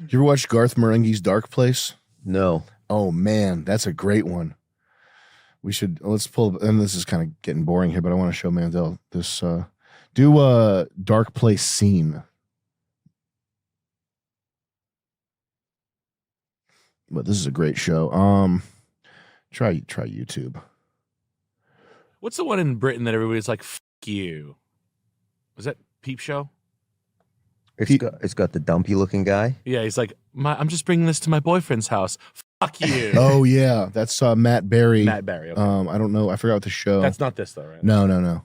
You ever watch Garth Marenghi's Dark Place? No. Oh man, that's a great one. Let's pull, and this is kind of getting boring here, but I want to show Mandel this. Do a Dark Place scene. But this is a great show. Try YouTube. What's the one in Britain that everybody's like, "F you"? Was that Peep Show? It's got the dumpy looking guy. Yeah, he's like, I'm just bringing this to my boyfriend's house. Fuck you. Oh yeah, that's Matt Berry. Matt Berry. Okay. I don't know. I forgot what the show. That's not this though, right? No.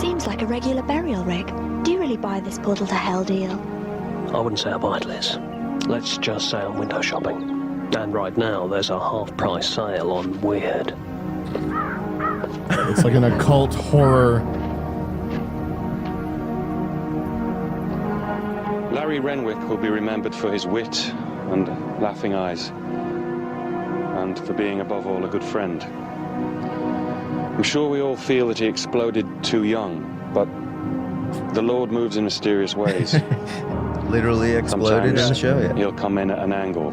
Seems like a regular burial rig. Do you really buy this portal to hell deal? I wouldn't say I buy it, Liz. Let's just say I'm window shopping. And right now, there's a half-price sale on Weird. It's like an occult horror. Larry Renwick will be remembered for his wit and laughing eyes, and for being above all a good friend. I'm sure we all feel that he exploded too young, but the Lord moves in mysterious ways. Literally exploded in the show, yeah. He'll come in at an angle.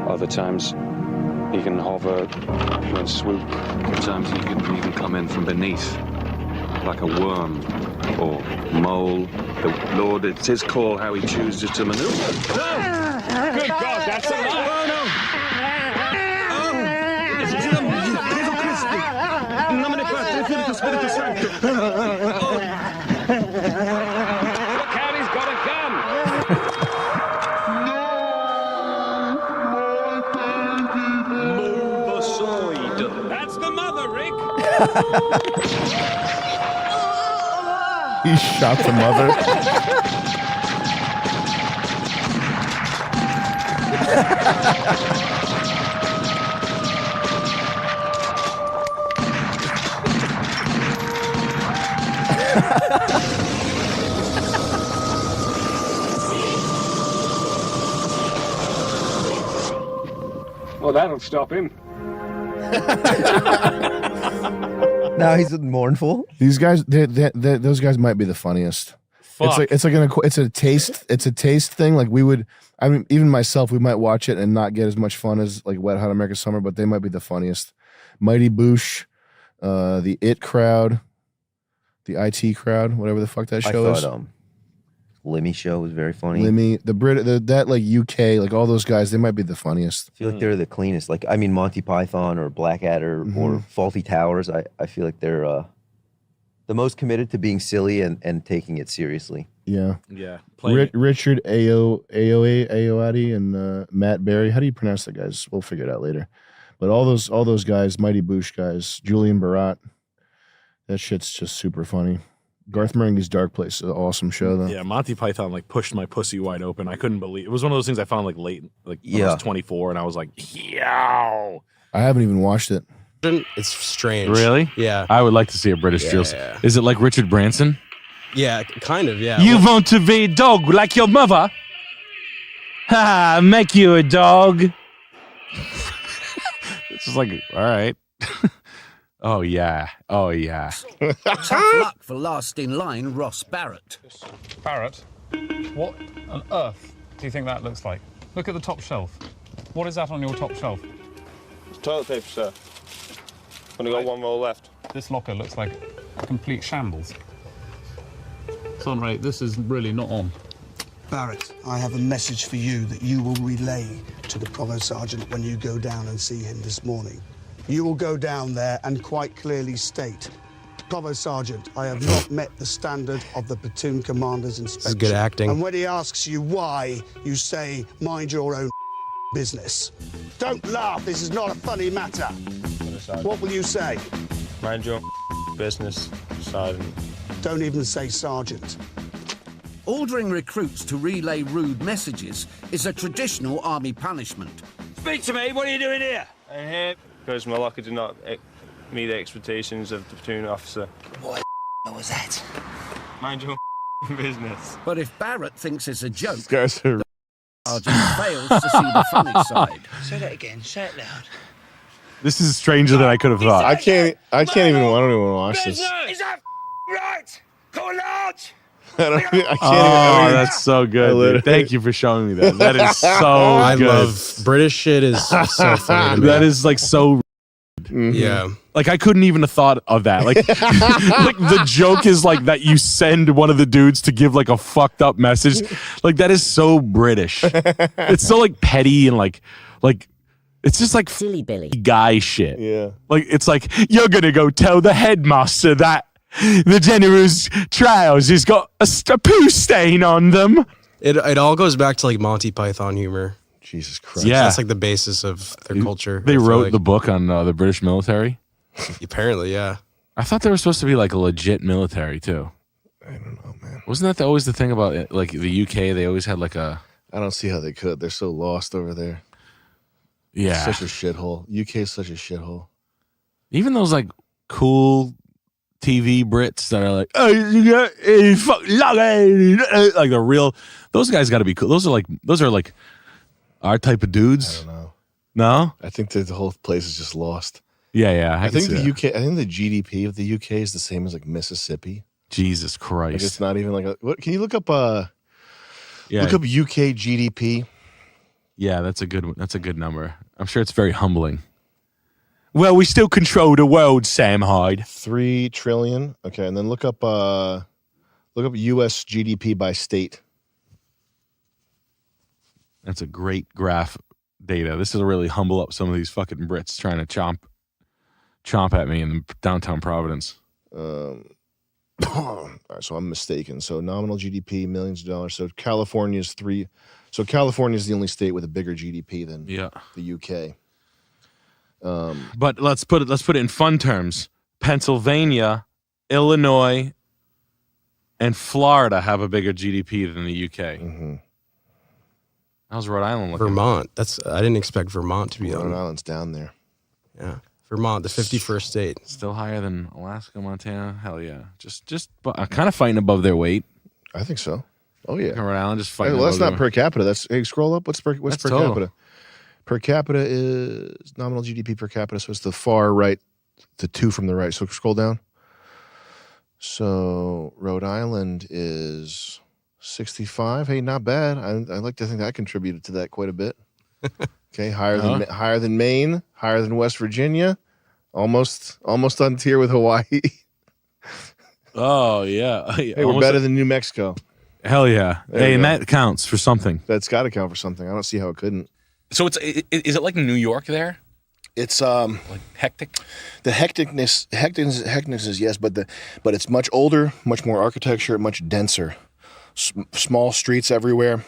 Other times, he can hover and swoop. Sometimes he can even come in from beneath, like a worm or mole. The Lord, it's his call how he chooses to maneuver. No! Good God, that's a lie! Oh, no! Look out, he's got a gun! Move aside. That's the mother, Rick! He shot the mother. Well, that'll stop him. Now he's mournful. These guys, those guys might be the funniest. Fuck. It's a taste thing. Like even myself, we might watch it and not get as much fun as like Wet Hot American Summer, but they might be the funniest. Mighty Boosh, the It crowd, the IT crowd, whatever the fuck that show is. Lemmy show was very funny. Lemmy, that like UK, like all those guys, they might be the funniest. I feel like they're the cleanest. Like, I mean, Monty Python or Blackadder or Faulty Towers. I feel like they're the most committed to being silly and taking it seriously. Yeah. Yeah. Richard Ayoade and Matt Berry. How do you pronounce that, guys? We'll figure it out later. But all those guys, Mighty Boosh guys, Julian Barat, that shit's just super funny. Garth Marenghi's Dark Place is an awesome show, though. Yeah, Monty Python like pushed my pussy wide open. I couldn't believe it. Was one of those things I found like late, like when I was 24, and I was like, yow. I haven't even watched it. It's strange. Really? Yeah. I would like to see a British Jules. Yeah. Is it like Richard Branson? Yeah, kind of, yeah. You want to be a dog like your mother? Ha! Make you a dog. It's just like, all right. Oh, yeah. Oh, yeah. Tough luck for last in line, Ross Barrett. Barrett? What on earth do you think that looks like? Look at the top shelf. What is that on your top shelf? It's toilet paper, sir. Only got one roll left. This locker looks like a complete shambles. Sonra, this is really not on. Barrett, I have a message for you that you will relay to the Provost Sergeant when you go down and see him this morning. You will go down there and quite clearly state, Provost Sergeant, I have not met the standard of the platoon commander's inspection. This is good acting. And when he asks you why, you say, mind your own business. Don't laugh, this is not a funny matter. What will you say? Mind your business, Sergeant. Don't even say Sergeant. Ordering recruits to relay rude messages is a traditional army punishment. Speak to me, what are you doing here? I'm here because my locker did not meet the expectations of the platoon officer. What was that? Mind your business. But if Barrett thinks it's a joke, These guys are... the sergeant fails to see the funny side. Say that again, say it loud. This is stranger than I could have thought. I can't even. I don't even want to watch this. Is that right? Call large. I can't even. Oh, that's so good. Dude. Thank you for showing me that. That is so I good. love British shit is so funny to me. That is like so. Yeah. Like I couldn't even have thought of that. Like, like the joke is like that you send one of the dudes to give like a fucked up message. Like that is so British. It's so like petty and like it's just like silly Billy guy shit. Yeah. Like it's like you're gonna go tell the headmaster that the general's trousers got a poo stain on them. It all goes back to like Monty Python humor. Jesus Christ. Yeah. That's like the basis of their culture. They wrote the book on the British military. Apparently, yeah. I thought they were supposed to be like a legit military too. I don't know, man. Wasn't that always the thing about it? Like the UK? They always had like a. I don't see how they could. They're so lost over there. Yeah. Such a shithole. UK is such a shithole. Even those like cool TV Brits that are like, oh, you fuck, like the real. Those guys got to be cool. Those are like our type of dudes. I don't know. No, I think that the whole place is just lost. Yeah. I think the UK. I think the GDP of the UK is the same as like Mississippi. Jesus Christ! Like it's not even like a. What? Can you look up? Yeah. Look up UK GDP. Yeah, that's a good one. That's a good number. I'm sure it's very humbling. Well, we still control the world, Sam Hyde. 3 trillion. Okay, and then look up US GDP by state. That's a great graph data. This is really humble up some of these fucking Brits trying to chomp at me in downtown Providence. All right, so I'm mistaken. So nominal GDP, millions of dollars. So California's 3. So California is the only state with a bigger GDP than the UK. But let's put it in fun terms. Pennsylvania, Illinois, and Florida have a bigger GDP than the UK. Mm-hmm. How's Rhode Island looking? Vermont. I didn't expect Vermont to be on. Rhode Island's down there. Yeah. Vermont, the 51st state. Still higher than Alaska, Montana. Hell yeah. Just kind of fighting above their weight. I think so. Oh yeah. Rhode Island just fighting. Hey, well, that's above not per capita. That's scroll up. What's per total. capita? Per capita is nominal GDP per capita. So it's the far right, the 2 from the right. So scroll down. So Rhode Island is 65. Hey, not bad. I like to think I contributed to that quite a bit. Okay, higher than Maine, higher than West Virginia, almost on tier with Hawaii. Oh yeah. Hey, we're better than New Mexico. Hell yeah. Hey, and that counts for something. That's got to count for something. I don't see how it couldn't. So is it like New York there? It's like hectic. The hecticness is yes, but it's much older, much more architecture, much denser. Small streets everywhere,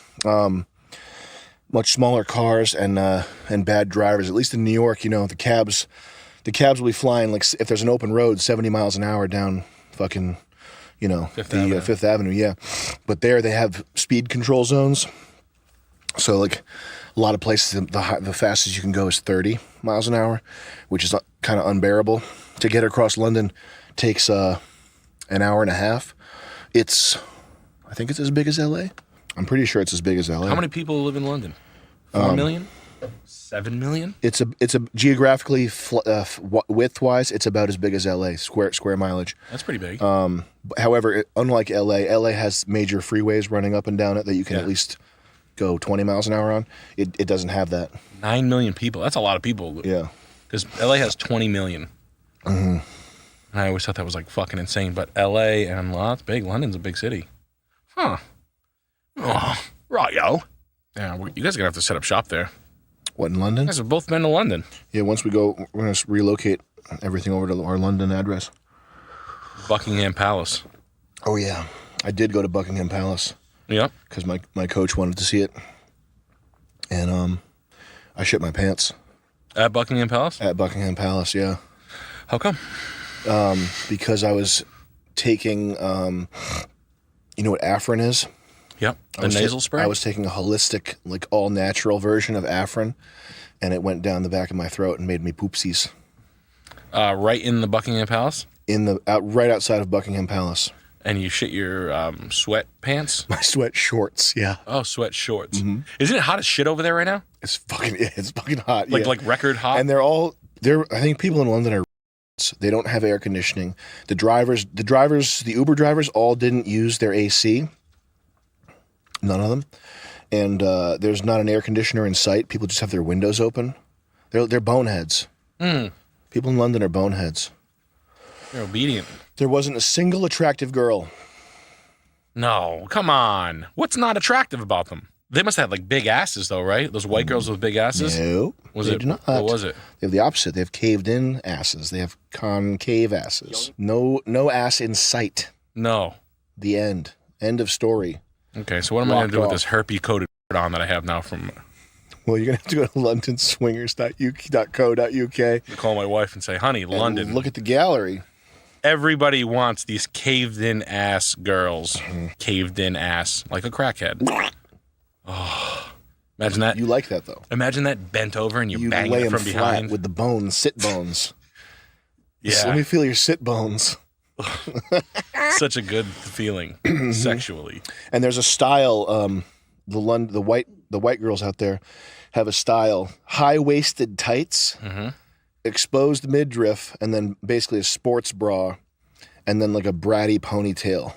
much smaller cars and bad drivers. At least in New York, the cabs will be flying like if there's an open road, 70 miles an hour down fucking, Fifth Avenue. Yeah, but there they have speed control zones. So like a lot of places, the fastest you can go is 30 miles an hour, which is kind of unbearable. To get across London takes an hour and a half. I think it's as big as LA. I'm pretty sure it's as big as LA. How many people live in London? 4 million? 7 million? It's a geographically width-wise, it's about as big as LA square mileage. That's pretty big. However, unlike LA has major freeways running up and down it that you can at least go 20 miles an hour on. It doesn't have that. 9 million people. That's a lot of people. Yeah. Because LA has 20 million. Mm-hmm. And I always thought that was like fucking insane. But LA and that's big. London's a big city. Huh. Oh, right, yo. Yeah, you guys are going to have to set up shop there. What, in London? You guys have both been to London. Yeah, once we go, we're going to relocate everything over to our London address. Buckingham Palace. Oh, yeah. I did go to Buckingham Palace. Yeah. Because my coach wanted to see it. And I shit my pants. At Buckingham Palace? At Buckingham Palace, yeah. How come? Because I was taking, you know what Afrin is? Yep, the nasal spray? I was taking a holistic, like all-natural version of Afrin, and it went down the back of my throat and made me poopsies. Right in the Buckingham Palace? Right outside of Buckingham Palace. And you shit your sweat pants? My sweat shorts, yeah. Oh, sweat shorts. Mm-hmm. Isn't it hot as shit over there right now? It's fucking hot. Like record hot? And I think people in London are. They don't have air conditioning. The Uber drivers all didn't use their AC. None of them. And there's not an air conditioner in sight. People just have their windows open. They're boneheads. People in London are boneheads. They're obedient. There wasn't a single attractive girl. No, come on. What's not attractive about them? They must have like big asses though, right? Those white girls with big asses? No. They do not. What was it? They have the opposite. They have caved in asses. They have concave asses. No ass in sight. No. The end. End of story. Okay, so what am I going to do with this herpy coated on that I have now from... Well, you're going to have to go to londonswingers.co.uk. Call my wife and say, honey, London. Look at the gallery. Everybody wants these caved-in ass girls. Caved-in ass. Like a crackhead. Oh, imagine that. You like that, though. Imagine that bent over and you bang lay it from flat behind. with the bones, sit bones. Yeah. So let me feel your sit bones. Such a good feeling sexually. And there's a style. The white girls out there have a style: high-waisted tights, exposed midriff, and then basically a sports bra, and then like a bratty ponytail.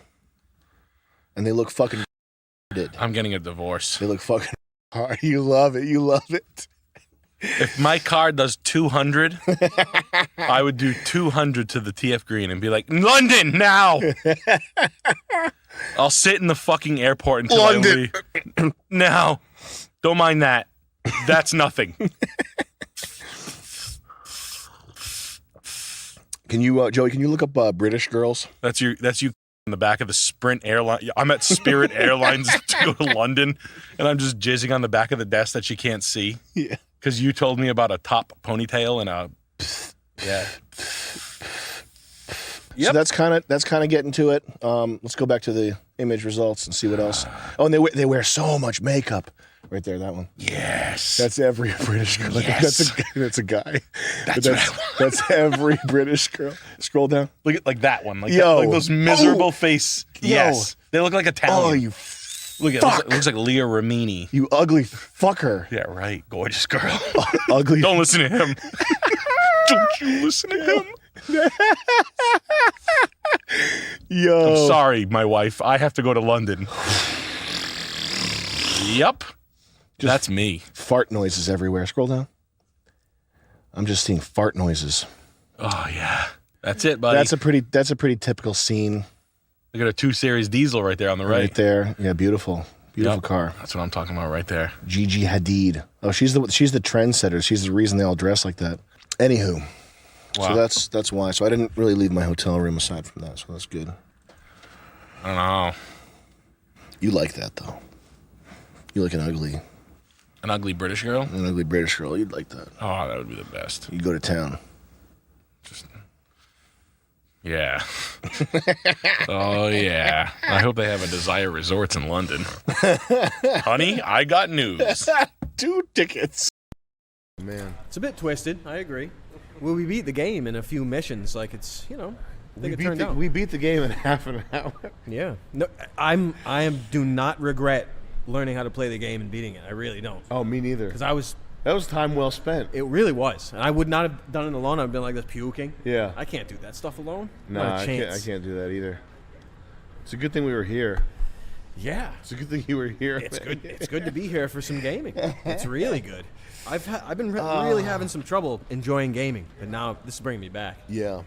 And they look fucking. I'm getting a divorce. They look fucking hard. You love it. You love it. If my car does 200, I would do 200 to the TF Green and be like, London, now! I'll sit in the fucking airport until London. I leave. Now. Don't mind that. That's nothing. Can you, Joey, can you look up British girls? That's you in the back of the Sprint airline. I'm at Spirit Airlines to go to London, and I'm just jizzing on the back of the desk that you can't see. Yeah. Because you told me about a top ponytail and a... Yeah. Yep. So that's kind of getting to it. Let's go back to the image results and see what else. Oh, and they wear so much makeup. Right there, that one. Yes. That's every British girl. Yes. That's a guy. That's that's every British girl. Scroll down. Look at like that one. Like, Yo. like those miserable face. Yes. They look like Italian. Oh, you Look at it. Looks like Leah Remini. You ugly fucker. Yeah, right. Gorgeous girl. Ugly. Don't listen to him. Don't you listen to him. Yo. I'm sorry, my wife. I have to go to London. Yep. That's me. Fart noises everywhere. Scroll down. I'm just seeing fart noises. Oh yeah. That's it, buddy. That's a pretty typical scene. Look at a 2 Series diesel right there on the right. Right there. Yeah, beautiful. Beautiful car. That's what I'm talking about right there. Gigi Hadid. Oh, she's the trendsetter. She's the reason they all dress like that. Anywho. Wow. So that's why. So I didn't really leave my hotel room aside from that, so that's good. I don't know. You like that though. You like an ugly British girl? An ugly British girl. You'd like that. Oh, that would be the best. You go to town. Yeah. Oh, yeah. I hope they have a Desire Resorts in London. Honey, I got news. 2 tickets. Man. It's a bit twisted. I agree. Well, we beat the game in a few missions. Like, it's, I think it turned out. We beat the game in half an hour. Yeah. No, do not regret learning how to play the game and beating it. I really don't. Oh, me neither. Because that was time well spent. It really was. And I would not have done it alone. I've been like this puking. Yeah. I can't do that stuff alone. No, I can't do that either. It's a good thing we were here. Yeah. It's a good thing you were here. It's good. It's good to be here for some gaming. It's really good. I've been really having some trouble enjoying gaming, but now this is bringing me back. Yeah.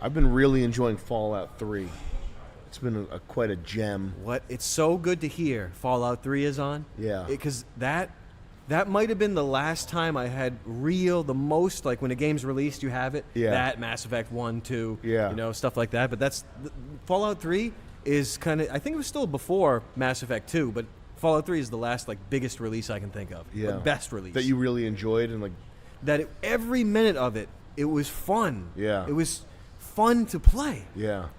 I've been really enjoying Fallout 3. It's been quite a gem. It's so good to hear Fallout 3 is on. Yeah. Because that might have been the last time I had the most, like when a game's released, you have it. Yeah. That, Mass Effect 1, 2, yeah. Stuff like that. But Fallout 3 is kind of, I think it was still before Mass Effect 2, but Fallout 3 is the last, biggest release I can think of. Yeah. The best release. That you really enjoyed and, every minute of it, it was fun. Yeah. It was fun to play. Yeah.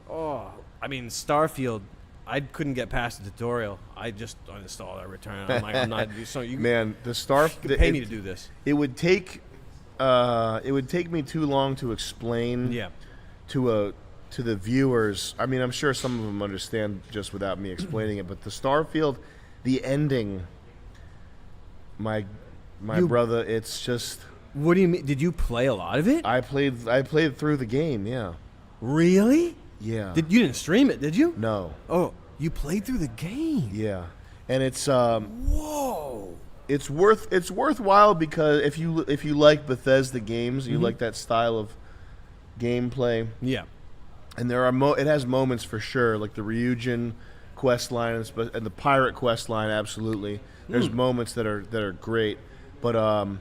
Oh, I mean, Starfield, I couldn't get past the tutorial. I just uninstalled it, returned it. I'm like, I'm not. So you, man, you could pay me to do this. It would take me too long to explain. Yeah. To the viewers. I mean, I'm sure some of them understand just without me explaining it. But the Starfield, the ending, my brother, it's just What do you mean? Did you play a lot of it? I played through the game. Yeah. Really? Yeah. You didn't stream it, did you? No. Oh, you played through the game. Yeah. And it's Whoa. it's worthwhile because if you like Bethesda games, you like that style of gameplay. Yeah. And there are it has moments for sure, like the Ryujin quest line and the pirate quest line. Absolutely, there's moments that are great, but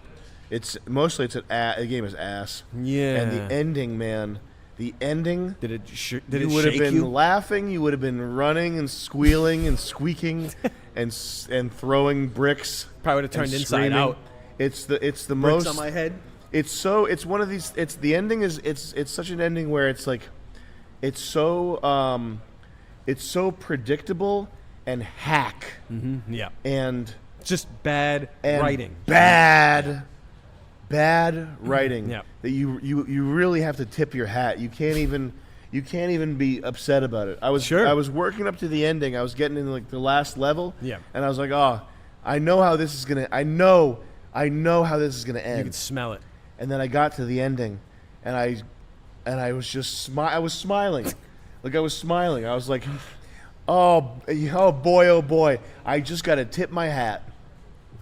it's mostly the game is ass. Yeah. And the ending, man, the ending. Did it you would have been laughing, you would have been running and squealing and squeaking, and throwing bricks. Probably would have turned inside screaming. out. It's the Bricks most on my head. It's one of these. It's the ending is it's such an ending where it's like. It's so predictable and hack. Mm-hmm. Yeah. And just bad writing. Bad writing. Yeah. That you really have to tip your hat. You can't even be upset about it. I was working up to the ending. I was getting into like the last level. Yeah. And I was like, oh, I know how this is gonna how this is gonna end. You could smell it. And then I got to the ending, and I was just I was smiling. Like I was smiling. I was like, oh boy. I just got to tip my hat.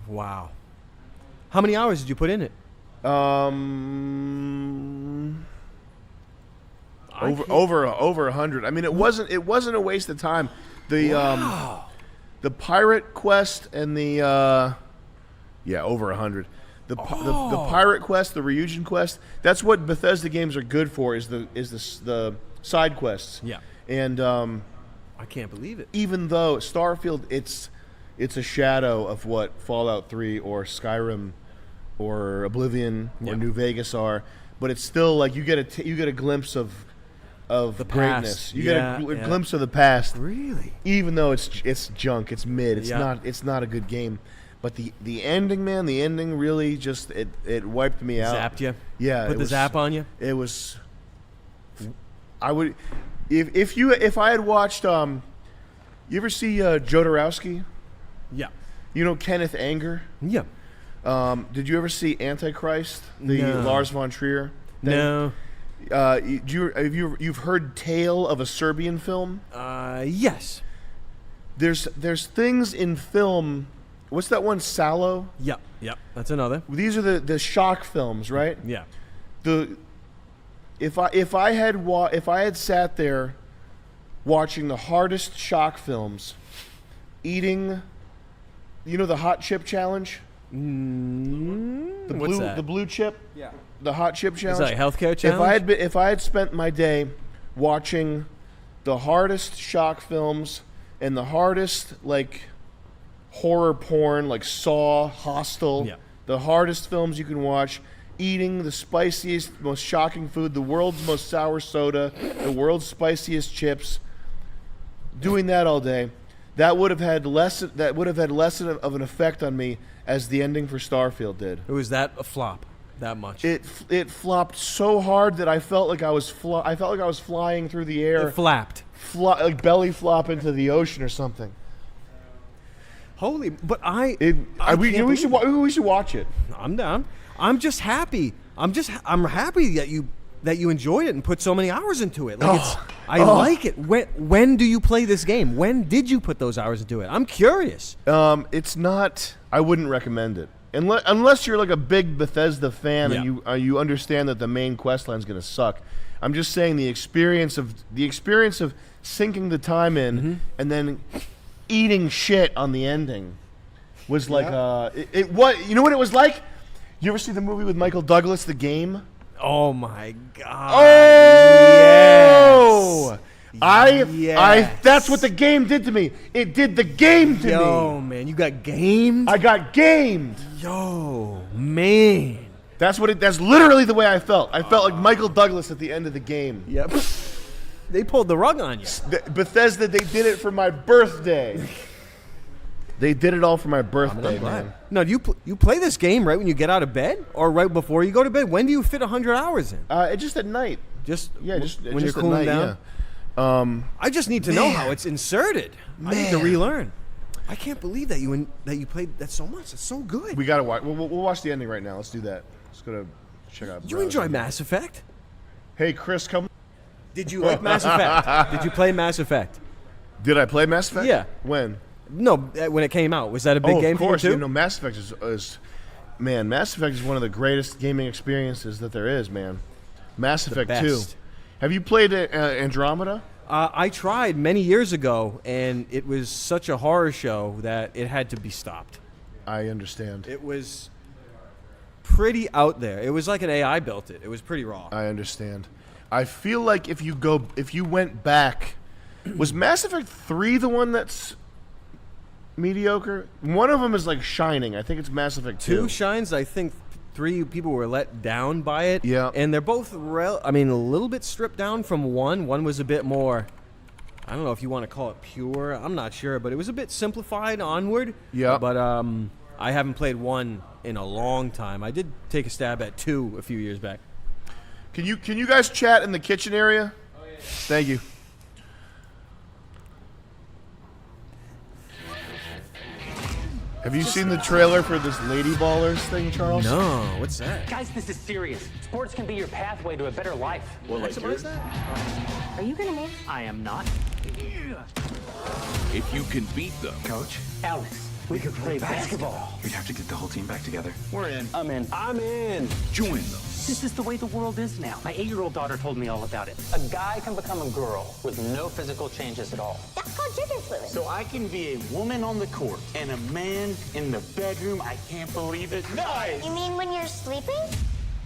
Wow. How many hours did you put in it? Over 100. I mean, it wasn't a waste of time. The pirate quest and the over 100. The pirate quest, the Ryujin quest, that's what Bethesda games are good for, is the side quests. Yeah. And I can't believe it. Even though Starfield, it's a shadow of what Fallout 3 or Skyrim or Oblivion or New Vegas are, but it's still like you get a glimpse of the greatness. Past. You get a glimpse of the past. Really? Even though it's junk, it's mid. It's not a good game. But the ending, man, really just it wiped me out. Zapped you? Yeah. Put the zap on you? It was. I would, if I had watched. You ever see Jodorowsky? Yeah. You know Kenneth Anger? Yeah. Did you ever see Antichrist? The Lars von Trier thing? No. You've heard Tale of a Serbian film? Yes. There's things in film. What's that one? Sallow? Yep. That's another. These are the shock films, right? Yeah. If I had sat there watching the hardest shock films, eating, the hot chip challenge. What's that? The blue chip. Yeah. The hot chip challenge. Is that a healthcare challenge? If I had spent my day watching the hardest shock films and the hardest horror porn like Saw, Hostel, the hardest films you can watch, eating the spiciest, most shocking food, the world's most sour soda, the world's spiciest chips, doing that all day, that would have had less of an effect on me as the ending for Starfield did. It was that a flop that much. It flopped so hard that I felt like I was flying through the air. It flapped. Like belly flop into the ocean or something. Holy, but we should watch it. I'm down. I'm just happy. I'm happy that you enjoyed it and put so many hours into it. I like it. When do you play this game? When did you put those hours into it? I'm curious. It's not. I wouldn't recommend it unless you're like a big Bethesda fan and you understand that the main quest line is going to suck. I'm just saying the experience of sinking the time in and then eating shit on the ending was like what you know what it was like? You ever see the movie with Michael Douglas, The Game? Oh my god. Oh! Yes. That's what the game did to me. It did the game to me. Yo, man, you got gamed? I got gamed. Yo, man. That's literally the way I felt. I felt like Michael Douglas at the end of the game. Yep. They pulled the rug on you. Bethesda, they did it for my birthday. They did it all for my birthday, man. No, do you play this game right when you get out of bed or right before you go to bed? When do you fit 100 hours in? Just at night. When you're just cooling down? Yeah. I just need to know how it's inserted. I need to relearn. I can't believe that you played that so much. It's so good. We gotta watch. We'll watch the ending right now. Let's do that. Let's go to check out. You enjoy Mass Effect? Hey, Chris, come. Did you like Mass Effect? Did you play Mass Effect? Did I play Mass Effect? Yeah. When? No, when it came out. Was that a big game of course. for you too? You know, Mass Effect man, Mass Effect is one of the greatest gaming experiences that there is, man. Mass Effect 2. Have you played Andromeda? I tried many years ago, and it was such a horror show that it had to be stopped. I understand. It was pretty out there. It was like an AI built it. It was pretty raw. I understand. I feel like if you went back, was Mass Effect 3 the one that's mediocre? One of them is like shining. I think it's Mass Effect 2. 2 shines. I think 3 people were let down by it. Yeah. And they're both, a little bit stripped down from 1. 1 was a bit more, I don't know if you want to call it pure. I'm not sure, but it was a bit simplified onward. Yeah. But I haven't played 1 in a long time. I did take a stab at 2 a few years back. Can you guys chat in the kitchen area? Oh, yeah. Thank you. Have you seen the trailer for this Lady Ballers thing, Charles? No, what's that? Guys, this is serious. Sports can be your pathway to a better life. Well, like that? Are you gonna move? I am not. If you can beat them. Coach, Alex, we could play basketball. We'd have to get the whole team back together. We're in. I'm in. I'm in. Join them. This is the way the world is now. My 8-year-old daughter told me all about it. A guy can become a girl with no physical changes at all. That's called gender fluid. So I can be a woman on the court and a man in the bedroom. I can't believe it. Nice! You mean when you're sleeping?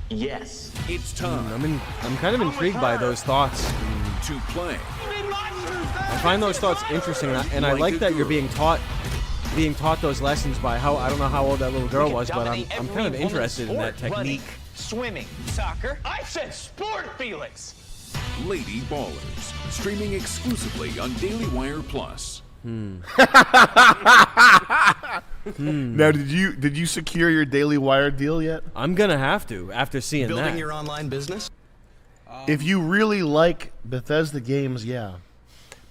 Yes. It's time. I'm kind of intrigued by those thoughts. To play. I find those thoughts interesting, and I like that you're being taught those lessons by I don't know how old that little girl was, but I'm kind of interested in that technique. Running, swimming, soccer. I said sport, Felix. Lady Ballers, streaming exclusively on Daily Wire Plus. Now, did you secure your Daily Wire deal yet? I'm gonna have to after seeing that. Building your online business? If you really like Bethesda games, yeah.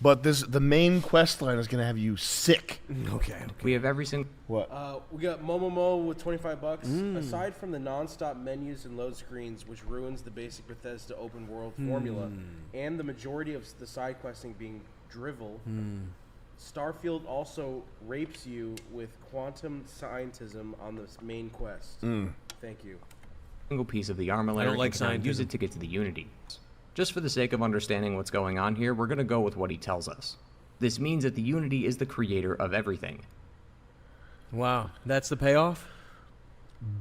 But the main quest line is gonna have you sick. Okay. We have every single. What? We got Momomo with $25. Aside from the non-stop menus and load screens, which ruins the basic Bethesda open world formula, and the majority of the side questing being drivel, Starfield also rapes you with quantum scientism on this main quest. Thank you. Single piece of the armor layer. I don't like and use it to get to the Unity. Just for the sake of understanding what's going on here, we're going to go with what he tells us. This means that the Unity is the creator of everything. Wow, that's the payoff?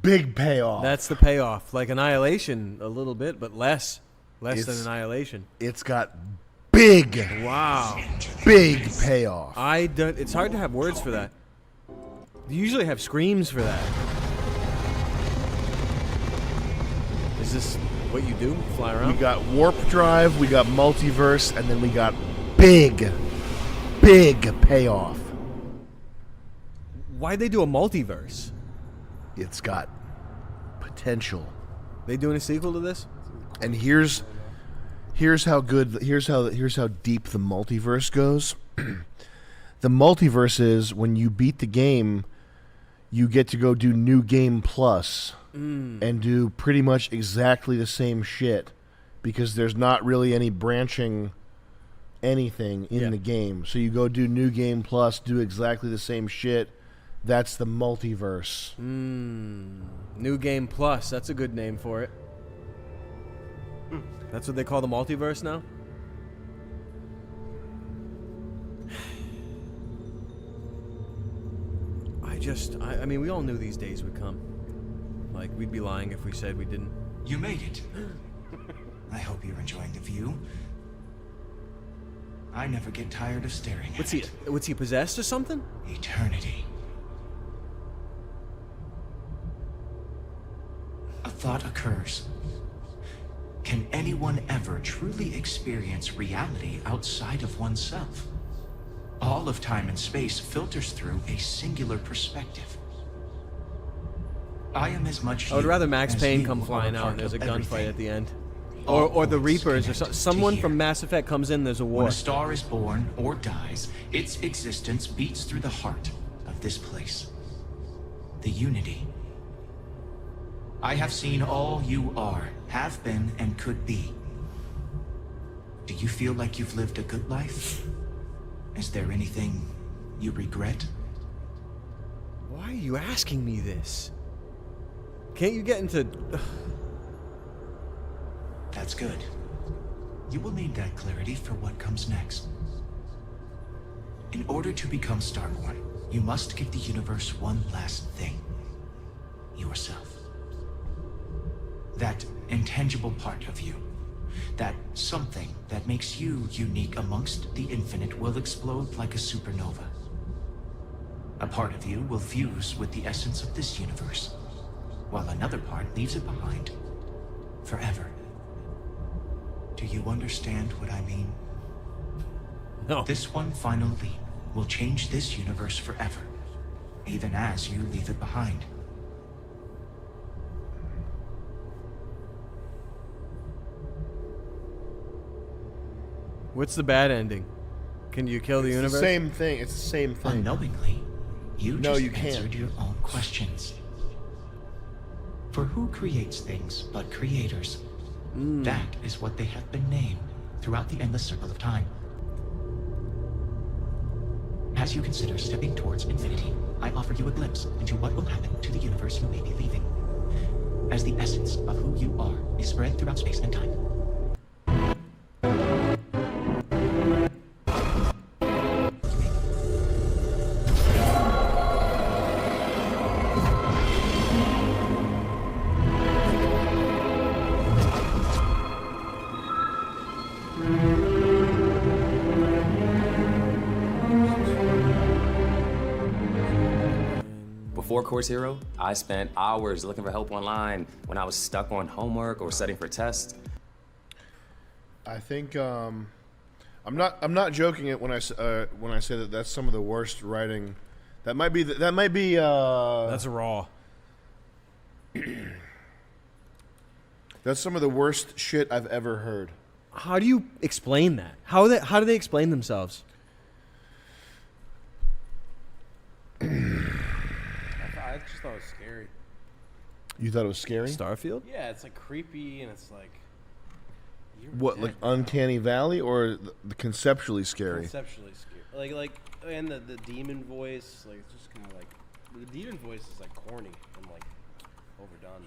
Big payoff. That's the payoff. Like Annihilation a little bit, but less than Annihilation. It's got big. Wow. Big payoff. It's hard to have words for that. You usually have screams for that. Is this what you do? Fly around? We got warp drive, we got multiverse, and then we got big payoff. Why'd they do a multiverse? It's got potential. They doing a sequel to this? And here's how deep the multiverse goes. The multiverse is when you beat the game, you get to go do New Game Plus. And do pretty much exactly the same shit because there's not really any branching anything in the game. So you go do New Game Plus, do exactly the same shit. That's the multiverse. New Game Plus. That's a good name for it. That's what they call the multiverse now? I mean, we all knew these days would come. Like, we'd be lying if we said we didn't. You made it. I hope you're enjoying the view. I never get tired of staring at it. What's he possessed or something? Eternity. A thought occurs. Can anyone ever truly experience reality outside of oneself? All of time and space filters through a singular perspective. I am as much. I would rather Max as Payne you come are flying out and there's a gunfight everything. at the end. All Or the points Reapers or connect someone to from here. Mass Effect comes in, there's a war. When a star is born or dies, its existence beats through the heart of this place. The Unity. I have seen all you are, have been, and could be. Do you feel like you've lived a good life? Is there anything you regret? Why are you asking me this? Can't you get into... That's good. You will need that clarity for what comes next. In order to become Starborn, you must give the universe one last thing. Yourself. That intangible part of you. That something that makes you unique amongst the infinite will explode like a supernova. A part of you will fuse with the essence of this universe, while another part leaves it behind forever. Do you understand what I mean? No. This one final leap will change this universe forever, even as you leave it behind. What's the bad ending? Can you kill the universe? The same thing. It's the same thing. Unknowingly, you just you answered can't. your own questions. For who creates things but creators? That is what they have been named throughout the endless circle of time. As you consider stepping towards infinity, I offer you a glimpse into what will happen to the universe you may be leaving. As the essence of who you are is spread throughout space and time. Before Course Hero, I spent hours looking for help online when I was stuck on homework or studying for tests. I think I'm not joking it when I say that that's some of the worst writing. That might be That's raw. That's some of the worst shit I've ever heard. How do you explain that? How do they explain themselves? I just thought it was scary. You thought it was scary? Starfield? Yeah, it's like creepy and it's like. What, like Uncanny Valley, or the conceptually scary? Conceptually scary. Like, and the demon voice, like, it's just kind of like, the demon voice is like corny and like overdone.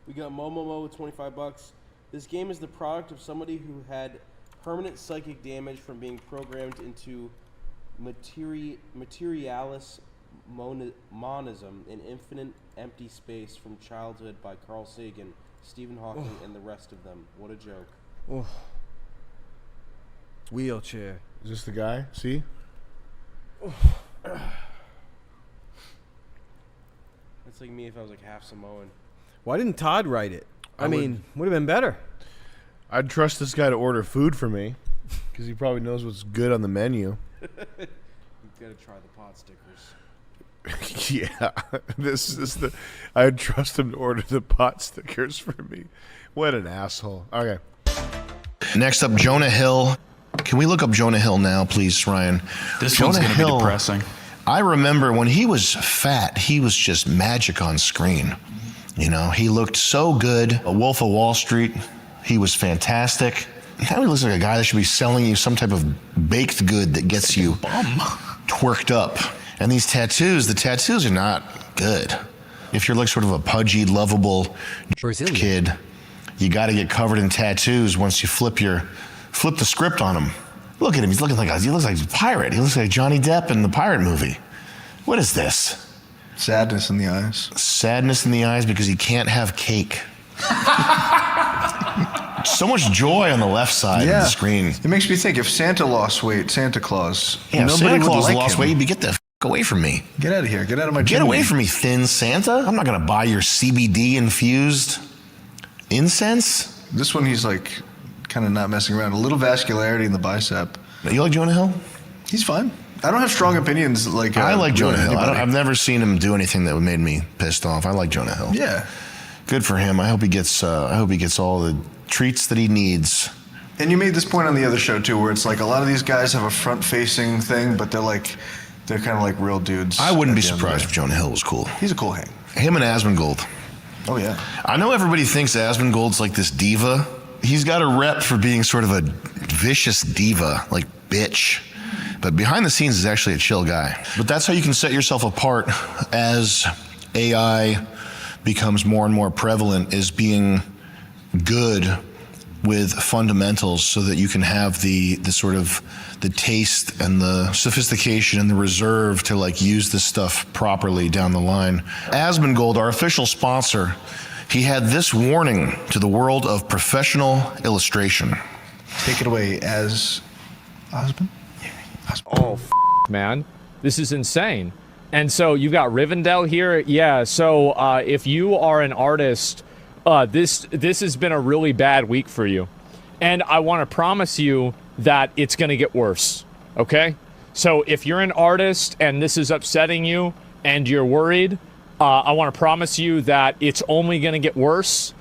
We got Momomo with $25. This game is the product of somebody who had permanent psychic damage from being programmed into materialis monism in infinite empty space from childhood by Carl Sagan, Stephen Hawking, and the rest of them. What a joke. Oh. Wheelchair. Is this the guy? See? That's like me if I was like half Samoan. Why didn't Todd write it? I would- mean, would have been better. I'd trust this guy to order food for me, because he probably knows what's good on the menu. You gotta try the pot stickers. Yeah, this is the. I'd trust him to order the pot stickers for me. What an asshole. Okay. Next up, Jonah Hill. Can we look up Jonah Hill now, please, Ryan? This one's going to be depressing. I remember when he was fat, he was just magic on screen. You know, he looked so good. A Wolf of Wall Street, he was fantastic. Now he looks like a guy that should be selling you some type of baked good that gets you twerked up. And these tattoos, the tattoos are not good. If you're like sort of a pudgy, lovable kid, you got to get covered in tattoos once you flip the script on him. Look at him. He looks like a pirate. He looks like Johnny Depp in the pirate movie. What is this? Sadness in the eyes. Sadness in the eyes because he can't have cake. So much joy on the left side of the screen. It makes me think, if Santa lost weight, Santa Claus, Yeah, if nobody Santa would Claus like lost him. weight, get the away from me. Get out of here. Get out of my Get chimney. away from me, thin Santa. I'm not going to buy your CBD infused incense. This one, he's like kind of not messing around. A little vascularity in the bicep. You like Jonah Hill? He's fine. I don't have strong opinions. I like Jonah really Hill. anybody. I've never seen him do anything that made me pissed off. I like Jonah Hill. Yeah. Good for him. I hope he gets all the treats that he needs. And you made this point on the other show too, where it's like a lot of these guys have a front-facing thing, but they're kind of like real dudes. I wouldn't be at the end of the surprised day. if Jonah Hill was cool. He's a cool hang. Him and Asmongold. Oh, yeah. I know everybody thinks Asmongold's like this diva. He's got a rep for being sort of a vicious diva, like bitch. But behind the scenes is actually a chill guy. But that's how you can set yourself apart as AI becomes more and more prevalent, is being good with fundamentals so that you can have the sort of the taste and the sophistication and the reserve to like use this stuff properly down the line. Asmongold, our official sponsor, he had this warning to the world of professional illustration. Take it away, Osmond. Oh, man, this is insane. And so you got Rivendell here. Yeah, so if you are an artist, this has been a really bad week for you. And I want to promise you that it's going to get worse, okay? So if you're an artist and this is upsetting you and you're worried, I want to promise you that it's only going to get worse.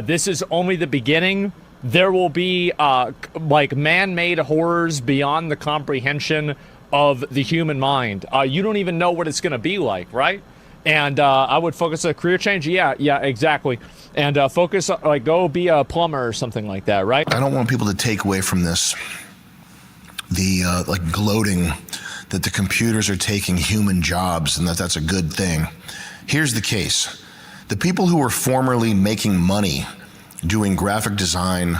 This is only the beginning. There will be like man-made horrors beyond the comprehension of the human mind. You don't even know what it's going to be like, right? And I would focus on a career change. Yeah, exactly. And focus, like, go be a plumber or something like that, right? I don't want people to take away from this the like gloating that the computers are taking human jobs and that's a good thing. Here's the case. The people who were formerly making money doing graphic design,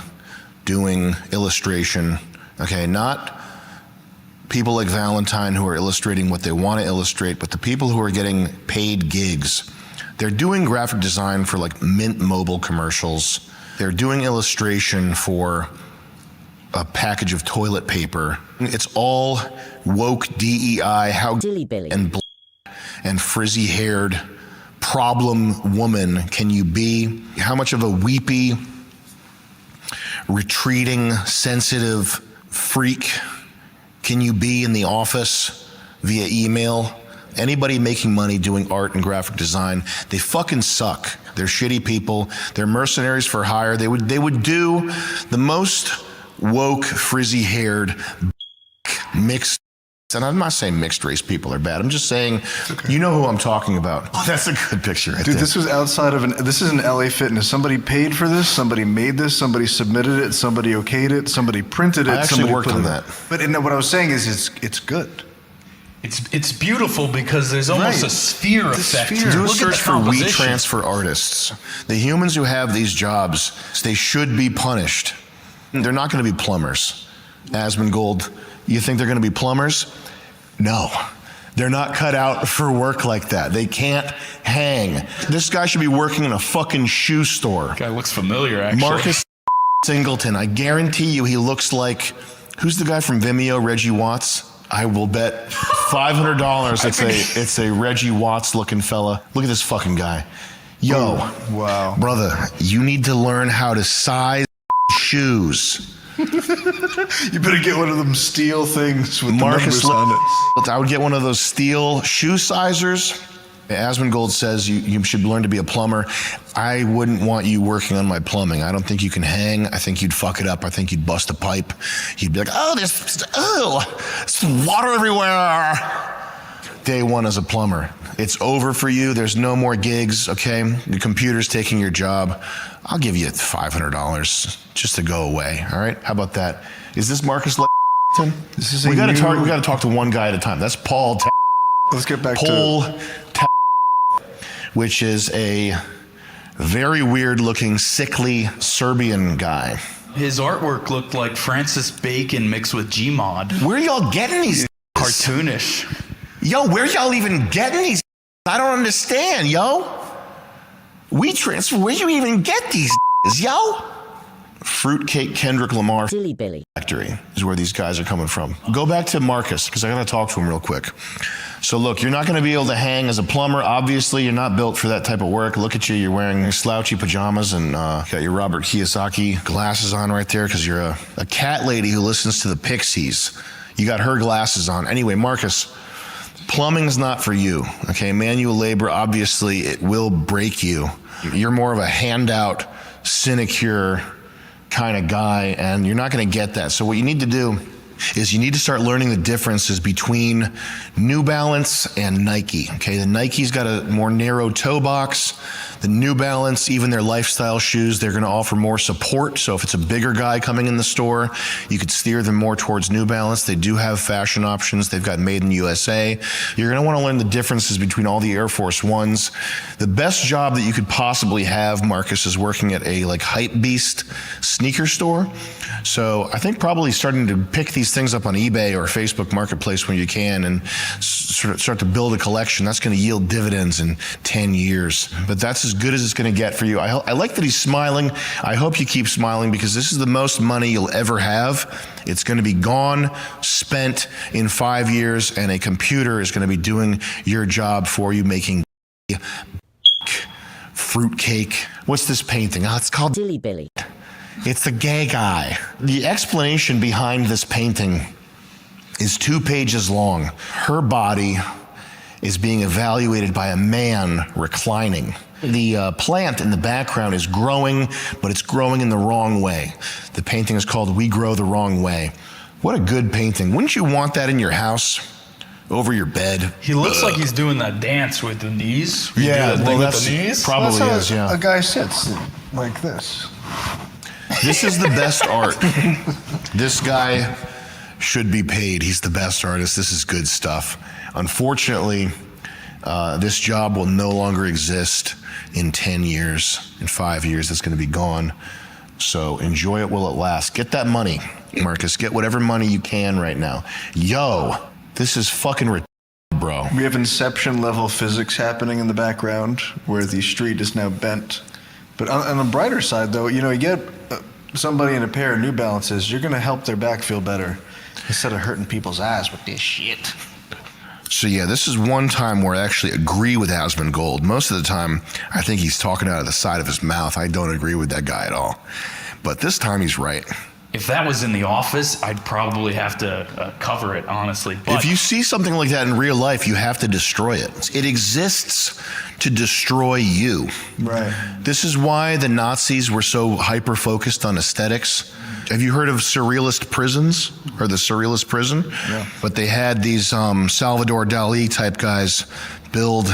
doing illustration, okay, not people like Valentine who are illustrating what they want to illustrate, but the people who are getting paid gigs. They're doing graphic design for like Mint Mobile commercials. They're doing illustration for a package of toilet paper. It's all woke DEI, how and frizzy-haired problem woman can you be? How much of a weepy, retreating, sensitive freak can you be in the office via email? Anybody making money doing art and graphic design, they fucking suck. They're shitty people. They're mercenaries for hire. They would do the most woke, frizzy-haired, mixed, and I'm not saying mixed race people are bad. I'm just saying, you know who I'm talking about. Oh, that's a good picture right Dude, there. this was outside of this is an LA Fitness. Somebody paid for this, somebody made this, somebody submitted it, somebody okayed it, somebody printed it. I actually somebody worked put on it- that. But what I was saying is it's good. It's beautiful because there's almost a sphere effect. Do a Look at search the for We composition. Transfer Artists. The humans who have these jobs, they should be punished. They're not going to be plumbers. Asmongold, you think they're going to be plumbers? No. They're not cut out for work like that. They can't hang. This guy should be working in a fucking shoe store. Guy looks familiar, actually. Marcus Singleton, I guarantee you he looks like, who's the guy from Vimeo, Reggie Watts? I will bet $500 it's a Reggie Watts looking fella. Look at this fucking guy. Yo, wow, brother, you need to learn how to size shoes. You better get one of them steel things with Marcus the numbers on it. I would get one of those steel shoe sizers. Asmongold says you should learn to be a plumber. I wouldn't want you working on my plumbing. I don't think you can hang. I think you'd fuck it up. I think you'd bust a pipe. You'd be like, there's water everywhere. Day one as a plumber. It's over for you. There's no more gigs, okay? The computer's taking your job. I'll give you $500 just to go away, all right? How about that? Is this Marcus This is we got to talk to one guy at a time. That's Paul. Let's get back Paul to which is a very weird-looking, sickly Serbian guy. His artwork looked like Francis Bacon mixed with Gmod. Where y'all getting these? Cartoonish. Yo, where y'all even getting these? I don't understand, yo. We transfer. Where you even get these? Yo. Fruitcake Kendrick Lamar Factory is where these guys are coming from. Go back to Marcus because I got to talk to him real quick. So look, you're not going to be able to hang as a plumber. Obviously, you're not built for that type of work. Look at you. You're wearing slouchy pajamas and got your Robert Kiyosaki glasses on right there because you're a cat lady who listens to the Pixies. You got her glasses on. Anyway, Marcus, plumbing's not for you. Okay, manual labor, obviously, it will break you. You're more of a handout, sinecure kind of guy, and you're not going to get that. So what you need to do is you need to start learning the differences between New Balance and Nike. Okay, the Nike's got a more narrow toe box. The New Balance, even their lifestyle shoes, they're going to offer more support. So if it's a bigger guy coming in the store, you could steer them more towards New Balance. They do have fashion options. They've got Made in USA. You're going to want to learn the differences between all the Air Force Ones. The best job that you could possibly have, Marcus, is working at a like Hype Beast sneaker store. So I think probably starting to pick these things up on eBay or Facebook Marketplace when you can and start to build a collection. That's going to yield dividends in 10 years. But that's as good as it's going to get for you. I like that he's smiling. I hope you keep smiling because this is the most money you'll ever have. It's going to be gone, spent in 5 years, and a computer is going to be doing your job for you, making fruitcake. What's this painting? Oh, it's called Dilly Billy. It's the gay guy. The explanation behind this painting is 2 pages long. Her body is being evaluated by a man reclining. The plant in the background is growing, but it's growing in the wrong way. The painting is called We Grow the Wrong Way. What a good painting. Wouldn't you want that in your house? Over your bed? He looks like he's doing that dance with the knees. You Yeah, do that well, thing with that's the knees. probably That's is, how yeah. a guy sits like this. This is the best art. This guy should be paid. He's the best artist. This is good stuff. Unfortunately, this job will no longer exist in 10 years. In 5 years, it's going to be gone. So enjoy it while it lasts. Get that money, Marcus. Get whatever money you can right now. Yo, this is fucking bro. We have Inception level physics happening in the background where the street is now bent. But on the brighter side, though, you get somebody in a pair of New Balances, you're going to help their back feel better instead of hurting people's eyes with this shit. So yeah, this is one time where I actually agree with Asmongold. Most of the time, I think he's talking out of the side of his mouth. I don't agree with that guy at all. But this time he's right. If that was in the office, I'd probably have to cover it, honestly. But If you see something like that in real life, you have to destroy it. It exists to destroy you. Right. This is why the Nazis were so hyper-focused on aesthetics. Have you heard of surrealist prisons or the surrealist prison? Yeah. But they had these Salvador Dali type guys build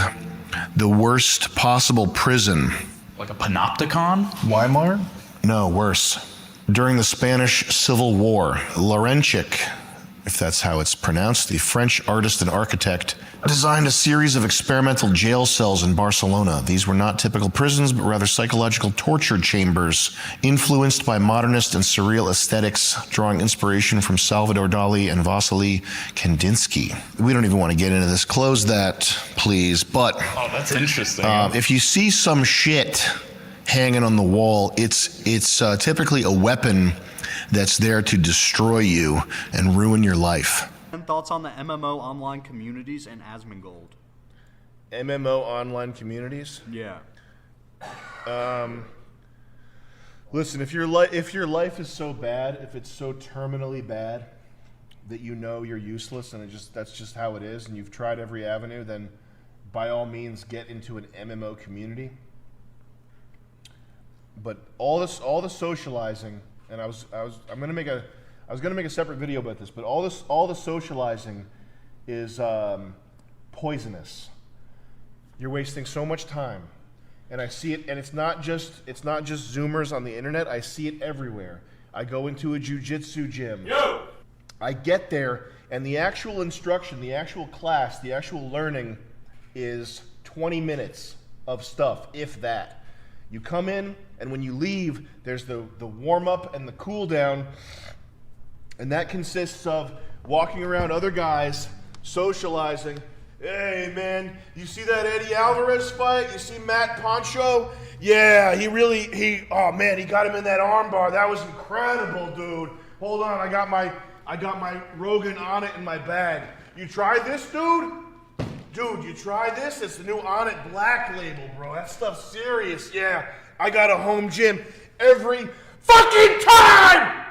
the worst possible prison. like a panopticon? Weimar? No, worse. During the Spanish Civil War, Laurentic, if that's how it's pronounced, the French artist and architect, designed a series of experimental jail cells in Barcelona. These were not typical prisons, but rather psychological torture chambers, influenced by modernist and surreal aesthetics, drawing inspiration from Salvador Dali and Vasily Kandinsky. We don't even want to get into this. Close that, please. But Oh, that's interesting. if you see some shit hanging on the wall, it's typically a weapon that's there to destroy you and ruin your life. Thoughts on the MMO online communities and Asmongold? MMO online communities? Yeah. Listen, if your life is so bad, if it's so terminally bad that you know you're useless and that's just how it is, and you've tried every avenue, then by all means get into an MMO community. But all the socializing, and I was gonna make a separate video about this, but all the socializing is poisonous. You're wasting so much time, and I see it. And it's not just Zoomers on the internet. I see it everywhere. I go into a jiu-jitsu gym. Yo! I get there, and the actual instruction, the actual class, the actual learning is 20 minutes of stuff, if that. You come in, and when you leave, there's the warm-up and the cool-down. And that consists of walking around other guys, socializing. Hey, man, you see that Eddie Alvarez fight? You see Matt Poncho? Yeah, he got him in that armbar. That was incredible, dude. Hold on, I got my Rogan on it in my bag. You tried this, dude? Dude, you tried this? It's the new On It Black label, bro. That stuff's serious. Yeah, I got a home gym every fucking time!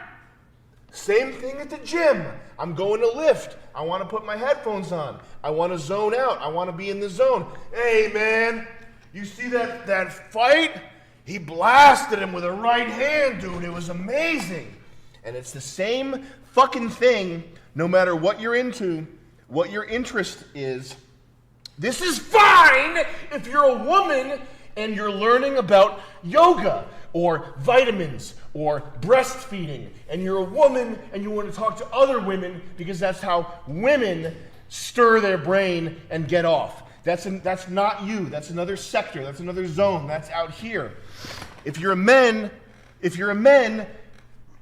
Same thing at the gym. I'm going to lift. I want to put my headphones on. I want to zone out. I want to be in the zone. Hey, man, you see that fight? He blasted him with a right hand, dude. It was amazing. And it's the same fucking thing no matter what you're into, what your interest is. This is fine if you're a woman and you're learning about yoga or vitamins or breastfeeding, and you're a woman and you want to talk to other women because that's how women stir their brain and get off. That's not you. That's another sector. That's another zone. That's out here. If you're a man,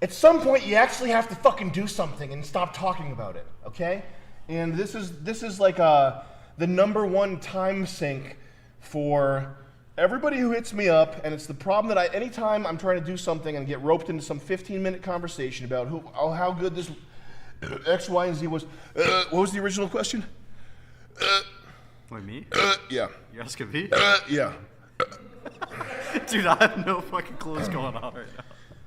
at some point you actually have to fucking do something and stop talking about it, okay? And this is like the #1 time sink for everybody who hits me up, and it's the problem that anytime I'm trying to do something and get roped into some 15-minute conversation about how good this X, Y, and Z was. What was the original question? Wait, me? Yeah. You're asking me? Yeah. Dude, I have no fucking clue what's going on right now.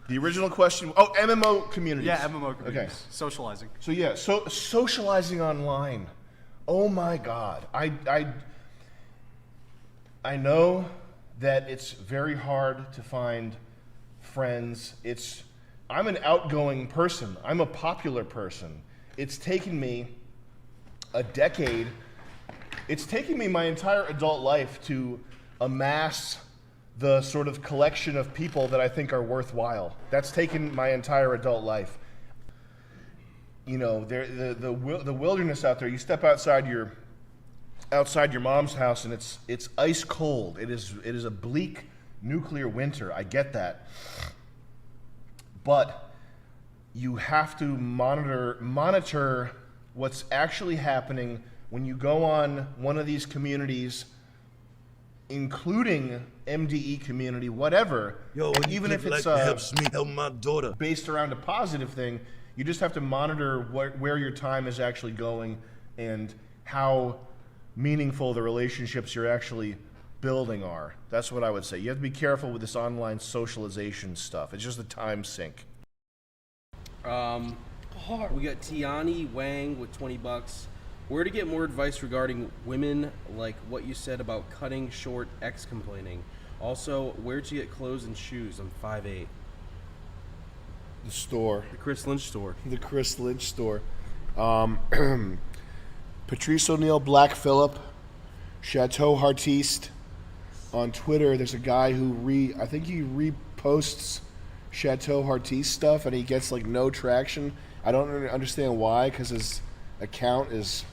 The original question. Oh, MMO communities. Yeah, MMO communities. Okay. Socializing. So yeah, socializing online. Oh my God. I know that it's very hard to find friends. I'm an outgoing person. I'm a popular person. It's taken me a decade. It's taken me my entire adult life to amass the sort of collection of people that I think are worthwhile. That's taken my entire adult life. You know, the wilderness out there. You step outside your mom's house and it's ice cold. It is a bleak nuclear winter. I get that, but you have to monitor what's actually happening when you go on one of these communities, including MDE community, whatever. Yo, or even if it's helps me help my daughter based around a positive thing. You just have to monitor where your time is actually going and how meaningful the relationships you're actually building are. That's what I would say. You have to be careful with this online socialization stuff. It's just a time sink. We got Tiani Wang with $20. Where to get more advice regarding women, like what you said about cutting short, complaining. Also, where to get clothes and shoes? I'm 5'8". The store. The Chris Lynch store. The Chris Lynch store. Patrice O'Neill, Black Phillip, Chateau Hartiste. On Twitter, there's a guy who I think he reposts Chateau Hartiste stuff and he gets like no traction. I don't understand why, because his account is,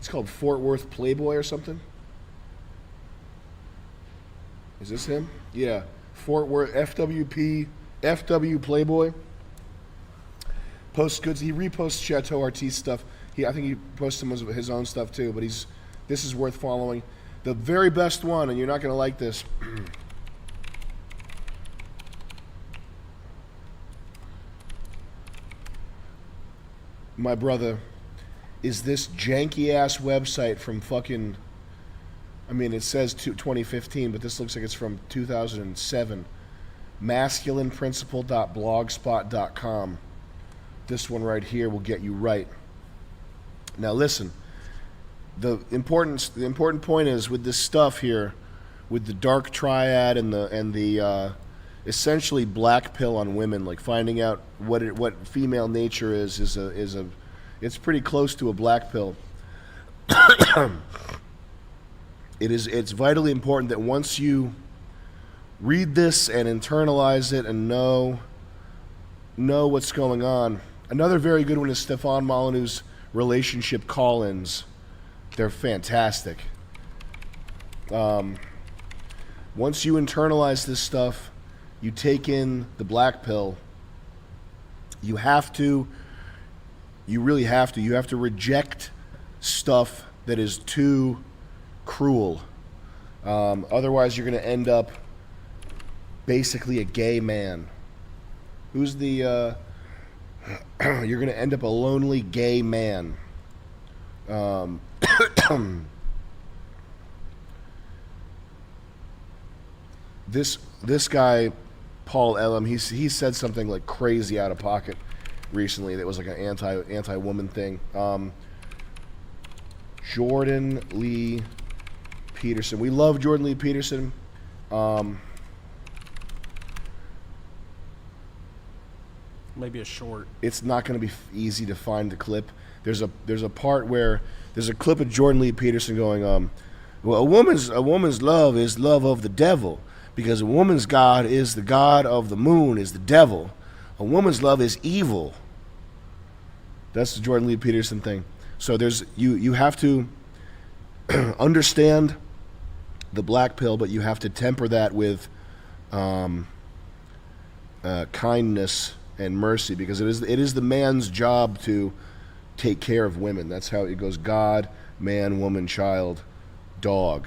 it's called Fort Worth Playboy or something. Is this him? Yeah. Fort Worth FW Playboy. Posts goods. He reposts Chateau Artiste stuff. I think he posts some of his own stuff too. But this is worth following. The very best one, and you're not gonna like this. My brother, is this janky ass website from fucking, I mean, it says 2015, but this looks like it's from 2007. Masculineprinciple.blogspot.com. This one right here will get you right. Now listen, the important point is with this stuff here, with the dark triad and the essentially black pill on women, like finding out what female nature is it's pretty close to a black pill. It's vitally important that once you read this and internalize it and know what's going on. Another very good one is Stefan Molyneux's relationship call-ins. They're fantastic. Once you internalize this stuff, you take in the black pill. You really have to reject stuff that is too cruel. Otherwise, you're going to end up basically a gay man. You're going to end up a lonely gay man. This guy, Paul Elam, he said something like crazy out of pocket recently that was like an anti-woman thing. Jordan Lee Peterson. We love Jordan Lee Peterson. Maybe a short. It's not going to be easy to find the clip. There's a part where there's a clip of Jordan Lee Peterson going, Well, a woman's love is love of the devil, because a woman's god is the god of the moon, is the devil. A woman's love is evil. That's the Jordan Lee Peterson thing. So you have to understand the black pill, but you have to temper that with kindness and mercy, because it is the man's job to take care of women. That's how it goes: God, man, woman, child, dog.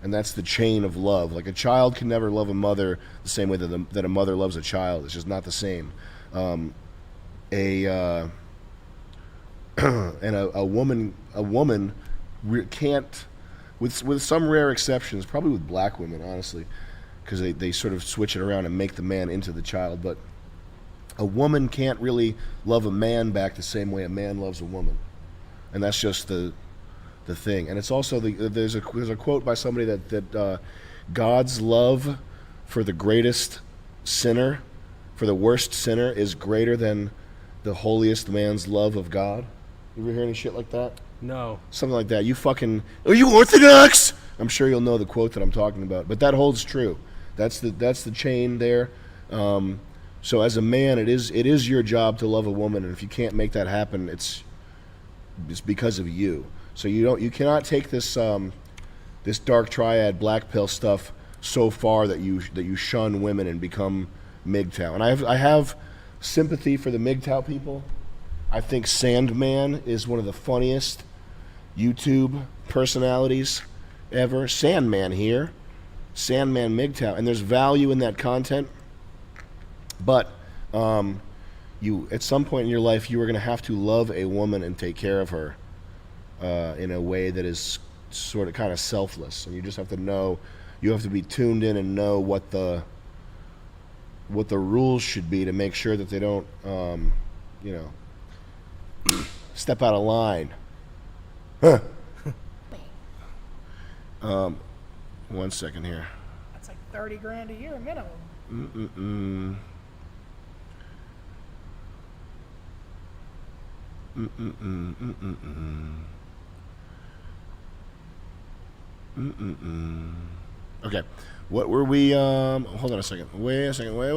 And that's the chain of love. Like, a child can never love a mother the same way that a mother loves a child. It's just not the same. And a woman can't, with some rare exceptions, probably with black women, honestly, because they sort of switch it around and make the man into the child. But a woman can't really love a man back the same way a man loves a woman, and that's just the thing. And it's also there's a quote by somebody that God's love for the greatest sinner, for the worst sinner, is greater than the holiest man's love of God. You ever hear any shit like that? No. Something like that. Are you Orthodox? I'm sure you'll know the quote that I'm talking about, but that holds true. That's the chain there. So as a man, it is your job to love a woman, and if you can't make that happen, it's because of you. So you cannot take this this dark triad black pill stuff so far that you shun women and become MGTOW. And I have sympathy for the MGTOW people. I think Sandman is one of the funniest YouTube personalities ever. Sandman here, Sandman MGTOW, and there's value in that content. But you, at some point in your life, you are going to have to love a woman and take care of her in a way that is sort of kind of selfless, and you just have to know. You have to be tuned in and know what the rules should be to make sure that they don't, step out of line. Huh. 1 second here. That's like 30 grand a year minimum. Mm-mm-mm. Mm-mm-mm. Mm-mm-mm. Mm-mm-mm. Okay. What were we, hold on a second. Wait a second. Wait.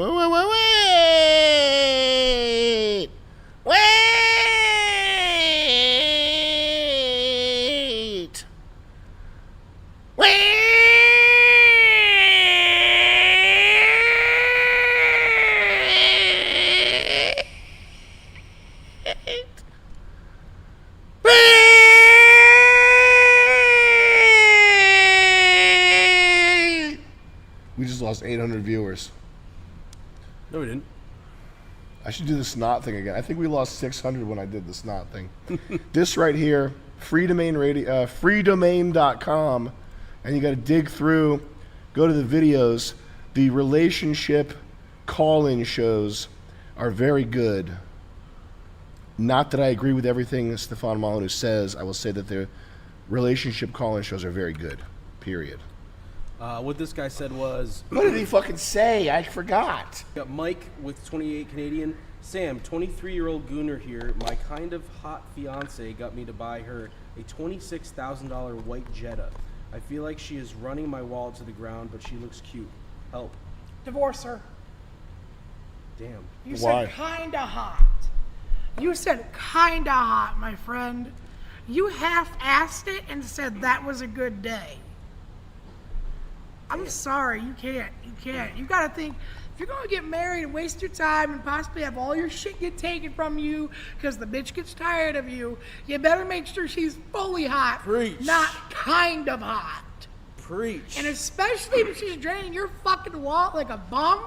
We just lost 800 viewers. No, we didn't. I should do the snot thing again. I think we lost 600 when I did the snot thing. This right here, freedomain.com, and you got to dig through, go to the videos. The relationship call-in shows are very good. Not that I agree with everything Stefan Molyneux says. I will say that the relationship call-in shows are very good, period. What this guy said was... What did he fucking say? I forgot. Got Mike with 28 Canadian. Sam, 23-year-old Gooner here. My kind of hot fiance got me to buy her a $26,000 white Jetta. I feel like she is running my wallet to the ground, but she looks cute. Help. Divorce her. Damn. You Why? said kinda hot. You said kinda hot, my friend. You half-assed it and said that was a good day. I'm sorry, you can't. You can't. You gotta think, if you're gonna get married and waste your time and possibly have all your shit get taken from you because the bitch gets tired of you, you better make sure she's fully hot, not kind of hot. Preach. And especially if she's draining your fucking wallet like a bum,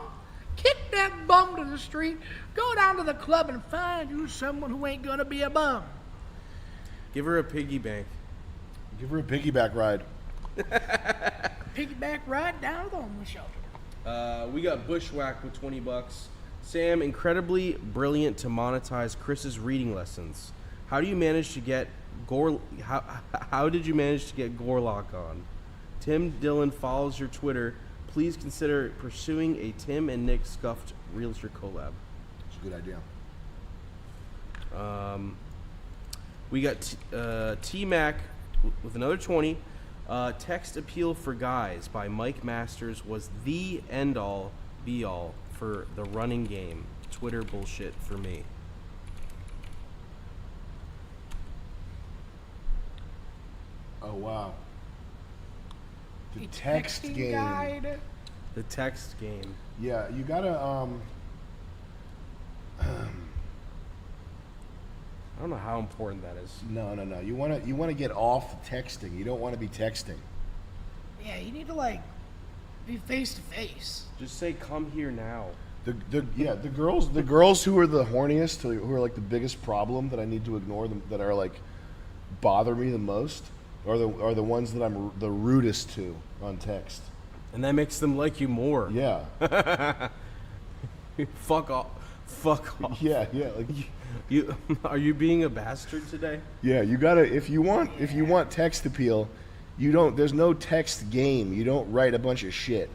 kick that bum to the street, go down to the club and find you someone who ain't gonna be a bum. Give her a piggy bank. Give her a piggyback ride. Piggyback ride down to the homeless shelter. We got Bushwhack with $20. Sam, incredibly brilliant to monetize Chris's reading lessons. How do you manage to get How did you manage to get Gorlock on? Tim Dillon follows your Twitter. Please consider pursuing a Tim and Nick Scuffed Realtor collab. It's a good idea. We got T-Mac with another 20. Text Appeal for Guys by Mike Masters was the end-all, be-all for the running game. Twitter bullshit for me. Oh, wow. The text Texting game. guide. The text game. Yeah, you gotta, I don't know how important that is. No. You wanna get off texting. You don't want to be texting. Yeah, you need to like be face to face. Just say, "Come here now." The girls who are the horniest, who are like the biggest problem that I need to ignore, them that are like bother me the most, are the ones that I'm the rudest to on text. And that makes them like you more. Yeah. Fuck off. Fuck off. Yeah. Like you are you being a bastard today? Yeah, you gotta if you want text appeal, there's no text game. You don't write a bunch of shit.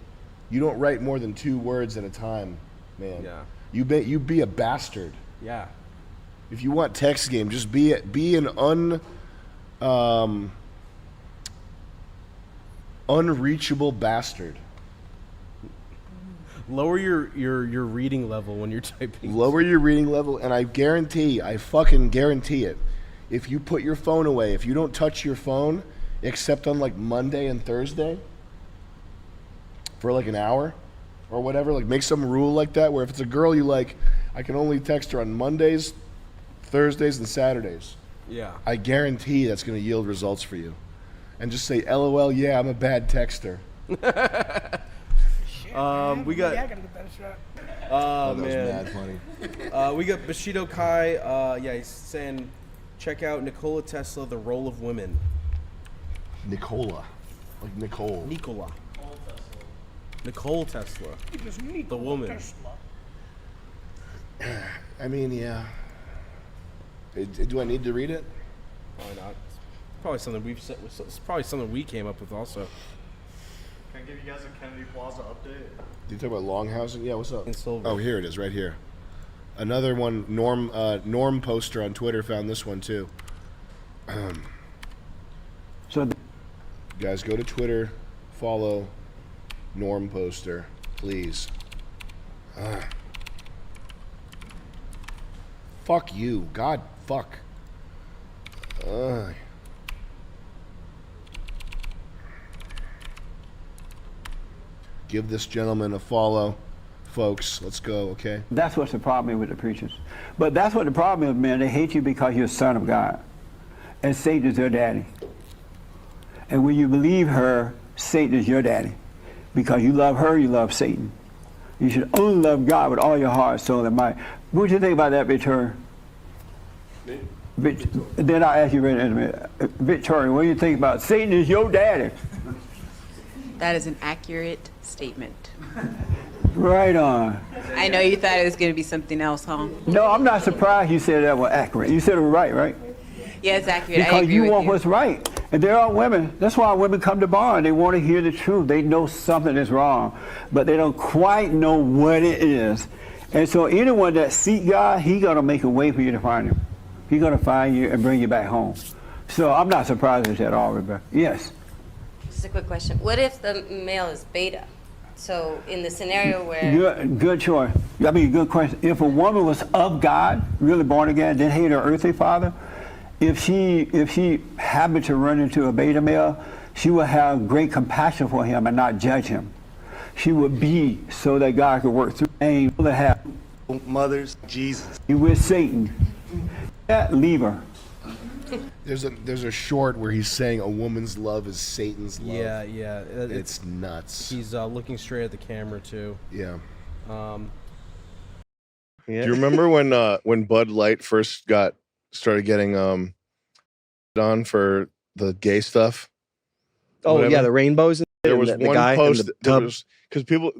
You don't write more than 2 words at a time, man. Yeah. You be a bastard. Yeah. If you want text game, just be an unreachable bastard. Lower your reading level when you're typing. Lower your reading level, and I fucking guarantee it. If you put your phone away, if you don't touch your phone, except on like Monday and Thursday, for like an hour or whatever, like make some rule like that where if it's a girl you like, I can only text her on Mondays, Thursdays, and Saturdays. Yeah. I guarantee that's going to yield results for you. And just say, LOL, yeah, I'm a bad texter. We got. Yeah, I gotta get that shot. That was man. mad funny. We got Bushido Kai. He's saying, check out Nikola Tesla, The Role of Women. Nicola. Like Nicole. Nikola. Nicole Tesla. The woman. I mean, yeah. Do I need to read it? Why not? It's probably something we've said. It's probably something we came up with also. Can I give you guys a Kennedy Plaza update? Do you talk about Longhausen? Yeah, what's up? In silver. Oh, here it is, right here. Another one, Norm poster on Twitter found this one too. So, guys, go to Twitter, follow Norm poster, please. Fuck you, God, fuck. Give this gentleman a follow, folks. Let's go, okay? that's what's the problem with the preachers. But that's what the problem is, man. They hate you because you're a son of God. And Satan is their daddy. And when you believe her, Satan is your daddy. Because you love her, you love Satan. You should only love God with all your heart, soul, and mind. What do you think about that, Victoria? Then I'll ask you in a minute. Victoria, what do you think about Satan is your daddy? That is an accurate statement. Right on. I know you thought it was going to be something else, huh? No, I'm not surprised you said that was accurate. You said it was right? Yeah, it's accurate. I Because agree you with want you. what's right. And there are women, that's why women come to bar and they want to hear the truth. They know something is wrong, but they don't quite know what it is. And so anyone that seek God, He's going to make a way for you to find Him. He's going to find you and bring you back home. So I'm not surprised at that at all, Rebecca. Yes. Just a quick question. What if the male is beta? So in the scenario where... Good choice. I mean, good question. If a woman was of God, really born again, didn't hate her earthly father, if she happened to run into a beta male, she would have great compassion for him and not judge him. She would be so that God could work through pain to have mothers, Jesus. You with Satan. Leave her. There's a short where he's saying a woman's love is Satan's love. Yeah. It's nuts. He's looking straight at the camera too. Yeah. Yeah. Do you remember when Bud Light first started getting on for the gay stuff? Oh Whatever? yeah, the rainbows. There was the one guy post in the tub. because people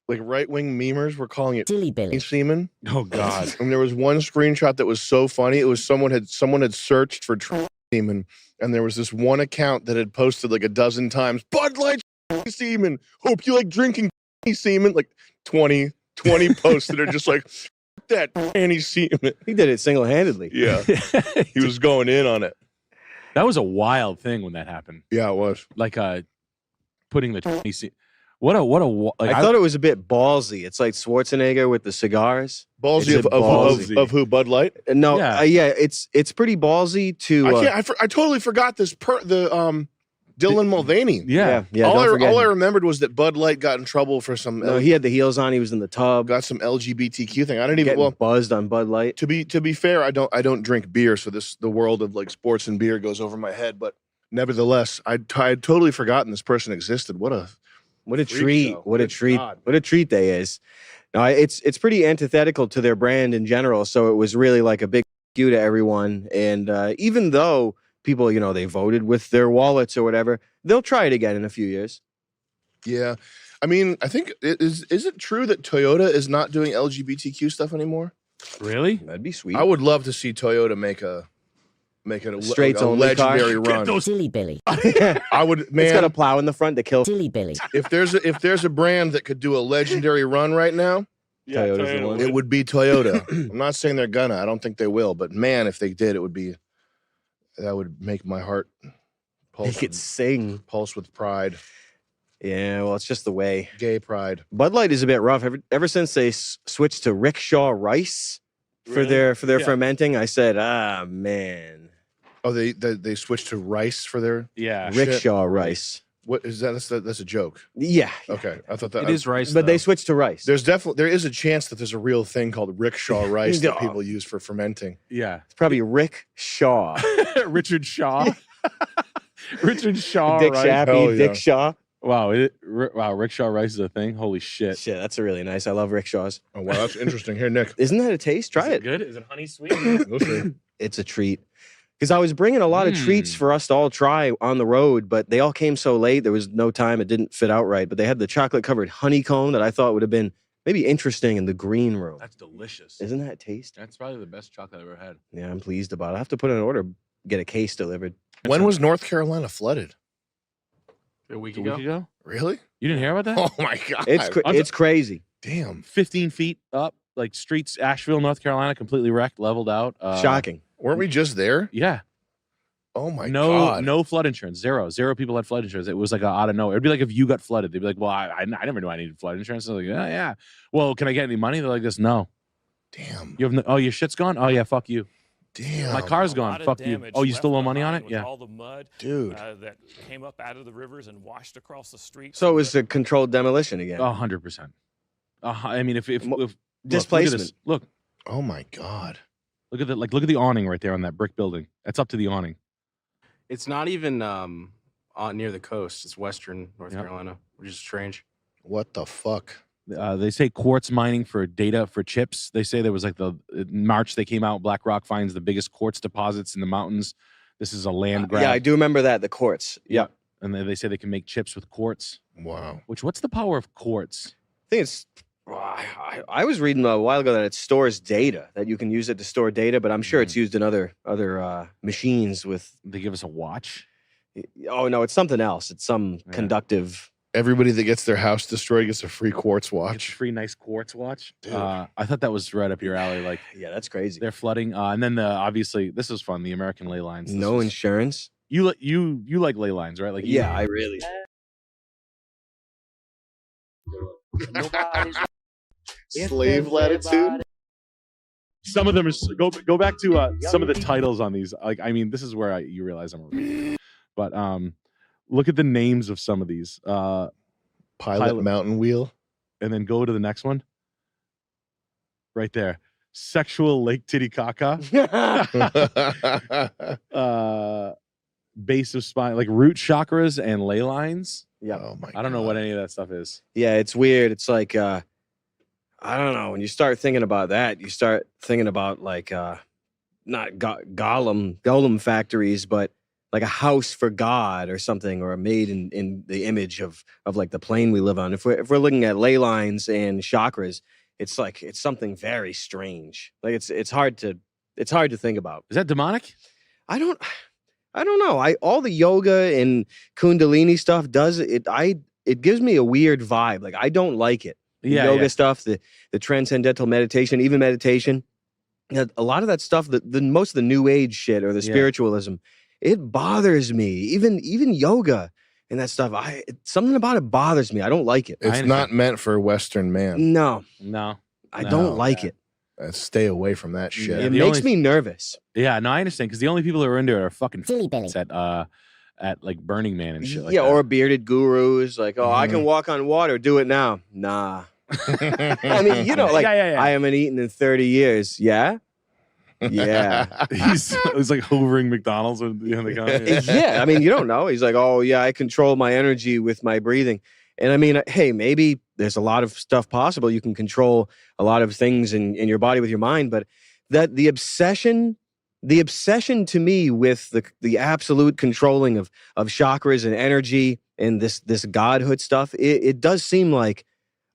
right wing memers were calling it Dilly Billy semen. Oh God! And there was one screenshot that was so funny. It was someone had searched for semen, and there was this one account that had posted like a dozen times Bud Light semen. Hope you like drinking semen. Like 20 posts that are just like that semen. He did it single-handedly. Yeah, he was going in on it. That was a wild thing when that happened. Yeah, it was. Like putting the what a like, I thought it was a bit ballsy. It's like Schwarzenegger with the cigars. Ballsy It's of who? Bud Light? No, yeah, it's pretty ballsy to. I totally forgot this. Dylan Mulvaney. Yeah. All don't forget I him. remembered was that Bud Light got in trouble for some. No, he had the heels on. He was in the tub. Got some LGBTQ thing. I didn't even Getting buzzed on Bud Light. To be fair, I don't drink beer, so the world of like sports and beer goes over my head. But nevertheless, I'd totally forgotten this person existed. What a treat! show. What a Good treat! God. What a treat they is. No, it's pretty antithetical to their brand in general. So it was really like a big you to everyone. And even though people, they voted with their wallets or whatever, they'll try it again in a few years. Yeah, I mean, I think is it true that Toyota is not doing LGBTQ stuff anymore? Really? That'd be sweet. I would love to see Toyota make a Straights only legendary car. run. Those Silly Billy. I would, man. It's got a plow in the front to kill. Silly Billy. If there's a brand that could do a legendary run right now, Toyota's the one. it would be Toyota. I'm not saying they're gonna. I don't think they will. But man, if they did, that would make my heart Make it sing. Pulse with pride. Yeah, well, it's just the way. Gay pride. Bud Light is a bit rough. Ever since they switched to rickshaw rice for their fermenting, I said, man. Oh, they switched to rice for their rickshaw rice. What is that? That's a joke. Yeah. Okay, I thought that It is rice, but they switched to rice. There is a chance that there's a real thing called rickshaw rice that people use for fermenting. Yeah, it's probably Rick Shaw, Richard Shaw, Richard Shaw, Dick right? Shappy, Dick Shaw. Wow, rickshaw rice is a thing. Holy shit! Shit, that's a really nice. I love rickshaws. Oh wow, that's interesting. Here, Nick, isn't that a taste? Try it. Good? Is it honey sweet? We'll see. It's a treat. Because I was bringing a lot of treats for us to all try on the road, but they all came so late. There was no time. It didn't fit out right. But they had the chocolate-covered honeycomb that I thought would have been maybe interesting in the green room. That's delicious. Isn't that a taste? That's probably the best chocolate I've ever had. Yeah, I'm pleased about it. I have to put in an order, get a case delivered. When was North Carolina flooded? A week ago? Really? You didn't hear about that? Oh my god! It's crazy. Damn. 15 feet up, like streets, Asheville, North Carolina, completely wrecked, leveled out. Shocking. Weren't we just there? Yeah. Oh my god! No flood insurance. Zero people had flood insurance. It was like out of nowhere. It'd be like if you got flooded. They'd be like, "Well, I never knew I needed flood insurance." I was like, "Oh yeah." Well, can I get any money? They're like, "This, no." Damn. You have no, oh, your shit's gone. Oh yeah, fuck you. Damn. My car's gone. Fuck you. Oh, you still owe money on it? Yeah. All the mud, dude, that came up out of the rivers and washed across the street. So it was a controlled demolition again. 100%. I mean, if displacement. Look. Oh my god. Look at the awning right there on that brick building. That's up to the awning. It's not even near the coast. It's western North Carolina, which is strange. What the fuck? They say quartz mining for data for chips. They say there was like in March they came out. BlackRock finds the biggest quartz deposits in the mountains. This is a land grab. Yeah, I do remember that. The quartz. Yeah. And they say they can make chips with quartz. Wow. What's the power of quartz? I think it's. I was reading a while ago that it stores data, that you can use it to store data, but I'm sure it's used in other machines with. They give us a watch? Oh, no, it's something else. It's some conductive. Everybody that gets their house destroyed gets a free quartz watch. Free nice quartz watch. Dude. I thought that was right up your alley. Like, yeah, that's crazy. They're flooding, and then obviously this is fun. The American ley lines. No insurance. You like ley lines, right? Like yeah, I really. Slave latitude. Some of them are go back to some of the titles on these. Like, I mean, this is where you realize I'm a rookie. But look at the names of some of these. Pilot Mountain Wheel. And then go to the next one. Right there. Sexual Lake Titicaca. Base of spine, like root chakras and ley lines. Yeah. Oh my I don't know what any of that stuff is. Yeah, it's weird. It's like I don't know. When you start thinking about that, you start thinking about like not golem factories, but like a house for God or something, or made in the image of like the plane we live on. If we're looking at ley lines and chakras, it's like it's something very strange. Like it's hard to think about. Is that demonic? I don't know. All the yoga and Kundalini stuff does it. It gives me a weird vibe. Like I don't like it. The yoga stuff, the transcendental meditation, even meditation. A lot of that stuff, the most of the new age shit or the spiritualism, it bothers me. Even yoga and that stuff. Something about it bothers me. I don't like it. It's not meant for a Western man. No, I don't like it. Stay away from that shit. It makes me nervous. Yeah, no, I understand because the only people that are into it are fucking silly at like Burning Man and shit like that. Or bearded gurus like, I can walk on water. Do it now. Nah. I mean, like I haven't eaten in 30 years. Yeah. Yeah. He's like hoovering McDonald's with the guy. Yeah. I mean, you don't know. He's like, oh yeah, I control my energy with my breathing. And I mean, hey, maybe there's a lot of stuff possible. You can control a lot of things in your body with your mind, but that the obsession to me with the absolute controlling of chakras and energy and this godhood stuff, it does seem like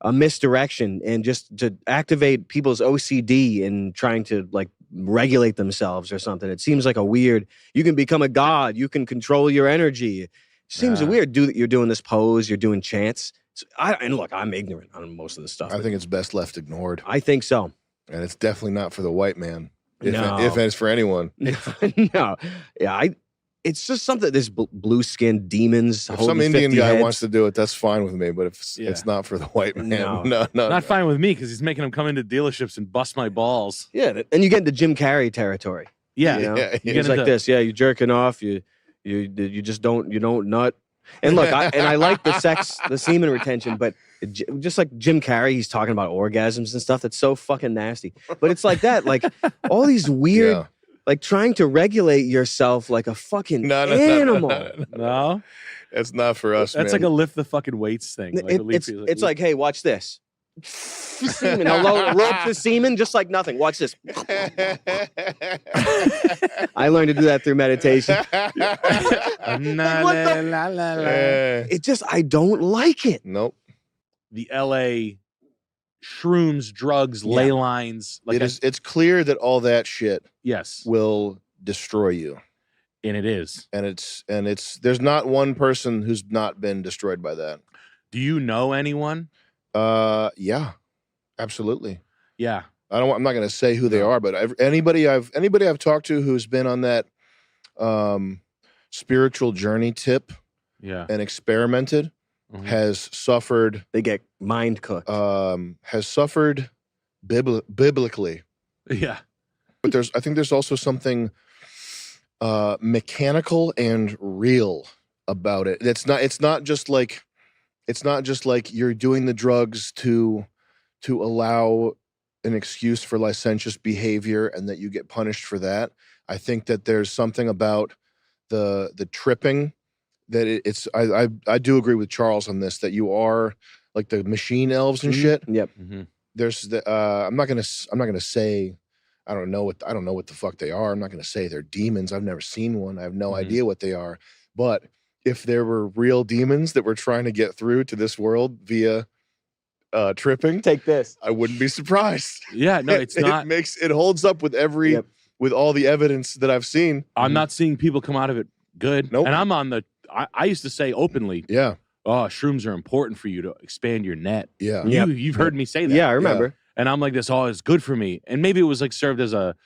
a misdirection, and just to activate people's OCD and trying to like regulate themselves or something. It seems like you can become a god, you can control your energy. It seems weird. You're doing this pose, you're doing chants. And look, I'm ignorant on most of this stuff. I think it's best left ignored. I think so. And it's definitely not for the white man. No. If it's for anyone. No. Yeah, it's just something, there's blue-skinned demons. If some Indian guy wants to do it, that's fine with me. But if it's not for the white man, no. Not fine with me because he's making them come into dealerships and bust my balls. Yeah, and you get into Jim Carrey territory. Yeah, you know? yeah. It's like this. Yeah, you're jerking off. You just don't nut. And look, I like the semen retention, but just like Jim Carrey, he's talking about orgasms and stuff. That's so fucking nasty. But it's like that, like all these weird, like trying to regulate yourself like a fucking animal. No, it's not for us. That's man. like a lift the fucking weights thing. Like It's like, hey, watch this. Semen. I'll roll up the semen just like nothing. Watch this. I learned to do that through meditation. It just, I don't like it. Nope. The LA shrooms, drugs, ley lines. Like it's clear that all that shit will destroy you. And it is. And it's there's not one person who's not been destroyed by that. Do you know anyone? Yeah. Absolutely. Yeah. I'm not going to say who they are, but anybody I've talked to who's been on that spiritual journey tip and experimented has suffered. They get mind cooked. Has suffered biblically. Yeah. But I think there's also something mechanical and real about it. It's not just like you're doing the drugs to allow an excuse for licentious behavior and that you get punished for that. I think that there's something about the tripping that I do agree with Charles on this, that you are like the machine elves and shit. Yep. There's I'm not gonna say I don't know what the fuck they are. I'm not gonna say they're demons. I've never seen one. I have no idea what they are. But if there were real demons that were trying to get through to this world via tripping, take this. I wouldn't be surprised. Yeah, no, it's not. It holds up with with all the evidence that I've seen. I'm not seeing people come out of it good. Nope. And I'm on I used to say openly, oh, shrooms are important for you to expand your net. Yeah. You've heard me say that. Yeah, I remember. Yeah. And I'm like this, oh, it's good for me. And maybe it was like served as a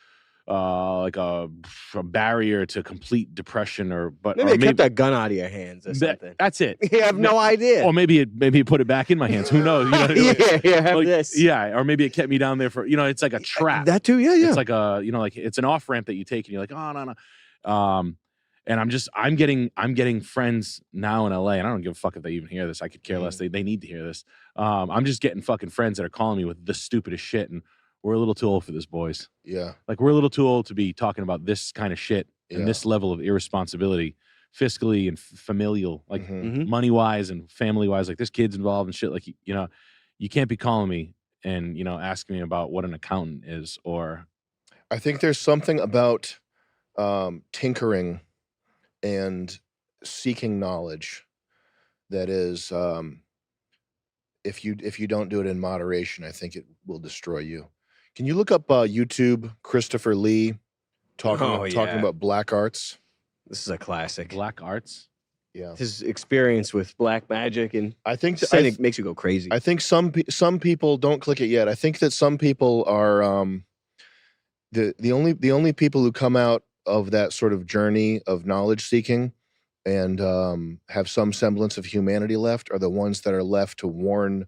barrier to complete depression maybe it kept that gun out of your hands or something. That's it. You have no idea. Or maybe it put it back in my hands. Who knows? You know, have this. Yeah, or maybe it kept me down there for, it's like a trap. That too, yeah. It's like like it's an off ramp that you take and you're like, oh no. And I'm getting friends now in LA, and I don't give a fuck if they even hear this. I could care less. They need to hear this. I'm just getting fucking friends that are calling me with the stupidest shit, and we're a little too old for this, boys. Yeah. Like, we're a little too old to be talking about this kind of shit and this level of irresponsibility, fiscally and familial, like money-wise and family-wise. Like, there's kids involved and shit. Like, you can't be calling me and, asking me about what an accountant is or... I think there's something about tinkering and seeking knowledge that is, if you don't do it in moderation, I think it will destroy you. Can you look up YouTube Christopher Lee talking about black arts? This is a classic. Black arts? Yeah. His experience with black magic, and I think it makes you go crazy. I think some people don't click it yet. I think that some people are the only people who come out of that sort of journey of knowledge seeking and have some semblance of humanity left are the ones that are left to warn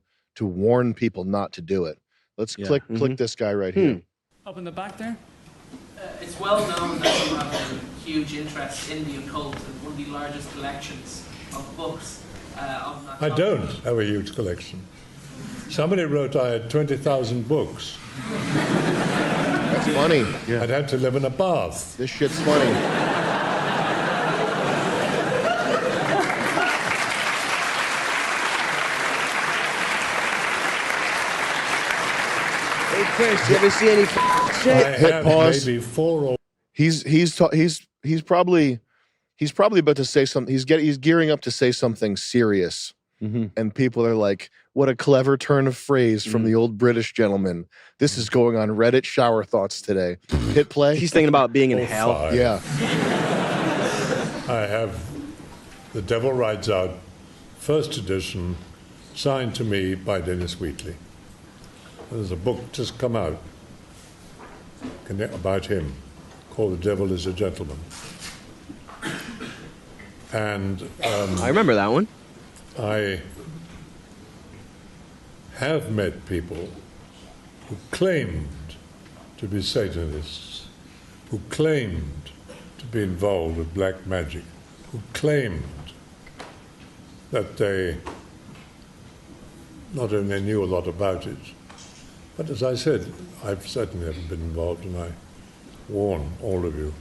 people not to do it. Let's click this guy right here. Up in the back there? It's well known that you have a huge interest in the occult and one of the largest collections of books. I don't have a huge collection. Somebody wrote I had 20,000 books. That's funny. I'd had to live in a bath. This shit's funny. Hey Chris, you ever see any shit? Hit pause. Maybe 4 or He's probably about to say something. He's gearing up to say something serious, and people are like, "What a clever turn of phrase from the old British gentleman." This is going on Reddit shower thoughts today. Hit play. He's thinking about being in hell. 5. Yeah. I have The Devil Rides Out, first edition, signed to me by Dennis Wheatley. There's a book just come out about him called The Devil is a Gentleman. And I remember that one. I have met people who claimed to be Satanists, who claimed to be involved with black magic, who claimed that they not only knew a lot about it, but as I said, I've certainly never been involved, and I warn all of you,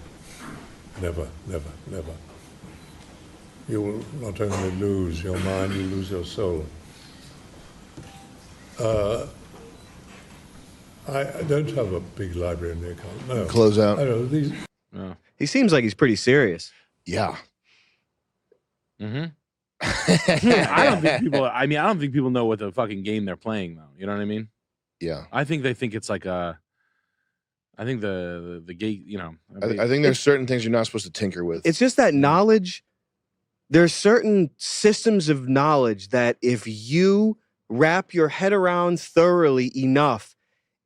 never, never, never. You will not only lose your mind, you lose your soul. I don't have a big library in the account. No. Close out. I know these. He seems like he's pretty serious. Yeah. I don't think people. I mean, I don't think people know what the fucking game they're playing, though. You know what I mean? Yeah. I think they think it's like a. I think the gate. You know. I think there's certain things you're not supposed to tinker with. It's just that knowledge. There's certain systems of knowledge that if you wrap your head around thoroughly enough,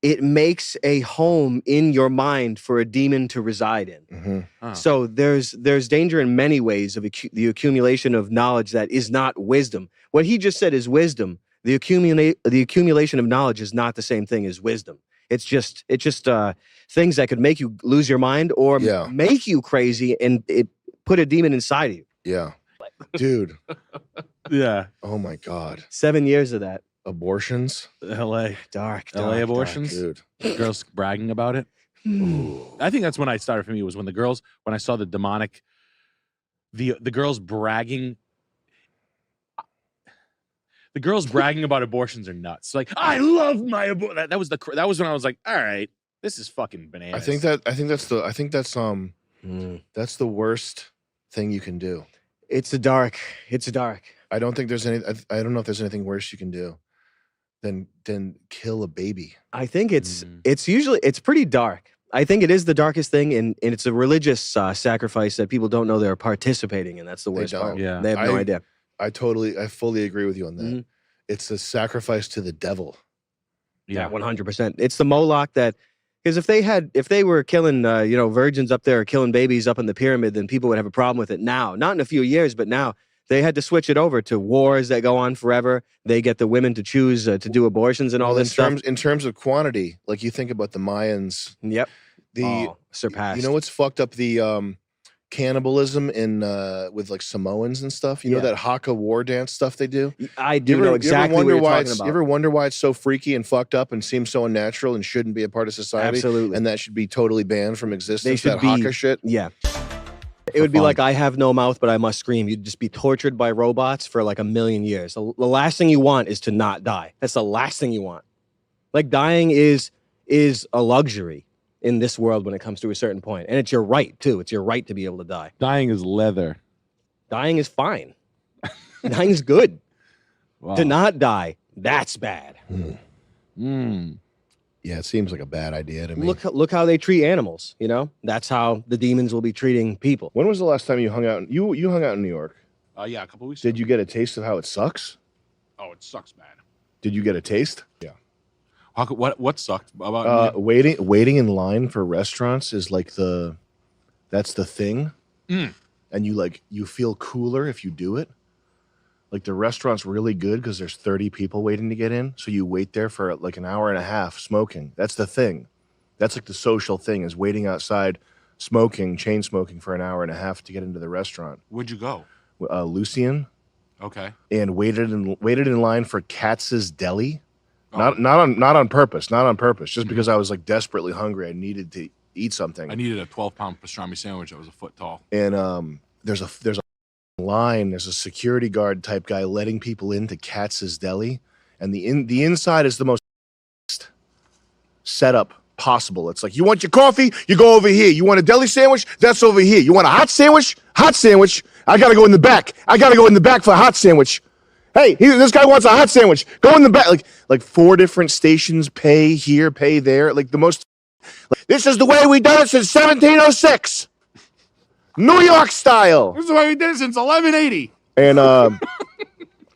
it makes a home in your mind for a demon to reside in. So there's danger in many ways of the accumulation of knowledge that is not wisdom. What he just said is wisdom. The accumulation of knowledge is not the same thing as wisdom. It's just things that could make you lose your mind or make you crazy and it put a demon inside of you. Yeah. Dude. Yeah. Oh my God. 7 years of that. Abortions. L.A. Dark. L.A. abortions. Dude. Girls bragging about it. I think that's when I started for me, was when when I saw the demonic, the girls bragging. The girls bragging about abortions are nuts. Like, I love my abortion. That was when I was like, all right, this is fucking bananas. I think that's the worst thing you can do. It's dark. I don't think there's any. I don't know if there's anything worse you can do than kill a baby. I think it's pretty dark. I think it is the darkest thing, and it's a religious sacrifice that people don't know they're participating in. That's the worst part. Yeah. They have no idea. I fully agree with you on that. It's a sacrifice to the devil. Yeah, 100%. It's the Moloch that, because if they were killing virgins up there or killing babies up in the pyramid, then people would have a problem with it now. Not in a few years, but now. They had to switch it over to wars that go on forever. They get the women to choose to do abortions and all this stuff. In terms of quantity, like you think about the Mayans. Yep. Surpassed. You know what's fucked up? The cannibalism in with like Samoans and stuff. You know that Haka war dance stuff they do? I do know exactly what you're talking about. You ever wonder why it's so freaky and fucked up and seems so unnatural and shouldn't be a part of society? Absolutely. And that should be totally banned from existence. They should that Haka shit. Yeah. It would be like, I have no mouth, but I must scream. You'd just be tortured by robots for like 1,000,000 years. The last thing you want is to not die. That's the last thing you want. Like, dying is a luxury in this world when it comes to a certain point. And it's your right, too. It's your right to be able to die. Dying is leather. Dying is fine. Dying is good. Wow. To not die, that's bad. Yeah, it seems like a bad idea to me. Look how they treat animals, you know? That's how the demons will be treating people. When was the last time you hung out? You hung out in New York. Yeah, a couple weeks Did you get a taste of how it sucks? Oh, it sucks bad. Did you get a taste? Yeah. What sucked about waiting in line for restaurants is like the That's the thing. Mm. And you feel cooler if you do it. Like the restaurant's really good because there's 30 people waiting to get in. So you wait there for like an hour and a half smoking. That's the thing. That's like the social thing is waiting outside smoking, chain smoking for an hour and a half to get into the restaurant. Where'd you go? Lucian. Okay. And waited in line for Katz's Deli. Not on purpose. Not on purpose. Just because I was like desperately hungry. I needed to eat something. I needed a 12-pound pastrami sandwich that was a foot tall. And there's a line. There's a security guard type guy letting people into Katz's Deli, and the inside is the most setup possible. It's like, you want your coffee? You go over here. You want a deli sandwich? That's over here. You want a hot sandwich? Hot sandwich. I gotta go in the back. I gotta go in the back for a hot sandwich. Hey, this guy wants a hot sandwich. Go in the back. Like 4 different stations. Pay here, pay there. Like the most. This is the way we done it since 1706. New York style. This is the way we did it since 1180. And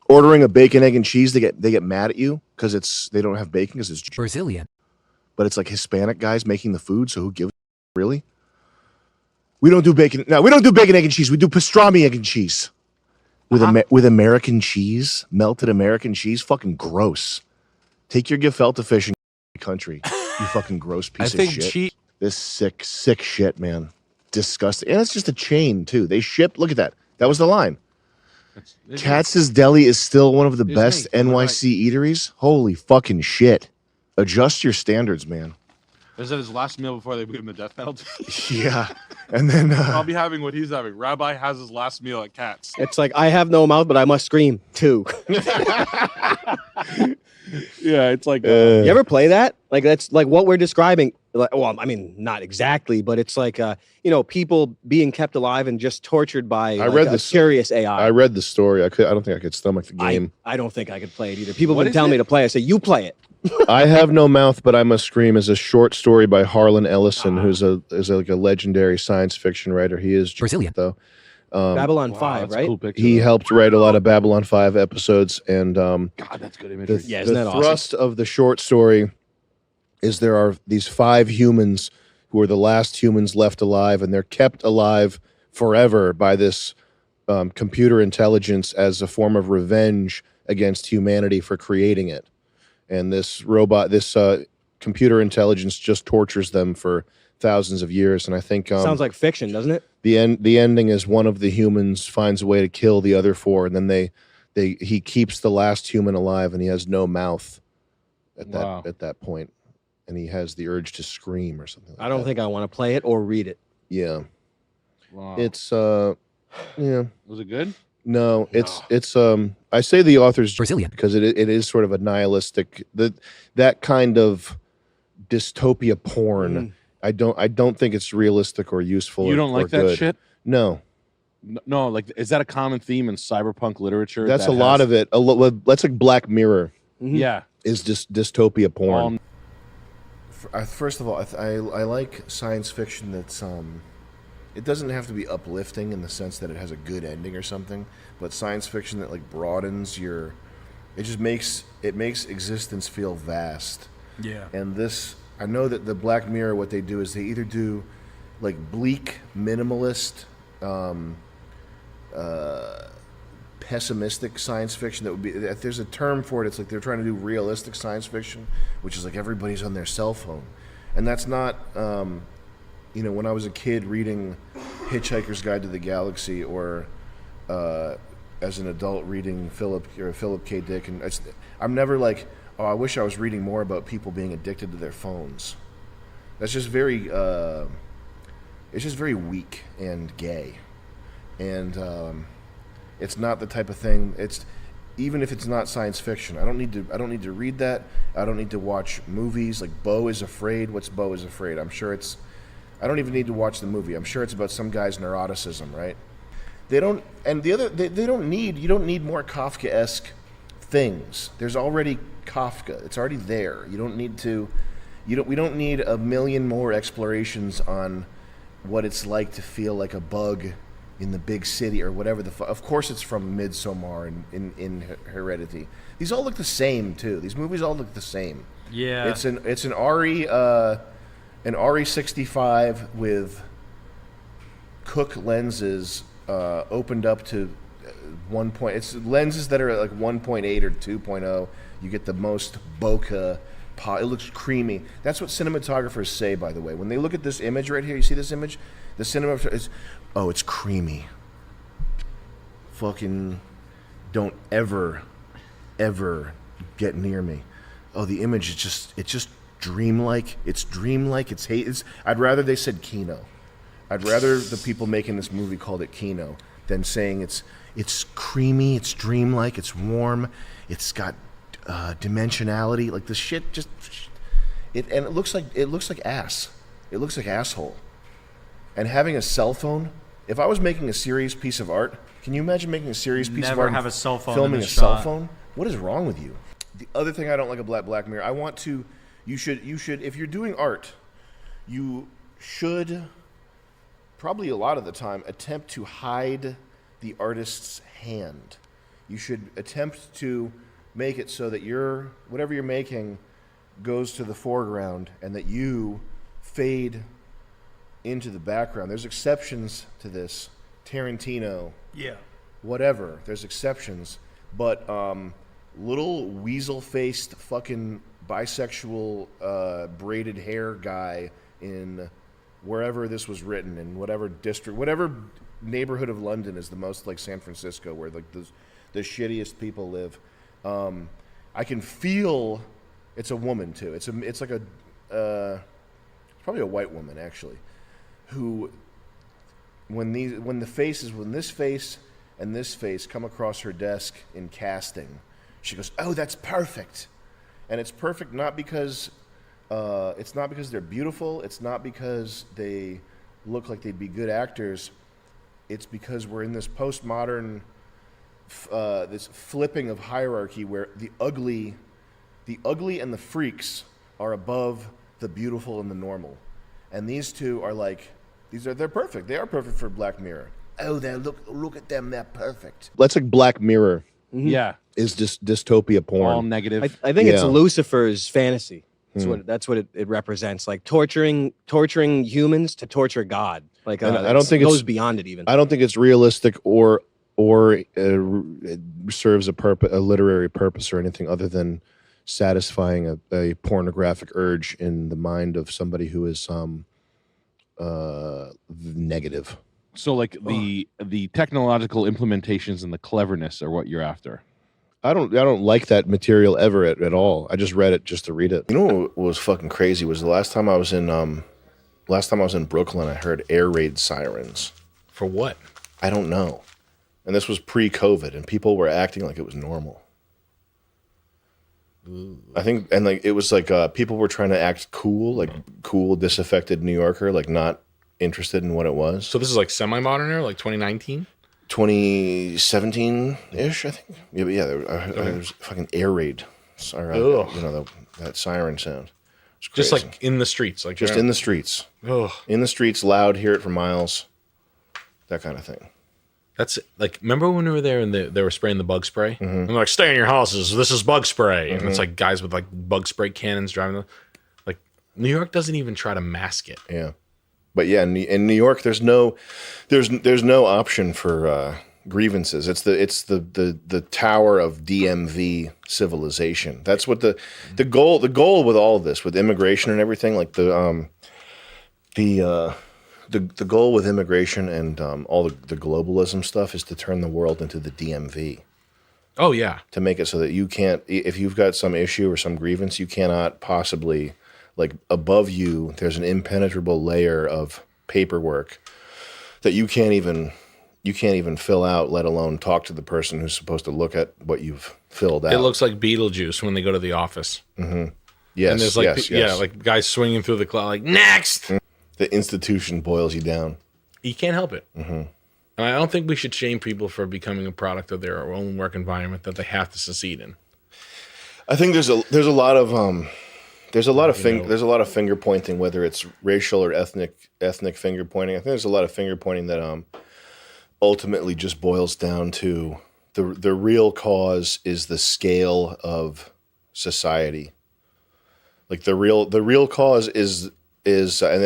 ordering a bacon, egg, and cheese, they get mad at you because they don't have bacon because it's Brazilian. But it's like Hispanic guys making the food, so who gives really? We don't do bacon. No, we don't do bacon, egg, and cheese. We do pastrami, egg, and cheese. With American cheese, melted American cheese. Fucking gross. Take your gefilte fish in country. You fucking gross piece of shit. This sick shit, man. Disgusting. And it's just a chain, too. They ship. Look at that. That was the line. Katz's Deli is still one of the best NYC eateries. Holy fucking shit. Adjust your standards, man. Is that his last meal before they put him the death penalty? Yeah. And then I'll be having what he's having. Rabbi has his last meal at Katz. It's like, I have no mouth, but I must scream too. Yeah, it's like you ever play that? Like that's like what we're describing. Like, well, I mean, not exactly, but it's like people being kept alive and just tortured by a curious AI. I read the story. I don't think I could stomach the game. I don't think I could play it either. People have been telling me to play. I say, you play it. I Have No Mouth, But I Must Scream is a short story by Harlan Ellison, who's like a legendary science fiction writer. He is Brazilian, though. Babylon 5, right? Cool picture, he helped write a lot of Babylon 5 episodes, and God, that's good imagery. The thrust of the short story is there are these 5 humans who are the last humans left alive, and they're kept alive forever by this computer intelligence as a form of revenge against humanity for creating it. And this computer intelligence just tortures them for thousands of years. And I think sounds like fiction, doesn't it? The ending is one of the humans finds a way to kill the other 4, and then he keeps the last human alive, and he has no mouth at that point, and he has the urge to scream or something. I don't think I want to play it or read it. Yeah. Wow. It's yeah. Was it good? No, it's I say the author's Brazilian because it is sort of a nihilistic that kind of dystopia porn. I don't think it's realistic or useful. You don't like that good. shit? No. No, like is that a common theme in cyberpunk literature? That's a lot of it. That's like Black Mirror. Yeah. Is just dystopia porn. First of all, I like science fiction that's it doesn't have to be uplifting in the sense that it has a good ending or something, but science fiction that like broadens it just makes existence feel vast. Yeah. And I know that the Black Mirror, what they do is they either do like bleak, minimalist, pessimistic science fiction that would be, if there's a term for it, it's like they're trying to do realistic science fiction, which is like everybody's on their cell phone. And that's not, when I was a kid reading Hitchhiker's Guide to the Galaxy or as an adult reading Philip K. Dick, and I'm never like, oh, I wish I was reading more about people being addicted to their phones. That's just very, it's just very weak and gay, and it's not the type of thing. Even if it's not science fiction, I don't need to read that. I don't need to watch movies like Beau is Afraid. What's Beau is Afraid? I'm sure I don't even need to watch the movie. I'm sure it's about some guy's neuroticism, right? You don't need more Kafka-esque things. There's already Kafka. It's already there. We don't need a million more explorations on what it's like to feel like a bug in the big city or whatever of course it's from Midsommar and in Heredity. These all look the same too. These movies all look the same. Yeah. It's an RE65 with Cook lenses opened up to 1 point. It's lenses that are like 1.8 or 2.0. You get the most bokeh. It looks creamy. That's what cinematographers say, by the way. When they look at this image right here, you see this image? The cinematographer is, oh, it's creamy. Fucking don't ever get near me. Oh, the image is just dreamlike. It's dreamlike. I'd rather they said Kino. I'd rather the people making this movie called it Kino than saying it's creamy, it's dreamlike, it's warm, it's got dimensionality. Like the shit it looks like ass. It looks like asshole. And having a cell phone, if I was making a serious piece of art, can you imagine making a serious piece of Never art have a cell phone filming in a the cell shot. phone? What is wrong with you? The other thing I don't like about Black Mirror, you should if you're doing art, you should probably a lot of the time attempt to hide the artist's hand. You should attempt to make it so that whatever you're making goes to the foreground and that you fade into the background. There's exceptions to this. Tarantino. Yeah. Whatever. There's exceptions. But little weasel-faced fucking bisexual braided hair guy in wherever this was written, in whatever district, whatever neighborhood of London is the most like San Francisco, where like the shittiest people live. I can feel it's a woman too. It's like a it's probably a white woman actually, who when this face and this face come across her desk in casting, she goes, "Oh, that's perfect," and it's perfect not because they're beautiful. It's not because they look like they'd be good actors. It's because we're in this postmodern, this flipping of hierarchy where the ugly and the freaks are above the beautiful and the normal, and these two are like, they're perfect. They are perfect for Black Mirror. Oh, look at them, they're perfect. That's like Black Mirror. Yeah. Is just dystopia porn. All negative. I think it's Yeah. Lucifer's fantasy. That's what it represents. Like torturing humans to torture God. Like And I don't think it goes it's beyond it even. I don't think it's realistic or it serves a literary purpose or anything other than satisfying a pornographic urge in the mind of somebody who is negative. So like the technological implementations and the cleverness are what you're after. I don't like that material ever at all. I just read it just to read it. You know what was fucking crazy was the last time I was in Brooklyn, I heard air raid sirens. For what? I don't know. And this was pre-COVID, and people were acting like it was normal. I think, and like it was like people were trying to act cool, like cool, disaffected New Yorker, like not interested in what it was. So this is like semi-modern era, like 2019? 2017-ish, I think. Yeah, there was fucking air raid. Sorry, that siren sound. Just like in the streets, like just in the streets. Ugh. In the streets, loud, hear it for miles. That kind of thing. That's like, remember when we were there and they were spraying the bug spray? Mm-hmm. And they're like, stay in your houses. This is bug spray. Mm-hmm. And it's like guys with like bug spray cannons driving. Like New York doesn't even try to mask it. Yeah. But yeah, in New York, there's no option for grievances. It's the tower of DMV civilization. That's what the goal with all of this, with immigration and everything, like the goal with immigration and all the globalism stuff is to turn the world into the DMV. Oh yeah, to make it so that you can't, if you've got some issue or some grievance, you cannot possibly. Like above you, there's an impenetrable layer of paperwork that you can't even fill out, let alone talk to the person who's supposed to look at what you've filled out. It looks like Beetlejuice when they go to the office. Mm-hmm. Yes, and there's like yes. Yeah, like guys swinging through the cloud, like next. The institution boils you down. You can't help it. Mm-hmm. And I don't think we should shame people for becoming a product of their own work environment that they have to succeed in. I think there's a lot of finger pointing, whether it's racial or ethnic finger pointing. I think there's a lot of finger pointing that ultimately just boils down to the real cause is the scale of society. Like the real cause is and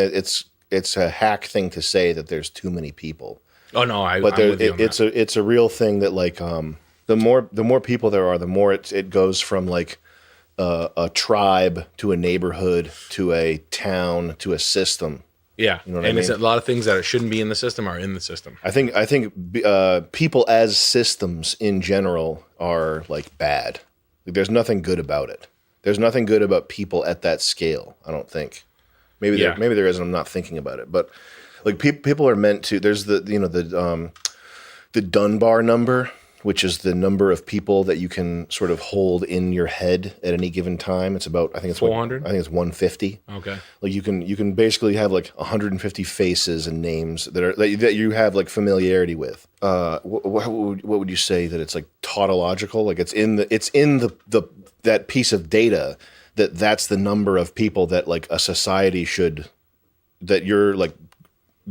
it's a hack thing to say that there's too many people. Oh no, but I'm with you on it's a real thing that like the more people there are, the more it goes from like a tribe to a neighborhood to a town to a system. Yeah, you know what and I it's mean? a lot of things that shouldn't be in the system are in the system. I think people as systems in general are like bad. Like, there's nothing good about it. There's nothing good about people at that scale. I don't think. Maybe there is, and I'm not thinking about it. But like people are meant to. There's the Dunbar number, which is the number of people that you can sort of hold in your head at any given time. It's about, I think it's 400. I think it's 150. Okay. Like you can basically have like 150 faces and names that you have like familiarity with. What would you say that it's like tautological? Like it's in the that piece of data that's the number of people that like a society should, that your like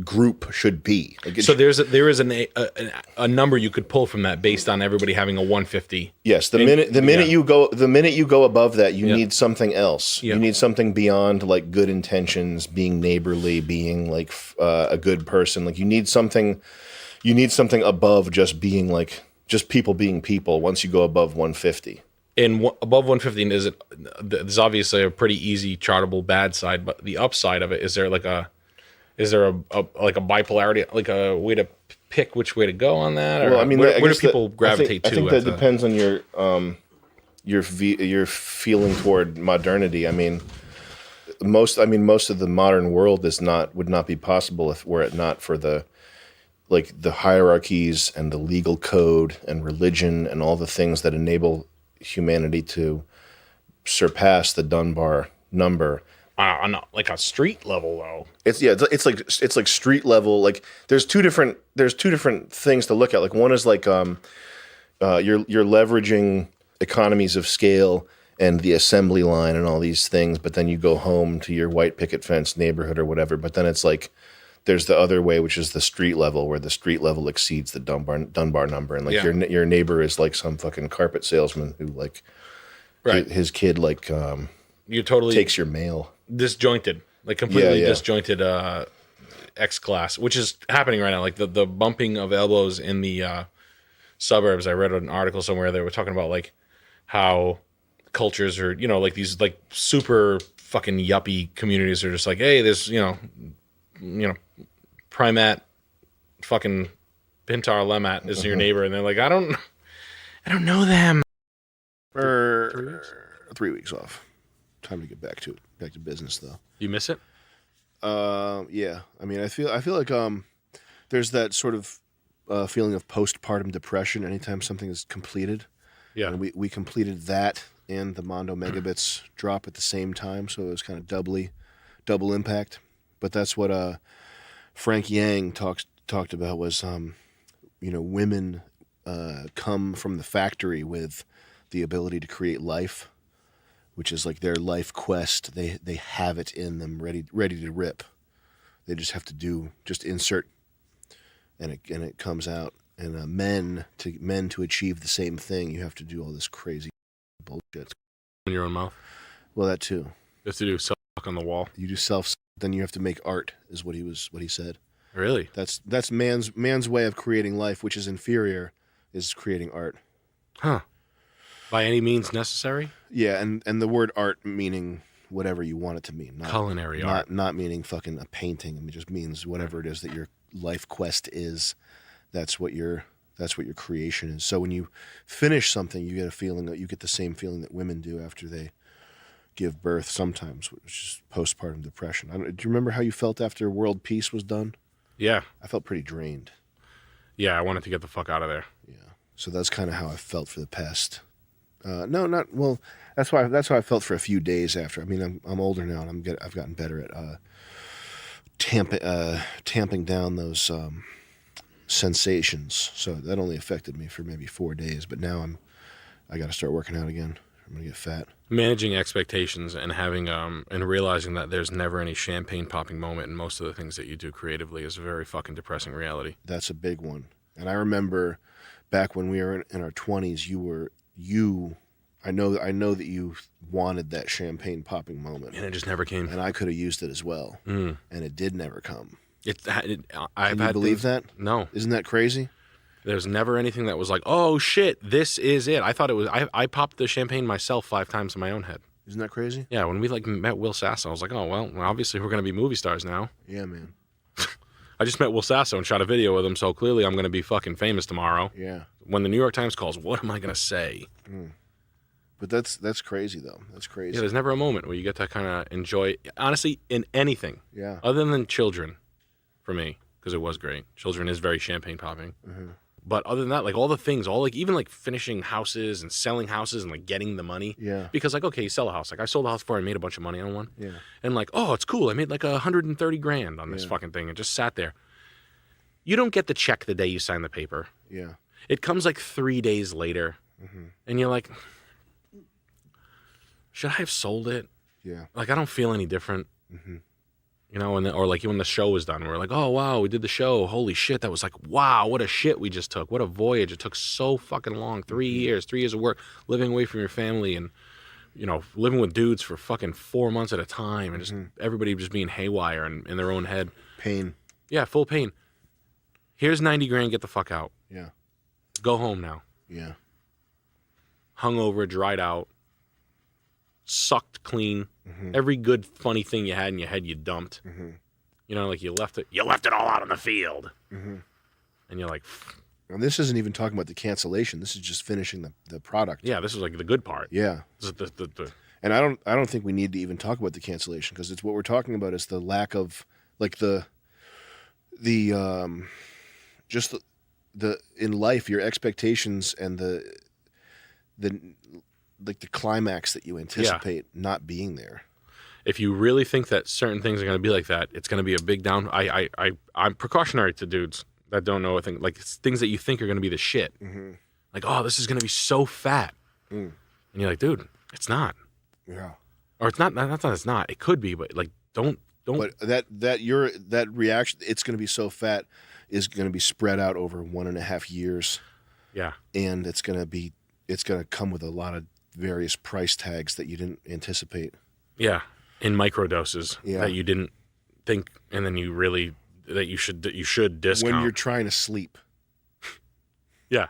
group should be. Like So there is a number you could pull from that based on everybody having a 150. Yes, the minute you go above that, you need something else. Yeah. You need something beyond like good intentions, being neighborly, being like a good person. Like you need something above just being like just people being people. Once you go above 150. And above 150 there's obviously a pretty easy chartable bad side, but the upside of it, is there like a bipolarity, like a way to pick which way to go on that? Or Well, I mean, where do people gravitate to? I think that depends on your feeling toward modernity. I mean, most of the modern world would not be possible were it not for the hierarchies and the legal code and religion and all the things that enable humanity to surpass the Dunbar number. On like a street level though. It's like street level. Like there's two different things to look at. Like one is like you're leveraging economies of scale and the assembly line and all these things, but then you go home to your white picket fence neighborhood or whatever. But then it's like there's the other way, which is the street level, where the street level exceeds the Dunbar number, and like your neighbor is like some fucking carpet salesman who like his kid like you're totally takes your mail. Disjointed, like completely disjointed X class, which is happening right now. Like the bumping of elbows in the suburbs. I read an article somewhere they were talking about like how cultures are, like these like super fucking yuppie communities are just like, hey, there's Primat fucking Pintar Lemat is your neighbor, and they're like, I don't know them. 3 weeks off. Time to get back to business though. You miss it? Yeah. I mean, I feel like there's that sort of feeling of postpartum depression anytime something is completed. Yeah. And we completed that and the Mondo Megabits drop at the same time, so it was kind of double impact. But that's what Frank Yang talked about was women come from the factory with the ability to create life, which is like their life quest. They have it in them, ready to rip. They just have to insert, and it comes out. And men to achieve the same thing, you have to do all this crazy bullshit. In your own mouth. Well, that too. You have to do self on the wall. You do self, then you have to make art, is what he said. Really? That's man's way of creating life, which is inferior, is creating art. Huh. By any means necessary? Yeah, and the word art meaning whatever you want it to mean. Culinary art. Not meaning fucking a painting. I mean, it just means whatever it is that your life quest is. That's what your creation is. So when you finish something, you get a feeling that you get the same feeling that women do after they give birth sometimes, which is postpartum depression. Do you remember how you felt after world peace was done? Yeah. I felt pretty drained. Yeah, I wanted to get the fuck out of there. Yeah. So that's kind of how I felt for the past. That's how I felt for a few days after. I mean, I'm older now, and I've gotten better at tamping down those sensations. So that only affected me for maybe 4 days, but now I got to start working out again. I'm gonna get fat. Managing expectations and having and realizing that there's never any champagne popping moment in most of the things that you do creatively is a very fucking depressing reality. That's a big one. And I remember back when we were in our 20s, you I know that you wanted that champagne popping moment, and it just never came. And I could have used it as well, and it did never come. Can you believe that? No, isn't that crazy? There's never anything that was like, oh shit, this is it. I thought it was. I popped the champagne myself 5 times in my own head. Isn't that crazy? Yeah, when we like met Will Sasso, I was like, oh well, obviously we're gonna be movie stars now. Yeah, man. I just met Will Sasso and shot a video with him, so clearly I'm gonna be fucking famous tomorrow. Yeah. When the New York Times calls, what am I gonna say? But that's crazy though. That's crazy. Yeah, there's never a moment where you get to kind of enjoy, honestly, in anything. Yeah. Other than children, for me, because it was great. Children is very champagne popping. But other than that, like all the things, even like finishing houses and selling houses and like getting the money. Yeah. Because like, okay, you sell a house. Like I sold a house before and made a bunch of money on one. Yeah. And like, oh, it's cool. I made like $130,000 on this fucking thing and just sat there. You don't get the check the day you sign the paper. Yeah. It comes like 3 days later. And you're like, should I have sold it? Yeah. Like, I don't feel any different. You know, or like when the show was done, we're like, oh, wow, we did the show. Holy shit. That was like, wow, what a shit we just took. What a voyage. It took so fucking long. 3 years, 3 years of work, living away from your family and, you know, living with dudes for fucking 4 months at a time and just everybody just being haywire and in their own head. Pain. Yeah, full pain. Here's 90 grand, get the fuck out. Yeah. Go home now. Yeah. Hungover, dried out, sucked clean. Every good, funny thing you had in your head, you dumped. You know, like you left it all out on the field. And you're like, and this isn't even talking about the cancellation. This is just finishing the product. yeah, this is like the good part. Yeah. This is the And I don't think we need to even talk about the cancellation because it's what we're talking about is the lack of like the just the in life your expectations and the like the climax that you anticipate not being there. if you really think that certain things are going to be like that, it's going to be a big down. I'm precautionary to dudes that don't know a thing. Like it's things that you think are going to be the shit. Like, oh, this is going to be so fat. And you're like, dude, it's not. Yeah. Or it's not. That's not. It's not. It could be, but like, don't. But that reaction, it's going to be so fat, is going to be spread out over 1.5 years. Yeah. And it's going to come with a lot of various price tags that you didn't anticipate. Yeah. In micro doses that you didn't think, and then you really that you should discount when you're trying to sleep. Yeah.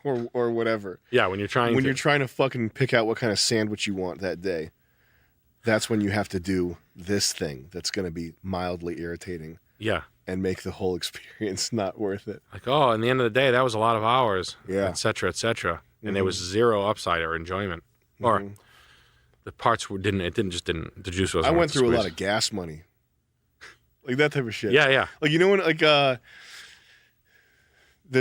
or whatever. Yeah, when you're trying to fucking pick out what kind of sandwich you want that day. That's when you have to do this thing that's going to be mildly irritating. Yeah. And make the whole experience not worth it. Like, oh, in the end of the day, that was a lot of hours. Yeah. Et cetera, et cetera. And there was zero upside or enjoyment. Or the parts didn't, the juice wasn't. I went through a lot of gas money. Like that type of shit. Yeah, yeah. Like, you know, when, like, the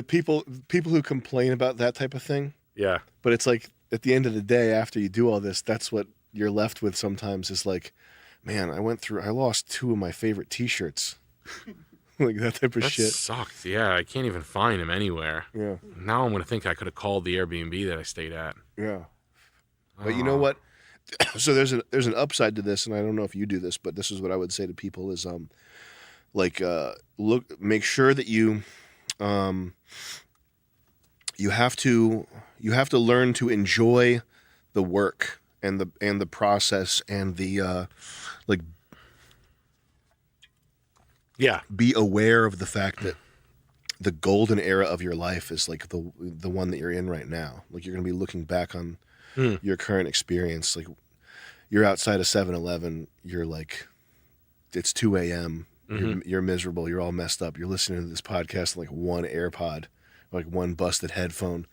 people who complain about that type of thing. Yeah. But it's like, at the end of the day, after you do all this, that's what you're left with sometimes is like, man, I lost 2 of my favorite t-shirts. Like that type of shit. That sucked. Yeah, I can't even find him anywhere. Yeah. Now I'm going to think I could have called the Airbnb that I stayed at. Yeah. But you know what? So there's an upside to this, and I don't know if you do this, but this is what I would say to people is make sure that you have to learn to enjoy the work and the process and the be aware of the fact that the golden era of your life is like the one that you're in right now. Like you're going to be looking back on your current experience. Like you're outside of 7-Eleven, you're like, it's 2 a.m. You're miserable. You're all messed up. You're listening to this podcast on like one AirPod, like one busted headphone.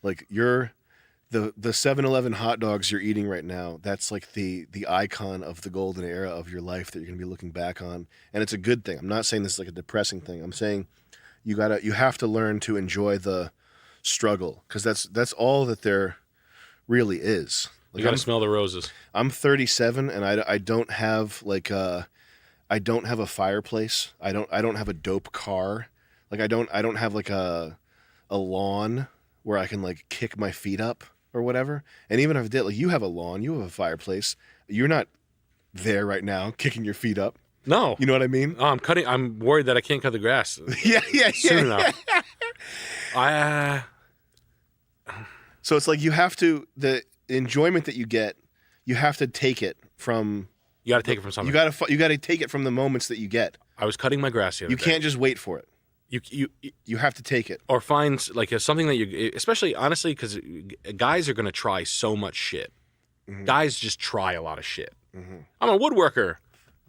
Like you're the 7-Eleven hot dogs you're eating right now. That's like the icon of the golden era of your life that you're going to be looking back on. And it's a good thing. I'm not saying this is like a depressing thing. I'm saying you have to learn to enjoy the struggle because that's all that there really is. Like You got to smell the roses. I'm 37 and I don't have like I don't have a fireplace. I don't have a dope car. Like I don't have like a lawn where I can like kick my feet up or whatever. And even if I did, like you have a lawn, you have a fireplace. You're not there right now kicking your feet up. No. You know what I mean? Oh, I'm worried that I can't cut the grass. Yeah. Soon enough. So it's like you have to the enjoyment that you get, you have to take it from. You got to take it from something. You got to take it from the moments that you get. I was cutting my grass the other You day. can't just wait for it. You have to take it. Or find like something that you, especially honestly, because guys are gonna try so much shit. Guys just try a lot of shit. I'm a woodworker.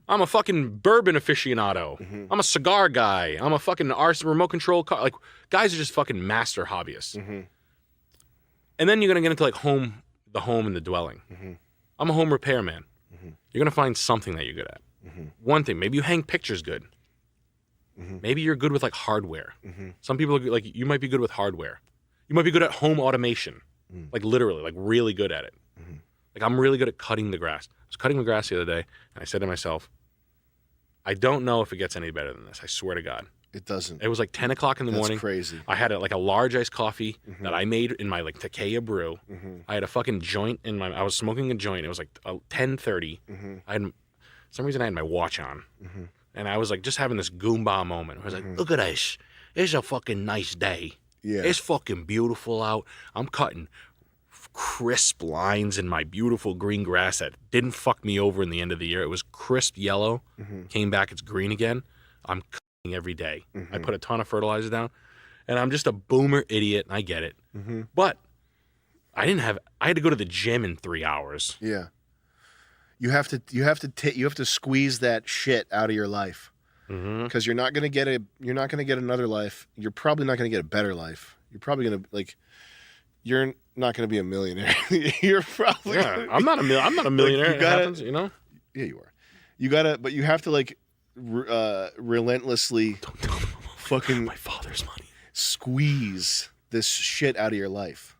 I'm a fucking bourbon aficionado. I'm a cigar guy. I'm a fucking remote control car. Like guys are just fucking master hobbyists. And then you're gonna get into like the home and the dwelling. I'm a home repairman. You're gonna find something that you're good at. One thing, maybe you hang pictures good. Maybe you're good with like hardware. Some people are like you might be good with hardware. You might be good at home automation, like literally, like really good at it. Like I'm really good at cutting the grass. I was cutting the grass the other day, and I said to myself, I don't know if it gets any better than this. I swear to God, it doesn't. It was like 10 o'clock in the morning. That's crazy. I had like a large iced coffee that I made in my like Takea brew. I had a fucking joint in my. I was smoking a joint. It was like 10:30. I had, for some reason, I had my watch on. And I was like just having this Goomba moment. I was like, look at this. It's a fucking nice day. Yeah. It's fucking beautiful out. I'm cutting crisp lines in my beautiful green grass that didn't fuck me over in the end of the year. It was crisp yellow. Came back, it's green again. I'm cutting every day. I put a ton of fertilizer down. And I'm just a boomer idiot, and I get it. But I had to go to the gym in 3 hours. Yeah. You have to squeeze that shit out of your life, because you're not gonna get another life. You're probably not gonna get a better life. You're probably gonna you're not gonna be a millionaire. You're probably I'm not a millionaire. You gotta, it happens, you know. Yeah, you are. But you have to relentlessly fucking my father's money squeeze this shit out of your life.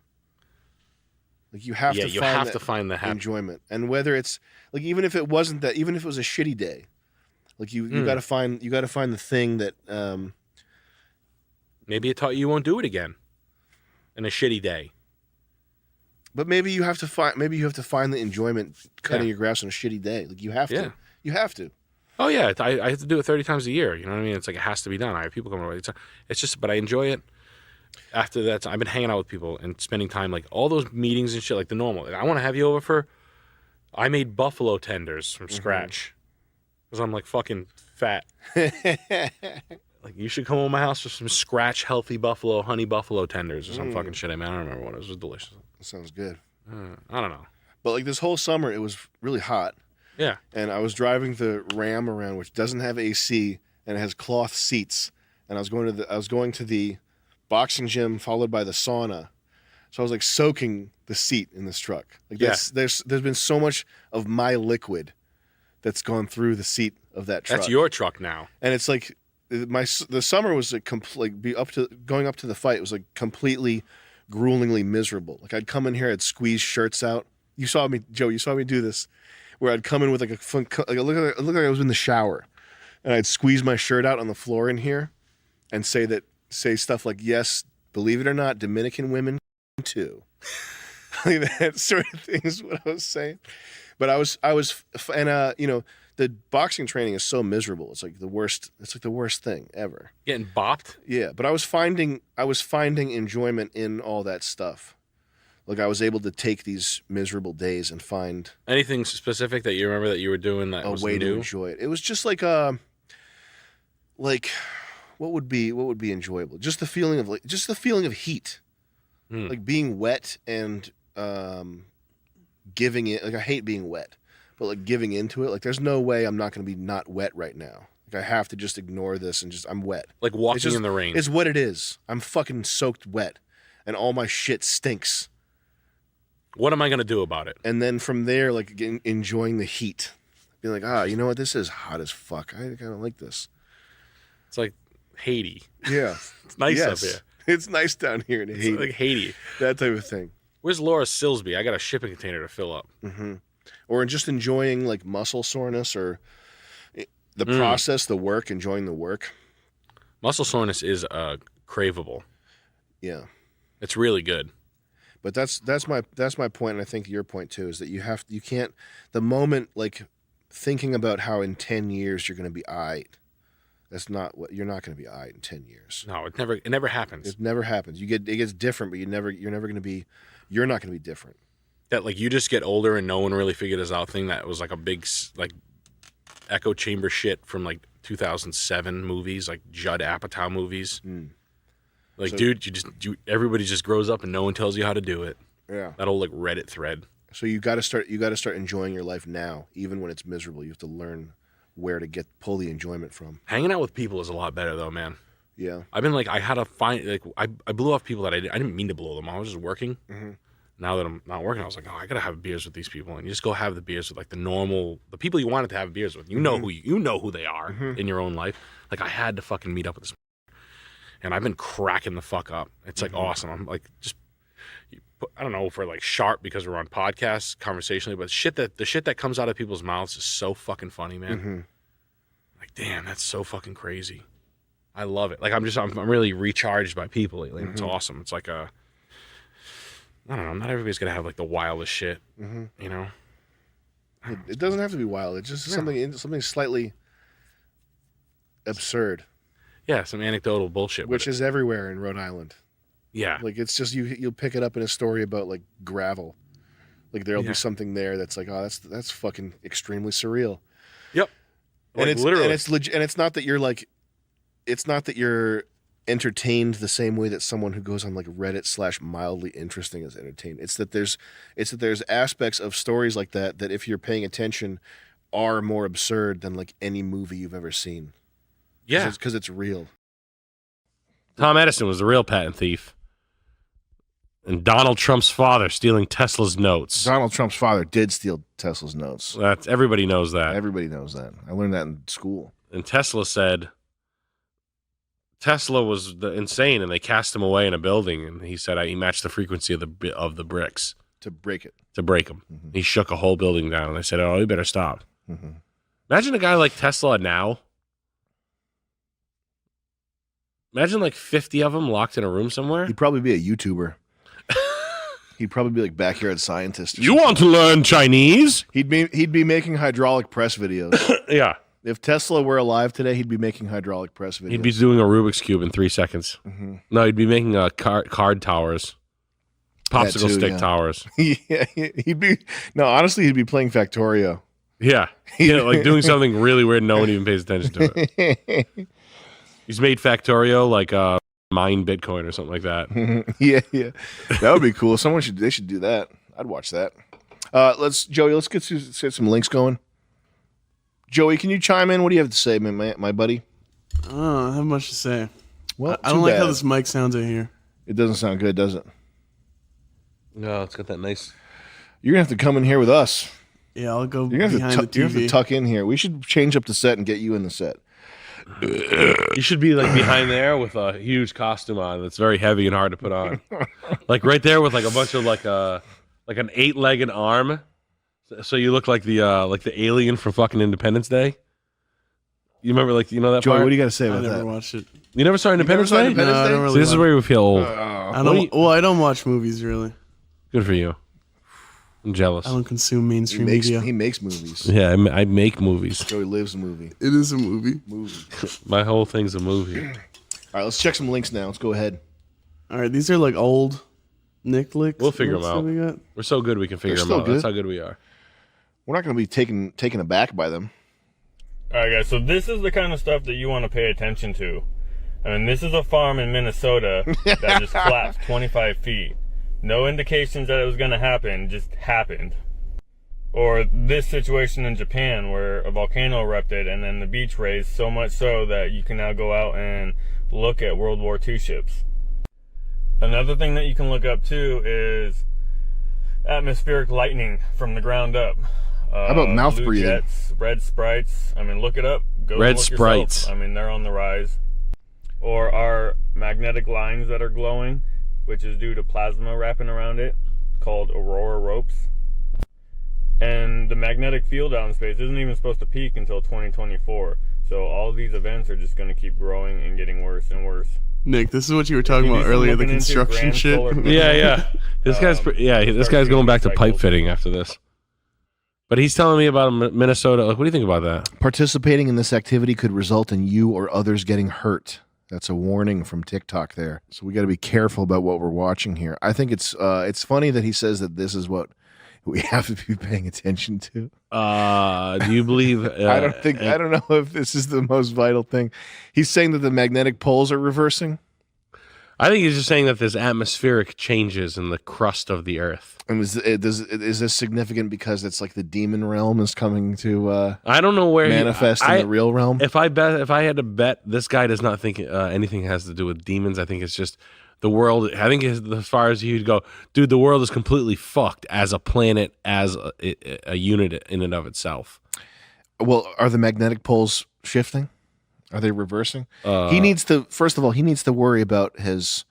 Like you have to find the enjoyment, and whether it's like even if it wasn't that, even if it was a shitty day, like you got to find the thing that maybe it taught you won't do it again in a shitty day. But maybe you have to find the enjoyment cutting your grass on a shitty day. Like you have to. You have to. Oh yeah, I have to do it 30 times a year. You know what I mean? It's like it has to be done. I have people coming over. It's just, but I enjoy it. After that, I've been hanging out with people and spending time, like all those meetings and shit, like the normal. I want to have you over for. I made buffalo tenders from scratch because I'm like fucking fat. Like you should come over my house for some scratch healthy honey buffalo tenders or some fucking shit. I mean, I don't remember what it was. It was delicious. That sounds good. I don't know. But like this whole summer, it was really hot. Yeah. And I was driving the Ram around, which doesn't have AC and it has cloth seats. And I was going to the boxing gym followed by the sauna. So I was like soaking the seat in this truck. Like there's been so much of my liquid that's gone through the seat of that truck. That's your truck now. And it's like the summer was like going up to the fight was like completely gruelingly miserable. Like I'd come in here, I'd squeeze shirts out. You saw me, Joe. You saw me do this, where I'd come in with like it looked like I was in the shower, and I'd squeeze my shirt out on the floor in here, and say stuff like, "Yes, believe it or not, Dominican women too." Like that sort of thing is what I was saying. But I was, and you know, the boxing training is so miserable. It's like the worst. It's like the worst thing ever. Getting bopped. Yeah, but I was finding enjoyment in all that stuff. Like I was able to take these miserable days and find anything specific that you remember that you were doing that was way new? to enjoy it. It was just like what would be enjoyable? Just the feeling of heat, like being wet and giving it. Like I hate being wet, but like giving into it. Like there's no way I'm not going to be not wet right now. Like I have to just ignore this and I'm wet. Like walking in the rain. It's what it is. I'm fucking soaked wet, and all my shit stinks. What am I going to do about it? And then from there, like enjoying the heat. Being like, you know what? This is hot as fuck. I kind of like this. It's like Haiti. Yeah. It's nice up here. It's nice down here in Haiti. It's like Haiti. That type of thing. Where's Laura Silsby? I got a shipping container to fill up. Mm-hmm. Or just enjoying like muscle soreness or the process, the work, enjoying the work. Muscle soreness is craveable. Yeah. It's really good. But that's my point, and I think your point too is that you can't the moment like thinking about how in 10 years you're going to be aight. That's not what you're not going to be aight in 10 years. No, it never happens. It never happens. It gets different, but you're never going to be you're not going to be different. That like you just get older and no one really figured this out thing that was like a big like echo chamber shit from like 2007 movies, like Judd Apatow movies. Like, So- dude, everybody just grows up and no one tells you how to do it. Yeah. That old like Reddit thread. So you got to start enjoying your life now, even when it's miserable. You have to learn where to pull the enjoyment from. Hanging out with people is a lot better though, man. Yeah. I've been like, I had to find like I blew off people that I didn't mean to blow them. I was just working. Now that I'm not working, I was like, oh, I gotta have beers with these people, and you just go have the beers with like the people you wanted to have beers with. You know who they are in your own life. Like I had to fucking meet up with this, and I've been cracking the fuck up. It's like awesome. I'm like just. I don't know if we're like sharp because we're on podcasts conversationally, but the shit that comes out of people's mouths is so fucking funny, man. Like, damn, that's so fucking crazy. I love it. Like, I'm really recharged by people lately. It's awesome. It's like I don't know. Not everybody's gonna have like the wildest shit, you know. It doesn't have to be wild. It's just something slightly absurd. Yeah, some anecdotal bullshit, which is everywhere in Rhode Island. Yeah, like it's just you'll pick it up in a story about like gravel. Like there'll be something there that's like, oh, that's fucking extremely surreal. Yep. And Like, it's literally. and it's and it's not that you're like, it's not that you're entertained the same way that someone who goes on like Reddit / mildly interesting is entertained. It's that there's aspects of stories like that if you're paying attention are more absurd than like any movie you've ever seen. Yeah, because it's real. Tom Edison was the real patent thief. And Donald Trump's father stealing Tesla's notes. Donald Trump's father did steal Tesla's notes. Everybody knows that. Everybody knows that. I learned that in school. And Tesla said Tesla was insane, and they cast him away in a building. And he said he matched the frequency of the bricks to break it. To break them. He shook a whole building down. And they said, "Oh, you better stop." Imagine a guy like Tesla now. Imagine like 50 of them locked in a room somewhere. He'd probably be a YouTuber. He'd probably be like backyard scientist. You want to learn Chinese? He'd be making hydraulic press videos. Yeah. If Tesla were alive today, he'd be making hydraulic press videos. He'd be doing a Rubik's Cube in 3 seconds. No, he'd be making card towers. Popsicle stick towers. Yeah, he'd be... No, honestly, he'd be playing Factorio. Yeah. Like doing something really weird no one even pays attention to it. He's made Factorio like mine Bitcoin or something like that. Yeah. That would be cool. They should do that. I'd watch that. Joey, let's get some links going. Joey, can you chime in? What do you have to say, my buddy? I don't have much to say. Well, I don't like how bad. this mic sounds out here. It doesn't sound good, does it? No, it's got that nice. You're gonna have to come in here with us. Yeah, I'll go You're gonna behind have the TV. to tuck in here. We should change up the set and get you in the set. You should be like behind there with a huge costume on that's very heavy and hard to put on. Like right there with like a bunch of like an 8-legged arm. So you look like the alien from fucking Independence Day. You remember that Joey, part? what do you got to say about I that? never watched it. You never saw Independence saw Day? Independence No, I Day? don't really See, this is watch- where we feel old. I don't watch movies really. Good for you. I'm jealous. I don't consume mainstream He media. makes movies. Yeah, I make movies. Joey lives a movie. It is a movie. My whole thing's a movie. All right, let's check some links now. Let's go ahead. All right, these are like old Nick licks. We'll figure them links that out. we got. We're so good we can figure They're them still out. good. That's how good we are. We're not going to be taken aback by them. All right, guys, so this is the kind of stuff that you want to pay attention to. I mean, this is a farm in Minnesota that just collapsed 25 feet. No indications that it was going to happen, just happened. Or this situation in Japan where a volcano erupted and then the beach raised so much so that you can now go out and look at World War II ships. Another thing that you can look up too is atmospheric lightning from the ground up. How about mouth blue breathing? Jets, red sprites. I mean, look it up. Go Red look sprites. yourself. I mean, they're on the rise. Or our magnetic lines that are glowing, which is due to plasma wrapping around it, called aurora ropes. And the magnetic field out in space isn't even supposed to peak until 2024. So all these events are just going to keep growing and getting worse and worse. Nick, this is what you were talking you about do some earlier, the looking into construction grand shit. solar Yeah. This guy's this guy's going back to pipe recycled. fitting after this. But he's telling me about Minnesota. Like, what do you think about that? Participating in this activity could result in you or others getting hurt. That's a warning from TikTok there. So we got to be careful about what we're watching here. I think it's funny that he says that this is what we have to be paying attention to. Do you believe? I don't know if this is the most vital thing. He's saying that the magnetic poles are reversing. I think he's just saying that there's atmospheric changes in the crust of the Earth. And is this significant because it's like the demon realm is coming to I don't know where manifest in the real realm? If I had to bet, this guy does not think anything has to do with demons. I think it's just the world. I think as far as you'd go, dude, the world is completely fucked as a planet, as a unit in and of itself. Well, are the magnetic poles shifting? Are they reversing? He needs to, first of all, worry about his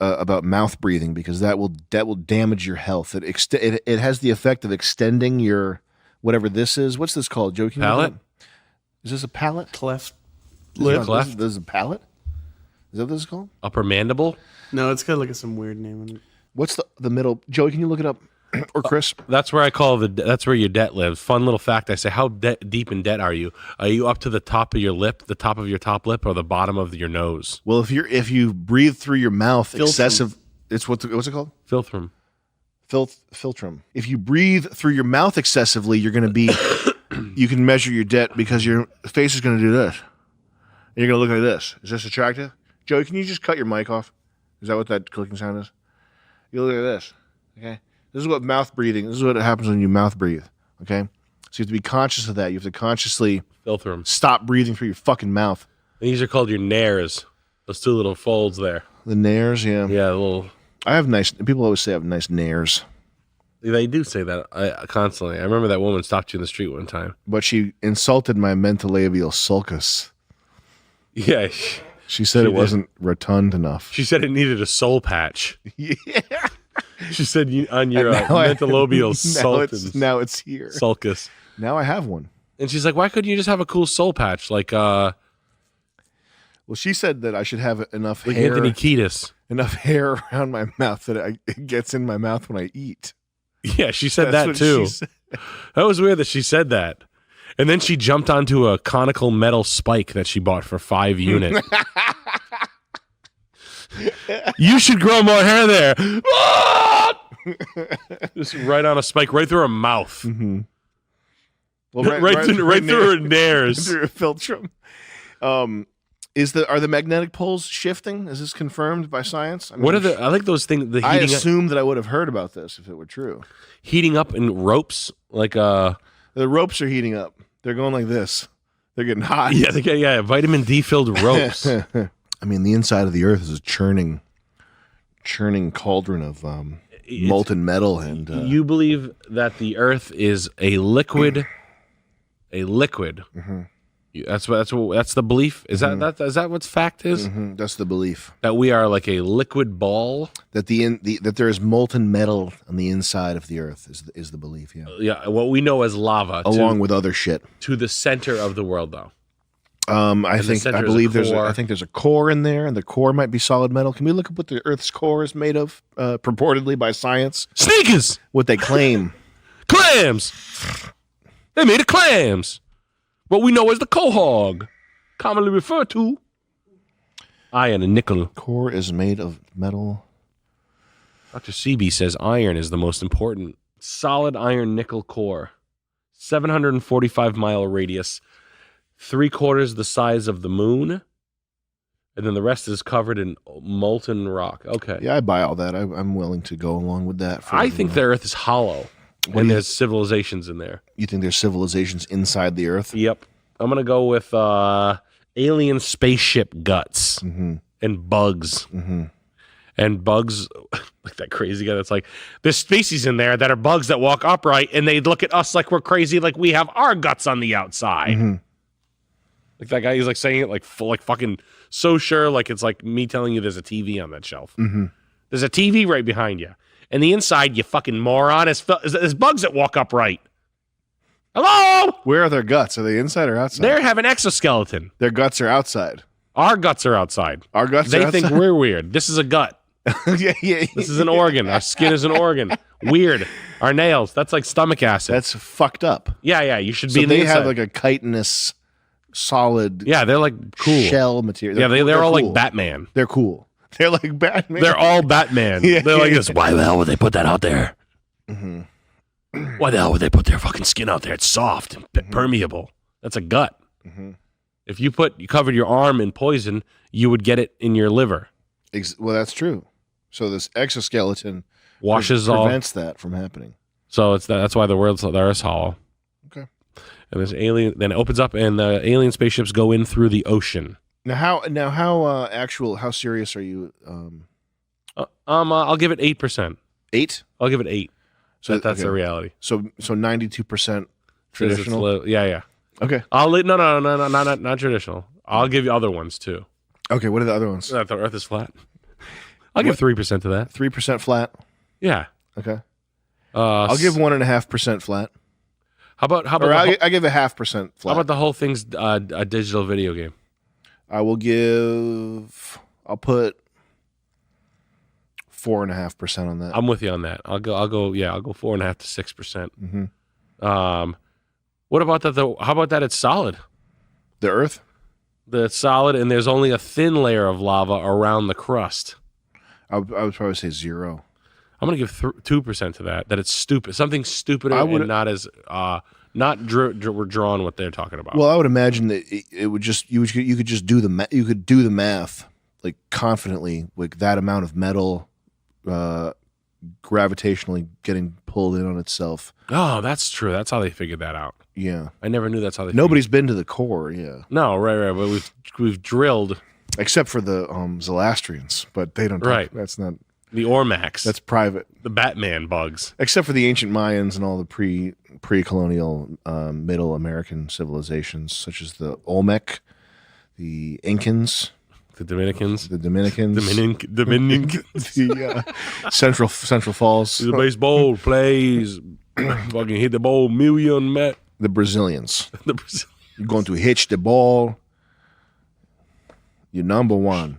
about mouth breathing, because that will damage your health. It has the effect of extending your whatever this is. What's this called, Joe? Palate? Is this a palate? Cleft lip. Cleft? This is a palate? Is that what this is called? Upper mandible? No, it's got like some weird name on it. What's the middle? Joey, can you look it up? Or Chris? That's where I call that's where your debt lives. Fun little fact. I say, how deep in debt are you? Are you up to the top of your lip, the top of your top lip, or the bottom of your nose? Well, if you breathe through your mouth excessive, it's what's it called? Filtrum. Filtrum. If you breathe through your mouth excessively, you're going to be. You can measure your debt because your face is going to do this. And you're going to look like this. Is this attractive? Joey, can you just cut your mic off? Is that what that clicking sound is? You look like this. Okay. This is what mouth breathing. This is what happens when you mouth breathe. Okay. So you have to be conscious of that. You have to consciously stop breathing through your fucking mouth. These are called your nares. Those two little folds there. The nares, yeah. Yeah, little. I have nice. People always say I have nice nares. They do say that constantly. I remember that woman stopped you in the street one time. But she insulted my mentolabial sulcus. Yeah. She said it wasn't rotund enough. She said it needed a soul patch. Yeah. She said on your mentalobial sulcus. Now it's here. Sulcus. Now I have one. And she's like, why couldn't you just have a cool soul patch? Like, well, she said that I should have enough like hair. Anthony Kiedis. Enough hair around my mouth that it gets in my mouth when I eat. Yeah, she said that too. That was weird that she said that. And then she jumped onto a conical metal spike that she bought for 5 units. You should grow more hair there. Just right on a spike, right through her mouth. Mm-hmm. Well, right through her nares. Through her filtrum. Are the magnetic poles shifting? Is this confirmed by science? I mean, I like those things. I assume that I would have heard about this if it were true. Heating up in ropes, like the ropes are heating up. They're going like this. They're getting hot. Yeah, vitamin D filled ropes. I mean, the inside of the Earth is a churning cauldron of molten metal, and you believe that the Earth is a liquid, Mm-hmm. That's the belief. Is that what fact is? Mm-hmm. That's the belief that we are like a liquid ball. That that there is molten metal on the inside of the Earth is the belief. Yeah. Yeah. What we know as lava, along with other shit, to the center of the world, though. I believe there's a core in there, and the core might be solid metal. Can we look up what the Earth's core is made of, purportedly by science? Sneakers. What they claim. Clams. They made of clams. What we know as the quahog, commonly referred to iron and nickel. Core is made of metal. Dr. CB says iron is the most important. Solid iron nickel core, 745-mile radius, 3/4 the size of the moon, and then the rest is covered in molten rock. Okay. Yeah, I buy all that. I'm willing to go along with that. I think the Earth is hollow. And there's civilizations in there. You think there's civilizations inside the Earth? Yep. I'm going to go with alien spaceship guts and bugs. Mm-hmm. And bugs, like that crazy guy that's like, there's species in there that are bugs that walk upright, and they look at us like we're crazy, like we have our guts on the outside. Mm-hmm. Like that guy, he's like saying it like fucking so sure, like it's like me telling you there's a TV on that shelf. Mm-hmm. There's a TV right behind you. And the inside, you fucking moron, is bugs that walk upright. Hello? Where are their guts? Are they inside or outside? They have an exoskeleton. Their guts are outside. Our guts are outside. Our guts They are outside? think we're weird. This is a gut. yeah. This is an organ. Our skin is an organ. Weird. Our nails, that's like stomach acid. That's fucked up. Yeah. You should So be in the they inside. have like a chitinous solid. Yeah, they're like cool shell material. Yeah, they're all cool. like Batman. They're cool. They're like Batman. They're all Batman. Yeah. They're like this. Why the hell would they put that out there? Mm-hmm. Why the hell would they put their fucking skin out there? It's soft and permeable. That's a gut. Mm-hmm. If you covered your arm in poison, you would get it in your liver. Well, that's true. So this exoskeleton prevents that from happening. So that's why the Earth's hollow. Okay. And there's alien. Then it opens up, and the alien spaceships go in through the ocean. How serious are you? I'll give it 8%. 8? I'll give it 8. So that's the reality. So 92% traditional. Yeah. Okay. No, not traditional. I'll give you other ones too. Okay, what are the other ones? That the Earth is flat. I'll give 3% to that. 3% flat. Yeah. Okay. I'll give 1.5% flat. How about? I give a 0.5% flat. How about the whole thing's a digital video game? I'll put 4.5% on that. I'm with you on that. I'll go 4.5 to 6%. Mm-hmm. What about that though? How about that? It's solid. The Earth? It's solid, and there's only a thin layer of lava around the crust. I would probably say 0. I'm gonna give 2% to that. That it's stupid. Something stupider and not as not drawn what they're talking about. Well, I would imagine that it would just you could just do the math like confidently with that amount of metal gravitationally getting pulled in on itself. Oh, that's true. That's how they figured that out. Yeah, I never knew that's how they. Nobody's been to the core. Yeah. No, right. But we've drilled, except for the Zelastrians, but they don't. Right. That's not the Ormax. That's private. The Batman bugs. Except for the ancient Mayans and all the pre-colonial Middle American civilizations, such as the Olmec, the Incans. The Dominicans, the Central Falls, the baseball plays, fucking hit the ball million, Matt. The Brazilians, you're going to hitch the ball. You're number one.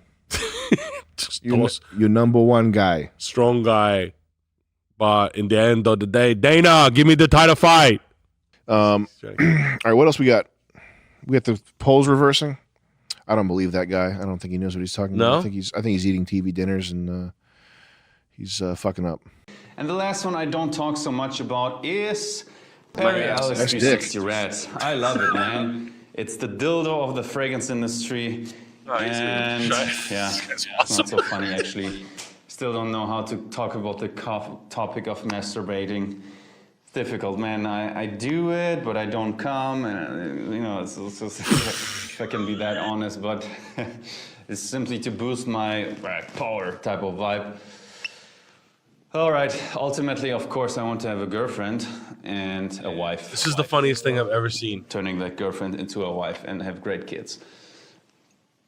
You're number one guy, strong guy. But in the end of the day, Dana, give me the title fight. All right, what else we got? We got the poles reversing. I don't believe that guy. I don't think he knows what he's talking about. I think he's eating TV dinners and he's fucking up. And the last one I don't talk so much about is Perry Alice 360 Red. I love it, man. It's the dildo of the fragrance industry. And yeah, it's not so funny actually. Still don't know how to talk about the topic of masturbating. Difficult, man. I do it, but I don't come, and it's if I can be that honest, but it's simply to boost my power type of vibe. All right. Ultimately, of course, I want to have a girlfriend and a wife. This is the funniest thing I've ever seen. Turning that girlfriend into a wife and have great kids.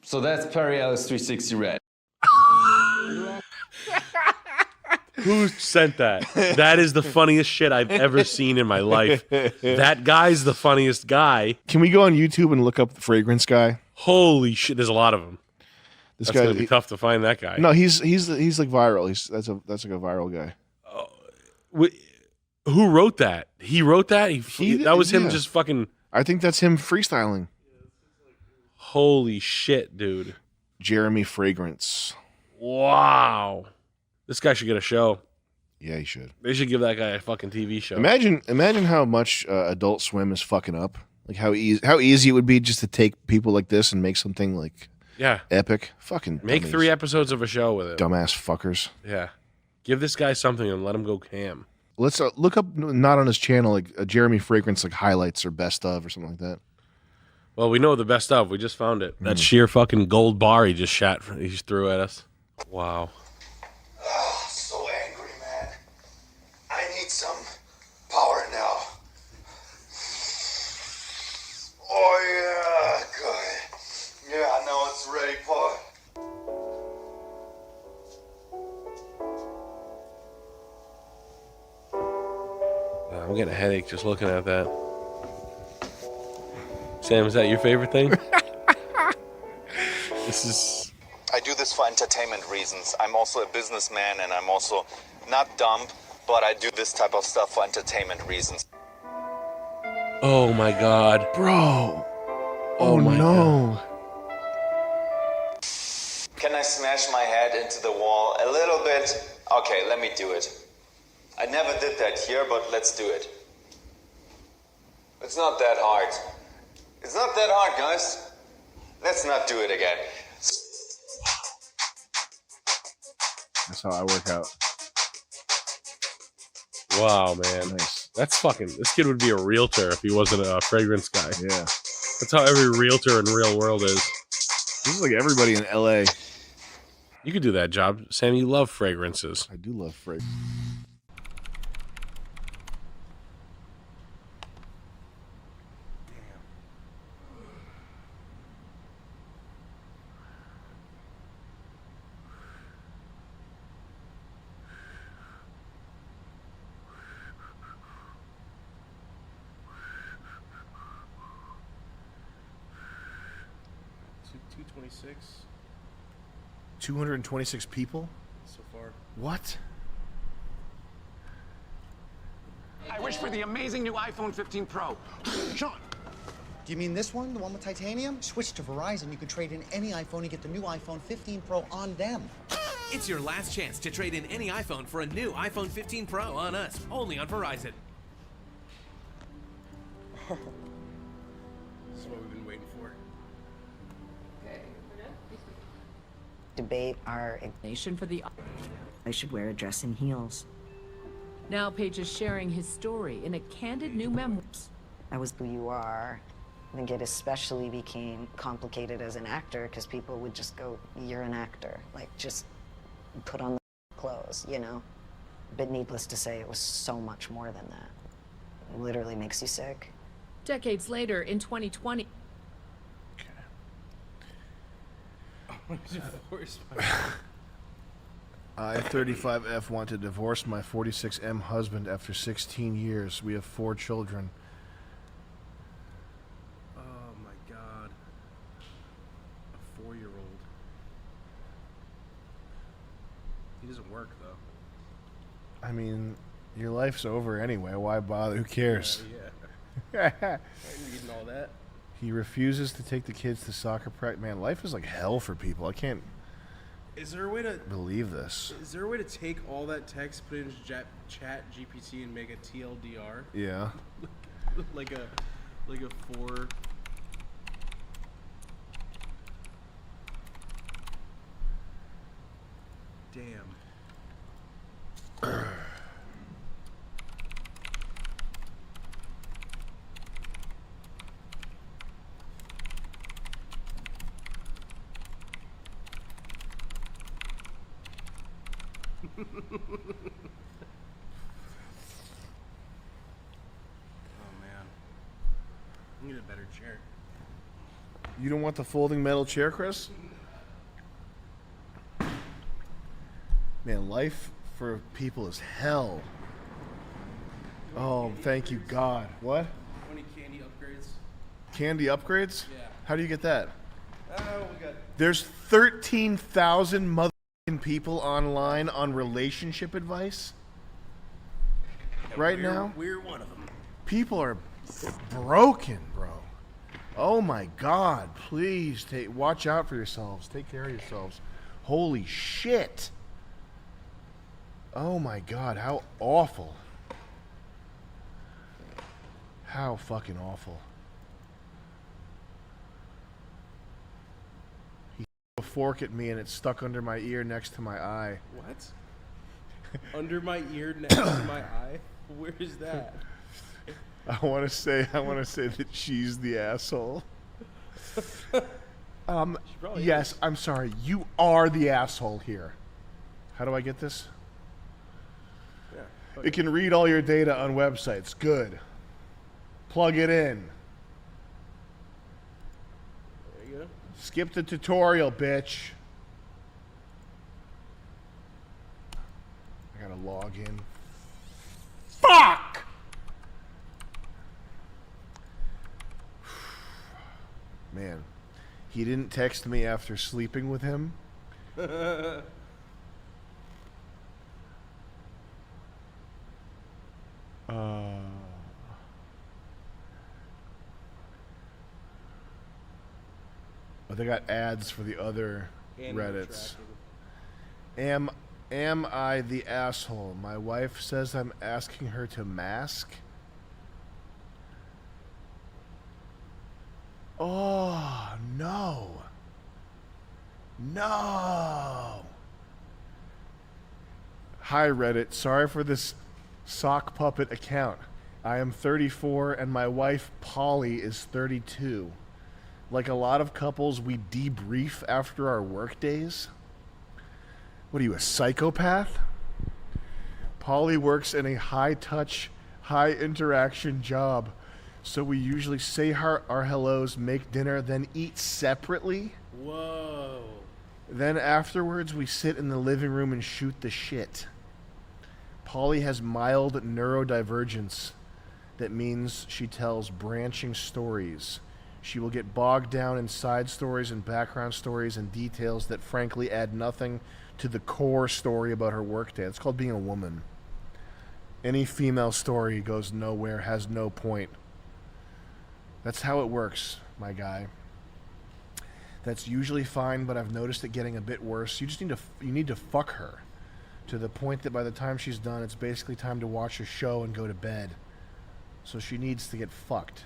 So that's Perry Alice 360 Red. Who sent that? That is the funniest shit I've ever seen in my life. That guy's the funniest guy. Can we go on YouTube and look up the fragrance guy? Holy shit! There's a lot of them. That's gonna be tough to find that guy. No, he's like viral. That's like a viral guy. Who wrote that? He wrote that. That was him just fucking. I think that's him freestyling. Holy shit, dude! Jeremy Fragrance. Wow. This guy should get a show. Yeah, he should. They should give that guy a fucking TV show. Imagine how much Adult Swim is fucking up. Like how easy it would be just to take people like this and make something like epic. Fucking make dummies. 3 episodes of a show with it. Dumbass fuckers. Yeah, give this guy something and let him go ham. Let's look up not on his channel like Jeremy Fragrance like highlights or best of or something like that. Well, we know the best of. We just found it. That sheer fucking gold bar he just threw at us. Wow. Oh, so angry, man. I need some power now. Oh, yeah, good. Yeah, now it's ready, Paul. I'm getting a headache just looking at that. Sam, is that your favorite thing? This is... I do this for entertainment reasons. I'm also a businessman and I'm also not dumb, but I do this type of stuff for entertainment reasons. Oh my God. Bro. Oh, my no. Can I smash my head into the wall a little bit? Okay, let me do it. I never did that here, but let's do it. It's not that hard. It's not that hard, guys. Let's not do it again. That's how I work out. Wow, man. Nice. That's fucking. This kid would be a realtor if he wasn't a fragrance guy. Yeah. That's how every realtor in real world is. This is like everybody in LA. You could do that job. Sam, you love fragrances. I do love fragrance. So 226 226 people? so far. What? I wish for the amazing new iPhone 15 Pro. Sean. Do you mean this one, the one with titanium? Switch to Verizon. You can trade in any iPhone and get the new iPhone 15 Pro on them. It's your last chance to trade in any iPhone for a new iPhone 15 Pro on us, only on Verizon. This is what we've been waiting for. Debate our nation for the. I should wear a dress and heels. Now Paige is sharing his story in a candid new memoir. That was who you are. I think it especially became complicated as an actor because people would just go, "You're an actor." Like, just put on the clothes, you know? But needless to say, it was so much more than that. It literally makes you sick. Decades later, in 2020. I, 35F, want to divorce my 46M husband after 16 years. We have 4 children. Oh my god. A 4-year-old. He doesn't work though. I mean, your life's over anyway. Why bother? Who cares? Yeah. I ain't reading all that. He refuses to take the kids to soccer practice. Man, life is like hell for people. I can't Is there a way to believe this. Is there a way to take all that text, put it into Chat GPT, and make a TLDR? Yeah. like a 4. Damn. Oh man. I need a better chair. You don't want the folding metal chair, Chris? Man, life for people is hell. Oh, thank you, God. What? Any candy upgrades? Candy upgrades? Yeah. How do you get that? We got. There's 13,000 motherfucking people online on relationship advice right now. We're one of them. People are broken, bro. Oh my God! Please watch out for yourselves. Take care of yourselves. Holy shit! Oh my God! How awful! How fucking awful! He threw a fork at me and it stuck under my ear next to my eye. What? Under my ear, next to my eye? Where is that? I want to say that she's the asshole. Yes, is. I'm sorry. You are the asshole here. How do I get this? Yeah. It can read all your data on websites. Good. Plug it in. There you go. Skip the tutorial, bitch. I gotta log in. Fuck! Man, he didn't text me after sleeping with him. But they got ads for the other Animal Reddits. tracking. Am I the asshole? My wife says I'm asking her to mask. Oh, no. No. Hi, Reddit. Sorry for this sock puppet account. I am 34 and my wife, Polly, is 32. Like a lot of couples, we debrief after our work days. What are you, a psychopath? Polly works in a high-touch, high-interaction job. So we usually say our hellos, make dinner, then eat separately. Whoa. Then afterwards, we sit in the living room and shoot the shit. Polly has mild neurodivergence. That means she tells branching stories. She will get bogged down in side stories and background stories and details that frankly add nothing to the core story about her workday. It's called being a woman. Any female story goes nowhere, has no point. That's how it works, my guy. That's usually fine, but I've noticed it getting a bit worse. You need to fuck her to the point that by the time she's done, it's basically time to watch a show and go to bed. So she needs to get fucked.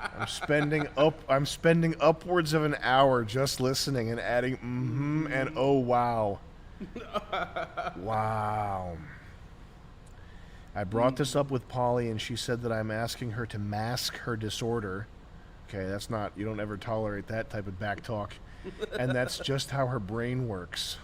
I'm spending upwards of an hour just listening and adding and oh wow. Wow. I brought this up with Polly and she said that I'm asking her to mask her disorder. Okay, that's not, you don't ever tolerate that type of back talk. And that's just how her brain works.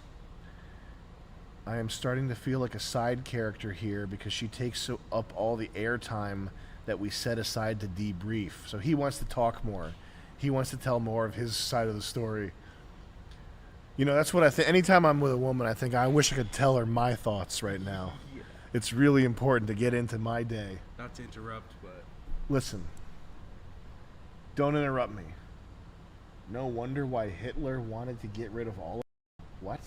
I am starting to feel like a side character here because she takes up all the airtime that we set aside to debrief. So he wants to talk more. He wants to tell more of his side of the story. You know, that's what I think. Anytime I'm with a woman, I think I wish I could tell her my thoughts right now. Yeah. It's really important to get into my day. Not to interrupt, but Listen, don't interrupt me. No wonder why Hitler wanted to get rid of all of what?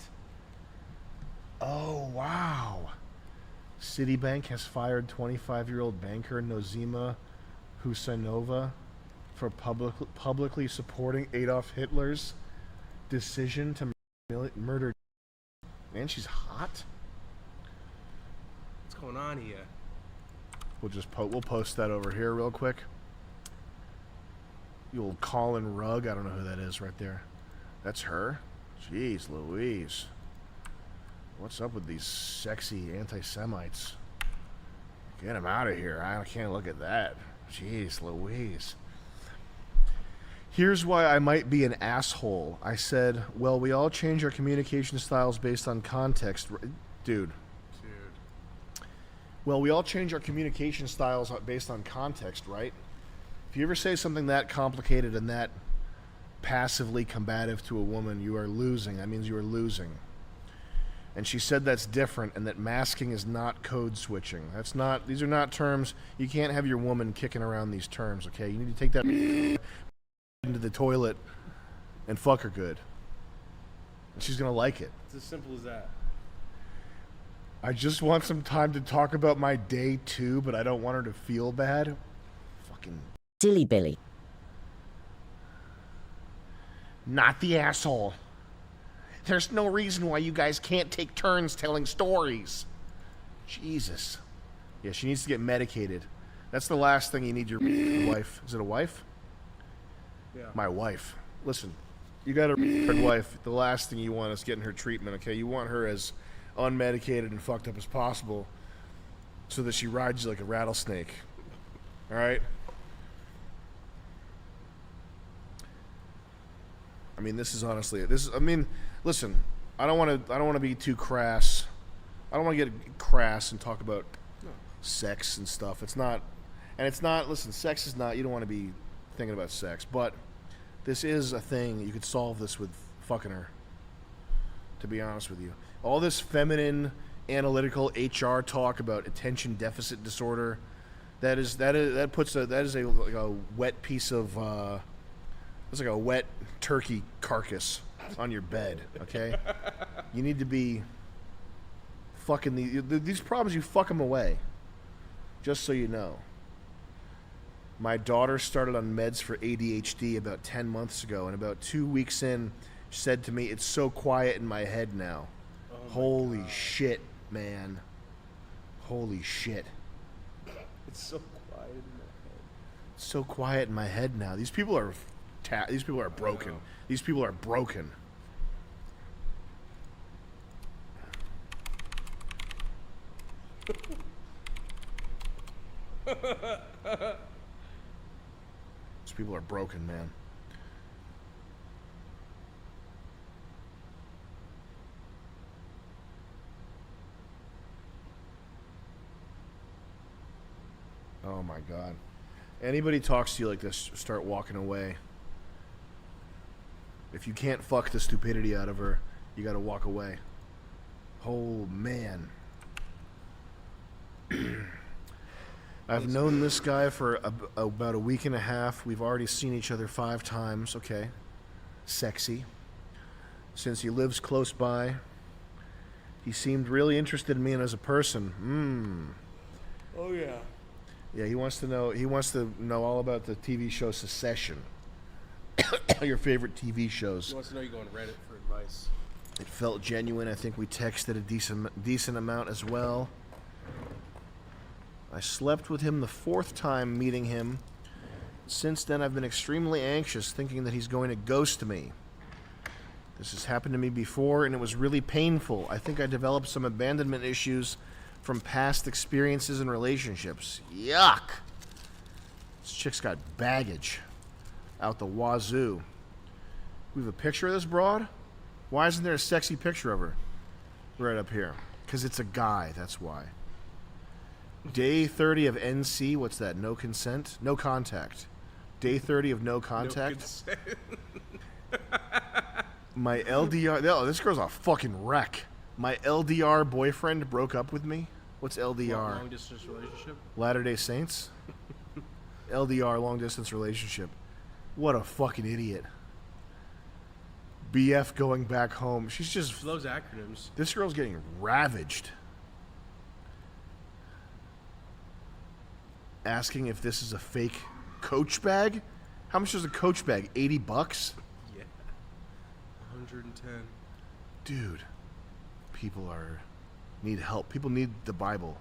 Oh, wow. Citibank has fired 25-year-old banker Nozima Husanova for publicly supporting Adolf Hitler's decision to murder. Man, she's hot. what's going on here? We'll post that over here real quick. You old Colin Rugg. I don't know who that is right there. That's her? Jeez Louise. What's up with these sexy anti-Semites? Get them out of here. I can't look at that. Jeez Louise. Here's why I might be an asshole. I said, well, we all change our communication styles based on context. Dude. Well, we all change our communication styles based on context, right? If you ever say something that complicated and that passively combative to a woman, you are losing. That means you are losing. And she said that's different and that masking is not code switching. That's not, these are not terms. You can't have your woman kicking around these terms, okay? You need to take that into the toilet and fuck her good. And she's going to like it. It's as simple as that. I just want some time to talk about my day too, but I don't want her to feel bad. Fucking Dilly Billy. Not the asshole. There's no reason why you guys can't take turns telling stories. Jesus. Yeah, she needs to get medicated. That's the last thing you need your wife. Is it a wife? Yeah. My wife. Listen, you got a wife. The last thing you want is getting her treatment, okay? You want her as unmedicated and fucked up as possible so that she rides you like a rattlesnake. All right? I mean, this is honestly listen, I don't want to be too crass. I don't want to get crass and talk about sex and stuff. Listen, sex is not, you don't want to be thinking about sex, but this is a thing. You could solve this with fucking her, to be honest with you. All this feminine, analytical HR talk about attention deficit disorder, that is like a wet piece of, it's like a wet turkey carcass on your bed, okay? You need to be fucking these problems, you fuck them away, just so you know. My daughter started on meds for ADHD about 10 months ago, and about 2 weeks in, she said to me, "It's so quiet in my head now." Holy shit, man. Holy shit. It's so quiet in my head. It's so quiet in my head now. These people are broken. These people are broken. These people are broken, man. Oh my God. Anybody talks to you like this, start walking away. If you can't fuck the stupidity out of her, you gotta walk away. Oh man. I've known this guy for about a week and a half. We've already seen each other 5 times. Okay. Sexy. Since he lives close by. He seemed really interested in me and as a person. Oh yeah. Yeah, he wants to know all about the TV show Succession. Your favorite TV shows. He wants to know you go on Reddit for advice. It felt genuine. I think we texted a decent amount as well. I slept with him the 4th time meeting him. Since then, I've been extremely anxious, thinking that he's going to ghost me. This has happened to me before, and it was really painful. I think I developed some abandonment issues from past experiences and relationships. Yuck! This chick's got baggage out the wazoo. We have a picture of this broad? Why isn't there a sexy picture of her right up here? Because it's a guy, that's why. Day 30 of NC, what's that? No consent? No contact. Day 30 of no contact? No My LDR... Oh, this girl's a fucking wreck. My LDR boyfriend broke up with me. What's LDR? Long distance relationship. Latter-day Saints? LDR, long distance relationship. What a fucking idiot. BF going back home. She's just... Those acronyms. This girl's getting ravaged. Asking if this is a fake Coach bag? How much is a Coach bag? $80? Yeah. 110. Dude. People need help. People need the Bible.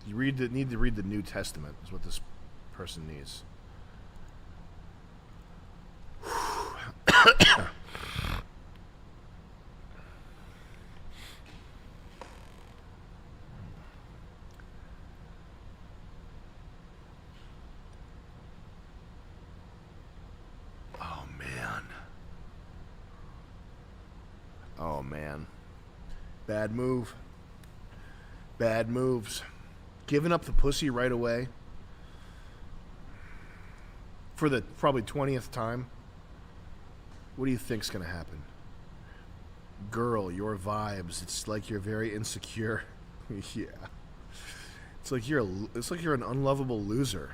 You need to read the New Testament is what this person needs. Oh man. Bad move. Bad moves. Giving up the pussy right away. For the probably 20th time. What do you think's gonna happen? Girl, your vibes. It's like you're very insecure. Yeah. It's like you're an unlovable loser.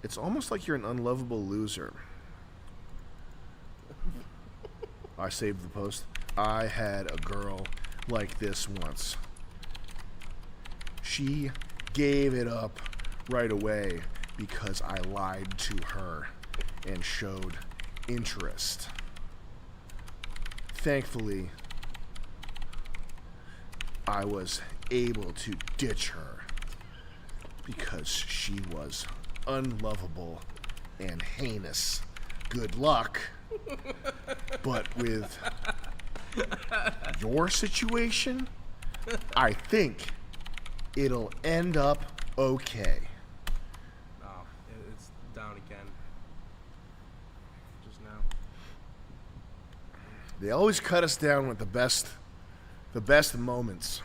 It's almost like you're an unlovable loser. I saved the post. I had a girl like this once. She gave it up right away because I lied to her and showed interest. Thankfully, I was able to ditch her because she was unlovable and heinous. Good luck. But with your situation, I think it'll end up okay. Oh, it's down again. Just now. They always cut us down with the best moments.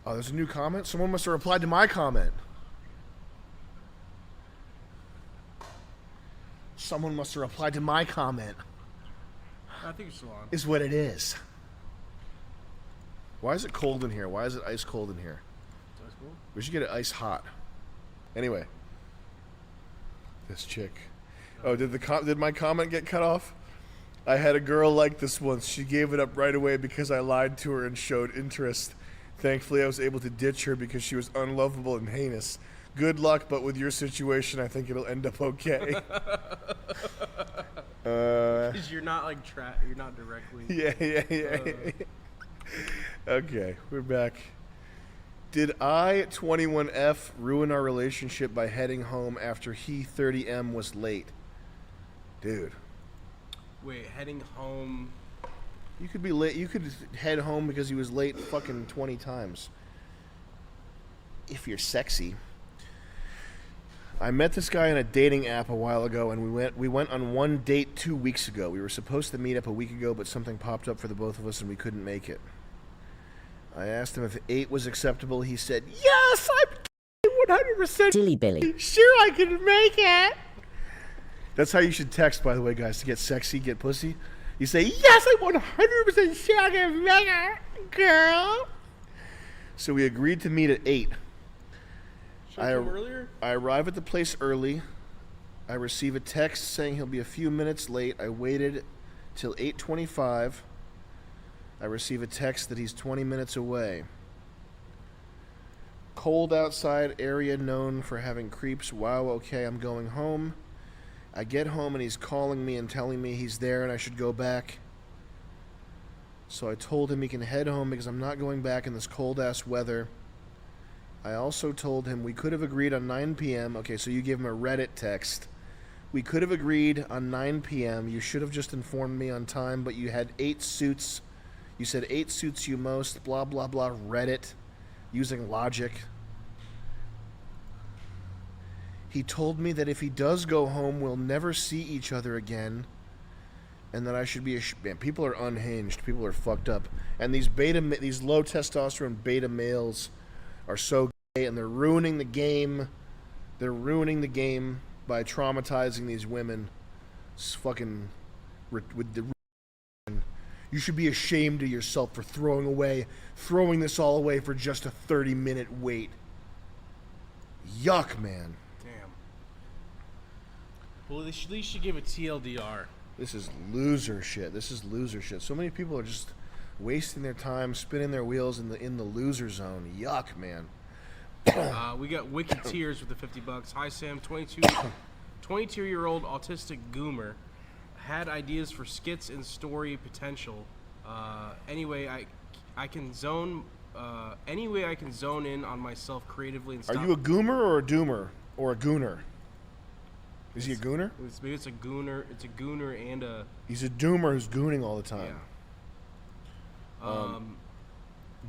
Oh, there's a new comment? Someone must have replied to my comment. Someone must have replied to my comment. I think it's still on. Is what it is. Why is it cold in here? Why is it ice cold in here? It's ice cold? We should get it ice hot. Anyway. This chick. Oh, did my comment get cut off? I had a girl like this once. She gave it up right away because I lied to her and showed interest. Thankfully, I was able to ditch her because she was unlovable and heinous. Good luck, but with your situation, I think it'll end up okay. Because you're not like you're not directly. Yeah. Okay, we're back. Did I, 21F, ruin our relationship by heading home after he, 30M, was late? Dude. Wait, heading home. You could be late. You could head home because he was late fucking 20 times. If you're sexy. I met this guy on a dating app a while ago, and we went on one date 2 weeks ago. We were supposed to meet up a week ago, but something popped up for the both of us, and we couldn't make it. I asked him if 8 was acceptable. He said, yes, I'm 100% Dilly Billy. sure I can make it. That's how you should text, by the way, guys, to get sexy, get pussy. You say, yes, I'm 100% sure I can make it, girl. So we agreed to meet at 8. Earlier? I arrive at the place early. I receive a text saying he'll be a few minutes late. I waited till 8:25. I receive a text that he's 20 minutes away. Cold outside, area known for having creeps. Wow, okay, I'm going home. I get home and he's calling me and telling me he's there and I should go back. So I told him he can head home because I'm not going back in this cold-ass weather. I also told him we could have agreed on 9 p.m. Okay, so you give him a Reddit text. We could have agreed on 9 p.m. You should have just informed me on time, but you had 8 suits. You said 8 suits you most, blah, blah, blah, Reddit, using logic. He told me that if he does go home, we'll never see each other again, and that I should be man, people are unhinged. People are fucked up. And these low testosterone beta males are so gay, and they're ruining the game. They're ruining the game by traumatizing these women. It's fucking with the. You should be ashamed of yourself for throwing this all away for just a 30-minute wait. Yuck, man. Damn. Well, at least you give a TLDR. This is loser shit. So many people are just wasting their time, spinning their wheels in the loser zone. Yuck, man. We got Wicked Tears with the $50. Hi, Sam. 22-year-old autistic goomer. Had ideas for skits and story potential. Anyway, I can zone in on myself creatively and stop. Are you a goomer or a doomer or a gooner? Is he a gooner? Maybe it's a gooner. It's a gooner and a. He's a doomer who's gooning all the time. Yeah.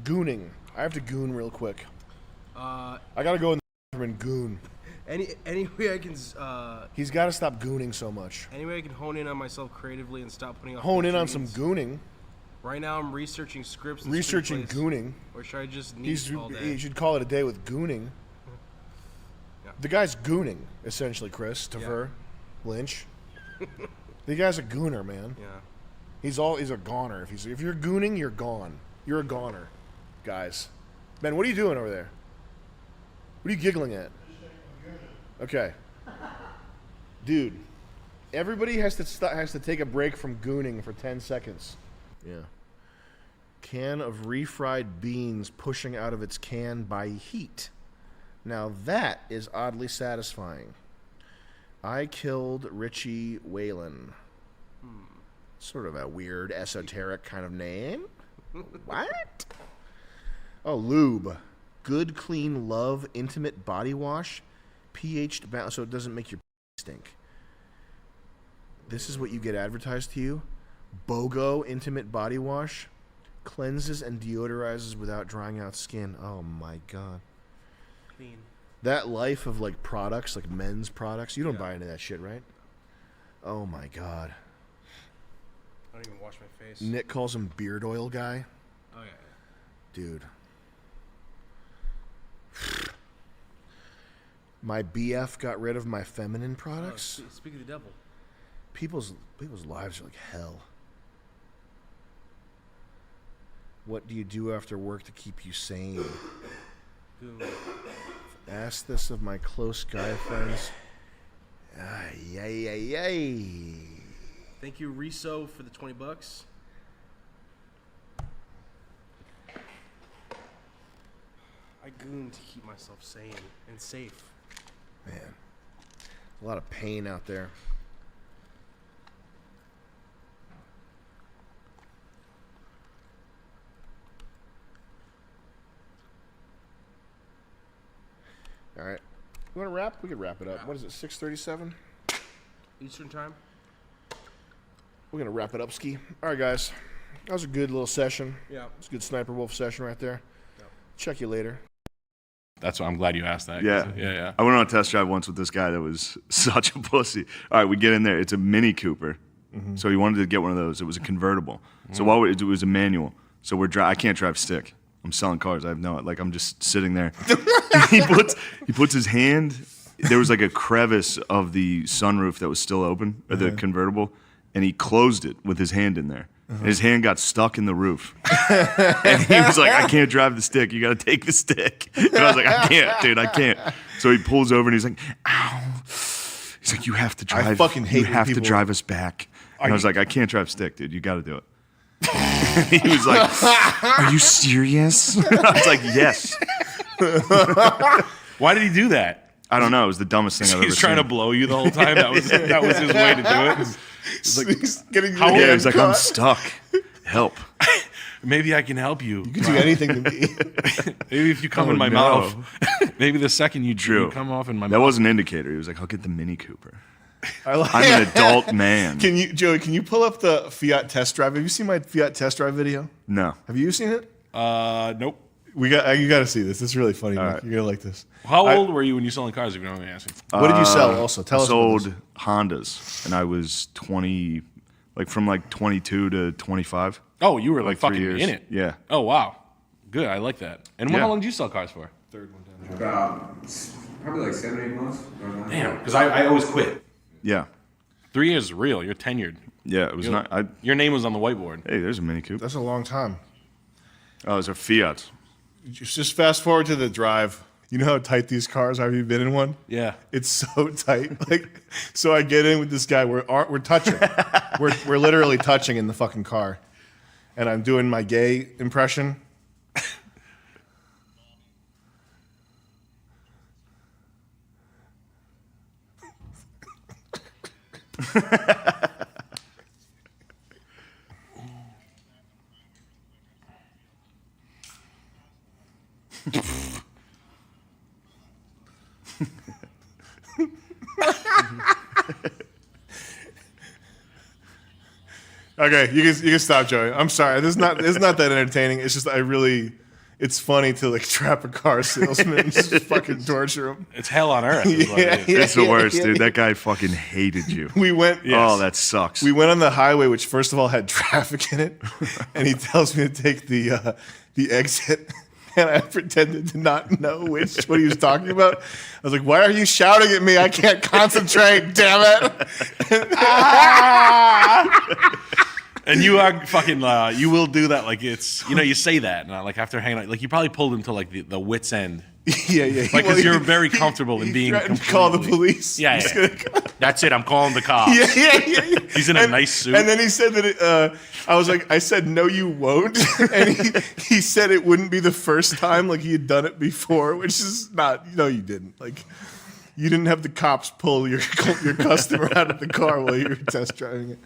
Gooning. I have to goon real quick. I gotta go in the bathroom and goon. Anyway, I can. He's got to stop gooning so much. Anyway, I can hone in on myself creatively and stop putting off. Hone in on some gooning. Right now, I'm researching scripts. And Researching gooning. Or should I just neat all day? You should call it a day with gooning. Yeah. The guy's gooning, essentially, Christopher Lynch. The guy's a gooner, man. Yeah. He's a goner. If you're gooning, you're gone. You're a goner, guys. Ben, what are you doing over there? What are you giggling at? Okay. Dude, everybody has to take a break from gooning for 10 seconds. Yeah. Can of refried beans pushing out of its can by heat. Now that is oddly satisfying. I killed Richie Whalen. Sort of a weird, esoteric kind of name. What? Oh, lube. Good, clean, love, intimate body wash. pH balance, so it doesn't make your stink. This is what you get advertised to you. BOGO Intimate Body Wash. Cleanses and deodorizes without drying out skin. Oh my god. Clean. That life of like products, like men's products, you don't buy into that shit, right? Oh my god. I don't even wash my face. Nick calls him beard oil guy. Oh yeah. Dude. My BF got rid of my feminine products. Speak of the devil. People's lives are like hell. What do you do after work to keep you sane? Ask this of my close guy friends. Ay. Thank you, Riso, for the $20. I goon to keep myself sane and safe. Man, a lot of pain out there. All right. You want to wrap? We could wrap it up. What is it, 6:37? Eastern time? We're going to wrap it up, Ski. All right, guys. That was a good little session. Yeah. It's a good Sniper Wolf session right there. Yeah. Check you later. That's why I'm glad you asked that. Yeah. I went on a test drive once with this guy that was such a pussy. All right, we get in there. It's a Mini Cooper. Mhm. So he wanted to get one of those. It was a convertible. So while it was a manual. So I can't drive stick. I'm selling cars. I have no, like, I'm just sitting there. he puts his hand, there was like a crevice of the sunroof that was still open, or the convertible, and he closed it with his hand in there. And his hand got stuck in the roof. And he was like, I can't drive the stick. You got to take the stick. And I was like, I can't, dude, I can't. So he pulls over and he's like, ow. He's like, you have to drive. I fucking hate You when have to people- drive us back. And I was like, I can't drive stick, dude. You got to do it. He was like, are you serious? I was like, yes. Why did he do that? I don't know. It was the dumbest thing I've ever He's seen. trying to blow you the whole time. That was his way to do it. It's like, He's getting how Yeah, he's like, I'm stuck. Help. Maybe I can help you. You can do anything to me. Maybe if you come Oh, in my no. mouth. Maybe the second you True. come off in my That mouth. was an indicator. He was like, I'll get the Mini Cooper. I like- I'm an adult man. Joey, can you pull up the Fiat test drive? Have you seen my Fiat test drive video? No. Have you seen it? Nope. You got to see this. It's really funny. Nick. right. You're gonna like this. How old were you when you selling cars, if you don't mind me asking? What did you sell also? Tell I us about sold Hondas, and I was 20, from 22 to 25. Oh, you were like fucking 3 years. in it. Yeah. Oh, wow. Good. I like that. And Yeah. how long did you sell cars for? About probably like 7 or 8 months. Damn, because I always quit. Yeah. 3 years is real. You're tenured. Yeah, it was not. Your name was on the whiteboard. Hey, there's a Mini Cooper. That's a long time. Oh, those are Fiats. Just fast forward to the drive. You know how tight these cars are? Have you been in one? Yeah. It's so tight. Like, so I get in with this guy. We're touching. we're literally touching in the fucking car, and I'm doing my gay impression. Okay, you can stop, Joey. I'm sorry. It's not that entertaining. It's just it's funny to like trap a car salesman and just fucking torture him. It's hell on earth. Is what it is. It's the worst, dude. That guy fucking hated you. We went. Oh, that sucks. We went on the highway, which first of all had traffic in it, and he tells me to take the exit, and I pretended to not know what he was talking about. I was like, "Why are you shouting at me? I can't concentrate, damn it!" And you are fucking. You will do that. Like it's. You say that, and like after hanging out, like you probably pulled him to like the wit's end. Yeah. Like because you're very comfortable in being. Threatened to call the police. Yeah. He's yeah. That's it. I'm calling the cops. Yeah. He's in a nice suit. And then he said that I said, no, you won't. And he said it wouldn't be the first time, like he had done it before, which is not, no, you didn't. Like, you didn't have the cops pull your customer out of the car while you were test driving it.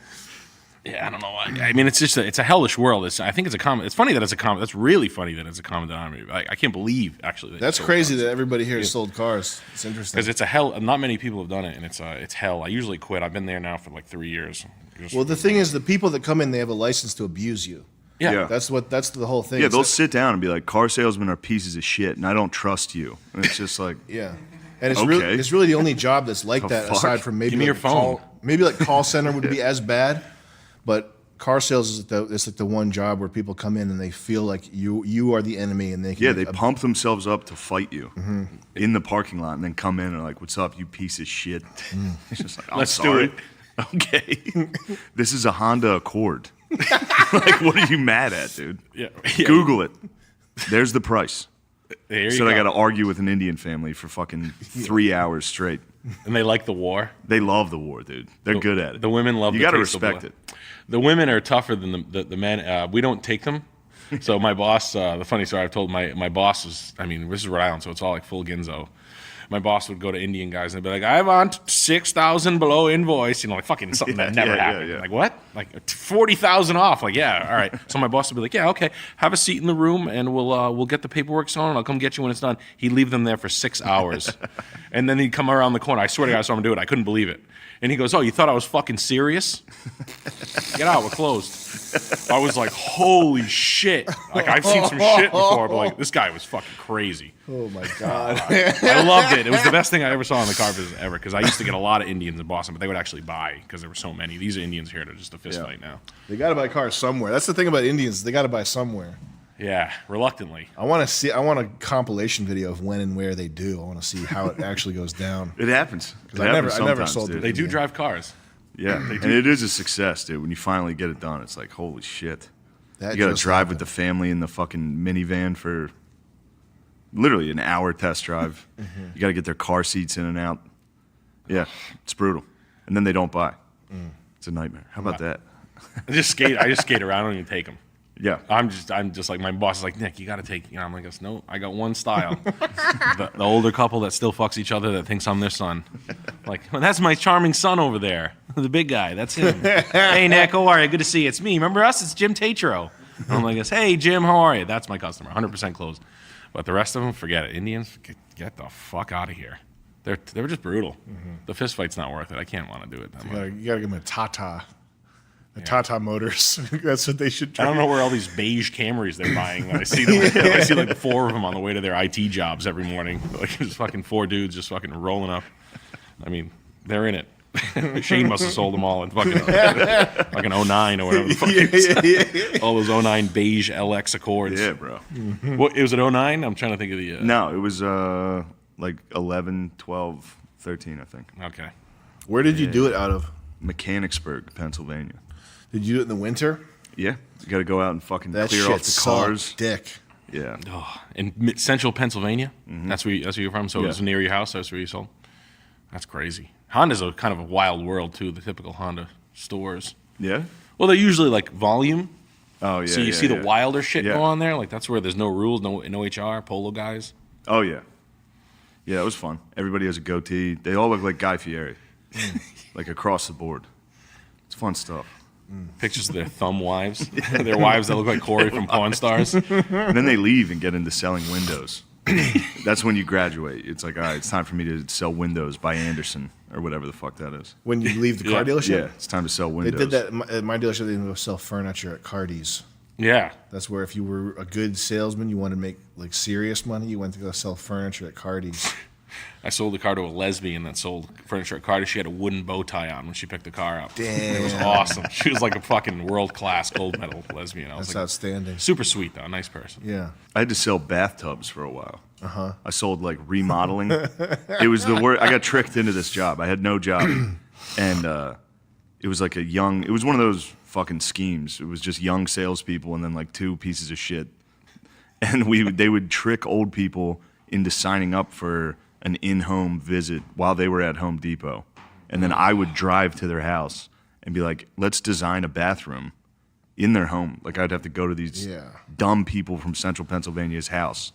Yeah, I don't know why. I mean, it's just it's a hellish world. I think it's a common. It's funny that it's a common. That's really funny that it's a common denominator. I can't believe actually. That That's crazy that everybody here has sold cars. It's interesting. Because it's a hell. Not many people have done it, and it's hell. I usually quit. I've been there now for like 3 years. Well, the thing is, the people that come in, they have a license to abuse you. Yeah. That's the whole thing. Yeah, they'll sit down and be like, car salesmen are pieces of shit, and I don't trust you. And it's just like, yeah. And it's okay. it's really the only job that's like The that, fuck? aside from maybe Give me your phone. Maybe like call center would be as bad, but car sales is it's like the one job where people come in and they feel like you are the enemy, and they can they pump themselves up to fight you in the parking lot, and then come in and are like, "What's up, you piece of shit?" It's just like, Let's do sorry. it. Okay, this is a Honda Accord. Like, what are you mad at, dude? Yeah. Google it. There's the price. There you So I go. got to argue with an Indian family for fucking 3 hours straight. And they like the war. They love the war, dude. They're good at it. The women love. You the got to taste of respect blood. it. The women are tougher than the men. We don't take them. So my boss, the funny story I've told, my boss was, I mean, this is Rhode Island, so it's all like full ginzo. My boss would go to Indian guys and they'd be like, I want 6,000 below invoice, like fucking something that never happened. Like, what? Like 40,000 off. Like, yeah, all right. So my boss would be like, yeah, okay, have a seat in the room and we'll get the paperwork on and I'll come get you when it's done. He'd leave them there for 6 hours. And then he'd come around the corner. I swear to God, I saw him do it. I couldn't believe it. And he goes, oh, you thought I was fucking serious? Get out, we're closed. I was like, holy shit. Like, I've seen some shit before, but like, this guy was fucking crazy. Oh my God. I loved it. It was the best thing I ever saw in the car business ever, because I used to get a lot of Indians in Boston, but they would actually buy because there were so many. These are Indians here to just a fist fight now. They got to buy cars somewhere. That's the thing about Indians. They got to buy somewhere. Yeah, reluctantly. I want a compilation video of when and where they do. I want to see how it actually goes down. It happens. Because I never sold dude. it. They do drive cars. Yeah, They and do. it is a success, dude. When you finally get it done, it's like, holy shit. That You got to just drive with the family in the fucking minivan for literally an hour test drive. Mhm. You got to get their car seats in and out. Yeah, it's brutal. And then they don't buy. It's a nightmare. How about that? I just skate around. I don't even take them. Yeah. I'm just like, my boss is like, Nick, you got to take, I'm like, no, I got one style. the older couple that still fucks each other that thinks I'm their son. Like, well, that's my charming son over there. The big guy. That's him. Hey, Nick, how are you? Good to see you. It's me. Remember us? It's Jim Tatro. And I'm like, hey, Jim, how are you? That's my customer. 100% closed. But the rest of them, forget it. Indians, get the fuck out of here. They were just brutal. The fist fight's not worth it. I can't want to do it. You gotta give them a Tata. Tata Motors. That's what they should try. I don't know where all these beige Camrys they're buying. I see them, I see like the 4 of them on the way to their IT jobs every morning. Like just fucking 4 dudes just fucking rolling up. I mean, they're in it. Shane must have sold them all in fucking 09 or whatever the fuck it is. All those 09 beige LX Accords. Yeah, bro. What, was it 09? I'm trying to think of the... No, it was like 11, 12, 13, I think. Okay. Where did you do it out of? Mechanicsburg, Pennsylvania. Did you do it in the winter? Yeah. You got to go out and fucking That clear shit off the cars. sucked dick. Yeah. Oh, in central Pennsylvania? That's where you're from? So Yeah. it was near your house? That's where you sold? That's crazy. Honda's a kind of a wild world, too, the typical Honda stores. Yeah? Well, they're usually like volume. Oh, yeah. So you yeah, see yeah. the wilder shit Yeah. go on there? Like that's where there's no rules, no HR, polo guys. Oh, yeah. Yeah, it was fun. Everybody has a goatee. They all look like Guy Fieri. Like across the board. It's fun stuff. Pictures of their thumb wives. Their wives that look like Corey from Pawn Stars. And then they leave and get into selling windows. That's when you graduate. It's like, all right, it's time for me to sell windows by Anderson or whatever the fuck that is. When you leave the car dealership? Yeah, it's time to sell windows. They did that at my dealership. They would sell furniture at Cardi's. Yeah. That's where if you were a good salesman, you wanted to make like serious money, you went to go sell furniture at Cardi's. I sold the car to a lesbian that sold furniture at Carter. She had a wooden bow tie on when she picked the car up. Damn. It was awesome. She was like a fucking world-class gold medal lesbian. I was That's like, outstanding. Super sweet, though. Nice person. Yeah. I had to sell bathtubs for a while. Uh-huh. I sold like remodeling. It was the word. I got tricked into this job. I had no job, and it was like it was one of those fucking schemes. It was just young salespeople and then like 2 pieces of shit, and they would trick old people into signing up for an in-home visit while they were at Home Depot, and then I would drive to their house and be like, "Let's design a bathroom in their home." Like I'd have to go to these dumb people from Central Pennsylvania's house.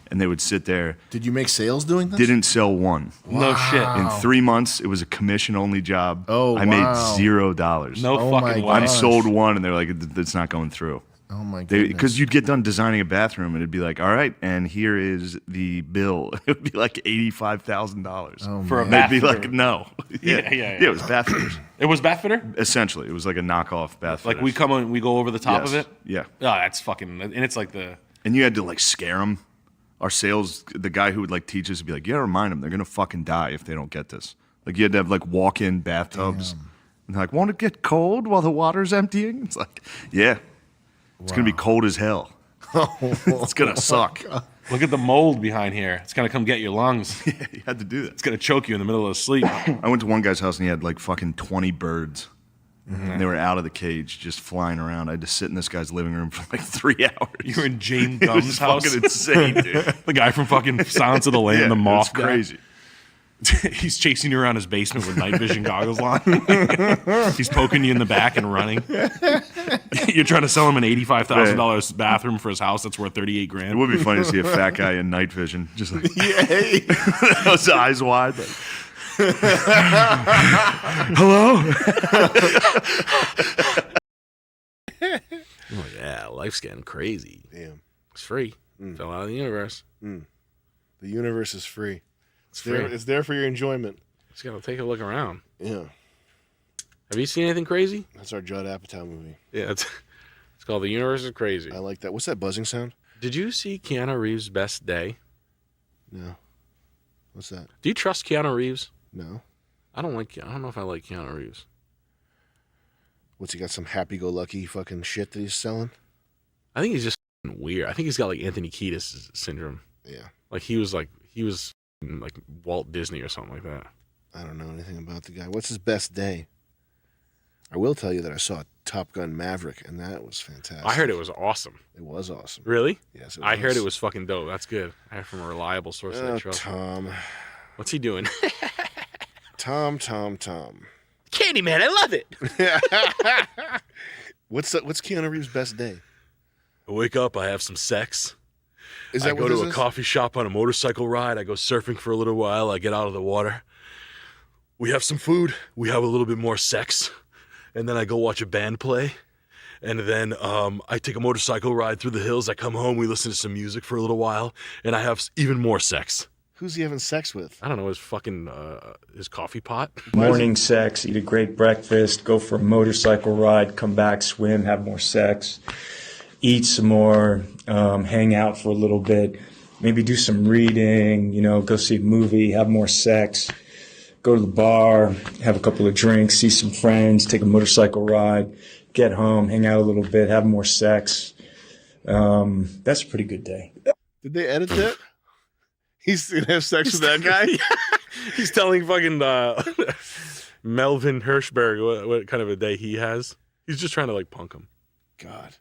And they would sit there. Did you make sales doing this? Didn't sell one. No shit. In 3 months, it was a commission-only job. Oh, I made $0. No fucking way. I sold one, and they're like, "It's not going through." Oh my goodness. Because you'd get done designing a bathroom, and it'd be like, "All right, and here is the bill." It would be like $85,000 For a They'd be bath like, fitter. "No." Yeah. It was bath fitters. It was bath fitter? Essentially, it was like a knockoff bath fitter. Like we come and we go over the top of Yes. it? Yeah. Oh, that's fucking, and it's like the... And you had to like scare them. Our sales, the guy who would like teach us would be like, "You gotta remind them they're gonna fucking die if they don't get this." Like you had to have like walk-in bathtubs. And they're like, "Won't it get cold while the water's emptying?" It's like, yeah. It's gonna be cold as hell. It's gonna suck. Look at the mold behind here. It's gonna come get your lungs. Yeah, you had to do that. It's gonna choke you in the middle of sleep. I went to one guy's house and he had like fucking 20 birds. And they were out of the cage, just flying around. I had to sit in this guy's living room for like 3 hours. You were in James It was Gunn's house. fucking insane, dude. The guy from fucking Silence of the Lambs, the moth it's crazy. guy. He's chasing you around his basement with night vision goggles on. He's poking you in the back and running. You're trying to sell him an $85,000 bathroom for his house that's worth $38,000. It would be funny to see a fat guy in night vision, just like those eyes wide. Like, hello. Oh yeah, life's getting crazy. Damn, it's free. Fell out of the universe. The universe is free. It's there. free. It's there for your enjoyment. Just gotta take a look around. Yeah. Have you seen anything crazy? That's our Judd Apatow movie. Yeah, it's called The Universe is Crazy. I like that. What's that buzzing sound? Did you see Keanu Reeves' best day? No. What's that? Do you trust Keanu Reeves? No. I don't know if I like Keanu Reeves. What's he got? Some happy-go-lucky fucking shit that he's selling? I think he's just weird. I think he's got like Anthony Kiedis syndrome. Yeah. Like he was like Walt Disney or something like that. I don't know anything about the guy. What's his best day? I will tell you that I saw Top Gun Maverick, and that was fantastic. I heard it was awesome. It was awesome. Really? Yes, I heard it was fucking dope. That's good. I heard from a reliable source that I trust. Tom. What's he doing? Tom. Candyman, I love it. What's Keanu Reeves' best day? I wake up, I have some sex. Is that I what go this to a is? coffee shop on a motorcycle ride. I go surfing for a little while. I get out of the water. We have some food. We have a little bit more sex. And then I go watch a band play. And then I take a motorcycle ride through the hills. I come home. We listen to some music for a little while. And I have even more sex. Who's he having sex with? I don't know. His fucking his coffee pot. Morning sex, eat a great breakfast, go for a motorcycle ride, come back, swim, have more sex, eat some more, hang out for a little bit, maybe do some reading, go see a movie, have more sex, go to the bar, have a couple of drinks, see some friends, take a motorcycle ride, get home, hang out a little bit, have more sex. That's a pretty good day. Did they edit that? He's gonna have sex with that guy? He's telling fucking Melvin Hirschberg what kind of a day he has. He's just trying to like punk him. God.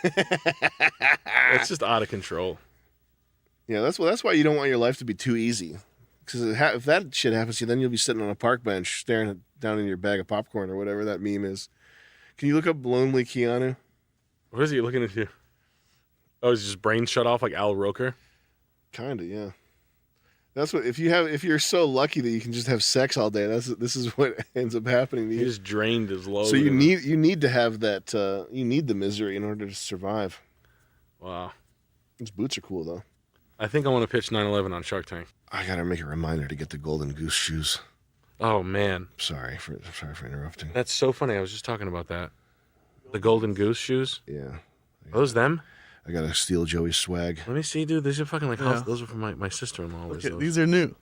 It's just out of control. Yeah, that's why you don't want your life to be too easy. Because if that shit happens to you, then you'll be sitting on a park bench staring down in your bag of popcorn or whatever that meme is. Can you look up Lonely Keanu? What is he looking at here? Oh, is his brain shut off like Al Roker? Kinda, yeah. That's what if you're so lucky that you can just have sex all day. This is what ends up happening to you. He just drained his load. So you need to have that. You need the misery in order to survive. Wow. These boots are cool though. I think I want to pitch 9/11 on Shark Tank. I gotta make a reminder to get the Golden Goose shoes. Oh man. Sorry for interrupting. That's so funny. I was just talking about that. The Golden Goose shoes. Yeah. Are those them? I gotta steal Joey's swag. Let me see, dude. These are fucking like Yeah. those are from my sister-in-law. Okay, these are new.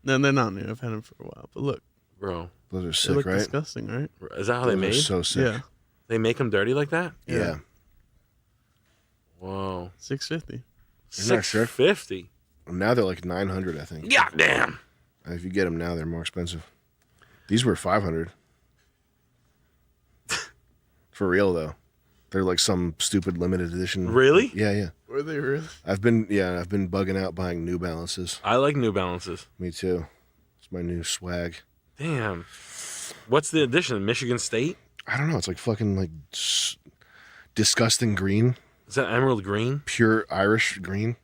No, they're not new. I've had them for a while. But look, bro, those are they sick, look right? disgusting, right? Is that how they Those are made? so sick. Yeah. They make them dirty like that? Yeah. Whoa. $650. Isn't that sick? $650. Now they're like $900, I think. Goddamn. And if you get them now, they're more expensive. These were $500. For real though, they're like some stupid limited edition. Really? Yeah. Were they really? I've been bugging out buying New Balances. I like New Balances. Me too. It's my new swag. Damn. What's the edition? Michigan State? I don't know. It's like fucking like disgusting green. Is that emerald green? Pure Irish green.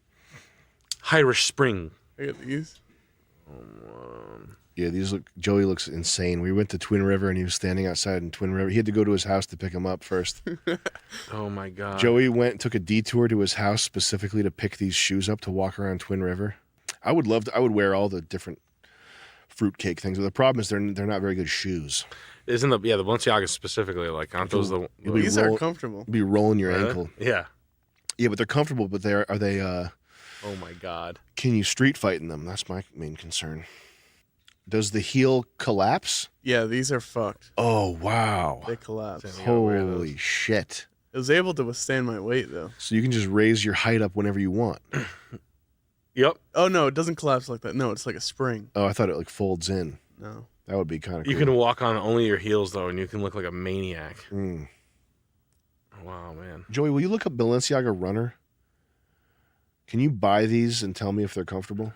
Irish Spring. I got these. Yeah, Joey looks insane. We went to Twin River and he was standing outside in Twin River. He had to go to his house to pick him up first. Oh my God. Joey took a detour to his house specifically to pick these shoes up to walk around Twin River. I would wear all the different fruitcake things. But the problem is they're not very good shoes. Isn't the Balenciagas specifically like, aren't those the These are comfortable. Be rolling your ankle. Yeah. Yeah, but they're comfortable, but are they oh my God. Can you street fight in them? That's my main concern. Does the heel collapse? Yeah, these are fucked. Oh, wow. They collapse. Holy shit. It was able to withstand my weight, though. So you can just raise your height up whenever you want. Yep. Oh, no, it doesn't collapse like that. No, it's like a spring. Oh, I thought it like folds in. No. That would be kind of cool. You can walk on only your heels though, and you can look like a maniac. Wow, man. Joey, will you look up Balenciaga Runner? Can you buy these and tell me if they're comfortable?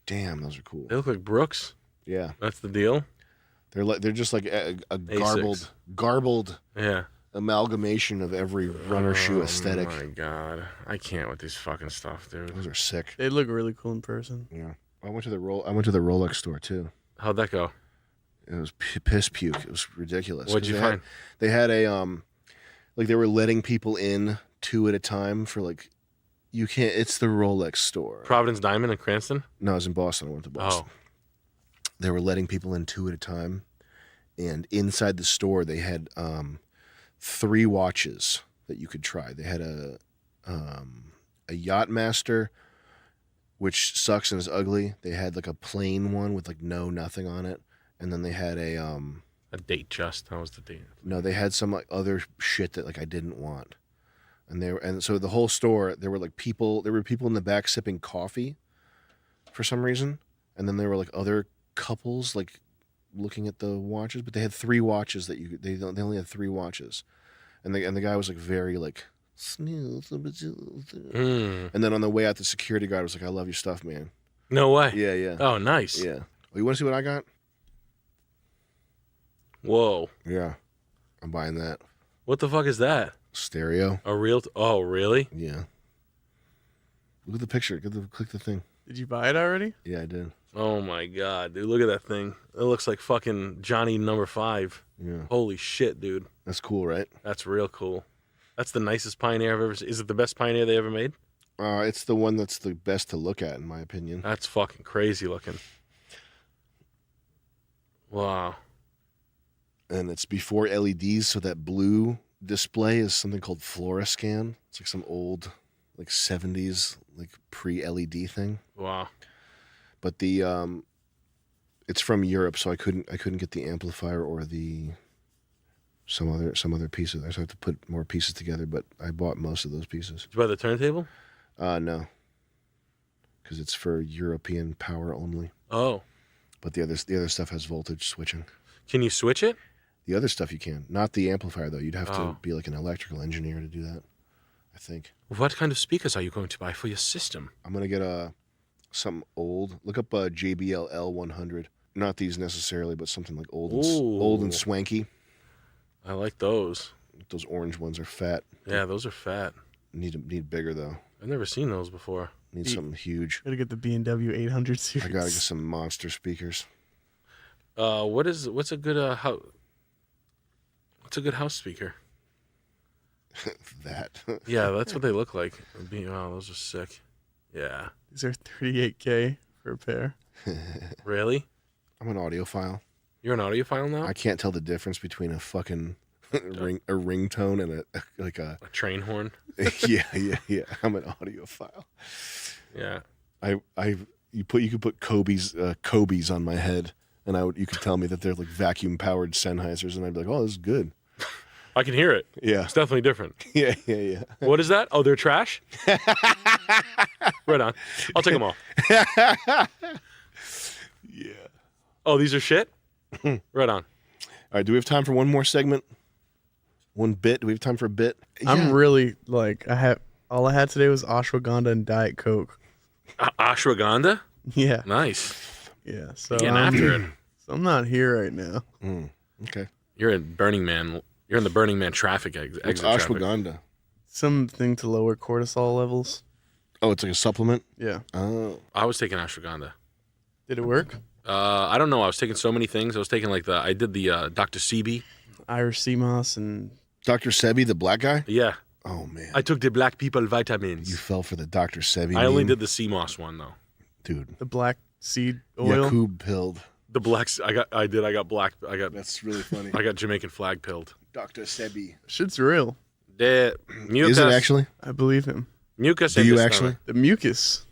Damn, those are cool. They look like Brooks. Yeah, that's the deal. They're just like a garbled amalgamation of every runner shoe aesthetic. Oh my god, I can't with these fucking stuff, dude. Those are sick. They look really cool in person. Yeah, I went to the Rolex store too. How'd that go? It was piss puke. It was ridiculous. What'd you find? They had a like they were letting people in 2 at a time for like. You can't. It's the Rolex store. Providence Diamond in Cranston? No, I was in Boston. I went to Boston. Oh. They were letting people in 2 at a time, and inside the store they had 3 watches that you could try. They had a Yachtmaster, which sucks and is ugly. They had like a plain one with like nothing on it, and then they had a date just. That was the date. No, they had some like other shit that like I didn't want. And so the whole store, there were people in the back sipping coffee for some reason. And then there were like other couples like looking at the watches, but they had 3 watches that they only had 3 watches. And the guy was like very like smooth. And then on the way out, the security guard was like, "I love your stuff, man." No way. Yeah. Oh, nice. Yeah. Well, you want to see what I got? Whoa. Yeah. I'm buying that. What the fuck is that? Stereo. A real? Oh, really? Yeah. Look at the picture. Click the thing. Did you buy it already? Yeah, I did. Oh my god, dude! Look at that thing. It looks like fucking Johnny number 5. Yeah. Holy shit, dude. That's cool, right? That's real cool. That's the nicest Pioneer I've ever seen. Is it the best Pioneer they ever made? It's the one that's the best to look at, in my opinion. That's fucking crazy looking. Wow. And it's before LEDs, so that blue display is something called Fluoroscan. It's like some old, like 70s, like pre-LED thing. Wow. But the it's from Europe, so I couldn't get the amplifier or the some other pieces. I just have to put more pieces together, but I bought most of those pieces. Did you buy the turntable? No. Because it's for European power only. Oh. But the other stuff has voltage switching. Can you switch it? The other stuff you can. Not the amplifier, though. You'd have to be like an electrical engineer to do that, I think. What kind of speakers are you going to buy for your system? I'm going to get something old. Look up a JBL L100. Not these necessarily, but something like old and swanky. I like those. Those orange ones are fat. Yeah, those are fat. Need bigger, though. I've never seen those before. Need something huge. Gotta get the B&W 800 series. I gotta get some monster speakers. What's a good What's a good house speaker? That. Yeah, that's what they look like. Wow, those are sick. Yeah. These are $38K for a pair. Really? I'm an audiophile. You're an audiophile now? I can't tell the difference between a fucking ringtone and a train horn. Yeah. I'm an audiophile. Yeah. You could put Kobe's on my head, and you could tell me that they're like vacuum powered Sennheisers, and I'd be like, "Oh, this is good." I can hear it. Yeah. It's definitely different. Yeah. What is that? Oh, they're trash? Right on. I'll take them all. Yeah. Oh, these are shit? Right on. All right, do we have time for one more segment? One bit? Do we have time for a bit? I'm really like all I had today was ashwagandha and Diet Coke. Ashwagandha? Yeah. Nice. Yeah. So Getting after it. So I'm not here right now. Okay. You're in Burning Man. You're in the Burning Man traffic exit. What's traffic. ashwagandha? Something to lower cortisol levels. Oh, it's like a supplement? Yeah. Oh. I was taking ashwagandha. Did it work? I don't know. I was taking so many things. I was taking I did the Dr. Sebi. Irish sea moss and Dr. Sebi, the black guy? Yeah. Oh, man. I took the black people vitamins. You fell for the Dr. Sebi I only meme? did the sea moss one though. Dude. the black seed oil. Yakub pilled. The blacks. I got black. That's really funny. I got Jamaican flag pilled. Dr. Sebi. Shit's real. The mucus. Is it actually? I believe him. Mucus. Do you actually? The mucus.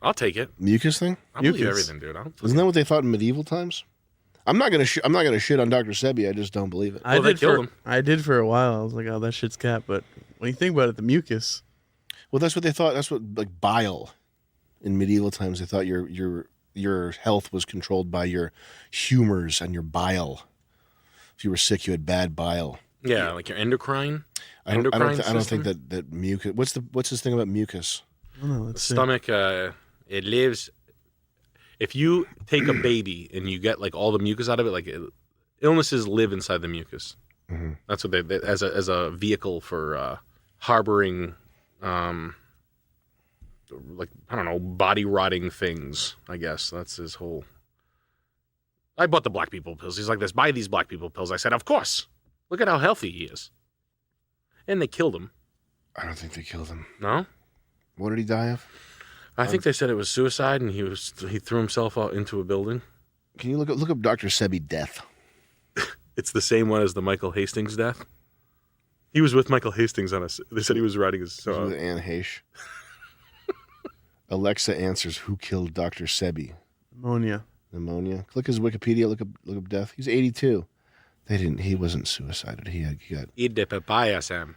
I'll take it. Mucus thing? I believe everything, dude. Isn't that what they thought in medieval times? I'm not gonna shit on Dr. Sebi. I just don't believe it. I did for a while. I was like, oh, that shit's cap. But when you think about it, the mucus. Well, that's what they thought. That's what like bile. In medieval times, they thought your your health was controlled by your humors and your bile. If you were sick, you had bad bile. Yeah, like your endocrine. I don't system. think that mucus. What's this thing about mucus? The stomach. It lives. If you take a baby and you get like all the mucus out of it, like illnesses live inside the mucus. Mm-hmm. That's what they as a vehicle for harboring, like I don't know, body rotting things. I guess that's his whole. I bought the black people pills. He's like, "Let's buy these black people pills." I said, "Of course. Look at how healthy he is." And they killed him. I don't think they killed him. No. What did he die of? I think they said it was suicide, and he threw himself out into a building. Can you look up Dr. Sebi death? It's the same one as the Michael Hastings death. He was with Michael Hastings on us. They said he was writing his. He was with Anne Heche. Alexa answers, "Who killed Dr. Sebi?" Pneumonia. Click his Wikipedia. Look up death. He's 82. They didn't. He wasn't suicided. He got. Eat the papaya, Sam.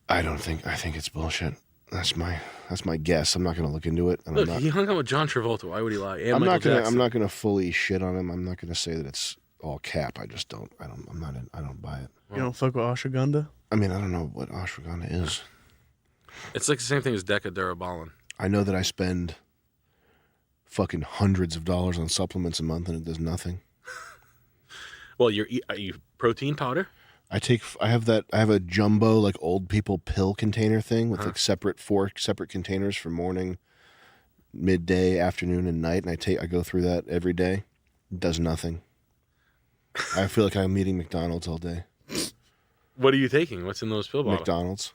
I think it's bullshit. That's my guess. I'm not going to look into it. And Look, he hung out with John Travolta. Why would he lie? And I'm Michael not Jackson. going to fully shit on him. I'm not going to say that it's all cap. I just don't. I don't buy it. You don't fuck with ashwagandha? I mean, I don't know what ashwagandha is. It's like the same thing as Decadurabolin. I know that I spend fucking hundreds of dollars on supplements a month and it does nothing. Well, are you protein powder? I have a jumbo like old people pill container thing with like four separate containers for morning, midday, afternoon, and night, and I go through that every day. It does nothing. I feel like I'm eating McDonald's all day. What are you taking? What's in those pill bottles? McDonald's.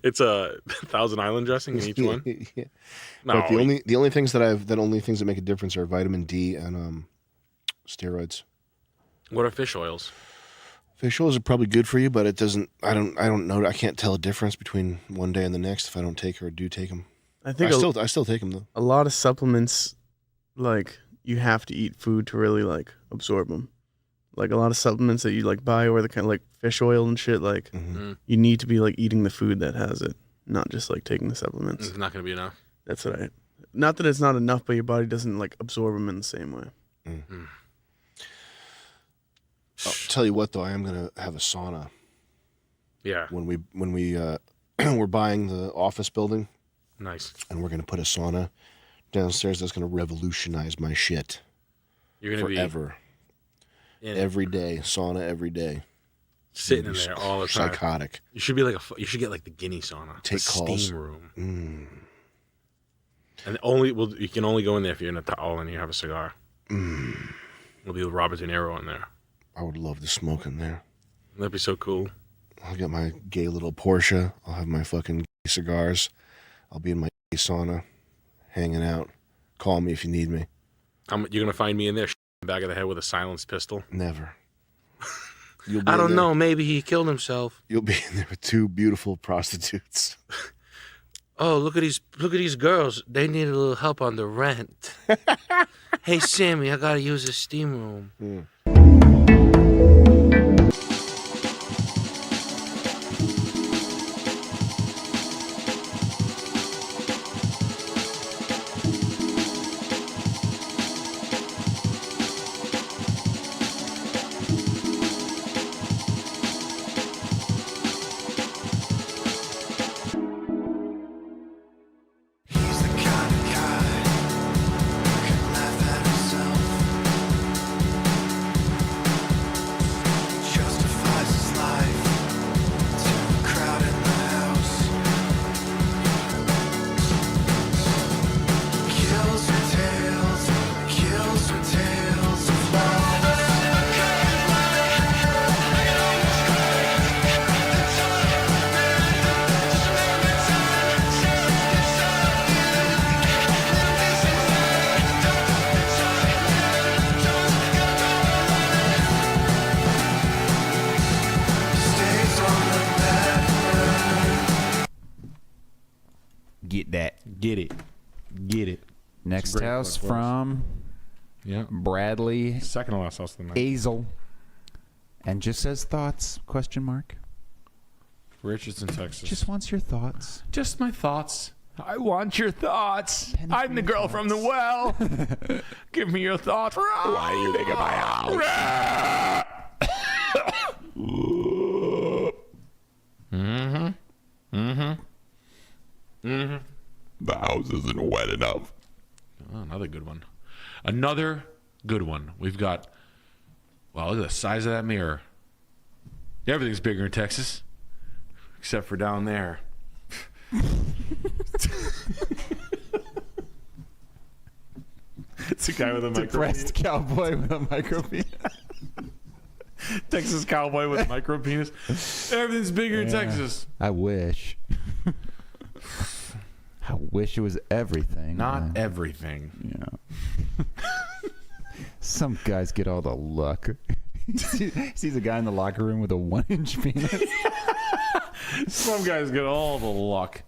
It's a Thousand Island dressing in each one. Yeah. No, But the only things that make a difference are vitamin D and steroids. What are fish oils? Fish oils are probably good for you, but it doesn't. I don't know. I can't tell a difference between one day and the next if I don't take or do take them. I think I still take them though. A lot of supplements, like you have to eat food to really like absorb them. Like a lot of supplements that you like buy, or the kind of like fish oil and shit. Like you need to be like eating the food that has it, not just like taking the supplements. It's not going to be enough. That's what I. Not that it's not enough, but your body doesn't like absorb them in the same way. I'll tell you what though, I am gonna have a sauna. Yeah. When we we're buying the office building. Nice. And we're gonna put a sauna downstairs that's gonna revolutionize my shit. You're gonna forever. Every day, sauna every day. Sitting in there all the time. Psychotic. You should be like you should get like the guinea sauna. Take the calls. Steam room. And you can only go in there if you're in a towel and you have a cigar. We'll be with Robert De Niro in there. I would love to smoke in there. That'd be so cool. I'll get my gay little Porsche. I'll have my fucking gay cigars. I'll be in my gay sauna, hanging out. Call me if you need me. You're gonna find me in there, back of the head with a silenced pistol. Never. I don't know. Maybe he killed himself. You'll be in there with two beautiful prostitutes. Oh, look at these girls. They need a little help on the rent. Hey, Sammy, I gotta use the steam room. Get that. Get it. Next house from Bradley. Second to last house of the night. Azel. And just says thoughts, question mark. Richardson, Texas. Just wants your thoughts. Just my thoughts. I want your thoughts. I'm the girl from the well. Give me your thoughts. Why do you think of my house? The house isn't wet enough. Oh, another good one. Another good one. We've got, wow, look at the size of that mirror. Everything's bigger in Texas, except for down there. It's a guy with a depressed cowboy with a micro penis. Texas cowboy with a micro penis. Everything's bigger in Texas. I wish. I wish it was everything. Not everything. Yeah. Some guys get all the luck. Sees a guy in the locker room with a 1-inch penis. Some guys get all the luck.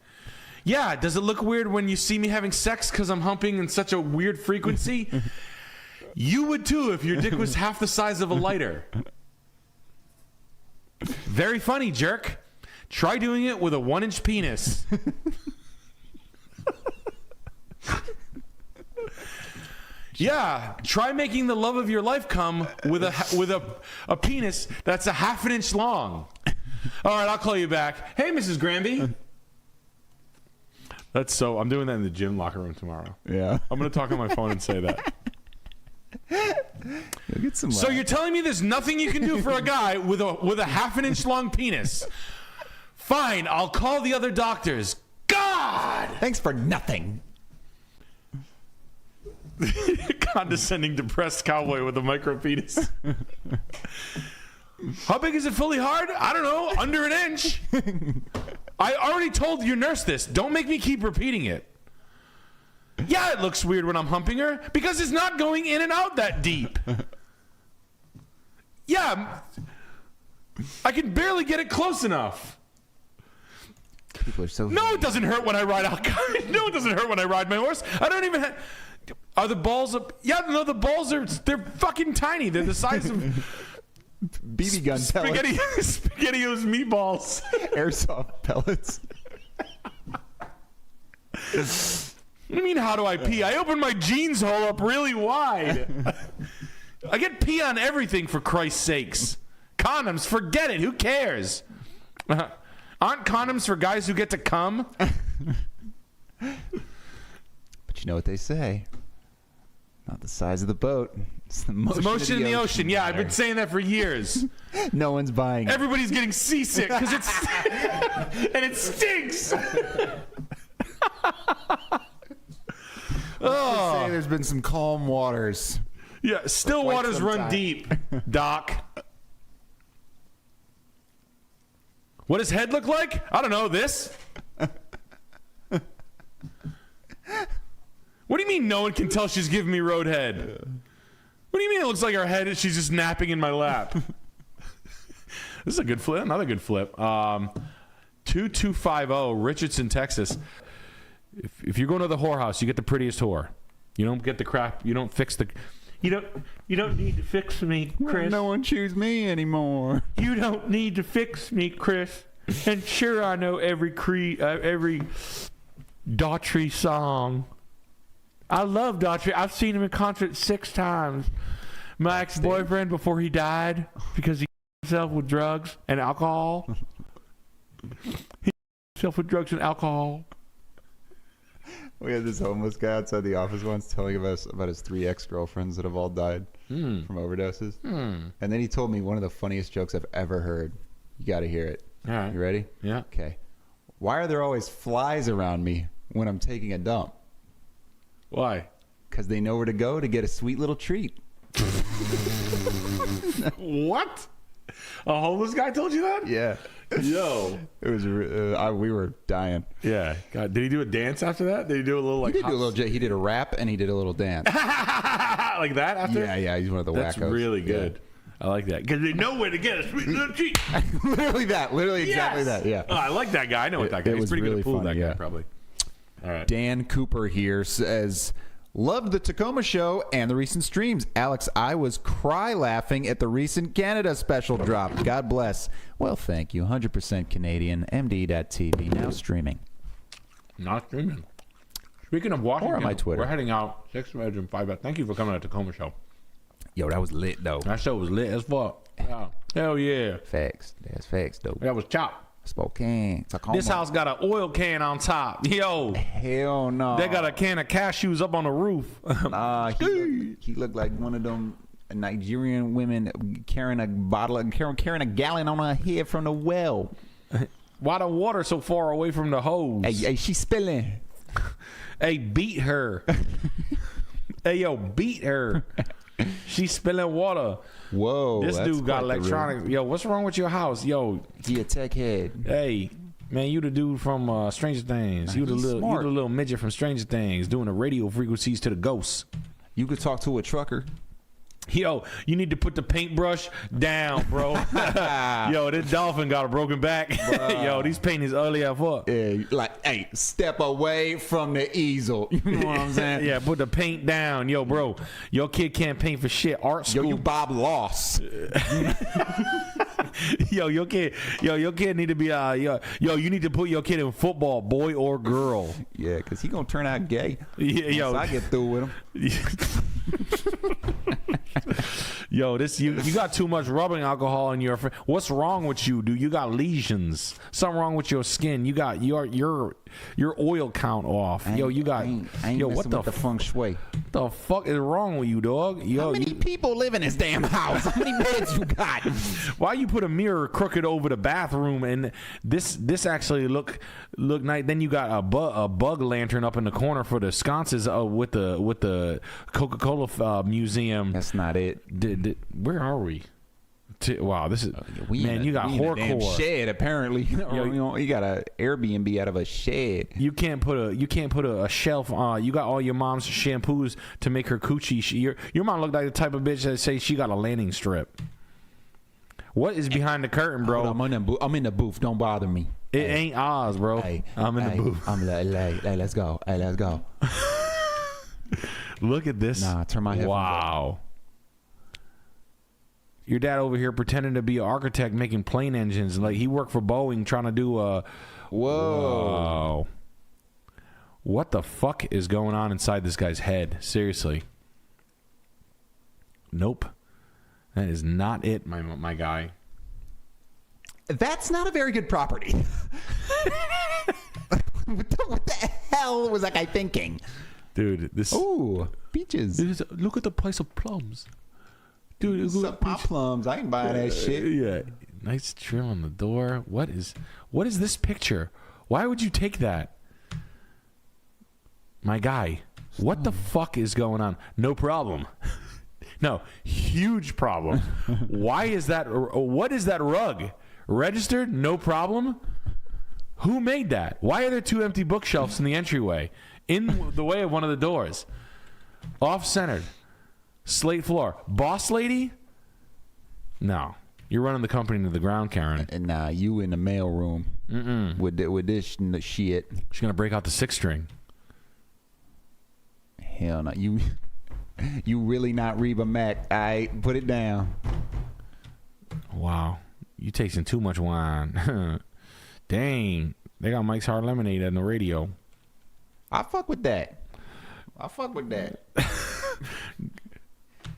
Yeah, does it look weird when you see me having sex because I'm humping in such a weird frequency? You would too if your dick was half the size of a lighter. Very funny, jerk. Try doing it with a 1-inch penis. Yeah, try making the love of your life come with a penis that's a half an inch long. All right, I'll call you back. Hey, Mrs. Granby. That's so. I'm doing that in the gym locker room tomorrow. Yeah, I'm gonna talk on my phone and say that. You'll get some. So you're telling me there's nothing you can do for a guy with a half an inch long penis? Fine, I'll call the other doctors. God, thanks for nothing. Condescending, depressed cowboy with a micro penis. How big is it fully hard? I don't know. Under an inch. I already told your nurse this. Don't make me keep repeating it. Yeah, it looks weird when I'm humping her because it's not going in and out that deep. Yeah, I can barely get it close enough. People are so. No, it doesn't hurt when I ride out. No, it doesn't hurt when I ride my horse. I don't even. Are the balls up? Yeah, no, the balls they're fucking tiny. They're the size of BB gun pellets. SpaghettiOs meatballs. Airsoft pellets. What do you mean, how do I pee? I open my jeans hole up really wide. I get pee on everything, for Christ's sakes. Condoms, forget it. Who cares? Aren't condoms for guys who get to come? But you know what they say. Not the size of the boat. It's the motion, in the ocean. Yeah, I've been saying that for years. No one's buying it. Everybody's getting seasick because it's and it stinks. Oh, say there's been some calm waters. Yeah, still waters run deep, Doc. What does head look like? I don't know. This. What do you mean no one can tell she's giving me road head? What do you mean it looks like her head is she's just napping in my lap? This is a good flip. Another good flip. 2250 Richardson, Texas. If you're going to the whorehouse, you get the prettiest whore. You don't get the crap. You don't fix the. You don't need to fix me, Chris. No one choose me anymore. You don't need to fix me, Chris. And sure, I know every Daughtry song. I love Daughtry. I've seen him in concert 6 times. My ex-boyfriend, before he died, because he himself with drugs and alcohol. He himself with drugs and alcohol. We had this homeless guy outside the office once telling us about his 3 ex-girlfriends that have all died from overdoses. And then he told me one of the funniest jokes I've ever heard. You got to hear it. All right. You ready? Yeah. Okay. Why are there always flies around me when I'm taking a dump? Why? Because they know where to go to get a sweet little treat. What? A homeless guy told you that? Yeah. Yo. It was. We were dying. Yeah. God, did he do a dance after that? Did he do a little like? He did do a little. He did a rap and he did a little dance. Like that after? Yeah. He's one of the That's wackos. really good. Yeah. I like that because they know where to get a sweet little treat. Literally that. Literally exactly that. Yeah. Oh, I like that guy. I know what that guy. He's pretty really good at pulling funny, that guy probably. All right. Dan Cooper here says, loved the Tacoma show and the recent streams. Alex, I was cry laughing at the recent Canada special drop. God bless. Well, thank you. 100% Canadian. MD.TV now streaming. Not streaming. Speaking of Washington, Or on my Twitter. we're heading out 6 minutes and 5 Thank you for coming to the Tacoma show. Yo, that was lit though. That show was lit as fuck. Yeah. Hell yeah. Facts. That's facts though. That was chop. Spokane, Tacoma. This house got an oil can on top. Yo. Hell no. They got a can of cashews up on the roof. Nah, he looked like one of them Nigerian women carrying a gallon on her head from the well. Why the water so far away from the hose? Hey, she's spilling. Hey, beat her. Hey, yo, beat her. She's spilling water. Whoa. This dude got electronics. Yo, what's wrong with your house? Yo. He a tech head. Hey, man, you the dude from Stranger Things. You the little midget from Stranger Things doing the radio frequencies to the ghosts. You could talk to a trucker. Yo, you need to put the paintbrush down, bro. Yo, this dolphin got a broken back. Yo, these paint is ugly as fuck. Yeah, like, hey, step away from the easel. You know what I'm saying? Yeah, put the paint down. Yo, bro, your kid can't paint for shit. Art school. Yo, you Bob Loss. Your kid need to be you need to put your kid in football, boy or girl. Yeah, because he gonna turn out gay. Yeah, yo, I get through with him. Yo, you got too much rubbing alcohol in your. What's wrong with you, dude? You got lesions. Something wrong with your skin. You got your oil count off. Yo, you got. Yo, what the feng shui? What the fuck is wrong with you, dog? Yo, how many people live in this damn house? How many beds you got? Why you put a mirror crooked over the bathroom and this actually look nice? Then you got a bug lantern up in the corner for the sconces with the Coca-Cola museum. That's not it. Where are we? Wow, this is man. You got hardcore shed apparently. Yo, you got a Airbnb out of a shed. You can't put a shelf. You got all your mom's shampoos to make her coochie. Your mom looked like the type of bitch that say she got a landing strip. What is behind the curtain, bro? I'm in the booth. Don't bother me. It ain't Oz, bro. I'm in the booth. I'm like, hey, let's go. Hey, let's go. Look at this. Nah, turn my headphones Wow. Your dad over here pretending to be an architect making plane engines. Like he worked for Boeing trying to do a... Whoa. What the fuck is going on inside this guy's head? Seriously. Nope. That is not it, my guy. That's not a very good property. What the hell was that guy thinking? Dude, this... Ooh, peaches. Look at the price of plums. Dude, look at plums. I ain't buying that shit. Yeah. Nice trim on the door. What is this picture? Why would you take that? My guy, what the fuck is going on? No problem. No, huge problem. Why is that? What is that rug? Registered? No problem? Who made that? Why are there 2 empty bookshelves in the entryway? In the way of one of the doors. Off-centered. Slate floor. Boss lady? No. You're running the company to the ground, Karen. And nah, you in the mail room with this shit. She's going to break out the 6-string. Hell no. You really not Reba Mac. I put it down. Wow. You tasting too much wine. Dang. They got Mike's Hard Lemonade on the radio. I fuck with that.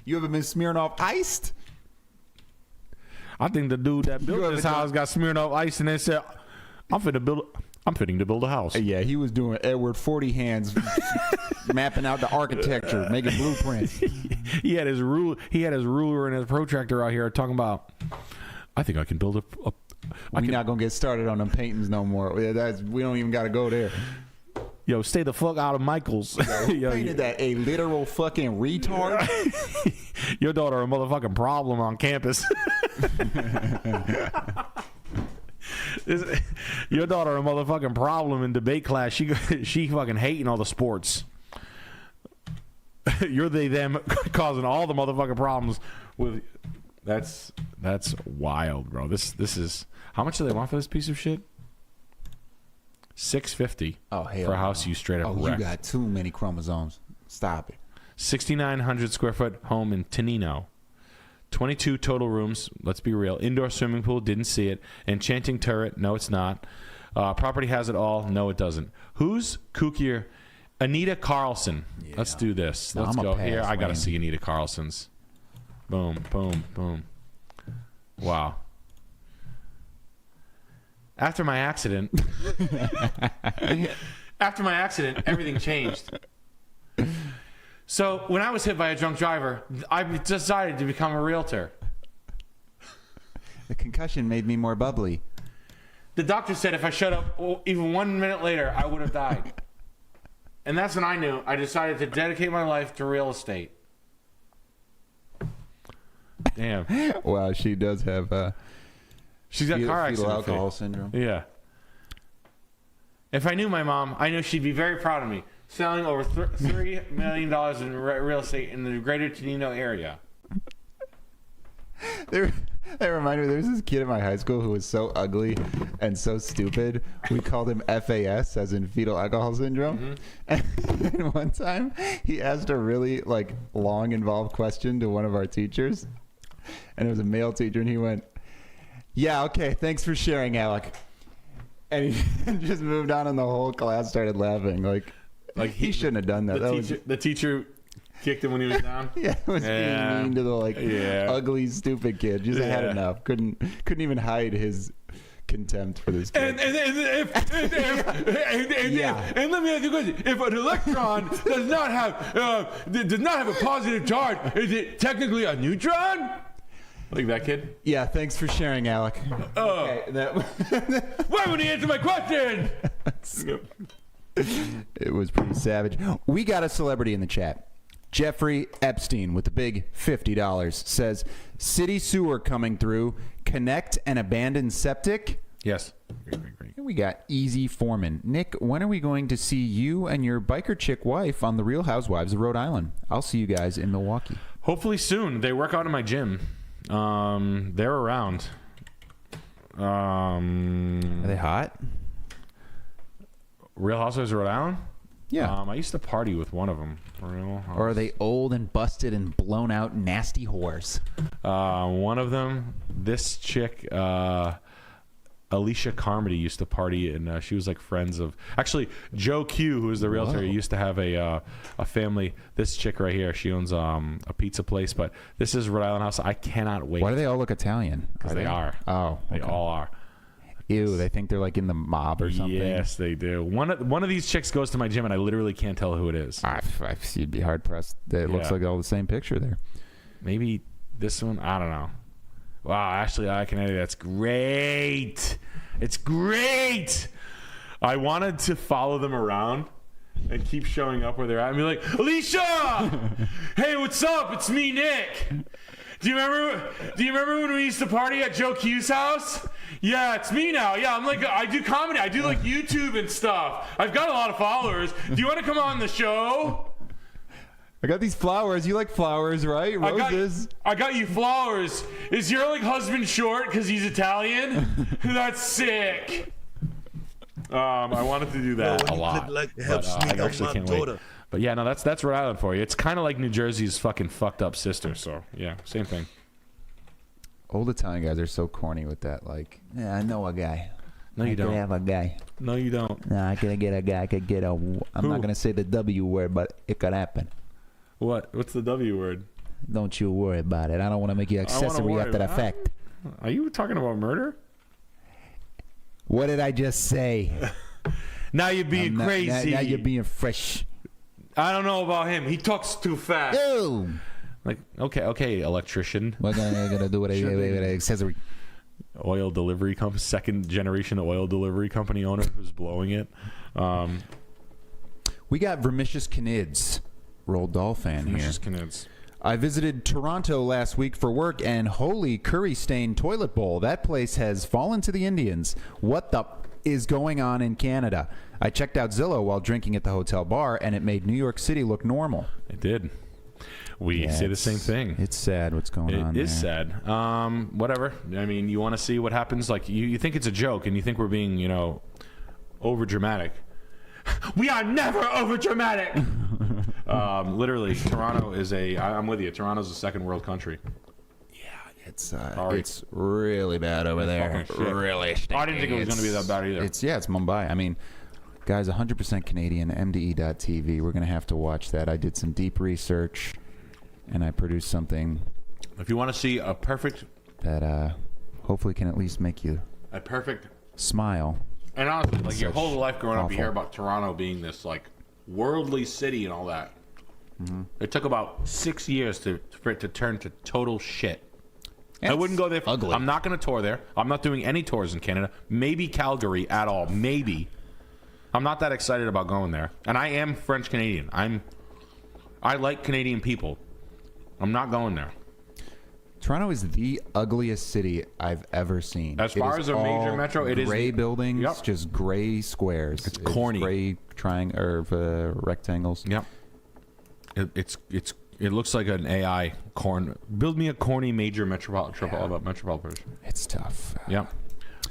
You ever been Smirnoff iced? I think the dude that built this house got Smirnoff ice and then said, I'm fitting to build a house. Yeah, he was doing Edward 40 hands, mapping out the architecture, making blueprints. He had his ruler and his protractor out here talking about, I think I can build a We're not gonna get started on them paintings no more. We don't even gotta go there. Yo, stay the fuck out of Michael's. Yo, painted that a literal fucking retard. Your daughter a motherfucking problem on campus. Your daughter a motherfucking problem in debate class. She fucking hating all the sports. You're them causing all the motherfucking problems with. That's wild, bro. This is how much do they want for this piece of shit? $650. Oh hell! For a house you straight up wrecked. You got too many chromosomes. Stop it. 6,900 square foot home in Tenino. 22 total rooms. Let's be real. Indoor swimming pool. Didn't see it. Enchanting turret. No, it's not. Property has it all. No, it doesn't. Who's kookier? Anita Carlson. Let's do this. No, Let's I'm a go pass, here. I gotta man. see Anita Carlson's. Boom, boom, boom. Wow. After my accident, everything changed. So when I was hit by a drunk driver, I decided to become a realtor. The concussion made me more bubbly. The doctor said if I showed up even 1 minute later, I would have died. And that's when I knew I decided to dedicate my life to real estate. Damn. Wow, she does have She's got car accident fetal alcohol fate. syndrome. Yeah. If I knew my mom, I knew she'd be very proud of me. Selling over $3 million in real estate in the greater Tenino area. That reminded me, there was this kid in my high school who was so ugly and so stupid. We called him FAS, as in fetal alcohol syndrome. And one time, he asked a really long, involved question to one of our teachers. And it was a male teacher, and he went, "Yeah, okay, thanks for sharing, Alec." And he just moved on, and the whole class started laughing. Like he shouldn't have done that. The teacher kicked him when he was down. Yeah, it was being mean to the ugly, stupid kid. Just had enough. Couldn't even hide his contempt for this kid. And let me ask you a question: if an electron does not have a positive charge, is it technically a neutron? Like that kid? Yeah, thanks for sharing, Alec. Okay, why wouldn't he answer my question? It was pretty savage. We got a celebrity in the chat. Jeffrey Epstein with the big $50 says, city sewer coming through, connect an abandoned septic. Yes. Great. We got Easy Foreman. Nick, when are we going to see you and your biker chick wife on The Real Housewives of Rhode Island? I'll see you guys in Milwaukee. Hopefully soon. They work out in my gym. They're around. Are they hot? Real Housewives of Rhode Island? Yeah. I used to party with one of them. Or are they old and busted and blown out nasty whores? One of them, this chick, Alicia Carmody, used to party, and she was like friends of. Actually, Joe Q, who is the realtor, used to have a family. This chick right here, she owns a pizza place, but this is Rhode Island House. I cannot wait. Why do they all look Italian? Because they are. Oh, they all are. Ew, they think they're like in the mob or something. Yes, they do. One of these chicks goes to my gym, and I literally can't tell who it is. You'd be hard pressed. It looks like all the same picture there. Maybe this one. I don't know. Wow, Ashley Iaconetti, that's great. It's great. I wanted to follow them around and keep showing up where they're at and be like, Alicia! Hey, what's up? It's me, Nick. Do you remember when we used to party at Joe Q's house? Yeah, it's me now. Yeah, I'm like, I do comedy. I do like YouTube and stuff. I've got a lot of followers. Do you want to come on the show? I got these flowers. You like flowers, right? Roses. I got you flowers. Is your husband short because he's Italian? That's sick. I wanted to do that a lot. But, I actually can't wait. But yeah, no, that's Rhode Island for you. It's kind of like New Jersey's fucking fucked up sister. So yeah, same thing. Old Italian guys are so corny with that. Like, yeah, I know a guy. No, you don't. I could have a guy. No, you don't. No, I could get a guy. I could get a. I'm not gonna say the W word, but it could happen. What? What's the W word? Don't you worry about it. I don't want to make you accessory after the fact. Are you talking about murder? What did I just say? Now you're being crazy. Now you're being fresh. I don't know about him. He talks too fast. Ew. Like, okay, electrician. We're gonna do it with an accessory. Oil delivery company, second generation oil delivery company owner who's blowing it. We got Vermicious Knids, Roald Dahl fan here. Vermicious Knids. I visited Toronto last week for work, and holy curry-stained toilet bowl. That place has fallen to the Indians. What the is going on in Canada? I checked out Zillow while drinking at the hotel bar, and it made New York City look normal. It did. We say the same thing. It's sad what's going on there. It is sad. Whatever. I mean, you want to see what happens? Like, you think it's a joke, and you think we're being, over dramatic. We are never over dramatic. Literally, Toronto is I'm with you. Toronto's a second world country. It's really bad over there. Really stinky. I didn't think it was going to be that bad either. It's Mumbai. I mean, guys, 100% Canadian, MDE.TV. We're going to have to watch that. I did some deep research, and I produced something. If you want to see a perfect... that hopefully can at least make you a perfect smile. And honestly, like your Such whole life growing up, you awful. hear about Toronto being this like worldly city and all that. Mm-hmm. It took about 6 years for it to turn to total shit. I wouldn't go there. Ugly. I'm not going to tour there. I'm not doing any tours in Canada. Maybe Calgary at all. Maybe. I'm not that excited about going there. And I am French Canadian. I like Canadian people. I'm not going there. Toronto is the ugliest city I've ever seen. As far as a major metro, it is gray buildings, Yep. just gray squares. It's corny. Gray rectangles. Yep. It looks like an AI build me a corny major metropolitan. It's tough. Yep.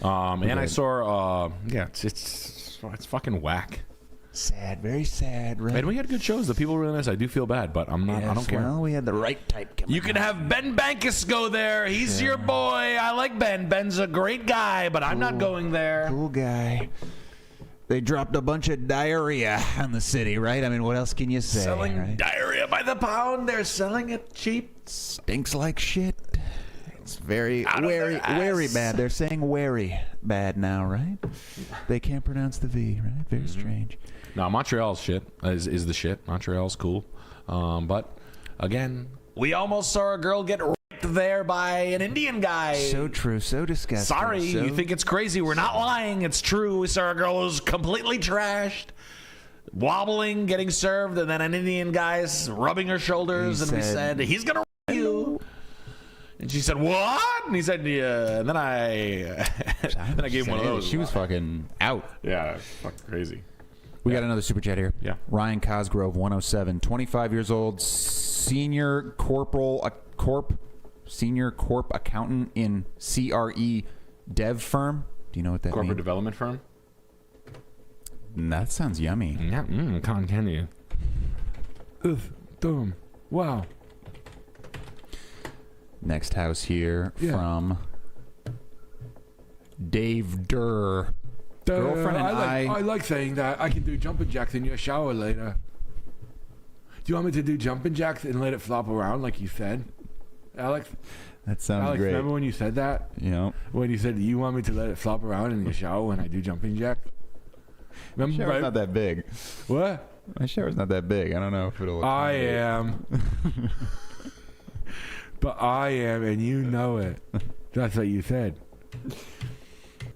And I saw it's fucking whack. Sad, very sad, right? And we had good shows. The people were really nice. I do feel bad, but I'm not. I don't care. Well, we had the right type coming. You can have Ben Bankus go there. He's your boy. I like Ben. Ben's a great guy, but I'm not going there. Cool guy. They dropped a bunch of diarrhea on the city, right? I mean, what else can you say? Selling right? diarrhea by the pound. They're selling it cheap. Stinks like shit. It's very wary bad. They're saying wary bad now, right? They can't pronounce the V, right? Very strange. No, Montreal's shit is the shit. Montreal's cool. But again, we almost saw a girl get raped there by an Indian guy. So true, so disgusting. Sorry, you think it's crazy. We're not lying. It's true. We saw a girl who was completely trashed, wobbling, getting served, and then an Indian guy's rubbing her shoulders, and we said, he's going to rape you. And she said, what? And he said, yeah. And then I gave him one of those. She was fucking out. Yeah, fucking crazy. We got another super chat here. Yeah. Ryan Cosgrove, 107, 25 years old, senior corp accountant in CRE dev firm. Do you know what that means? Corporate development firm? That sounds yummy. Yeah, can't can you? Dumb. Wow. Next house here from Dave Durr. Girlfriend and I like saying that. I can do jumping jacks in your shower later. Do you want me to do jumping jacks and let it flop around like you said, Alex? That sounds Alex, great. remember when you said that? Yeah. When you said you want me to let it flop around in your shower when I do jumping jacks? My shower's not that big. What? My shower's not that big. I don't know if it'll. I am. But I am, and you know it. That's what you said.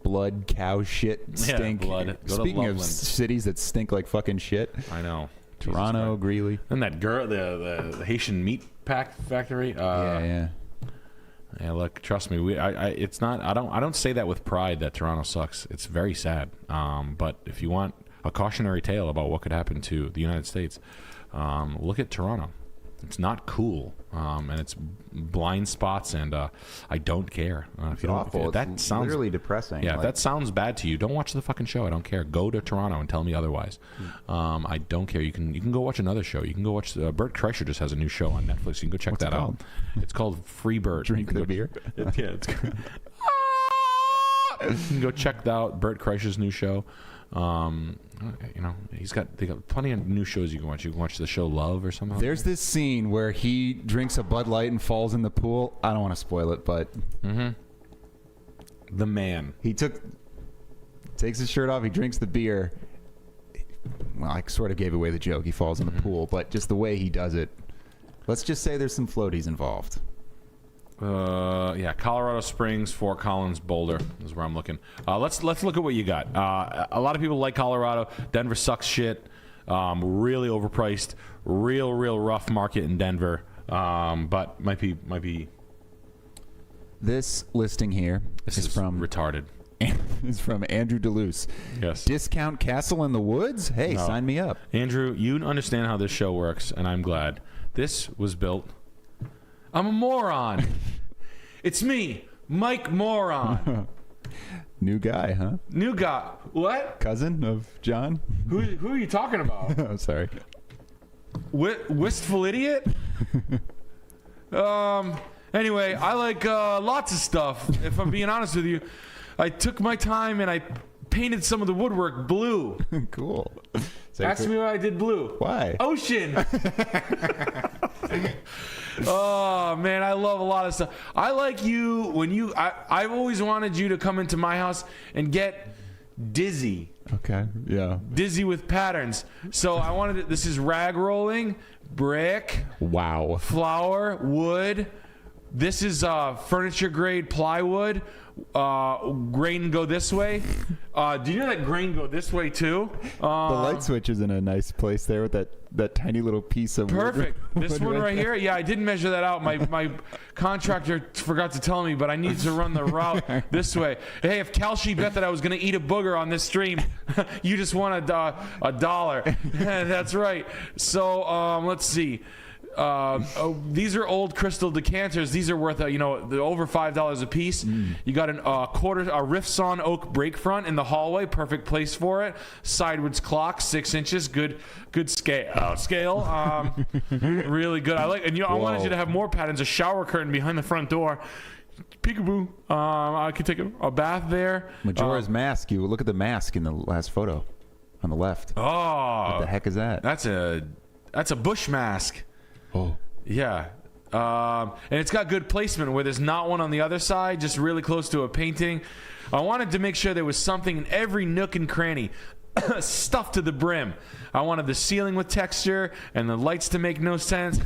Blood, cow shit, stink. Yeah, blood. Go to Speaking of Loveland. cities that stink like fucking shit. I know. Toronto, Greeley. And that girl, the Haitian meat pack factory. Yeah. Yeah, look, trust me. It's not. I don't say that with pride that Toronto sucks. It's very sad. But if you want a cautionary tale about what could happen to the United States, look at Toronto. It's not cool, and it's blind spots, and I don't care. If you don't, awful. That It's sounds literally depressing. Yeah, Like- if that sounds bad to you, don't watch the fucking show. I don't care. Go to Toronto and tell me otherwise. I don't care. You can go watch another show. You can go watch. Bert Kreischer just has a new show on Netflix. You can go check What's that it out. called? It's called Free Bert. Drink You can the go- beer? Yeah, it's good. You can go check out Bert Kreischer's new show. They got plenty of new shows you can watch. You can watch the show Love or something. There's this scene where he drinks a Bud Light and falls in the pool. I don't want to spoil it, but the man. He takes his shirt off. He drinks the beer. Well, I sort of gave away the joke. He falls in the pool, but just the way he does it. Let's just say there's some floaties involved. Colorado Springs, Fort Collins, Boulder is where I'm looking. Let's look at what you got. A lot of people like Colorado. Denver sucks shit. Really overpriced. Real rough market in Denver. But might be. This listing here is from retarded. Is from Andrew DeLuce. Yes. Discount Castle in the Woods? Hey, No. sign me up. Andrew, you understand how this show works, and I'm glad. This was built. I'm a moron. It's me, Mike Moron. New guy, huh? New guy. What? Cousin of John? Who are you talking about? Oh, sorry. Wistful idiot? Anyway, I like lots of stuff. If I'm being honest with you, I took my time and I painted some of the woodwork blue. Cool. Ask me why I did blue. Why? Ocean. Oh man, I love a lot of stuff. I like you when you. I've always wanted you to come into my house and get dizzy. Okay. Yeah. Dizzy with patterns. So I wanted it. This is rag rolling, brick. Wow. Flour, wood. This is furniture grade plywood. Grain go this way. Do you know that grain go this way too? The light switch is in a nice place there with that tiny little piece of perfect. Wood, This one right here. Yeah, I didn't measure that out. My contractor forgot to tell me, but I need to run the route this way. Hey, if Kalshi bet that I was going to eat a booger on this stream, you just won $1. That's right. So let's see. These are old crystal decanters. These are worth over $5 a piece. You got a riff sawn oak break front in the hallway, perfect place for it. Sidewards clock, 6 inches, good scale. Really good. I like, and I wanted you to have more patterns. A shower curtain behind the front door. Peekaboo. I could take a bath there. Majora's Mask. You look at the mask in the last photo on the left. Oh, what the heck is that? That's a bush mask. Oh. Yeah. And it's got good placement where there's not one on the other side, just really close to a painting. I wanted to make sure there was something in every nook and cranny, stuffed to the brim. I wanted the ceiling with texture and the lights to make no sense.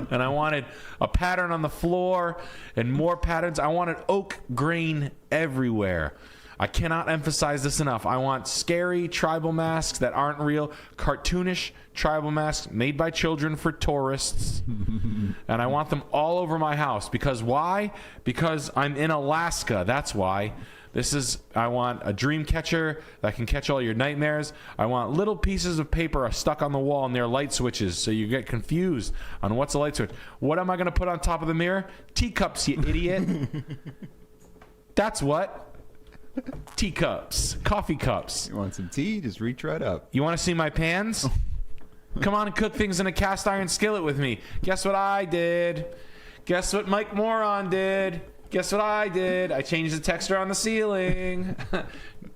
And I wanted a pattern on the floor and more patterns. I wanted oak grain everywhere. I cannot emphasize this enough. I want scary tribal masks that aren't real, cartoonish tribal masks made by children for tourists. And I want them all over my house. Because why? Because I'm in Alaska. That's why. I want a dream catcher that can catch all your nightmares. I want little pieces of paper stuck on the wall near light switches so you get confused on what's a light switch. What am I going to put on top of the mirror? Teacups, you idiot. That's what. Teacups, coffee cups. You want some tea? Just reach right up. You want to see my pans? Come on and cook things in a cast iron skillet with me. Guess what I did? Guess what Mike Moron did? Guess what I did? I changed the texture on the ceiling.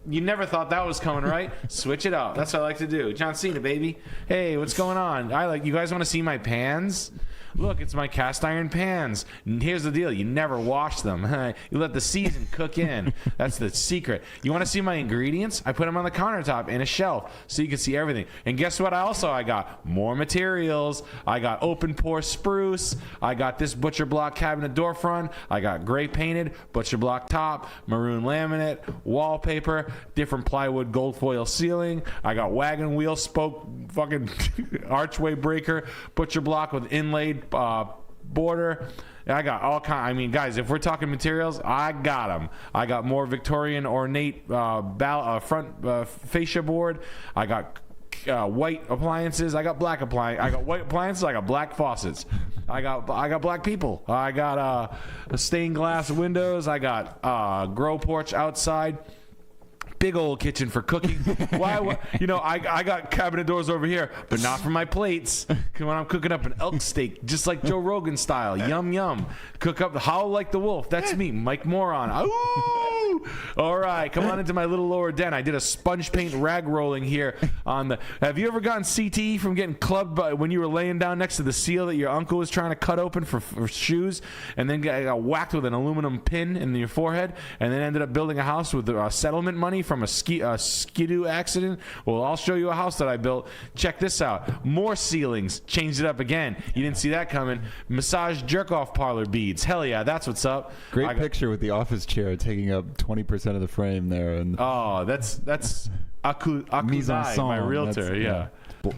You never thought that was coming, right? Switch it up. That's what I like to do. John Cena, baby. Hey, what's going on? You guys want to see my pans? Look, it's my cast iron pans. And here's the deal. You never wash them. You let the season cook in. That's the secret. You want to see my ingredients? I put them on the countertop in a shelf so you can see everything. And guess what I got? More materials. I got open pore spruce. I got this butcher block cabinet door front. I got gray painted butcher block top, maroon laminate, wallpaper, different plywood gold foil ceiling. I got wagon wheel spoke fucking archway breaker, butcher block with inlaid border. I got all kind. I mean, guys, if we're talking materials, I got them. I got more Victorian ornate front fascia board. I got white appliances. I got black appliances. I got white appliances. I got black faucets. I got black people. I got stained glass windows. I got grow porch outside. Big old kitchen for cooking. Why? I got cabinet doors over here, but not for my plates. When I'm cooking up an elk steak, just like Joe Rogan style, yum yum. Cook up the howl like the wolf. That's me, Mike Moron. Ooh! All right, come on into my little lower den. I did a sponge paint rag rolling here on the. Have you ever gotten CTE from getting clubbed when you were laying down next to the seal that your uncle was trying to cut open for shoes, and then got whacked with an aluminum pin in your forehead, and then ended up building a house with settlement money from a skidoo accident? Well, I'll show you a house that I built. Check this out. More ceilings. Changed it up again. You didn't see that coming. Massage jerk-off parlor beads. Hell yeah, that's what's up. Great picture with the office chair taking up 20% of the frame there. And that's Akudai, my realtor. Yeah.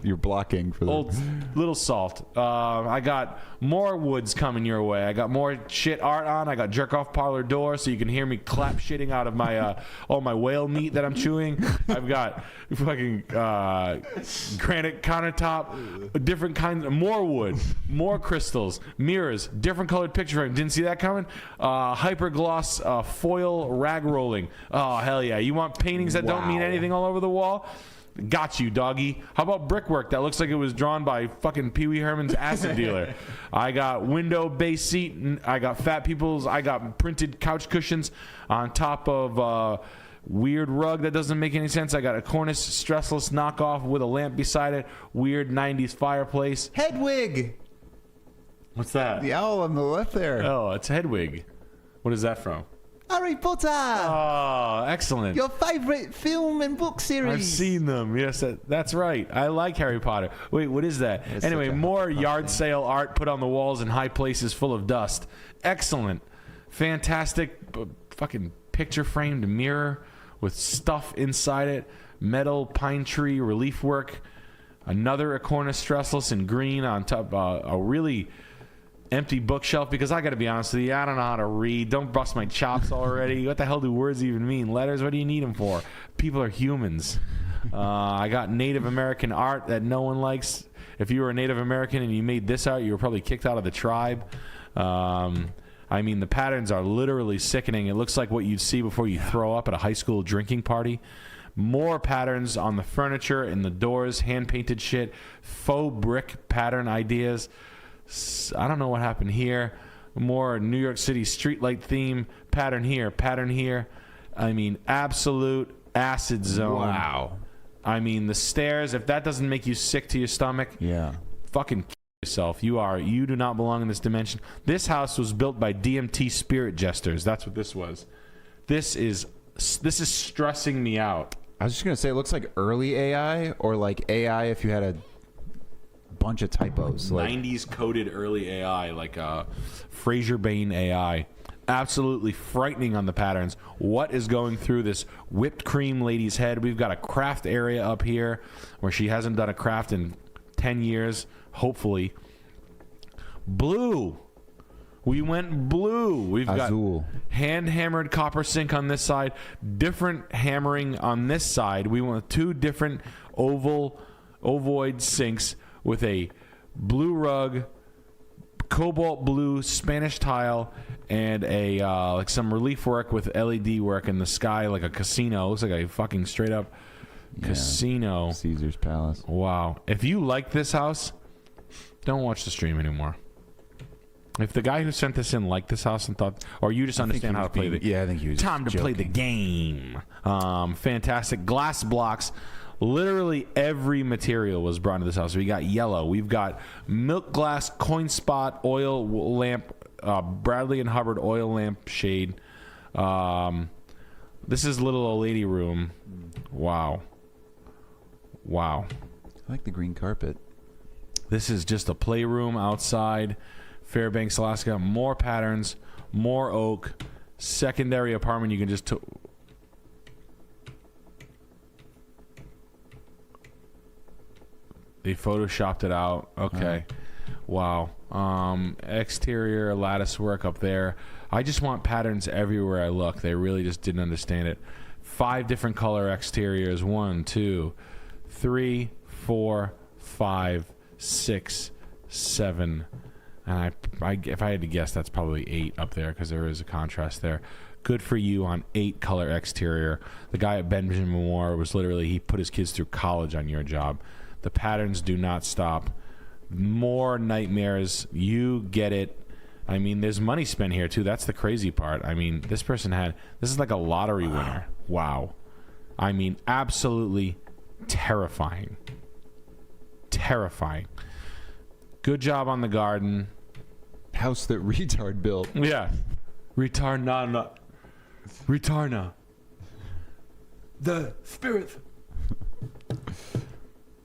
You're blocking for the old little salt. I got more woods coming your way. I got more shit art on. I got jerk off parlor door so you can hear me clap shitting out of my all my whale meat that I'm chewing. I've got fucking granite countertop, different kinds of more wood, more crystals, mirrors, different colored picture frame. Didn't see that coming. Hyper gloss foil rag rolling. Oh hell yeah! You want paintings that don't mean anything all over the wall? Got you, doggy. How about brickwork that looks like it was drawn by fucking Pee Wee Herman's acid dealer? I got window base seat. I got fat people's. I got printed couch cushions on top of weird rug that doesn't make any sense. I got a Cornish stressless knockoff with a lamp beside it. Weird 90s fireplace. Hedwig. What's that? The owl on the left there. Oh, it's Hedwig. What is that from? Harry Potter. Oh, excellent. Your favorite film and book series. I've seen them. Yes, that's right. I like Harry Potter. Wait, what is that? It's Anyway, such a more hot yard thing. sale art put on the walls in high places full of dust. Excellent. Fantastic fucking picture framed mirror with stuff inside it. Metal pine tree relief work. Another Cornish stressless in green on top. A really empty bookshelf, because I got to be honest with you, I don't know how to read. Don't bust my chops already. What the hell do words even mean? Letters, what do you need them for? People are humans. I got Native American art that no one likes. If you were a Native American and you made this art, you were probably kicked out of the tribe. I mean, the patterns are literally sickening. It looks like what you'd see before you throw up at a high school drinking party. More patterns on the furniture and the doors, hand-painted shit, faux brick pattern ideas. I don't know what happened here. More New York City streetlight theme. Pattern here, pattern here. I mean, absolute acid zone. Wow. I mean, the stairs, if that doesn't make you sick to your stomach, fucking kill yourself. You do not belong in this dimension. This house was built by DMT spirit jesters. That's what this was. This is stressing me out. I was just gonna say, it looks like early AI, or like AI if you had a bunch of typos. Like 90s coded early AI, like Fraser Bain AI. Absolutely frightening on the patterns. What is going through this whipped cream lady's head? We've got a craft area up here where she hasn't done a craft in 10 years, hopefully. Blue. We went blue. We've Azul. got hand-hammered copper sink on this side, different hammering on this side. We went with two different ovoid sinks with a blue rug, cobalt blue Spanish tile, and a like some relief work with LED work in the sky, like a casino. It looks like a fucking straight up casino. Caesar's Palace. Wow. If you like this house, don't watch the stream anymore. If the guy who sent this in liked this house and thought, or you just understand how to play the Yeah, I think he was time to play the game. Fantastic glass blocks. Literally every material was brought into this house. We got yellow. We've got milk glass, coin spot, oil lamp, Bradley and Hubbard oil lamp shade. This is little old lady room. Wow. Wow. I like the green carpet. This is just a playroom outside. Fairbanks, Alaska. More patterns, more oak. Secondary apartment. You can just... They photoshopped it out. Okay. Wow. Exterior lattice work up there. I just want patterns everywhere I look. They really just didn't understand it. 5 different color exteriors. 1, 2, 3, 4, 5, 6, 7. And I if I had to guess, that's probably 8 up there because there is a contrast there. Good for you on 8 color exterior. The guy at Benjamin Moore was literally, he put his kids through college on your job. The patterns do not stop. More nightmares. You get it. I mean, there's money spent here too. That's the crazy part. I mean, this person this is like a lottery winner. Wow. I mean, absolutely terrifying. Terrifying. Good job on the garden. House that retard built. Yeah. Retarna. The spirit.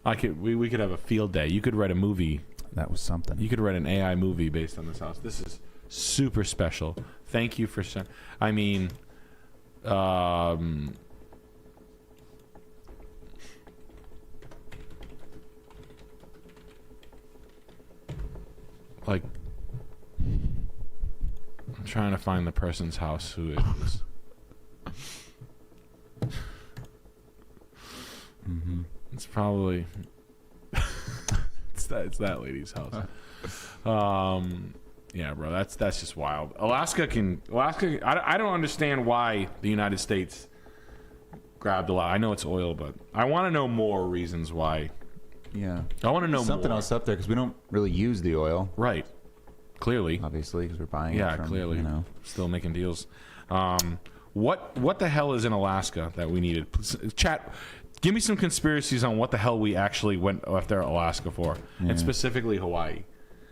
We could have a field day. You could write a movie. That was something. You could write an AI movie based on this house. This is super special. Thank you for... I mean... like... I'm trying to find the person's house who it is. Mm-hmm. It's probably... it's that lady's house. Yeah, bro, that's just wild. Alaska, I don't understand why the United States grabbed a lot. I know it's oil, but I want to know more reasons why. Yeah. I want to know something more. else up there because we don't really use the oil. Right. Clearly. Obviously, because we're buying Yeah, it from, clearly. you know. Still making deals. What the hell is in Alaska that we needed? Chat, give me some conspiracies on what the hell we actually went after Alaska for, Yeah. and specifically Hawaii,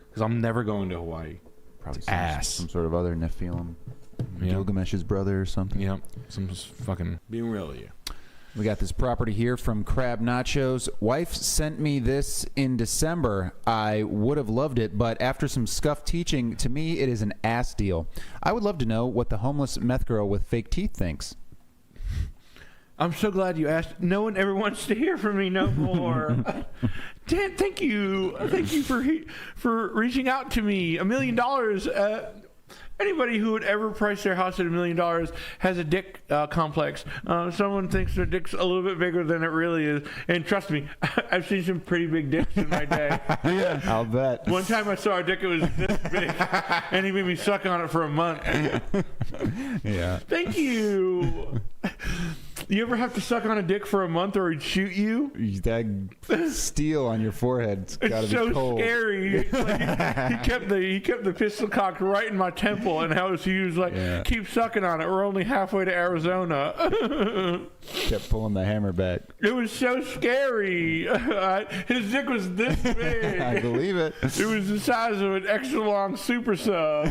because I'm never going to Hawaii. Probably some sort of other Nephilim. Yeah. Gilgamesh's brother or something. Yep. Some fucking being real with you. We got this property here from Crab Nachos. Wife sent me this in December. I would have loved it, but after some scuffed teaching, to me it is an ass deal. I would love to know what the homeless meth girl with fake teeth thinks. I'm so glad you asked. No one ever wants to hear from me no more. Dan, thank you. Thank you for reaching out to me. $1 million. Anybody who would ever price their house at $1 million has a dick complex. Someone thinks their dick's a little bit bigger than it really is. And trust me, I've seen some pretty big dicks in my day. Yeah, I'll bet. One time I saw a dick, it was this big, and he made me suck on it for a month. Yeah. Thank you. You ever have to suck on a dick for a month or he'd shoot you? That steel on your forehead, it's gotta It's be so cold. scary. It's like, he kept the pistol cocked right in my temple, and he was like, Yeah. keep sucking on it. We're only halfway to Arizona. Kept pulling the hammer back. It was so scary. His dick was this big. I believe it. It was the size of an extra long super sub.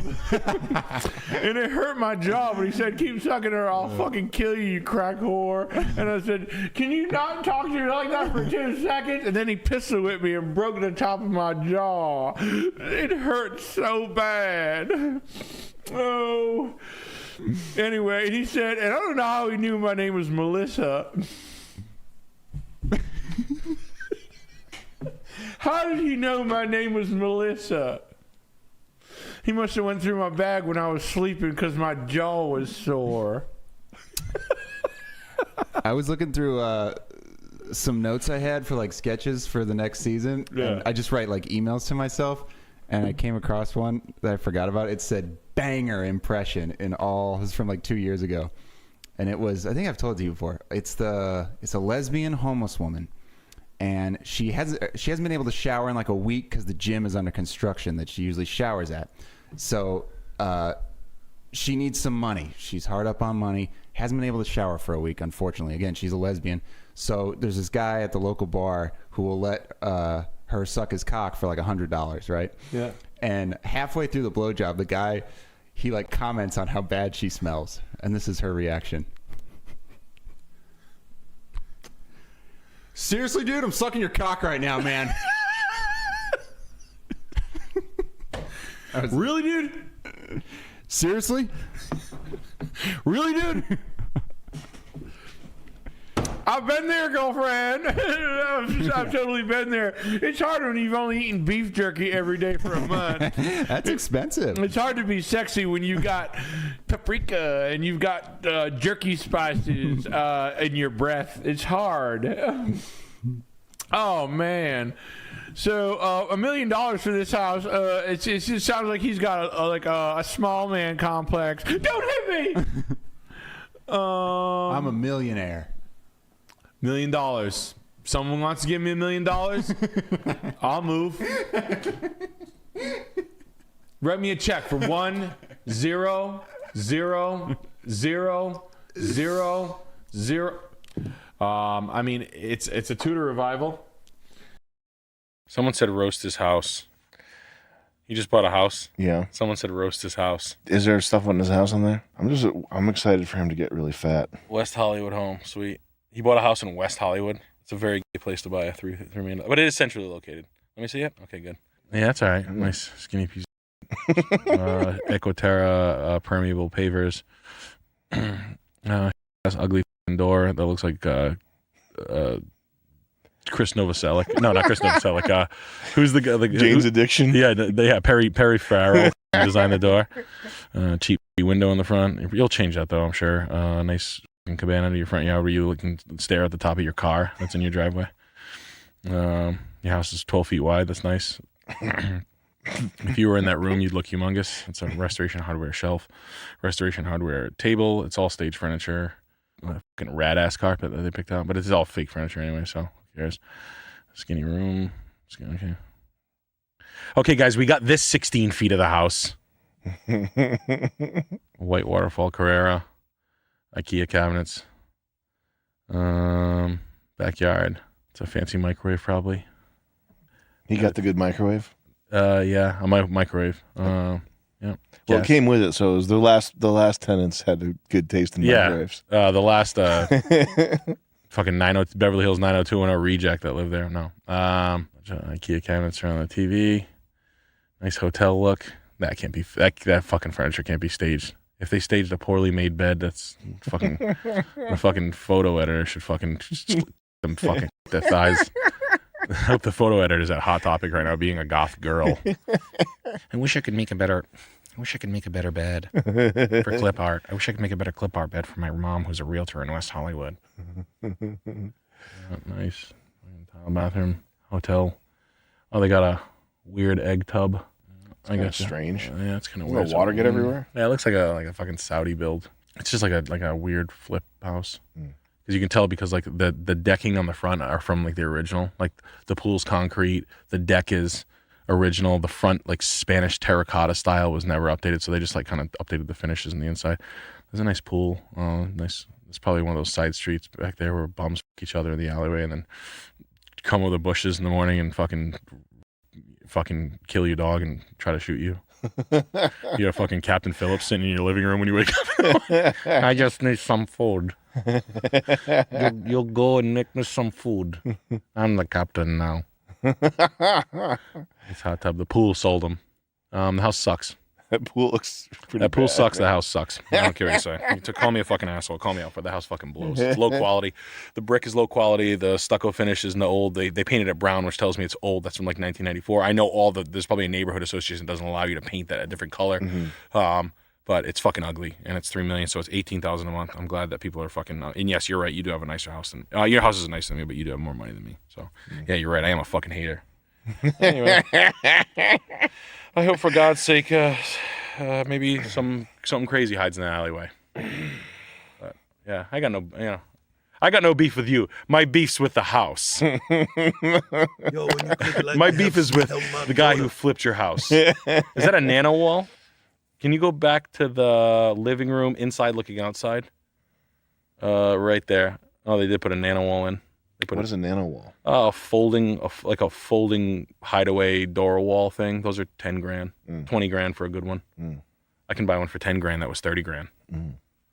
And it hurt my jaw, but he said, keep sucking her, I'll fucking kill you, you crack whore. And I said, can you not talk to her like that for 2 seconds? And then he pistol whipped me and broke the top of my jaw. It hurt so bad. Oh. Anyway, and he said, and I don't know how he knew my name was Melissa. How did he know my name was Melissa? He must have went through my bag when I was sleeping because my jaw was sore. I was looking through some notes I had for like sketches for the next season. Yeah. And I just write like emails to myself, and I came across one that I forgot about. It said banger impression in all. This is from like 2 years ago, and it was, I think I've told you before. It's a lesbian homeless woman, and she hasn't been able to shower in like a week because the gym is under construction that she usually showers at. So she needs some money. She's hard up on money. Hasn't been able to shower for a week, unfortunately. Again, she's a lesbian. So there's this guy at the local bar who will let her suck his cock for like $100, right? Yeah. And halfway through the blowjob, the guy, he like comments on how bad she smells. And this is her reaction. Seriously, dude, I'm sucking your cock right now, man. Really, dude? Seriously? Really, dude? I've been there, girlfriend. I've totally been there. It's hard when you've only eaten beef jerky every day for a month. That's expensive. It's hard to be sexy when you got paprika and you've got jerky spices in your breath. It's hard. Oh, man. So $1 million for this house. It just sounds like he's got a small man complex. Don't hit me. I'm a millionaire. $1 million. Someone wants to give me $1 million? I'll move. Write me a check for 1 0 0 0 0 0. I mean, it's a Tudor revival. Someone said roast his house. He just bought a house. Yeah. Someone said roast his house. Is there stuff on his house on there? I'm excited for him to get really fat. West Hollywood home, sweet. He bought a house in West Hollywood. It's a very good place to buy a $3 million, but it is centrally located. Let me see it. Okay, good. Yeah, that's all right. Nice skinny piece. Equiterra permeable pavers. Has ugly door that looks like Chris Novoselic. No, not Chris Novoselic. Who's the guy? Jane's Addiction? Yeah, Perry Farrell designed the door. Cheap window in the front. You'll change that though, I'm sure. Nice cabana to your front yard where you can stare at the top of your car that's in your driveway. Your house is 12 feet wide. That's nice. If you were in that room, you'd look humongous. It's a Restoration Hardware shelf, Restoration Hardware table. It's all stage furniture. fucking rad ass carpet that they picked out, but it's all fake furniture anyway. So who cares? Skinny room. Okay. Okay, guys, we got this 16 feet of the house. White waterfall Carrera, IKEA cabinets, backyard. It's a fancy microwave, probably. He got the good microwave. Yeah, a microwave. Yeah. Well, it came with it, so it was the last tenants had a good taste in microwaves. The last fucking Beverly Hills 90210 reject that lived there. No. IKEA cabinets around the TV. Nice hotel look. That can't be that fucking furniture can't be staged. If they staged a poorly made bed, that's fucking a fucking photo editor should fucking them fucking their thighs. I hope the photo editor's at Hot Topic right now, being a goth girl. I wish I could make a better bed for clip art. I wish I could make a better clip art bed for my mom, who's a realtor in West Hollywood. Nice tile bathroom, hotel. Oh, they got a weird egg tub. I guess strange. Yeah, it's kind of weird. Water get everywhere. Yeah, it looks like a fucking Saudi build. It's just like a weird flip house. Because you can tell because like the decking on the front are from like the original. Like the pool's concrete, the deck is original. The front like Spanish terracotta style was never updated, so they just like kind of updated the finishes in the inside. There's a nice pool. Nice. It's probably one of those side streets back there where bums fuck each other in the alleyway and then come over the bushes in the morning and fucking kill your dog and try to shoot you. You have fucking Captain Phillips sitting in your living room when you wake up. I just need some food. You'll go and make me some food. I'm the captain now. It's hot tub. The pool sold them. The house sucks. That pool looks pretty That pool bad. sucks. The house sucks. I don't care what you say. Call me a fucking asshole. Call me out, but the house fucking blows. It's low quality. The brick is low quality. The stucco finish is old. They painted it brown, which tells me it's old. That's from like 1994. I know there's probably a neighborhood association that doesn't allow you to paint that a different color. But it's fucking ugly, and it's $3 million, so it's $18,000 a month. I'm glad that people are fucking. And yes, you're right. You do have a nicer house than your house is nicer than me, but you do have more money than me. So yeah, you're right. I am a fucking hater. Anyway, I hope for God's sake, maybe something crazy hides in the alleyway. But yeah, I got no beef with you. My beef's with the house. My beef is with the guy who flipped your house. Is that a nano wall? Can you go back to the living room inside looking outside? Right there. Oh, they did put a nano wall in. What is a nano wall? A folding hideaway door wall thing. Those are $10,000, $20,000 for a good one. I can buy one for $10,000 that was $30,000.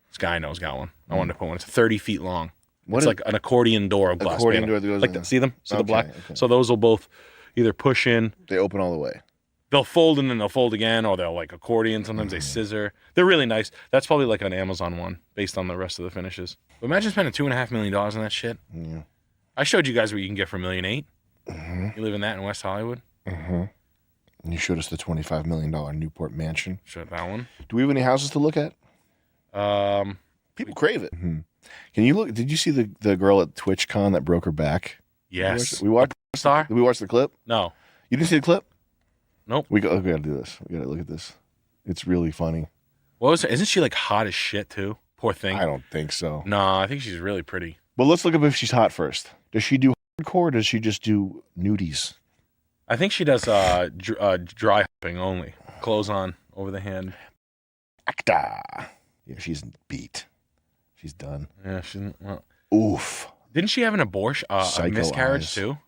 This guy I know's got one. I wanted to put one. It's 30 feet long. It's like an accordion door of glass Accordion panel. door that goes like in that. there. See them? See the Okay, black? okay. So those will both either push in. They open all the way. They'll fold and then they'll fold again, or they'll like accordion. Sometimes they scissor. They're really nice. That's probably like an Amazon one based on the rest of the finishes. But imagine spending $2.5 million on that shit. Yeah. I showed you guys what you can get for $1.8 million. You live in that in West Hollywood? And you showed us the $25 million Newport mansion. Showed that one. Do we have any houses to look at? People crave it. Can you look? Did you see the girl at TwitchCon that broke her back? Yes. We watched. Star? Did we watch the clip? No. You didn't see the clip? Nope. We gotta do this. We gotta look at this. It's really funny. What was her? Isn't she like hot as shit too? Poor thing. I don't think so. No, I think she's really pretty. But let's look up if she's hot first. Does she do hardcore or does she just do nudies? I think she does dry hopping only. Clothes on over the hand. Acta. Yeah, she's beat. She's done. Yeah, she's well. Oof. Didn't she have an abortion, a Psycho miscarriage eyes. too?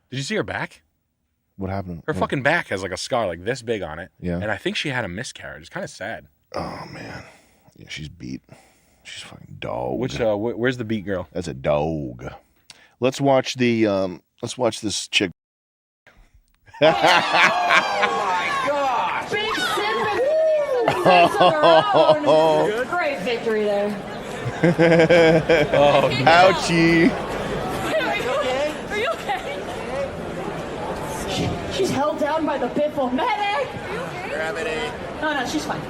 Did you see her back? What happened? Her fucking back has like a scar like this big on it. Yeah. And I think she had a miscarriage. It's kind of sad. Oh man. Yeah, she's beat. She's a fucking dog. Which where's the beat girl? That's a dog. Let's watch this chick. Oh my God! Big sympathy. Great victory there. Oh, ouchie. Are you okay? She's held down by the pitbull. Medic! Gravity. No, she's fine.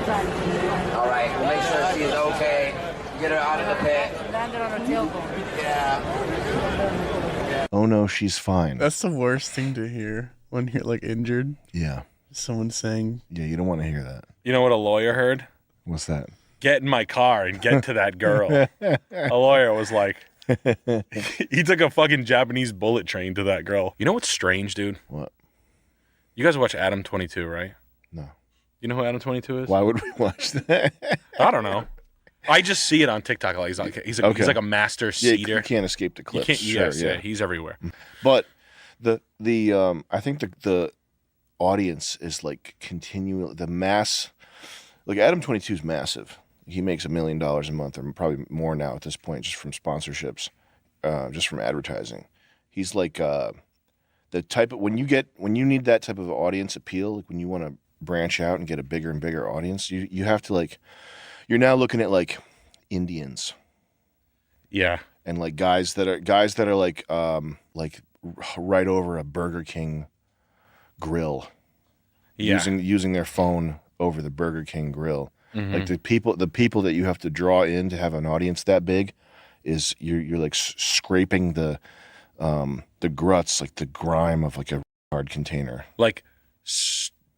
All right, we'll make sure she's okay. Get her out of the pit. Landed on her tailbone. Yeah. Oh no, she's fine. That's the worst thing to hear when you're like injured. Yeah. Someone saying, Yeah, you don't want to hear that. You know what a lawyer heard? What's that? get in my car and get to that girl. A lawyer was like, he took a fucking Japanese bullet train to that girl. You know what's strange, dude? What? You guys watch Adam 22, right? No. You know who Adam 22 is? Why would we watch that? I don't know. I just see it on TikTok. Like he's like a master seeder. You can't escape the clips. Yeah, he's everywhere. But I think the audience is like continual. The mass, like Adam 22 is massive. He makes $1 million a month, or probably more now at this point, just from sponsorships, just from advertising. He's like the type of when you need that type of audience appeal, like when you want to branch out and get a bigger and bigger audience, you have to like. You're now looking at like Indians, yeah, and like guys that are like right over a Burger King grill, using their phone over the Burger King grill. Mm-hmm. Like the people that you have to draw in to have an audience that big, is you're like scraping the gruts, like the grime of like a hard container, like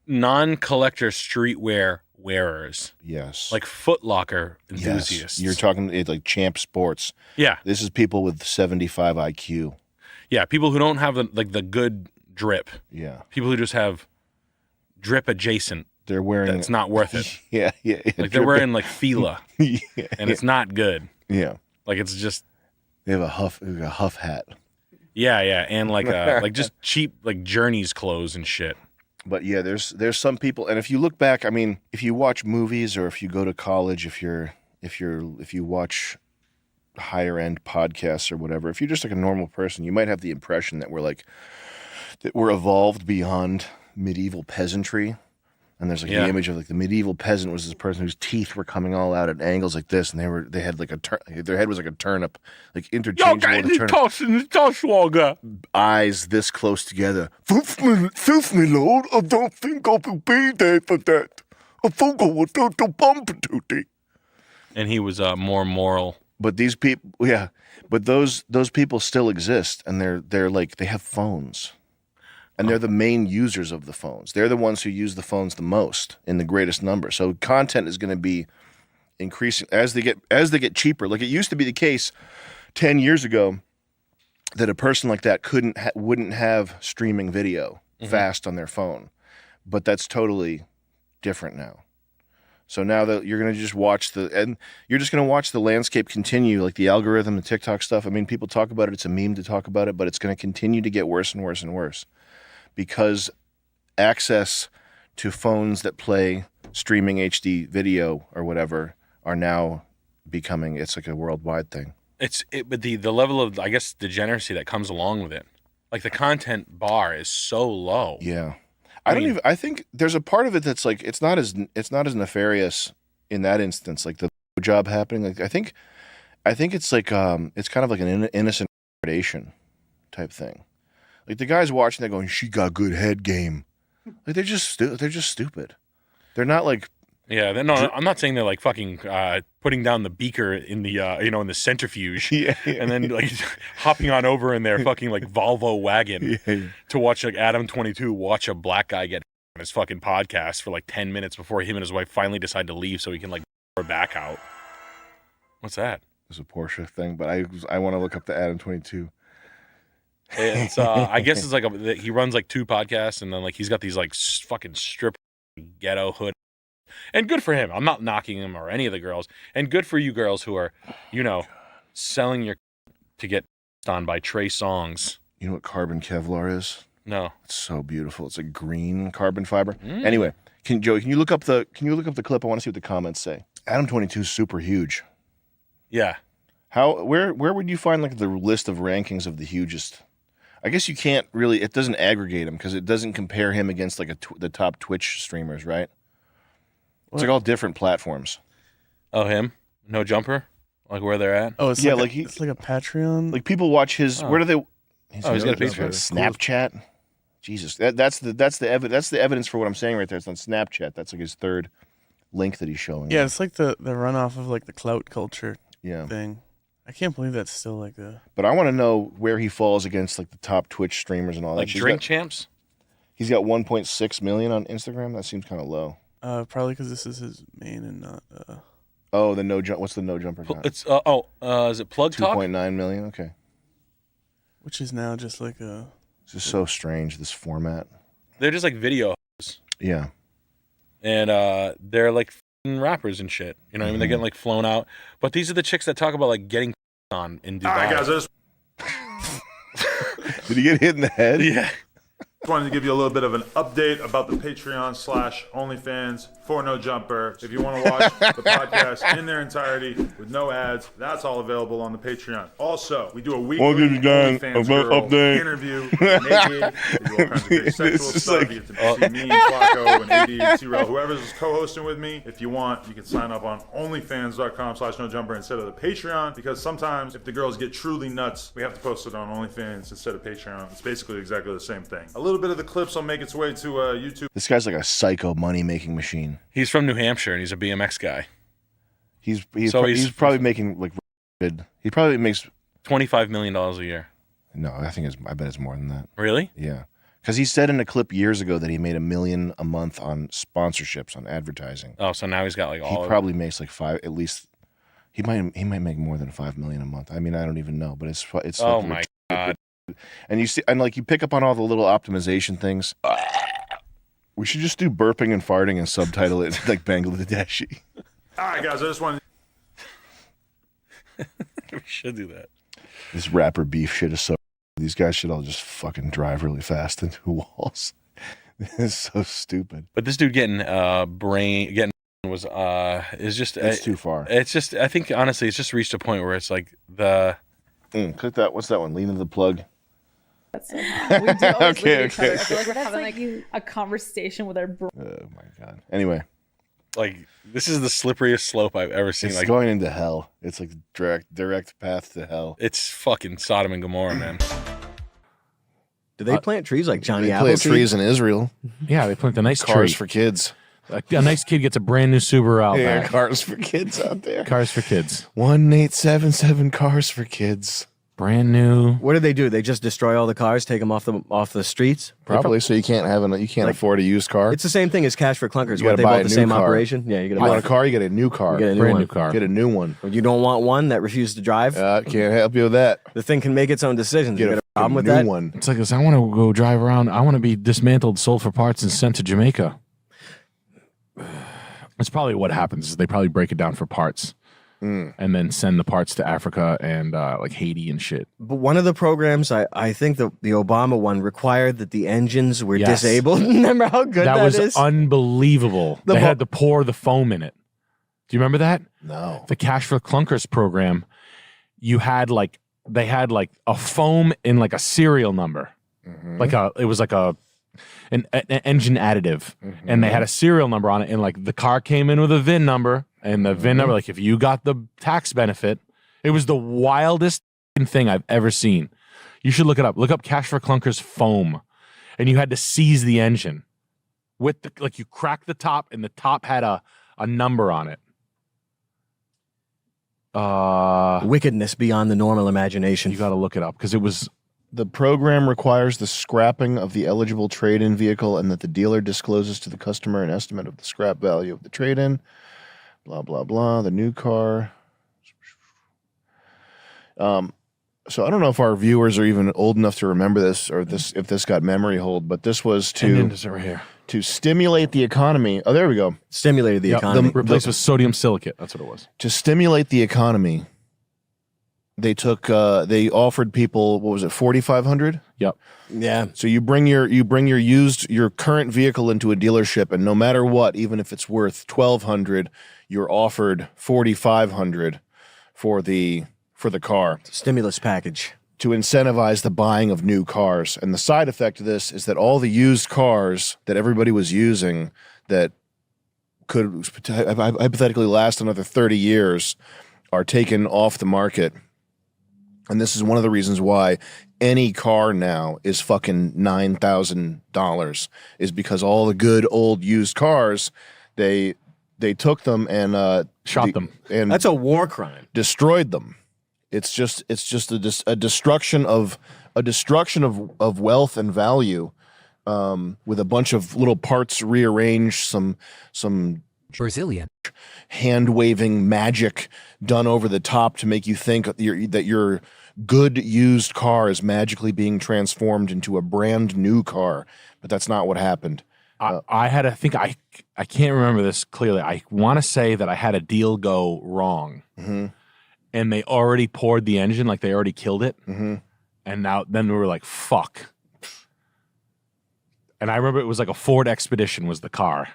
non-collector streetwear wearers. Yes. Like Foot Locker enthusiasts. Yes. You're talking like Champ Sports. Yeah. This is people with 75 IQ. Yeah, people who don't have the good drip. Yeah. People who just have drip adjacent. They're wearing. That's not worth it. Yeah. Like they're wearing like Fila. And it's not good. Yeah. Like it's just. They have a huff hat. Yeah, and like just cheap like Journeys clothes and shit. But yeah, there's some people, and if you look back, I mean, if you watch movies or if you go to college, if you watch higher end podcasts or whatever, if you're just like a normal person, you might have the impression that we're evolved beyond medieval peasantry. And there's like the image of like the medieval peasant was this person whose teeth were coming all out at angles like this, and they had like their head was like a turnip, like interchangeable with a turnip. Eyes this close together. Filth me, Lord. I don't think I will be there for that. I think I will do the bump duty. And he was more moral. But these people, but those people still exist, and they're like they have phones. And they're the main users of the phones. They're the ones who use the phones the most in the greatest number. So content is going to be increasing as they get cheaper. Like it used to be the case 10 years ago that a person like that wouldn't have streaming video fast on their phone. But that's totally different now. So now that you're going to just you're just going to watch the landscape continue, like the algorithm, the TikTok stuff. I mean, people talk about it. It's a meme to talk about it, but it's going to continue to get worse and worse and worse. Because access to phones that play streaming HD video or whatever are now it's like a worldwide thing. But the level of, I guess, degeneracy that comes along with it, like the content bar is so low. Yeah, I think there's a part of it that's like it's not as nefarious in that instance, like the job happening. Like I think it's like it's kind of like an innocent predation type thing. Like the guys watching that going, she got good head game. Like they're just stupid. They're not like. Yeah, I'm not saying they're like fucking putting down the beaker in the in the centrifuge, and then like hopping on over in their fucking like Volvo wagon to watch like Adam 22 watch a black guy get on his fucking podcast for like 10 minutes before him and his wife finally decide to leave so he can like her back out. What's that? It's a Porsche thing, but I want to look up the Adam 22. It's I guess it's like he runs like 2 podcasts, and then like he's got these like fucking strip ghetto hood, and good for him. I'm not knocking him or any of the girls, and good for you girls who are selling your to get on by Trey Songz. You know what carbon Kevlar is? No. It's so beautiful. It's a green carbon fiber. Anyway, Joey, can you look up the clip? I want to see what the comments say. Adam 22 is super huge. Yeah. Where would you find like the list of rankings of the hugest? I guess you can't really. It doesn't aggregate him because it doesn't compare him against like the top Twitch streamers, right? It's like all different platforms. Oh, him? No Jumper? Like where they're at? Oh, it's it's like a Patreon. Like people watch his. Where do they? He's got a Patreon. Snapchat. Jesus, that's the evidence for what I'm saying right there. It's on Snapchat. That's like his third link that he's showing. Yeah, it's like the runoff of like the clout culture Yeah. thing. I can't believe that's still like a. But I want to know where he falls against like the top Twitch streamers and all that. Like Drink Champs? He's got 1.6 million on Instagram. That seems kind of low. Probably because this is his main and not. Oh, the no jump. What's the no jumper? It's is it Plug Talk? 2.9 million. Okay. Which is now just like It's just so strange, this format. They're just like video hosts. Yeah. And they're like f***ing rappers and shit. You know what I mean? They're getting like flown out. But these are the chicks that talk about like getting on in Dubai. All right, guys. I just Did he get hit in the head? Yeah. wanted to give you a little bit of an update about the Patreon/OnlyFans for No Jumper. If you want to watch the podcast in their entirety with no ads, that's all available on the Patreon. Also, we do a weekly OnlyFans girl interview naked. We do all kinds of great sexual stuff. You get to see me, Flacco, and AD, and T-Rail, whoever's co-hosting with me. If you want, you can sign up on OnlyFans.com/NoJumper instead of the Patreon, because sometimes if the girls get truly nuts, we have to post it on OnlyFans instead of Patreon. It's basically exactly the same thing. A little bit of the clips will make its way to YouTube. This guy's like a psycho money-making machine. He's from New Hampshire and he's a BMX guy. He's probably making like good. He probably makes $25 million a year. No, I bet it's more than that. Really? Yeah, because he said in a clip years ago that he made $1 million a month on sponsorships on advertising. Oh, so now he's got like all. He probably makes like five at least. He might make more than $5 million a month. I mean, I don't even know, but it's. Oh like my god! And you see, and like you pick up on all the little optimization things. We should just do burping and farting and subtitle it like Bangladeshi. All right, guys, I just wanted. We should do that. This rapper beef shit is so. These guys should all just fucking drive really fast into walls. It's so stupid. But this dude getting was is just it's too far. It's just I think honestly it's just reached a point where it's like the click that. What's that one? Lean to the plug. That's so hot. We do always Okay, look at each other. okay. I feel like we're That's having like like a conversation with our bro. Oh my god. Anyway, like this is the slipperiest slope I've ever seen. it's Like going into hell. It's like direct path to hell. it's fucking Sodom and Gomorrah, man. Do they plant trees like Johnny They Appleseed? plant trees in Israel. Yeah, they plant a nice Cars tree. for kids. A nice kid gets a brand new Subaru out Yeah, back. cars for kids out there. Cars for kids. 1877 cars for kids. Brand new. What do? They just destroy all the cars, take them off the streets? Probably, so you can't afford a used car. It's the same thing as Cash for Clunkers. You What, gotta they buy bought a the new same car. operation? Yeah, you You want a car, you get a new car. You get a Brand new new car. Get a new one. You don't want one that refuses to drive? Can't help you with that. The thing can make its own decisions. You got a problem with new that? one. It's like this. I want to go drive around. I want to be dismantled, sold for parts, and sent to Jamaica. That's probably what happens. Is they probably break it down for parts, and then send the parts to Africa and like Haiti and shit. But one of the programs, I think the Obama one required that the engines were Yes. disabled. Remember how good that was is? unbelievable. They had to pour the foam in it. Do you remember that? No. The Cash for Clunkers program, they had like a foam in like a serial number. It was like an engine additive, and they had a serial number on it, and like the car came in with a VIN number, and the VIN number, like if you got the tax benefit, it was the wildest thing I've ever seen. You should look it up. Look up Cash for Clunkers foam, and you had to seize the engine with the, like you cracked the top, and the top had a number on it. Wickedness beyond the normal imagination. You got to look it up because it was. The program requires the scrapping of the eligible trade-in vehicle and that the dealer discloses to the customer an estimate of the scrap value of the trade-in. Blah, blah, blah. The new car. So I don't know if our viewers are even old enough to remember this or if this got memory hold, but this was to stimulate the economy. Oh, there we go. Stimulated the economy. Replaced with sodium silicate. That's what it was. To stimulate the economy, they offered people, what was it, $4,500? Yep. Yeah. So you bring your current vehicle into a dealership, and no matter what, even if it's worth $1,200, you're offered $4,500 for the car. Stimulus package. To incentivize the buying of new cars. And the side effect of this is that all the used cars that everybody was using that could hypothetically last another 30 years are taken off the market. And this is one of the reasons why any car now is fucking $9,000 is because all the good old used cars, they took them and shot them. And that's a war crime. Destroyed them. It's just a destruction of wealth and value, with a bunch of little parts rearranged, some Brazilian. hand waving magic done over the top to make you think that your good used car is magically being transformed into a brand new car, but that's not what happened. I can't remember this clearly. I want to say that I had a deal go wrong, and they already poured the engine, like they already killed it, and then we were like, fuck. And I remember it was like a Ford Expedition was the car.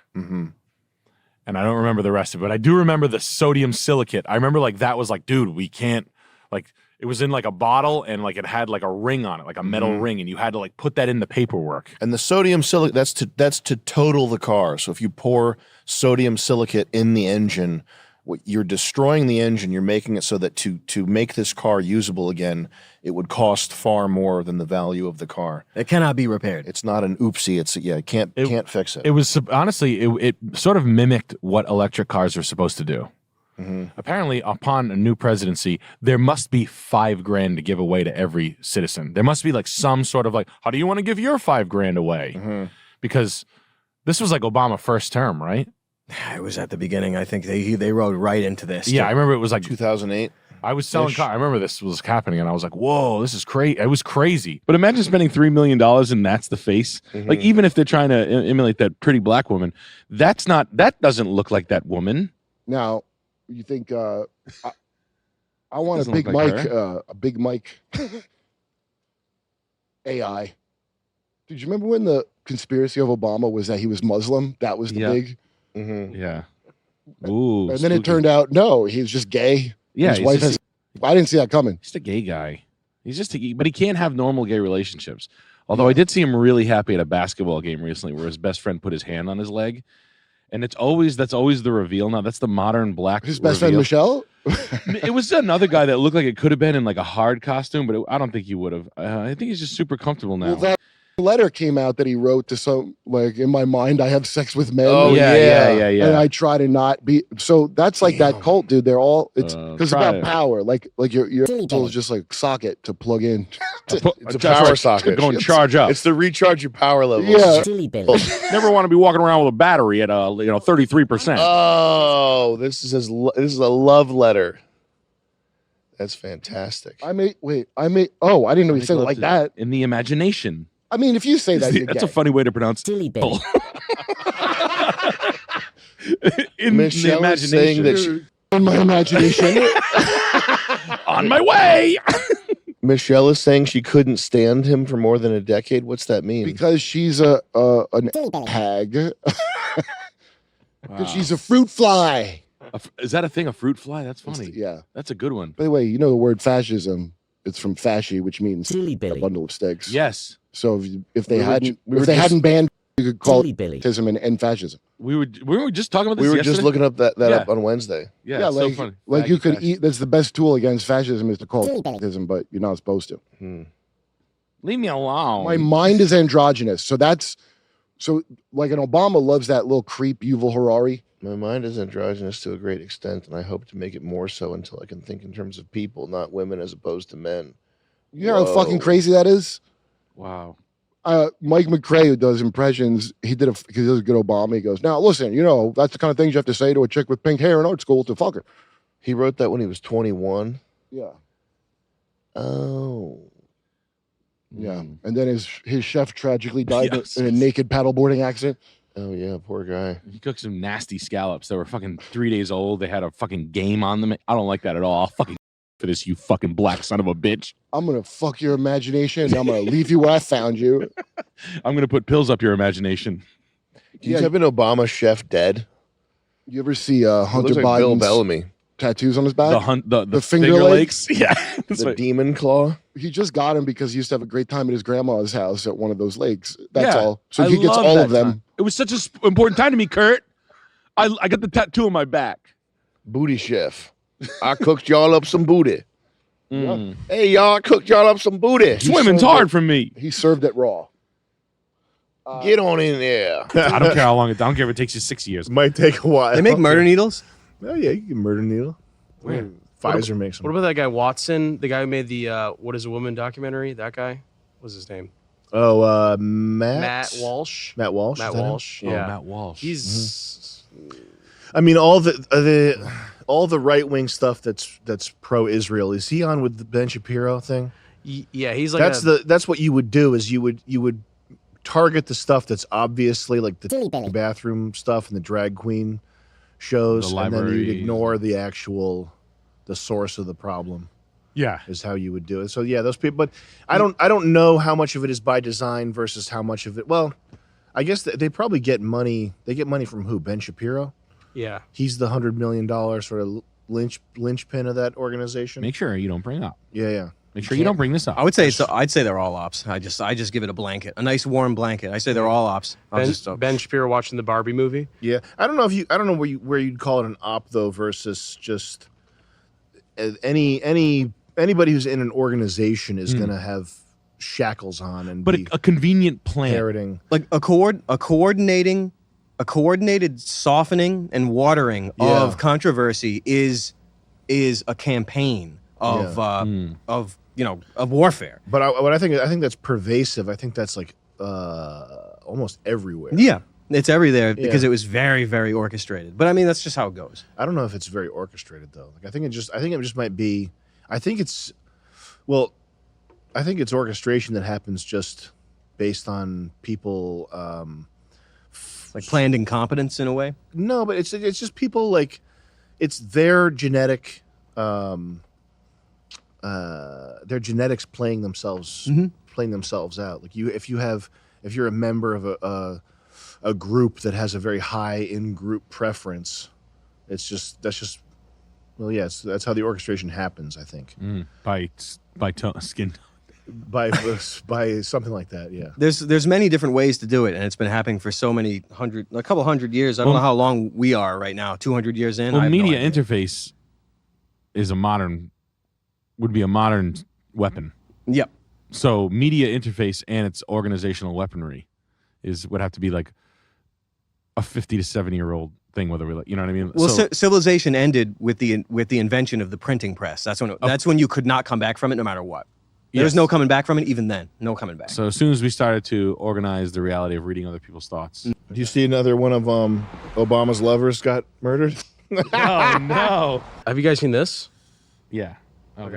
And I don't remember the rest of it, but I do remember the sodium silicate. I remember like that was like, dude, we can't, like, it was in like a bottle and like it had like a ring on it, like a metal ring, and you had to like put that in the paperwork. And the sodium silicate, that's to total the car. So if you pour sodium silicate in the engine, you're destroying the engine. You're making it so that to make this car usable again, it would cost far more than the value of the car. It cannot be repaired. It's not an oopsie. It's can't fix it. It was honestly, it sort of mimicked what electric cars are supposed to do. Apparently, upon a new presidency, there must be $5,000 to give away to every citizen. There must be like some sort of like, how do you want to give your $5,000 away? Because this was like Obama first term, right? It was at the beginning. I think they rode right into this. Yeah, I remember it was like 2008. I was selling cars. I remember this was happening, and I was like, "Whoa, this is crazy!" It was crazy. But imagine spending $3 million, and that's the face. Like, even if they're trying to emulate that pretty black woman, that doesn't look like that woman. Now, you think I want Doesn't look like a Big Mike AI. Did you remember when the conspiracy of Obama was that he was Muslim? That was the big. Yeah. Ooh. And then it spooky. turned out no, he was just gay. Yeah, his he's wife just- has. I didn't see that coming. He's a gay guy. He's just but he can't have normal gay relationships. Although I did see him really happy at a basketball game recently where his best friend put his hand on his leg. And that's always the reveal now. That's the modern black His best friend reveal. Michelle. It was another guy that looked like it could have been in like a hard costume, but I don't think he would have. I think he's just super comfortable now. Well, that letter came out that he wrote to some, like, in my mind, I have sex with men. Oh, yeah. And I try to not be. So that's like that cult, dude. They're all, it's because it's try about it. power. Like your soul is just like socket to plug in. It's a That's power right. socket. Go and charge up. It's to recharge your power levels. Yeah. Never want to be walking around with a battery at 33%. Oh, this is a love letter. That's fantastic. I didn't know he said it like that. In the imagination. I mean, if you say that, you're That's gay. a funny way to pronounce Silly Billy. In Michelle the is saying imagination. that she, in my imagination. On my way. Michelle is saying she couldn't stand him for more than a decade. What's that mean? Because she's an hag. Because she's a fruit fly. Is that a thing? A fruit fly? That's funny. Yeah. That's a good one. By the way, you know the word fascism? It's from fasci, which means a bundle of sticks. Yes. So if they We were hadn't ju- we were if they just- hadn't banned, you could call it fascism and fascism. We were just talking about this we were yesterday? just looking up that Yeah. up on Wednesday. Yeah, it's so like funny. like you Faggy could fascism. eat. That's the best tool against fascism is to call it fascism, but you're not supposed to. Leave me alone. My mind is androgynous, so that's so like an Obama loves that little creep Yuval Harari. My mind is androgynous to a great extent, and I hope to make it more so until I can think in terms of people, not women, as opposed to men. You know how Whoa. fucking crazy that is. Wow. Mike McRae, who does impressions, he did because he does a good Obama. He goes, "Now listen, you know that's the kind of things you have to say to a chick with pink hair in art school to fuck her." He wrote that when he was 21. Yeah, Oh. yeah. And then his chef tragically died Yes. in a naked paddleboarding accident. Oh yeah, poor guy. He cooked some nasty scallops that were fucking 3 days old. They had a fucking game on them. I don't like that at all. I'll fucking for this, you fucking black son of a bitch. I'm gonna fuck your imagination, and I'm gonna leave you where I found you. I'm gonna put pills up your imagination. Do you have an Obama chef dead? You ever see He Hunter looks like Bill Biden's Bellamy. tattoos on his back? The Finger Lakes? Yeah. The demon claw. He just got him because he used to have a great time at his grandma's house at one of those lakes. That's Yeah, all. So I he gets love all that of them. time. It was such an important time to me, Kurt. I got the tattoo on my back. Booty chef. I cooked y'all up some booty. Mm. Hey y'all, I cooked y'all up some booty. Swimming's hard for me. He served it raw. Get on in there. I don't care how long I don't care if it takes you 6 years. Might take a while. They make murder needles. Oh yeah, you can murder needle. Where? Pfizer makes them. What about that guy Watson, the guy who made the "What Is a Woman" documentary? That guy, what's his name? Oh, Matt Matt Walsh. Matt Walsh. Matt is that him? Walsh. Oh, Yeah, Matt Walsh. He's I mean, all the right wing stuff that's pro Israel. Is he on with the Ben Shapiro thing? Yeah, he's like that's what you would do. Is you would target the stuff that's obviously like the bathroom stuff and the drag queen shows, The and then you'd libraries. ignore the source of the problem. Yeah, is how you would do it. So yeah, those people. But I don't know how much of it is by design versus how much of it. Well, I guess they probably get money. They get money from who? Ben Shapiro. Yeah, he's the $100 million sort of linchpin of that organization. Make sure you don't bring up. Yeah. Make sure you don't bring this up. I would say I'd say they're all ops. I just give it a blanket, a nice warm blanket. I say they're all ops. Ben Shapiro watching the Barbie movie. Yeah, I don't know where you'd call it an op though versus just anybody who's in an organization is going to have shackles on and but a convenient plan, parroting. Like a coordinated softening and watering of controversy is a campaign of warfare. But I think that's pervasive. I think that's like almost everywhere. Yeah, it's everywhere because it was very, very orchestrated. But I mean, that's just how it goes. I don't know if it's very orchestrated though. Like I think it just might be. I think it's orchestration that happens just based on people. Like planned incompetence in a way. No, but it's just people like it's their genetic. Their genetics playing themselves out. Like if you're a member of a group that has a very high in-group preference, that's how the orchestration happens. I think by skin. by something like that. Yeah. There's many different ways to do it, and it's been happening for a couple hundred years. I don't know how long we are right now. 200 years in. Well, media interface would be a modern weapon. Yep. So media interface and its organizational weaponry would have to be like a 50 to 70-year-old thing, whether we, you know what I mean? Well, civilization ended with the invention of the printing press. That's when you could not come back from it, no matter what. There's no coming back from it, even then. No coming back. So as soon as we started to organize the reality of reading other people's thoughts. Do you see another one of Obama's lovers got murdered? Oh no! Have you guys seen this? Yeah.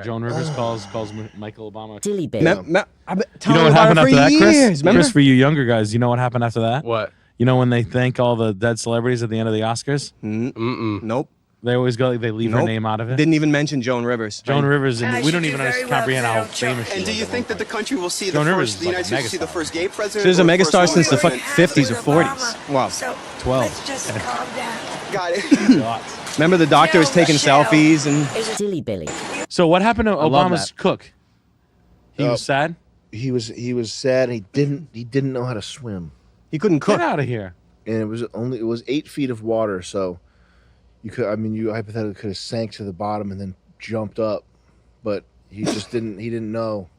Joan Rivers calls Michael Obama. Dilly You know what happened after that, Chris? Chris, for you younger guys, you know what happened after that? What? You know when they thank all the dead celebrities at the end of the Oscars? Nope. They always go. They leave her name out of it. Didn't even mention Joan Rivers. Joan Rivers, and we don't even comprehend how famous she And is. do you think that the country will see Joan the Rivers first, is the like United a States will see the first gay president? She's a or the megastar first since the woman 50s or president? 40s. Wow. 12. Let's just calm down. Got it. Remember the doctor was taking selfies and Silly Billy. So what happened to love Obama's that. cook? He was sad. He was sad. And he didn't know how to swim. He couldn't cook. Get out of here. And it was 8 feet of water. So you hypothetically could have sank to the bottom and then jumped up, but he just didn't. He didn't know.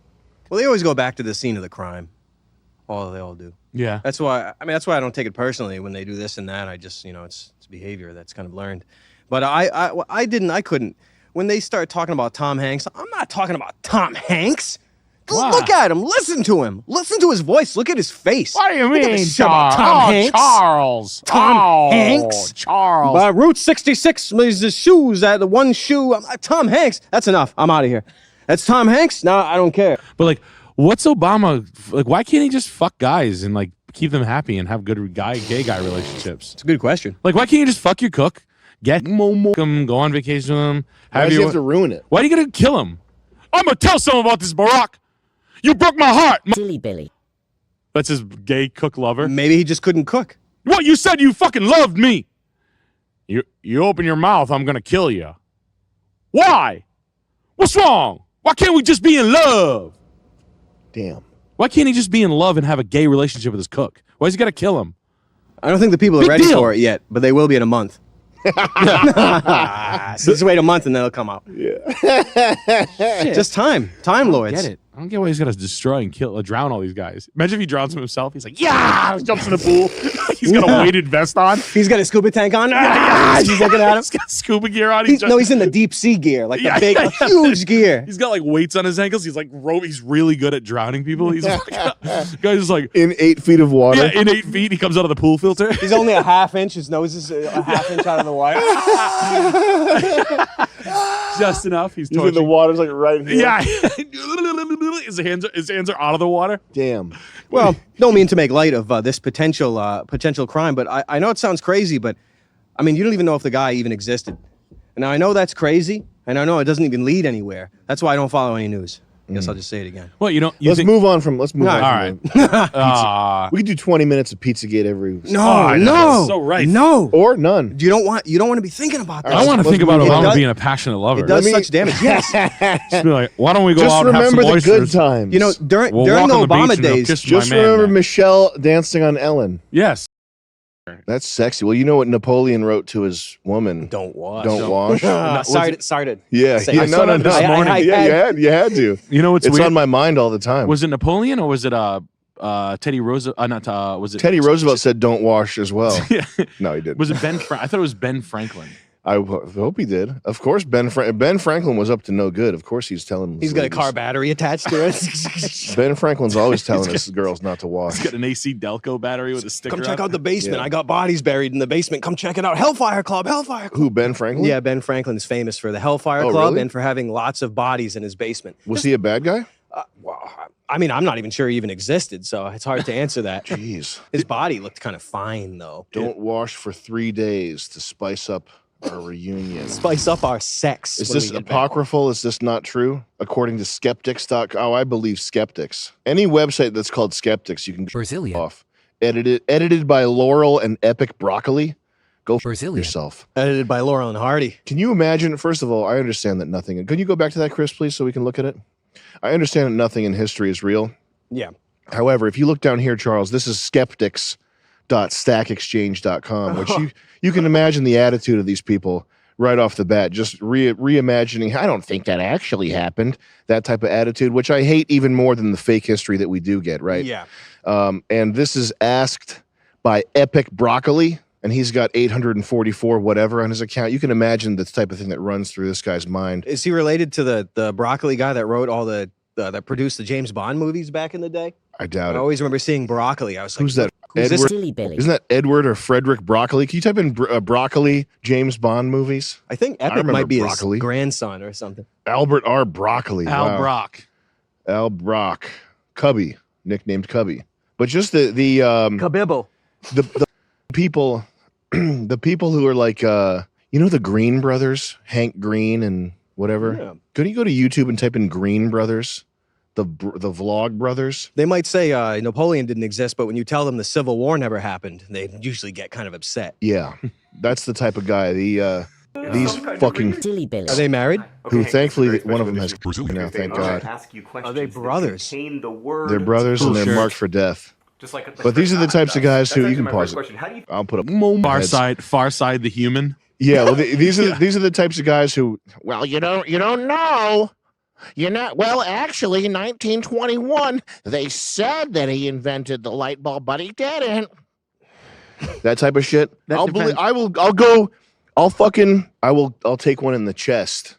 Well, they always go back to the scene of the crime. They all do. Yeah. That's why I don't take it personally when they do this and that. I just, it's behavior that's kind of learned. But I couldn't. When they start talking about Tom Hanks, I'm not talking about Tom Hanks. Wow. Look at him. Listen to him. Listen to his voice. Look at his face. What do you Look at mean, this shit about Tom Hanks. Charles? Tom Hanks. Charles. By Route 66, there's the shoes. The one shoe. Tom Hanks. That's enough. I'm out of here. That's Tom Hanks? No, I don't care. But like, what's Obama like? Why can't he just fuck guys and like keep them happy and have good gay guy relationships? It's a good question. Like, why can't you just fuck your cook, get him, go on vacation with him? Why does he have to ruin it? Why are you gonna kill him? I'm gonna tell someone about this, Barack. You broke my heart. Silly Billy. That's his gay cook lover. Maybe he just couldn't cook. What? You said you fucking loved me. You open your mouth, I'm gonna kill you. Why? What's wrong? Why can't we just be in love? Damn. Why can't he just be in love and have a gay relationship with his cook? Why's he got to kill him? I don't think the people are Big ready deal. for it yet, but they will be in a month. So just wait a month and then it'll come out. Yeah. Just time, Lords. Get it. I don't get why he's got to destroy and kill, drown all these guys. Imagine if he drowns himself. He's like, yeah, jumps in the pool. He's got a weighted vest on. He's got a scuba tank on. He's looking at him. He's got scuba gear on. He's in the deep sea gear, like the big, huge gear. He's got like weights on his ankles. He's like, he's really good at drowning people. He's like, guy's just like in 8 feet of water. Yeah, in 8 feet, he comes out of the pool filter. He's only a half inch. His nose is a half inch out of the water. Just enough. He's in the water's like right here. Yeah. his hands are out of the water. Damn. Well, don't mean to make light of this potential crime, but I know it sounds crazy, but I mean, you don't even know if the guy even existed. And now I know that's crazy, and I know it doesn't even lead anywhere. That's why I don't follow any news. I guess I'll just say it again. Well, let's move on from. All right. We could do 20 minutes of Pizzagate every. No. So right. No. Or none. You don't want to be thinking about that. I want to think about Obama being a passionate lover. It does such damage. Yes. Just be like, why don't we go Just out and have some remember the oysters? good times. You know, during the walk on the Obama beach and go days, kiss Just my man remember neck. Michelle dancing on Ellen. Yes. That's sexy. Well, you know what Napoleon wrote to his woman? Don't wash. Don't wash. Sorry to. Yeah, say- yeah, I saw that this morning. you had to. You know what's It's weird? on my mind all the time. Was it Napoleon or was it Teddy Roosevelt? Was it Teddy Roosevelt said don't wash as well. Yeah. No, he didn't. Was it Ben? I thought it was Ben Franklin. I hope he did. Of course, Ben Franklin was up to no good. Of course, he's telling. He's got a car battery attached to it. Ben Franklin's always telling us girls not to wash. He's got an AC Delco battery with a sticker. Come check on out the basement. Yeah. I got bodies buried in the basement. Come check it out. Hellfire Club. Who, Ben Franklin? Yeah, Ben Franklin is famous for the Hellfire Oh, Club really? and for having lots of bodies in his basement. Was he a bad guy? Well, I mean, I'm not even sure he even existed, so it's hard to answer that. Jeez. His body looked kind of fine, though. Don't wash for 3 days to spice up our reunion. Spice up our sex. Is when this we get back. apocryphal? Is this not true? According to skeptics.com. Oh, I believe skeptics. Any website that's called skeptics, you can Brazilian. off. Edited by Laurel and Epic Broccoli. Go for yourself. Edited by Laurel and Hardy. Can you imagine? First of all, I understand that nothing. Can you go back to that, Chris, please, so we can look at it? I understand that nothing in history is real. Yeah. However, if you look down here, Charles, this is skeptics.stackexchange.com, which you can imagine the attitude of these people right off the bat, just reimagining, I don't think that actually happened, that type of attitude, which I hate even more than the fake history that we do get, right? Yeah. And this is asked by Epic Broccoli, and he's got 844 whatever on his account. You can imagine the type of thing that runs through this guy's mind. Is he related to the Broccoli guy that wrote all that produced the James Bond movies back in the day? I doubt I it. always remember seeing Broccoli. I was like, Who's that? Who's Edward? this? Silly Billy. Isn't that Edward or Frederick Broccoli? Can you type in Broccoli James Bond movies? I think Epic remember might be Broccoli. his grandson or something. Albert R. Broccoli. Al Wow. Brock. Al Brock. Cubby, nicknamed Cubby. But just the Kabibble. the people the people who are like you know the Green brothers, Hank Green and whatever. Yeah. Could you go to YouTube and type in Green Brothers? The vlog brothers. They might say Napoleon didn't exist, but when you tell them the Civil War never happened, they usually get kind of upset. Yeah. That's the type of guy. These fucking Silly Billy. Are they married? who thankfully one of them has now, thank God. Are they brothers? They're brothers and they're Bullshit. marked for death. Just like But these are the types of guys who you can pause it. I'll put up Far side the human. Yeah, well, these are the types of guys who. Well, you don't know. You're not. Well, actually, in 1921, they said that he invented the light bulb, but he didn't. That type of shit. I'll take one in the chest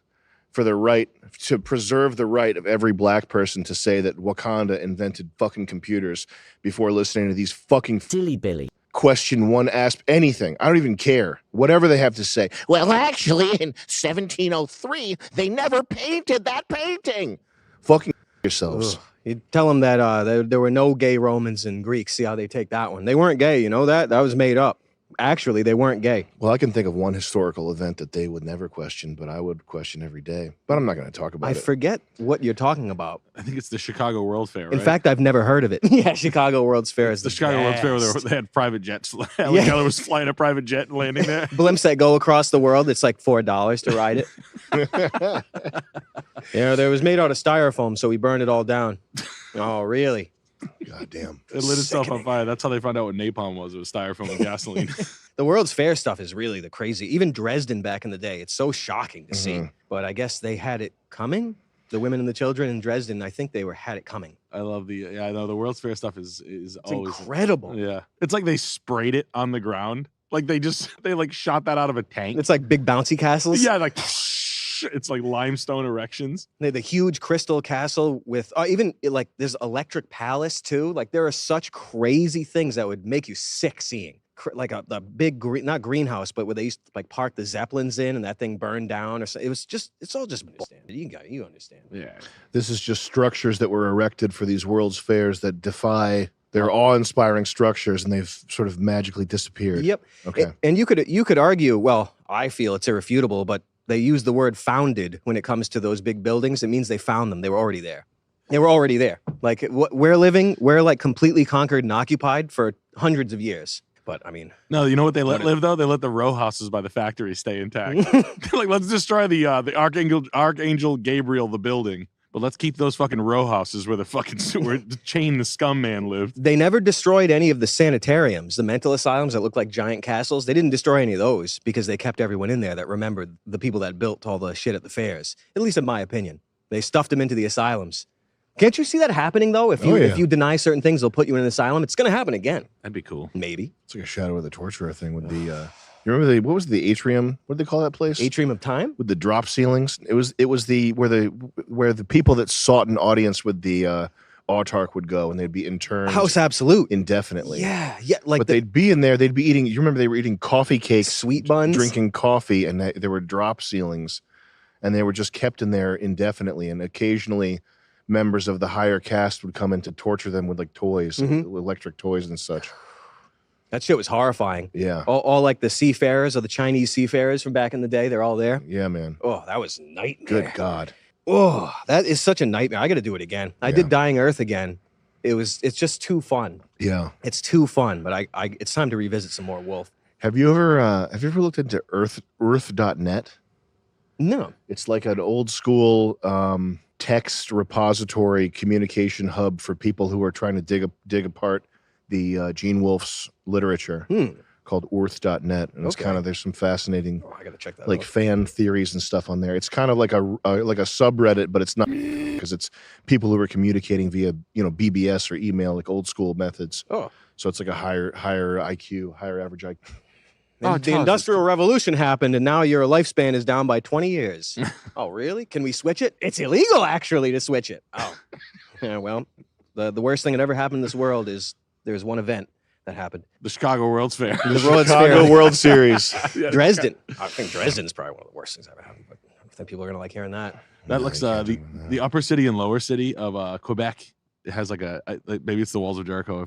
for the right to preserve the right of every black person to say that Wakanda invented fucking computers before listening to these fucking Silly Billy. question one, ask anything. I don't even care. Whatever they have to say. Well, actually, in 1703, they never painted that painting. Fucking yourselves. Ugh. You tell them that there were no gay Romans and Greeks. See how they take that one. They weren't gay, you know that? That was made up. Actually, they weren't gay. Well, I can think of one historical event that they would never question, but I would question every day. But I'm not going to talk about I it. forget what you're talking about. I think it's the Chicago World Fair, right? In fact, I've never heard of it. Yeah, Chicago World's Fair is the Chicago World Fair where they had private jets. Alan Yeah. Keller was flying a private jet and landing there. Blimps that go across the world. It's like $4 to ride it. There was made out of styrofoam, so we burned it all down. Oh, really? God damn. It lit itself on fire. That's how they found out what napalm was. It was styrofoam and gasoline. The World's Fair stuff is really the crazy. Even Dresden back in the day, it's so shocking to see. Mhm. But I guess they had it coming. the women and the children in Dresden, I think they had it coming. I love I know the World's Fair stuff is always incredible. Yeah. It's like they sprayed it on the ground. Like they like shot that out of a tank. It's like big bouncy castles. Yeah, like it's like limestone erections. They had the huge crystal castle with even like there's electric palace too. Like there are such crazy things that would make you sick seeing. Like a big not greenhouse, but where they used to like park the Zeppelins in, and that thing burned down. Or so. It was just it's all just you understand. Yeah. This is just structures that were erected for these World's Fairs that defy. They're awe-inspiring structures, and they've sort of magically disappeared. Yep. Okay. And you could argue. Well, I feel it's irrefutable, but they use the word "founded" when it comes to those big buildings. It means they found them. They were already there. They were already there. Like we're like completely conquered and occupied for hundreds of years. But I mean, no, you know what they let live though? They let the row houses by the factory stay intact. Like, let's destroy the Archangel Gabriel the building, but let's keep those fucking row houses where the fucking where the chain the scum man lived. They never destroyed any of the sanitariums, the mental asylums that look like giant castles. They didn't destroy any of those because they kept everyone in there that remembered the people that built all the shit at the fairs. At least in my opinion, they stuffed them into the asylums. Can't you see that happening though? If you deny certain things, they'll put you in an asylum. It's going to happen again. That'd be cool. Maybe. It's like a Shadow of the Torturer thing with the. You remember what was the atrium? What did they call that place? Atrium of Time with the drop ceilings. It was where the people that sought an audience with the autarch would go, and they'd be interned. House Absolute indefinitely. Yeah. Like but they'd be in there. They'd be eating. You remember they were eating coffee cakes, sweet buns, drinking coffee, and there were drop ceilings, and they were just kept in there indefinitely. And occasionally, members of the higher caste would come in to torture them with like toys, electric toys and such. That shit was horrifying. Yeah. All like the seafarers or the Chinese seafarers from back in the day, they're all there. Yeah, man. Oh, that was a nightmare. Good God. Oh, that is such a nightmare. I got to do it again. I did Dying Earth again. It's just too fun. Yeah. It's too fun, but it's time to revisit some more Wolf. Have you ever looked into earth.net? No. It's like an old school text repository communication hub for people who are trying to dig apart the Gene Wolfe's literature called Orth.net, and it's kind of there's some fascinating I gotta check that like out. fan theories and stuff on there. It's kind of like a subreddit, but it's not because it's people who are communicating via BBS or email, like old school methods. Oh, so it's like a higher IQ, higher average IQ. The Industrial Revolution happened, and now your lifespan is down by 20 years. Oh, really? Can we switch it? It's illegal, actually, to switch it. Oh, yeah. Well, the worst thing that ever happened in this world is there's one event that happened. The Chicago World's Fair. The World's Chicago Fair. World Series. Dresden. I think Dresden's probably one of the worst things that ever happened. But I think people are gonna like hearing that. That looks the upper city and lower city of Quebec. It has like maybe it's the walls of Jericho.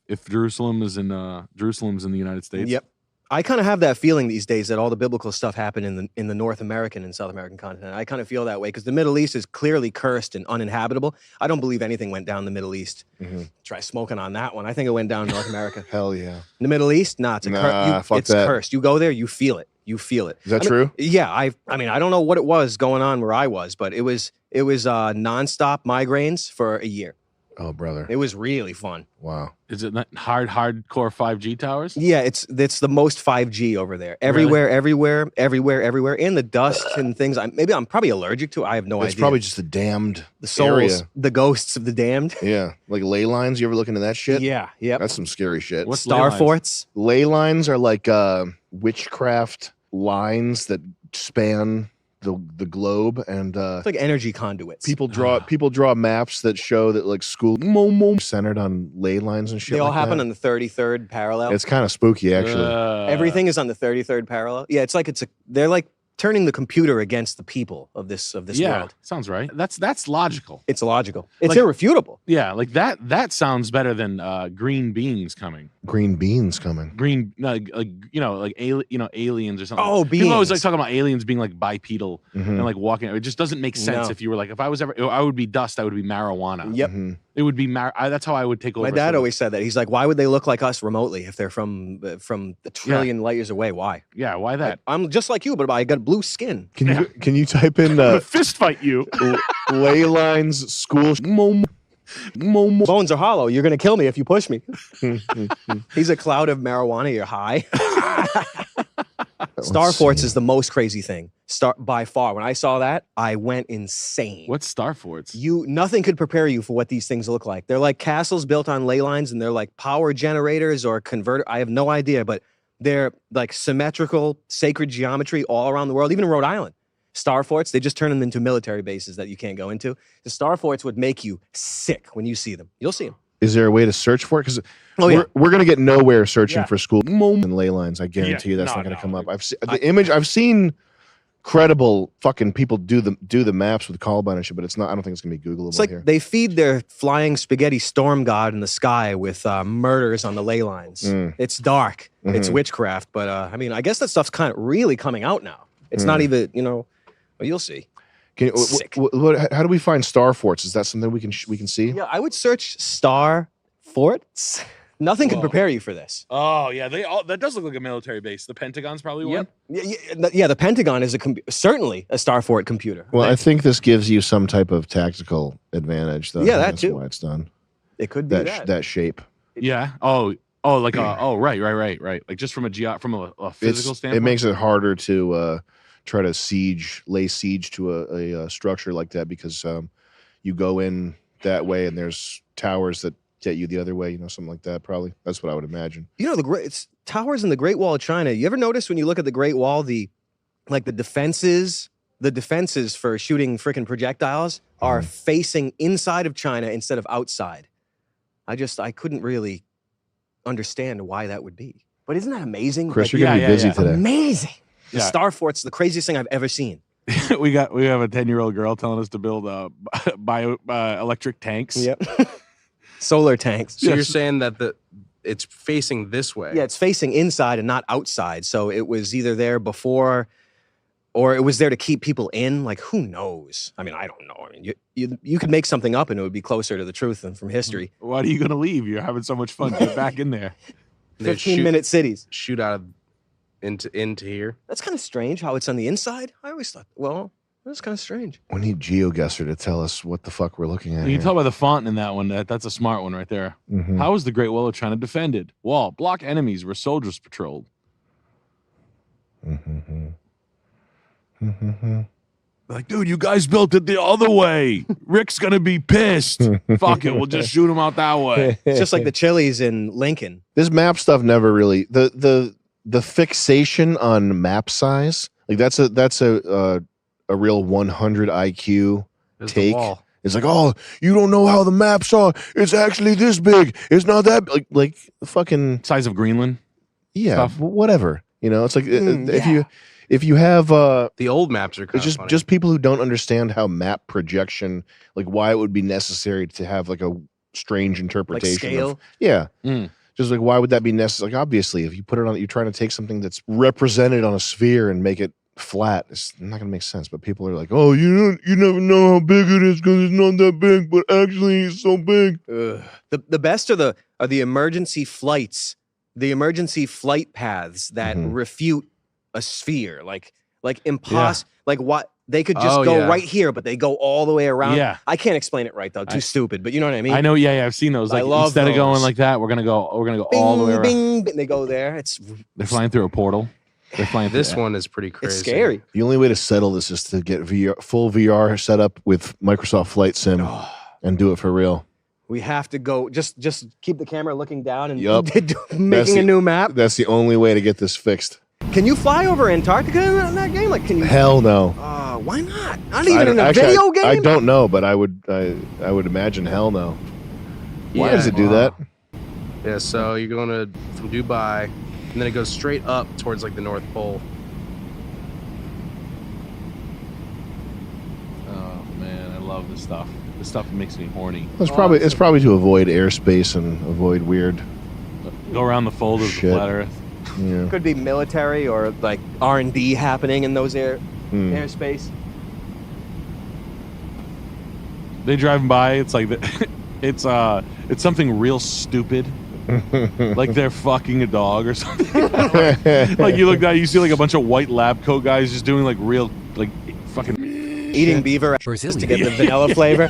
If Jerusalem is in the United States. Yep. I kind of have that feeling these days that all the biblical stuff happened in the North American and South American continent. I kind of feel that way because the Middle East is clearly cursed and uninhabitable. I don't believe anything went down in the Middle East. Try smoking on that one. I think it went down in North America. Hell yeah. In the Middle East, it's fuck that. cursed. You go there, you feel it. You feel it. Is that true? Yeah. I mean, I don't know what it was going on where I was, but it was nonstop migraines for a year. Oh, brother. It was really fun. Wow. Is it not hardcore 5G towers? Yeah, it's the most 5G over there. Everywhere, everywhere. And the dust and things. I'm probably allergic to. I have no idea. It's probably just the damned souls, area. the ghosts of the damned. Yeah, like ley lines. You ever look into that shit? Yeah, yep. That's some scary shit. What's Star forts? Ley lines are like witchcraft lines that span the globe, and it's like energy conduits. People draw maps that show that like school centered on ley lines and shit. They all like happen that. on the 33rd parallel. It's kind of spooky, actually. Everything is on the 33rd parallel. Yeah, it's like they're like turning the computer against the people of this world. Sounds right. That's logical. It's logical. It's irrefutable. Yeah, like that sounds better than green beings coming. Green beans coming. Green, like aliens or something. Oh, People always beings. like talking about aliens being like bipedal and like walking. It just doesn't make sense. No. If you were like, if I was ever, I would be dust. I would be marijuana. Yep. It would be that's how I would take over. My dad always said that. He's like, why would they look like us remotely if they're from a trillion light years away? Why? Yeah, why that? I'm just like you, but I got blue skin. Can you type in fist fight you? Ley lines school. Bones are hollow. You're gonna kill me if you push me. He's a cloud of marijuana. You're high. Star Forts is the most crazy thing. By far. When I saw that, I went insane. What's Star Forts? Nothing could prepare you for what these things look like. They're like castles built on ley lines, and they're like power generators or converter. I have no idea, but they're like symmetrical, sacred geometry all around the world, even in Rhode Island. Star Forts, they just turn them into military bases that you can't go into. The Star Forts would make you sick when you see them. You'll see them. Is there a way to search for it? Because we're going to get nowhere searching for school and ley lines. I guarantee you that's not going to come up. I've seen credible fucking people do the maps with Columbine and shit, but it's not. I don't think it's going to be Googleable. It's like they feed their flying spaghetti storm god in the sky with murders on the ley lines. It's dark. It's witchcraft. But I mean, I guess that stuff's kind of really coming out now. It's not even, well, you'll see. How do we find Star Forts? Is that something we can see? Yeah, I would search Star Forts. Nothing can prepare you for this. Oh yeah, that does look like a military base. The Pentagon's probably one. Yeah, the Pentagon is certainly a Star Fort computer. Well, I think this gives you some type of tactical advantage, though. Yeah, that That's too. why it's done. It could be that shape. Yeah. Oh, like right. Like just from a physical standpoint, it makes it harder to try to lay siege to a structure like that because you go in that way and there's towers that get you the other way, something like that. Probably that's what I would imagine. It's towers in the Great Wall of China. You ever notice when you look at the Great Wall, the defenses for shooting freaking projectiles are facing inside of China instead of outside? I couldn't really understand why that would be. But isn't that amazing? Chris, you're gonna be busy today. Amazing. The Yeah. Star Fort's the craziest thing I've ever seen. we have a 10-year-old girl telling us to build electric tanks. Yep. Solar tanks. So you're saying that it's facing this way? Yeah, it's facing inside and not outside. So it was either there before, or it was there to keep people in. Like, who knows? I mean, I don't know. I mean, you could make something up and it would be closer to the truth than from history. Why are you gonna leave? You're having so much fun. Get back in there. 15-minute cities. Shoot out of into here. That's kind of strange how it's on the inside. I always thought, well, that's kind of strange. We need GeoGuessr to tell us what the fuck we're looking at. You can tell by the font in that one that's a smart one right there. How is the Great Wall of China defended? Wall, block enemies where soldiers patrolled. Like, dude, you guys built it the other way. Rick's gonna be pissed. Fuck it, we'll just shoot him out that way. It's just like the Chili's in Lincoln. This map stuff never really the fixation on map size, like that's a real 100 IQ take. It's like, oh, you don't know how the maps are. It's actually this big. It's not that like the fucking size of Greenland. Yeah, stuff. Whatever. It's like if you have the old maps are it's just people who don't understand how map projection, like why it would be necessary to have like a strange interpretation scale? Just like, why would that be necessary? Like, obviously, if you put it on, you're trying to take something that's represented on a sphere and make it flat. It's not going to make sense. But people are like, oh, you never know how big it is because it's not that big, but actually it's so big. The best are the emergency flights, the emergency flight paths that refute a sphere. Like impossible. Like what? They could just go right here, but they go all the way around. Yeah. I can't explain it right though. Too stupid, but you know what I mean? I know. Yeah, I've seen those. Like, instead of going like that, we're gonna go all the way around. Bing, bing, they go there. They're flying through a portal. They're flying. This one is pretty crazy. It's scary. The only way to settle this is to get full VR set up with Microsoft Flight Sim and do it for real. We have to go. Just keep the camera looking down and Yup. making a new map. That's the only way to get this fixed. Can you fly over Antarctica in that game? Like, can you? Hell no. Why not? Not even in a video game. I don't know, but I would imagine hell no. Why does it do that? Yeah, so you're going from Dubai, and then it goes straight up towards like the North Pole. Oh man, I love this stuff. This stuff makes me horny. It's probably to avoid airspace and avoid weird. Go around the fold of the flat Earth. Yeah. Could be military or like R&D happening in those airspace. They driving by. It's like it's something real stupid. Like they're fucking a dog or something. Like you look down, you see like a bunch of white lab coat guys just doing like real like fucking eating beaver just to get the vanilla flavor.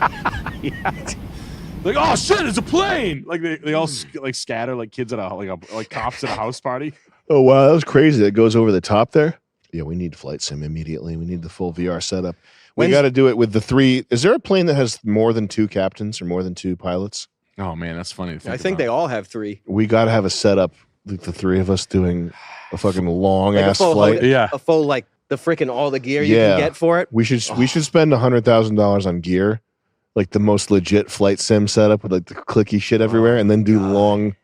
Like, oh shit, it's a plane! Like they all scatter like kids at like cops at a house party. Oh wow, that was crazy. That goes over the top there. Yeah, we need flight sim immediately. We need the full VR setup. We When's- got to do it with the 3. Is there a plane that has more than 2 captains or more than 2 pilots? Oh man, that's funny. I think they all have 3. We got to have a setup, like the 3 of us doing a fucking long Like ass flight. a full like the freaking all the gear you can get for it. We should spend $100,000 on gear, like the most legit flight sim setup with like the clicky shit everywhere, and then do long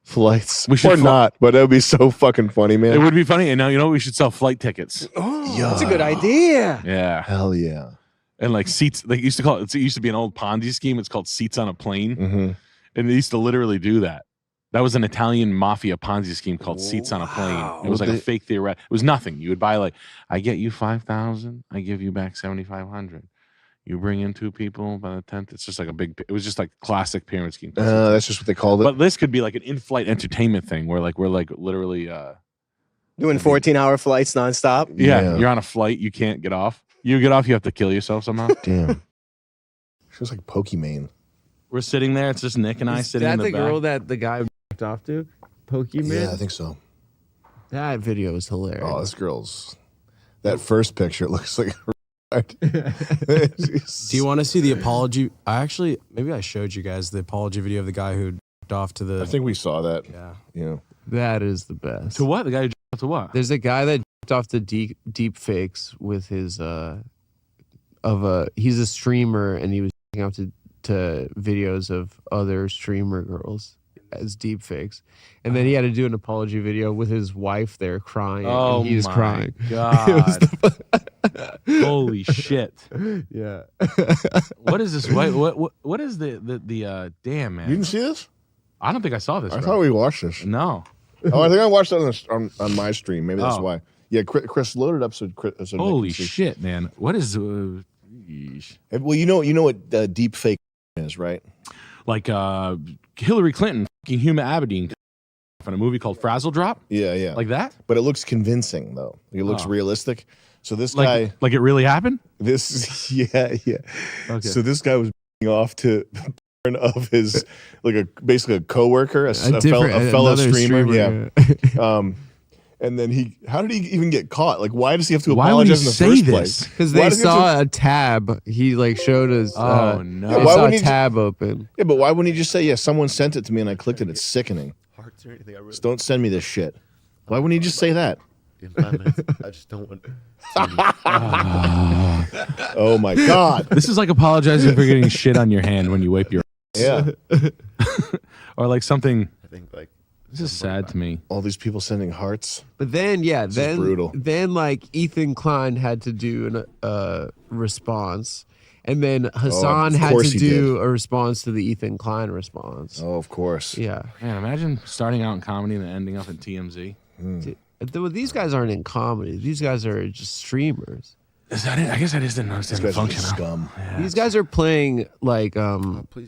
flights. We should or not, but it would be so fucking funny, man. It would be funny. And now you know we should sell flight tickets. Oh, that's a good idea. Yeah. Hell yeah. And like seats, they used to call it. It used to be an old Ponzi scheme. It's called seats on a plane, Mm-hmm. and they used to literally do that. That was an Italian mafia Ponzi scheme called seats on a plane. It was like a fake theoretic. It was nothing. You would buy like, I get you 5,000, I give you back 7,500. You bring in 2 people by the 10th. It's just like a big. It was just like classic pyramid scheme. That's just what they called it. But this could be like an in-flight entertainment thing where like we're like literally Doing 14-hour flights nonstop. yeah, you're on a flight, you can't get off. You get off, you have to kill yourself somehow. Damn. Feels like Pokimane. We're sitting there. It's just Nick and I Is sitting that in the back. girl that the guy jacked off to? Pokemon? Yeah, I think so. That video is hilarious. Oh, this girl's. That first picture looks like. Do you want to see the apology? Maybe I showed you guys the apology video of the guy who jacked off to the. I think we saw that. Yeah. Yeah. That is the best. To what? The guy who jacked off to what? There's a guy that jacked off to deep fakes with his he's a streamer and he was jacking off to videos of other streamer girls as deep fakes. And then he had to do an apology video with his wife there crying. Oh, and he was my crying. God. Holy shit. Yeah. What is this? What is the damn, man? You didn't see this? I don't think I saw this. I bro. thought we watched this. No. Oh, I think I watched it on my stream. Maybe that's Oh. why. Yeah, Chris loaded up so Nick can Holy see. shit, man. What is Well, you know what deep fake is, right? like Hillary Clinton fucking Huma Abedin in a movie called Frazzle Drop? Yeah, yeah. Like that? But it looks convincing though. It looks Oh. realistic. So this Like guy, like it really happened? this yeah. Okay. So this guy was off to of his basically a coworker, a fellow another streamer. yeah. And then how did he even get caught? Like, why does he have to Why would he apologize in the say first this? place? Because Why they does he have saw a tab. He like showed us. Oh, no. They Yeah, why saw a wouldn't he tab open. Yeah, but why wouldn't he just say, "Yeah, someone sent it to me and I clicked it. It's sickening. Hearts or anything. I really Just don't send me this shit." Why wouldn't he just say that? in 5 minutes. I just don't want. Oh my god! This is like apologizing for getting shit on your hand when you wipe your Yeah. or like something. I think like This is sad to me. All these people sending hearts. But then, yeah, This is brutal. Then like Ethan Klein had to do a response, and then Hassan of had course to he do a response to the Ethan Klein response. Oh, of course. Yeah. Man, imagine starting out in comedy and then ending up in TMZ. These guys aren't in comedy. These guys are just streamers. Is that it? I guess I just didn't understand the These guys are function. just scum. These guys are playing like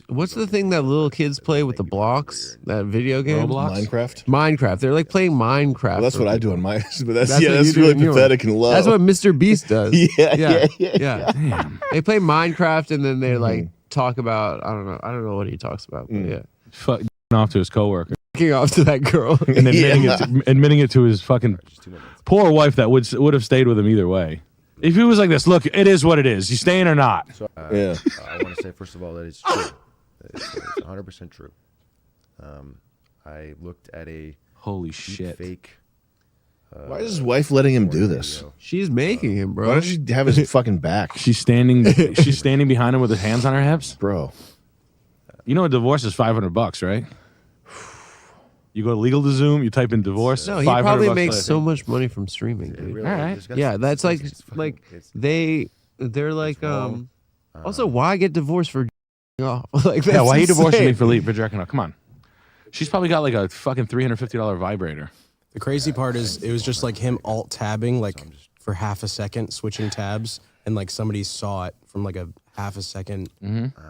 what's the thing that little kids play with the blocks? That video game? Roblox? Minecraft. Minecraft. They're like playing Minecraft. Well, that's what I do on my. But that's what that's you do really in yours. pathetic and low. That's what Mr. Beast does. Yeah. Damn. They play Minecraft and then they like talk about I don't know what he talks about. But yeah. Fuck off to his coworker Kicking off to that girl. and admitting it to his fucking poor wife that would have stayed with him either way. If he was like this, look, it is what it is. You staying or not? So, Yeah. I want to say first of all that it's true. It's 100% true. I looked at a Holy deep shit. fake. Why is his wife letting him do this? video. She's making him, bro. Why don't you have his fucking back, She's standing behind him with her hands on her hips. bro? You know a divorce is $500, right? You go legal to Zoom, you type in divorce. No, he $500 probably later. makes so much money from streaming, It dude. really- All right. this guy's- Yeah, that's like it's fucking- like it's- they're like wrong. also why get divorced for off? Like Yeah, that's why are you divorcing me insane. for jerking off? Come on. She's probably got like a fucking $350 vibrator. The crazy part is it was just like him alt tabbing like for half a second, switching tabs, and like somebody saw it from like a half a second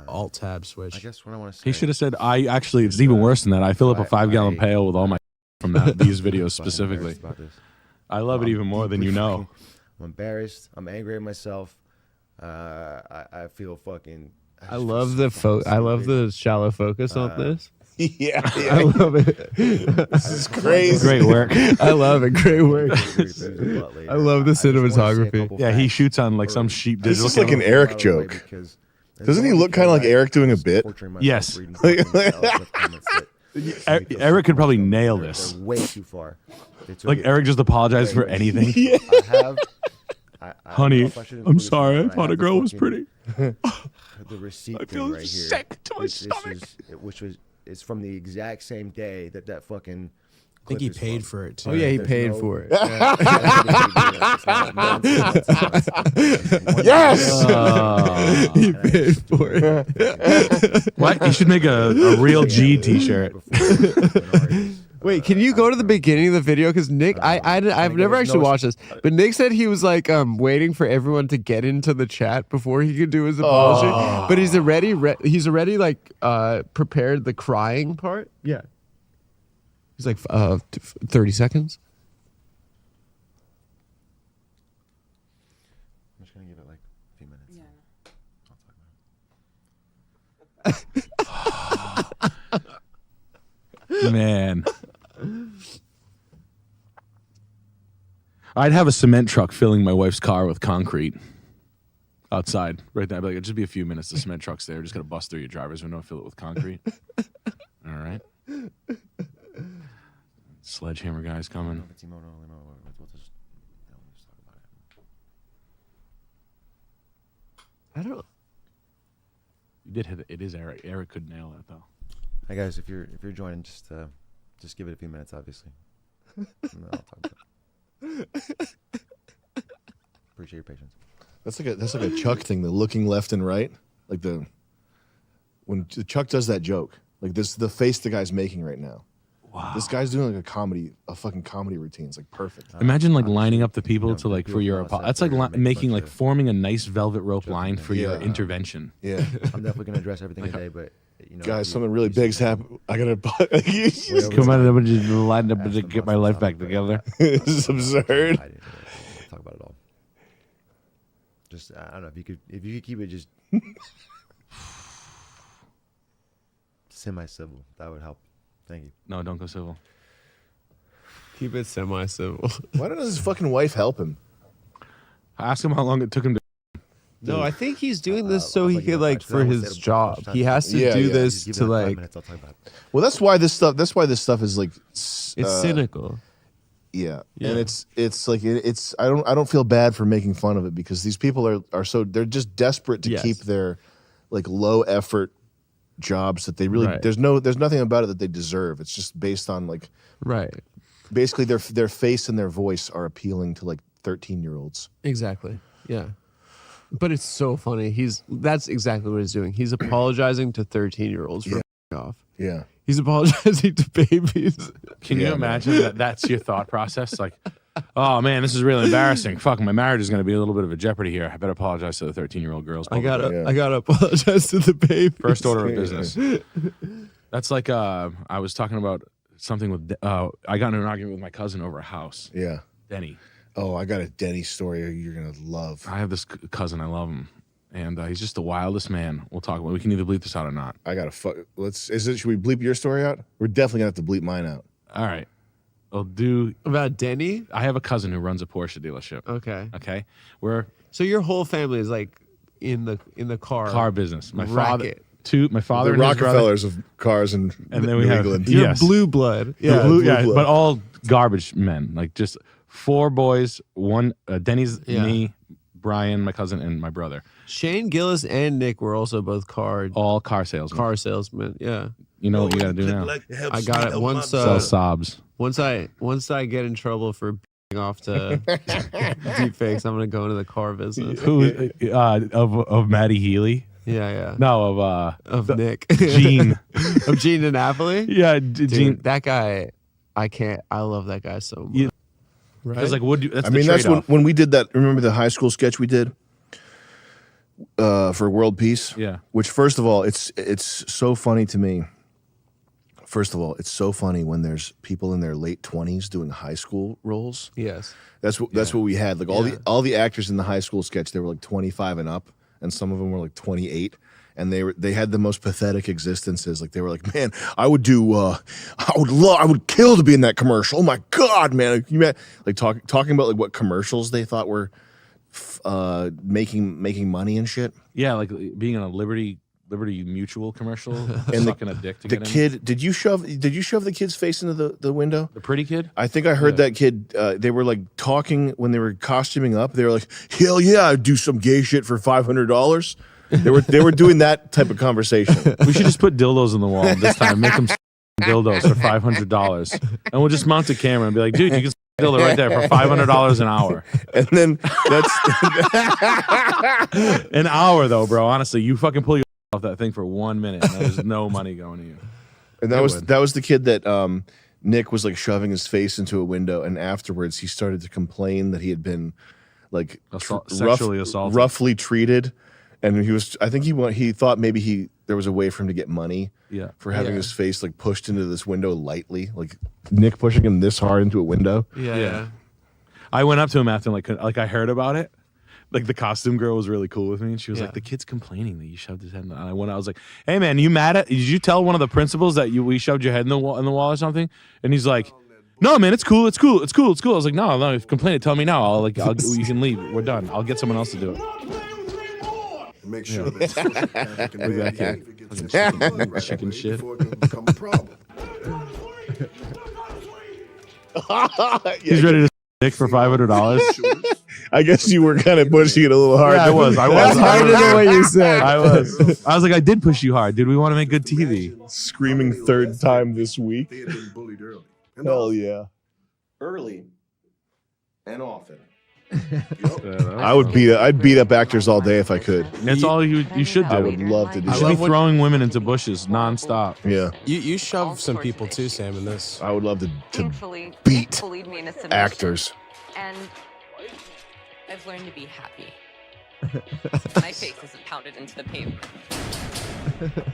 alt tab switch. I guess what I want to say. He should have said, it's even worse than that. I fill up a 5-gallon pail with all my from these videos I'm specifically. embarrassed about this. I love it even more than you know. I'm embarrassed. I'm angry at myself. I feel fucking. I love the I love the shallow focus on this. Yeah, I love it. This is crazy. Great work. I love it. Great work. I love the I just wanna say a cinematography. couple Yeah, he facts shoots on like or- some cheap This digital is like an camera. Eric out of the way joke. because Doesn't he look kind of like Eric doing a bit? Yes. Eric Eric could probably nail this. Way too far. They took Like it Eric just apologized for way- anything. Yeah. I have. I don't know Honey, if I should I'm include this sorry. one, I but thought a have the girl was fucking- pretty. The receipt I thing feel right here. sick to my This stomach. which was it's from the exact same day that fucking. I think he clip is paid from. for it too. Oh yeah, he There's paid no- for it. Yes! He paid for it. What? You should make a real G T-shirt. Wait, can you go to the beginning of the video? Because Nick, I've never actually watched this, but Nick said he was like waiting for everyone to get into the chat before he could do his apology. But he's already like prepared the crying part. Yeah, he's like 30 seconds. I'm just gonna give it like a few minutes. Man. I'd have a cement truck filling my wife's car with concrete outside right there. I'd be like, it'd just be a few minutes. The cement truck's there. Just got to bust through your driver's window, fill it with concrete. All right. Sledgehammer guy's coming. I don't. You did hit it. It is Eric. Eric could nail it though. Hey guys, if you're joining, just give it a few minutes, obviously. And then I'll talk about it. Appreciate your patience. That's like a Chuck thing. The looking left and right, like when Chuck does that joke, like this, the face the guy's making right now. Wow. This guy's doing like a fucking comedy routine. It's like perfect. Imagine like lining up the people to like for your that's like making like forming a nice velvet rope line for your intervention. Yeah. I'm definitely gonna address everything today, but you know, Guys, something really big's happened. I gotta Come on, I'm just line up to get my life back together. This is absurd. Talk about it all. Just I don't know if you could keep it just semi-civil, that would help. Thank you. No, don't go civil. Keep it semi-civil. Why doesn't his fucking wife help him? Ask him how long it took him to. No, I think he's doing this so he could like for his job. He has to do this to like. Well, that's why this stuff. That's why this stuff is like. It's cynical. Yeah. And it's like it's. I don't feel bad for making fun of it because these people are so they're just desperate to keep their like low effort jobs that they really there's nothing about it that they deserve. It's just based on like basically their face and their voice are appealing to like 13-year-olds. Exactly. Yeah. But it's so funny. That's exactly what he's doing. He's apologizing to 13-year-olds for off. Yeah. He's apologizing to babies. Can you imagine that that's your thought process? Like, oh man, this is really embarrassing. Fuck, my marriage is going to be a little bit of a jeopardy here. I better apologize to the 13-year-old girls. I gotta apologize to the baby. First order of business. That's like I was talking about something with I got in an argument with my cousin over a house. Yeah. Denny. Oh, I got a Denny story you're gonna love. I have this cousin. I love him, and he's just the wildest man. We'll talk about. We can either bleep this out or not. I gotta fuck. Should we bleep your story out? We're definitely gonna have to bleep mine out. All right. I'll do about Denny. I have a cousin who runs a Porsche dealership. Okay. So your whole family is like in the car business. My racket. My father, the and his brother. Rockefellers of cars in and then we New have England. You're blue blood. Yeah, Blue blood. but all garbage men. Like just 4 boys. One Denny's, me, Brian, my cousin, and my brother. Shane Gillis and Nick were also both all car salesmen. Car salesmen. Yeah. You know what you got to do now. I got it once. Sell sobs. Once I get in trouble for being off to deep fakes, I'm gonna go into the car business. Who of Maddie Healy? Yeah. No, of Nick. Gene. Of Gene DiNapoli? Yeah, Dude, Gene. That guy, I love that guy so much. Right? It's like, that's I mean, that's when we did that. Remember the high school sketch we did for World Peace? Yeah. Which, first of all, it's so funny to me. First of all, it's so funny when there's people in their late 20s doing high school roles. Yes. That's what we had. Like all the actors in the high school sketch, they were like 25 and up, and some of them were like 28. and they had the most pathetic existences. Like they were like, man, I would kill to be in that commercial. Oh my god, man! You met like talking about like what commercials they thought were making money and shit. Yeah, like being in a Liberty Mutual commercial, and sucking a dick to the get in. kid, did you shove the kid's face into the window? The pretty kid? I think I heard that kid. They were like talking when they were costuming up. They were like, "Hell yeah, I'd do some gay shit for $500." They were doing that type of conversation. We should just put dildos on the wall this time. Make them dildos for $500, and we'll just mount a camera and be like, "Dude, you can." Dildo right there for $500 an hour. And then that's an hour though, bro. Honestly, you fucking pull off that thing for 1 minute and there's no money going to you. And that was the kid that Nick was like shoving his face into a window, and afterwards he started to complain that he had been like sexually assaulted, roughly treated, and he thought maybe there was a way for him to get money. Yeah. For having his face like pushed into this window lightly, like Nick pushing him this hard into a window. Yeah. I went up to him after like I heard about it. Like the costume girl was really cool with me, and she was like, "The kid's complaining that you shoved his head in the." And I was like, "Hey man, you mad at? Did you tell one of the principals that we shoved your head in the wall or something?" And he's like, "No man, it's cool. I was like, "No, if you complain, tell me now. you can leave. We're done. I'll get someone else to do it." Make sure that social panic and bad behavior gets chicken shit. before it can become a problem. He's ready to dick for $500. I guess you were kind of pushing it a little hard. Yeah, I was. That's harder than what you said. I was like, I did push you hard, dude. We want to make good TV. Screaming third time this week. They had been bullied early. Hell yeah. Early and often. I'd beat up actors all day if I could. That's all you should do. I would love to do. You should be throwing women into bushes nonstop. Yeah. You shove some people too, Sam, in this. I would love to beat actors. And I've learned to be happy. My face isn't pounded into the paper.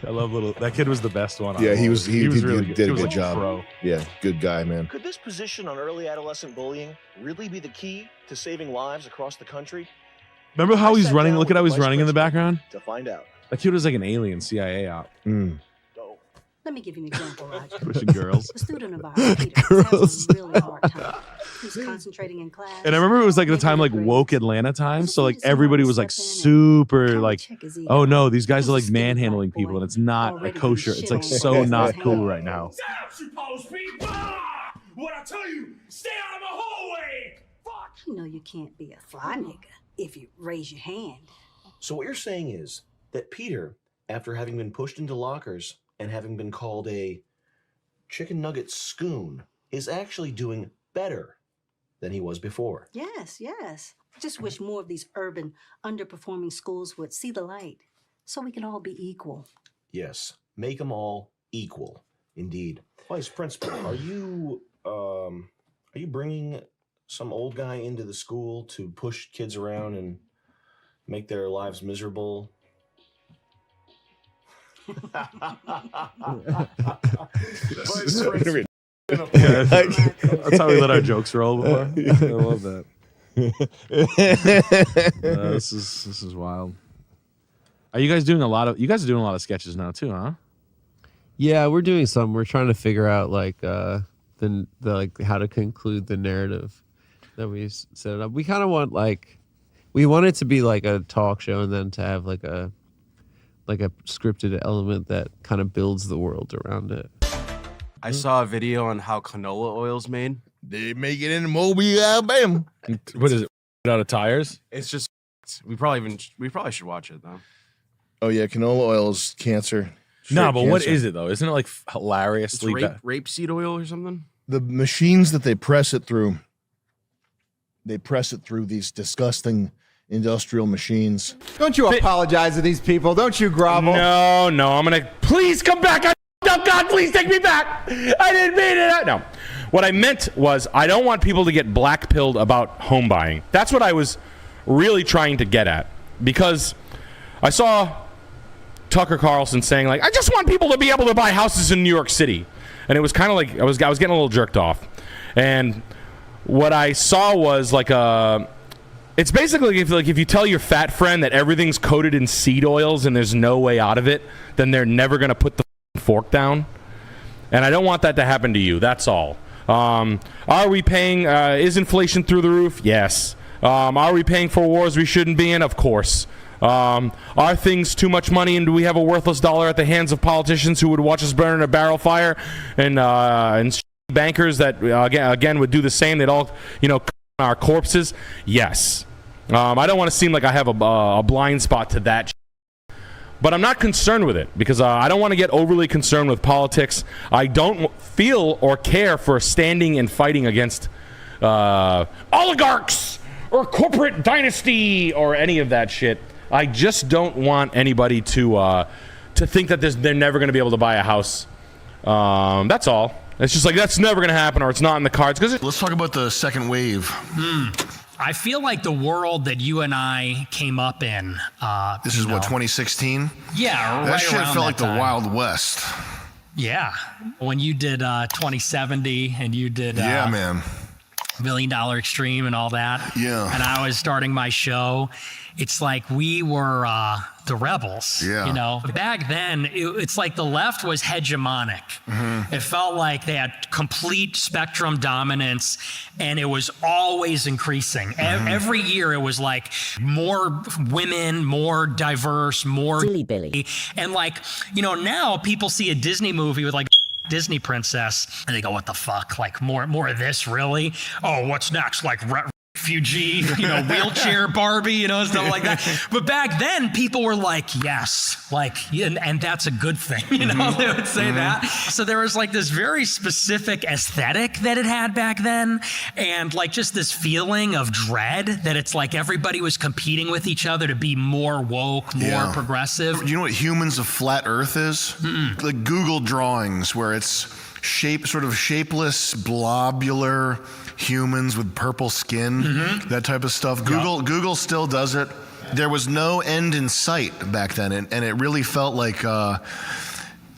I love that kid was the best one. Yeah, he was really good. Did a He was good a job. pro. Yeah, good guy, man. Could this position on early adolescent bullying really be the key to saving lives across the country? Remember how he's running? down Look with at how the he's vice running in the background. To find out. That kid was like an alien CIA op. Let me give you an example, Roger. Pushing girls. A student of ours, Peter, has a really hard time. He's concentrating in class. And I remember it was like the time like woke Atlanta time, so like everybody was like super like, oh no, these guys are like manhandling people, and it's not a kosher. It's like so not cool right now. What I tell you, stay out of my hallway. Fuck. You know you can't be a fly nigga if you raise your hand. So what you're saying is that Peter, after having been pushed into lockers and having been called a chicken nugget scoon, is actually doing better than he was before. Yes. I just wish more of these urban, underperforming schools would see the light so we can all be equal. Yes, make them all equal. Indeed. Vice Principal, are you bringing some old guy into the school to push kids around and make their lives miserable? That's how we let our jokes roll before. I love that. This is wild. Are you guys doing a lot of sketches now too, huh? Yeah, we're doing some. We're trying to figure out like the like how to conclude the narrative that we set up. We kind of want we want it to be like a talk show, and then to have like a scripted element that kind of builds the world around it. I saw a video on how canola oil's made. They make it in Mobile, Alabama. What is it? Out of tires? It's just we probably should watch it though. Oh yeah, canola oil is cancer. No, but what cancer. is it though? Isn't it like hilariously bad? Rapeseed oil or something? The machines that they press it through these disgusting industrial machines. Don't you apologize to these people? Don't you grovel? No, I'm gonna please come back. Oh God, please take me back. I didn't mean it. No, what I meant was I don't want people to get black-pilled about home buying. That's what I was really trying to get at, because I saw Tucker Carlson saying like, I just want people to be able to buy houses in New York City, and it was kind of like I was getting a little jerked off, and what I saw was like a It's basically if you tell your fat friend that everything's coated in seed oils and there's no way out of it, then they're never going to put the fork down. And I don't want that to happen to you. That's all. Are we paying? Is inflation through the roof? Yes. Are we paying for wars we shouldn't be in? Of course. Are things too much money, and do we have a worthless dollar at the hands of politicians who would watch us burn in a barrel fire, and bankers that again would do the same? They'd all our corpses. Yes. I don't want to seem like I have a blind spot to that. But I'm not concerned with it because I don't want to get overly concerned with politics. I don't feel or care for standing and fighting against oligarchs or corporate dynasty or any of that shit. I just don't want anybody to think that they're never going to be able to buy a house. That's all. It's just like that's never going to happen, or it's not in the cards. Let's talk about the second wave. I feel like the world that you and I came up in. This is what, 2016? Yeah, that right shit around felt like time. the Wild West. Yeah, when you did 2070 and you did yeah, man, $1 Million Extreme and all that. Yeah, and I was starting my show. It's like we were the rebels. Yeah, back then it's like the left was hegemonic. Mm-hmm. It felt like they had complete spectrum dominance, and it was always increasing. Mm-hmm. Every year it was like more women, more diverse, more Billy. And like, now people see a Disney movie with like Disney princess and they go, what the fuck? Like more of this, really? Oh, what's next? Like refugee, wheelchair Barbie, stuff like that. But back then, people were like, yes, and that's a good thing, they would say that. So there was like this very specific aesthetic that it had back then, and like just this feeling of dread that it's like everybody was competing with each other to be more woke, more progressive. Do you know what Humans of Flat Earth is? Like Google drawings where it's sort of shapeless, blobular humans with purple skin, that type of stuff. Google still does it. There was no end in sight back then, and it really felt like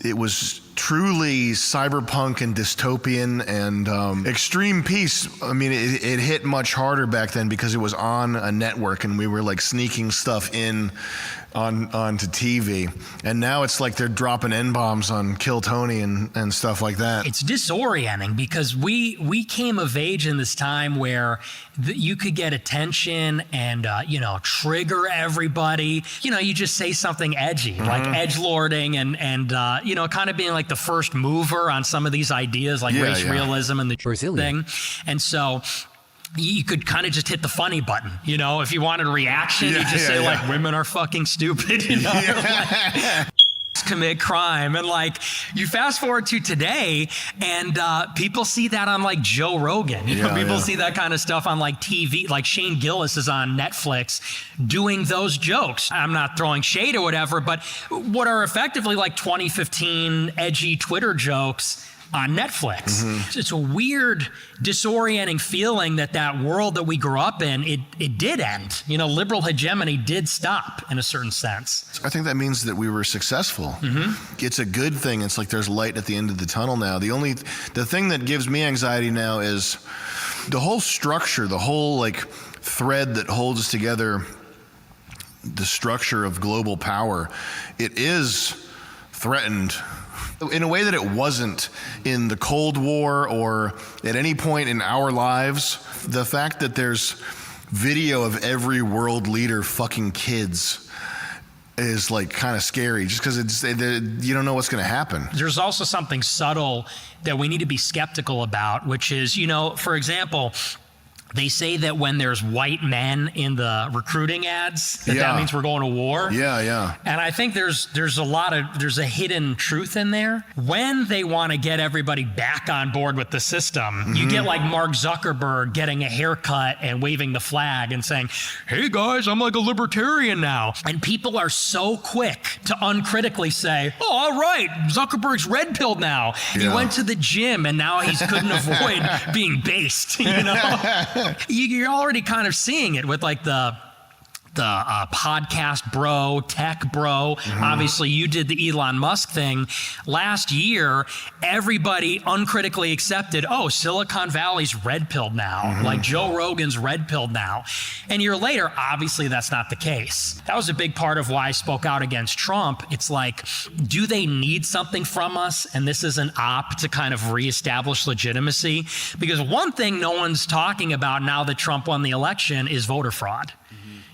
it was truly cyberpunk and dystopian and extreme peace. I mean, it hit much harder back then because it was on a network and we were like sneaking stuff onto TV, and now it's like they're dropping N-bombs on Kill Tony and stuff like that. It's disorienting because we came of age in this time where you could get attention and trigger everybody. You just say something edgy, like edgelording and kind of being like the first mover on some of these ideas like race realism and the thing. And so you could kind of just hit the funny button, if you wanted a reaction, you just say like, women are fucking stupid, commit crime. And like, you fast forward to today and people see that on like Joe Rogan, people see that kind of stuff on like TV, like Shane Gillis is on Netflix doing those jokes. I'm not throwing shade or whatever, but what are effectively like 2015 edgy Twitter jokes on Netflix. It's a weird, disorienting feeling that world that we grew up in, it did end. Liberal hegemony did stop in a certain sense. I think that means that we were successful. It's a good thing. It's like there's light at the end of the tunnel now. The thing that gives me anxiety now is the whole structure, the whole like thread that holds together the structure of global power. It is threatened in a way that it wasn't in the Cold War or at any point in our lives. The fact that there's video of every world leader fucking kids is like kind of scary just because you don't know what's going to happen. There's also something subtle that we need to be skeptical about, which is, for example, they say that when there's white men in the recruiting ads, that means we're going to war. Yeah. And I think there's a hidden truth in there. When they want to get everybody back on board with the system, you get like Mark Zuckerberg getting a haircut and waving the flag and saying, hey guys, I'm like a libertarian now. And people are so quick to uncritically say, oh, all right, Zuckerberg's red pilled now. He went to the gym and now he couldn't avoid being based, You're already kind of seeing it with like the podcast bro, tech bro. Obviously, you did the Elon Musk thing. Last year, everybody uncritically accepted, oh, Silicon Valley's red-pilled now. Like Joe Rogan's red-pilled now. And a year later, obviously, that's not the case. That was a big part of why I spoke out against Trump. It's like, do they need something from us? And this is an op to kind of reestablish legitimacy. Because one thing no one's talking about now that Trump won the election is voter fraud.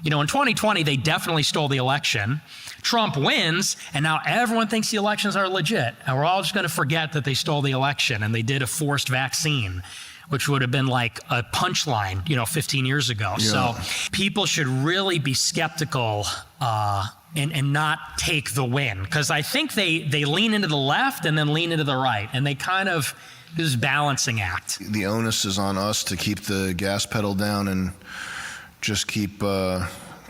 You know, in 2020, they definitely stole the election. Trump wins, and now everyone thinks the elections are legit. And we're all just going to forget that they stole the election and they did a forced vaccine, which would have been like a punchline, you know, 15 years ago. Yeah. So people should really be skeptical and not take the win. Because I think they lean into the left and then lean into the right. And they kind of, this balancing act. The onus is on us to keep the gas pedal down and just keep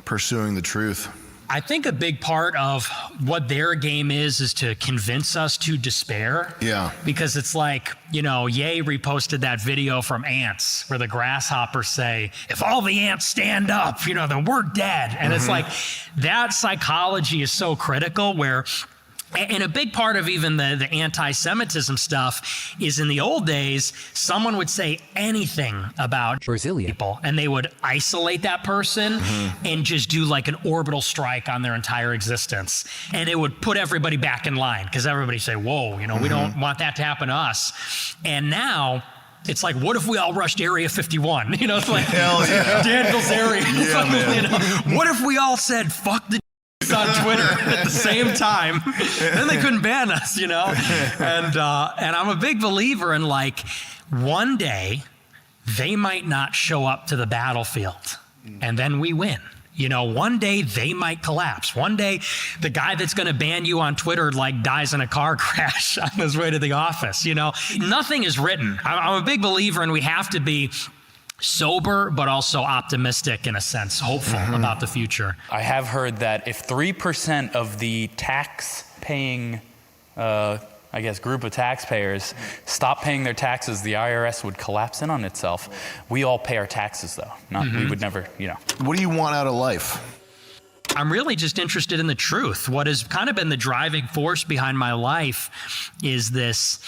pursuing the truth. I think a big part of what their game is to convince us to despair. Yeah. Because it's like, you know, Ye reposted that video from ants where the grasshoppers say, if all the ants stand up, you know, then we're dead. And it's like, that psychology is so critical where, and a big part of even the anti-Semitism stuff is in the old days, someone would say anything about Brazilian people and they would isolate that person and just do like an orbital strike on their entire existence. And it would put everybody back in line because everybody say, whoa, you know, we don't want that to happen to us. And now, it's like, what if we all rushed Area 51? You know, it's like Dan Bilzerian. You know, what if we all said, fuck the on Twitter at the same time? Then they couldn't ban us, you know? And I'm a big believer in like, one day they might not show up to the battlefield and then we win. You know, one day they might collapse. One day the guy that's going to ban you on Twitter like dies in a car crash on his way to the office. You know, nothing is written. I'm a big believer and we have to be sober, but also optimistic in a sense, hopeful about the future. I have heard that if 3% of the tax-paying, I guess, group of taxpayers stop paying their taxes, the IRS would collapse in on itself. We all pay our taxes, though. We would never, you know. What do you want out of life? I'm really just interested in the truth. What has kind of been the driving force behind my life is this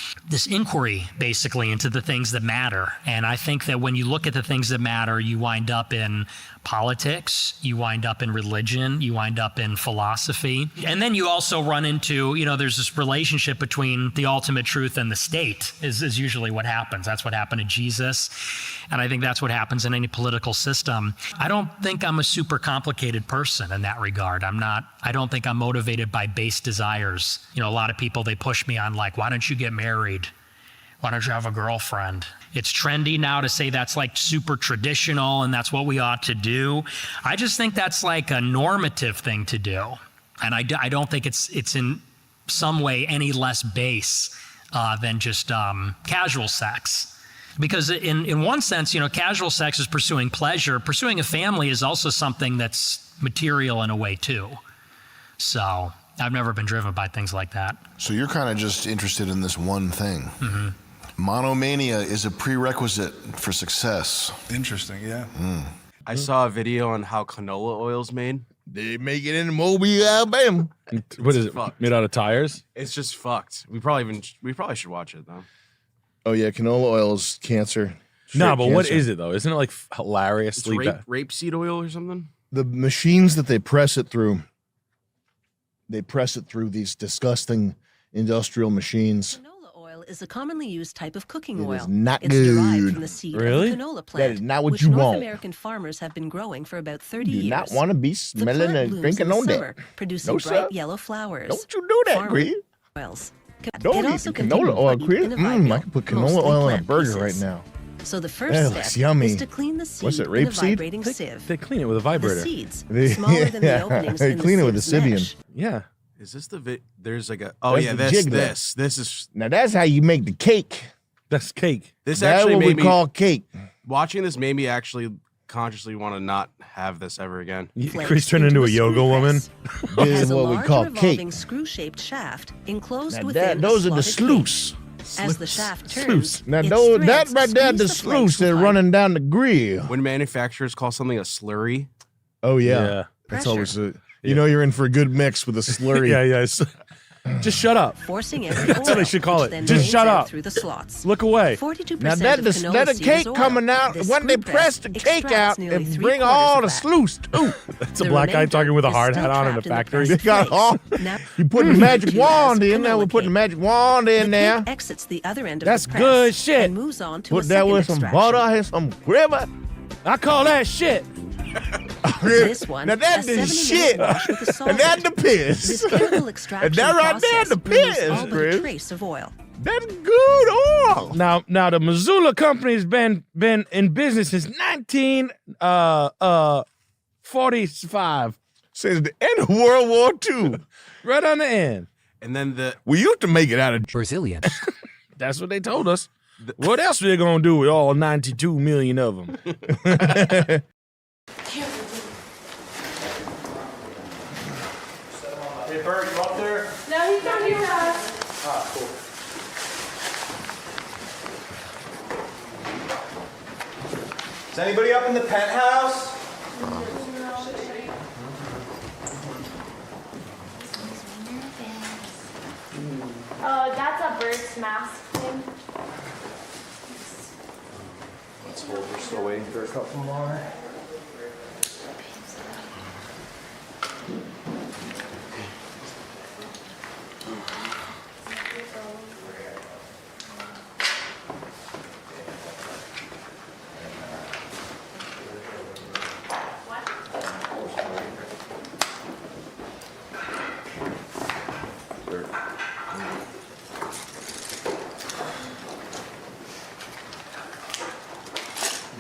inquiry, basically, into the things that matter. And I think that when you look at the things that matter, you wind up in politics, you wind up in religion, you wind up in philosophy. And then you also run into, you know, there's this relationship between the ultimate truth and the state is usually what happens. That's what happened to Jesus. And I think that's what happens in any political system. I don't think I'm a super complicated person in that regard. I don't think I'm motivated by base desires. You know, a lot of people, they push me on like, why don't you get married? Why don't you have a girlfriend? It's trendy now to say that's like super traditional and that's what we ought to do. I just think that's like a normative thing to do. And I don't think it's in some way any less base than just casual sex. Because in one sense, you know, casual sex is pursuing pleasure. Pursuing a family is also something that's material in a way too. So I've never been driven by things like that. So you're kind of just interested in this one thing. Monomania is a prerequisite for success. Interesting, yeah. I saw a video on how canola oil's made. They make it in Mobile, Alabama. What is it? Made out of tires? It's just fucked. We probably should watch it though. Oh yeah, canola oil is cancer. No, Straight but what cancer. is it though? Isn't it like hilariously It's bad? rapeseed oil or something. The machines that they press it through, these disgusting industrial machines. Oil is a commonly used type of cooking It oil. is not it's derived good. from the seed Really? of the canola That plant, is not what which you North want. American farmers have been growing for about 30 You do years. not want to be The smelling plant and blooms drinking in the on summer, that. producing No, bright sir. yellow flowers. Don't you do that, Farmer Chris. oils. Don't it eat also the contains canola oil, wheat Chris. and a I vine can put meal, canola mostly oil in a plant burger pieces. right now. So the That first looks step yummy. is to clean the seed What's it, in a rapeseed? vibrating sieve. They clean it with a vibrator. The seeds, smaller than the openings They in clean the it with a sieve's Sibian. mesh. Yeah. Is this the there's like a oh That's yeah the this jiggler. is Now that's how you make the cake. That's cake. this That's actually what we made me call cake. watching this made me actually consciously want to not have this ever again. Chris turned into a yoga woman. This Has is a what we large call revolving cake. screw-shaped shaft enclosed Now within those a are the slotted cake. sluice. As the shaft turns, Now its those, that threads right there, squeeze the the flakes sluice that's with running down the grill. When manufacturers call something a slurry, Oh yeah. That's Pressure. always you know you're in for a good mix with a slurry. Just shut up. Forcing every That's what oil, I should call which it. then Just drains shut out up. through the slots. Look away. 42% Now that of the canola seed cake is oil. coming out, This when they screw press the press cake extracts out, nearly and 3/4 bring all of the that. sluice too. That's a black guy talking with a hard hat on in a factory. They got all. You put the magic wand in there. We put the magic wand in there. Exits the other end of That's the press good shit. and moves on to Put a that second with some extraction. butter and some gravy. I call that shit. This one, Now that's a the 70-minute shit. wash with a solvent. And that's the piss. This chemical extraction And that right there, process the removes piss, all but a Chris. trace of oil. That's good oil. Now the Missoula company's been in business since 1945. Since the end of World War II. Right on the end. And then we used to make it out of Brazilian. That's what they told us. What else are they gonna do with all 92 million of them? Hey, Bert, you up there? No, he's not here, guys. Ah, cool. Is anybody up in the penthouse? That's a bird's mask thing. Let's hold. We're still waiting for a couple more.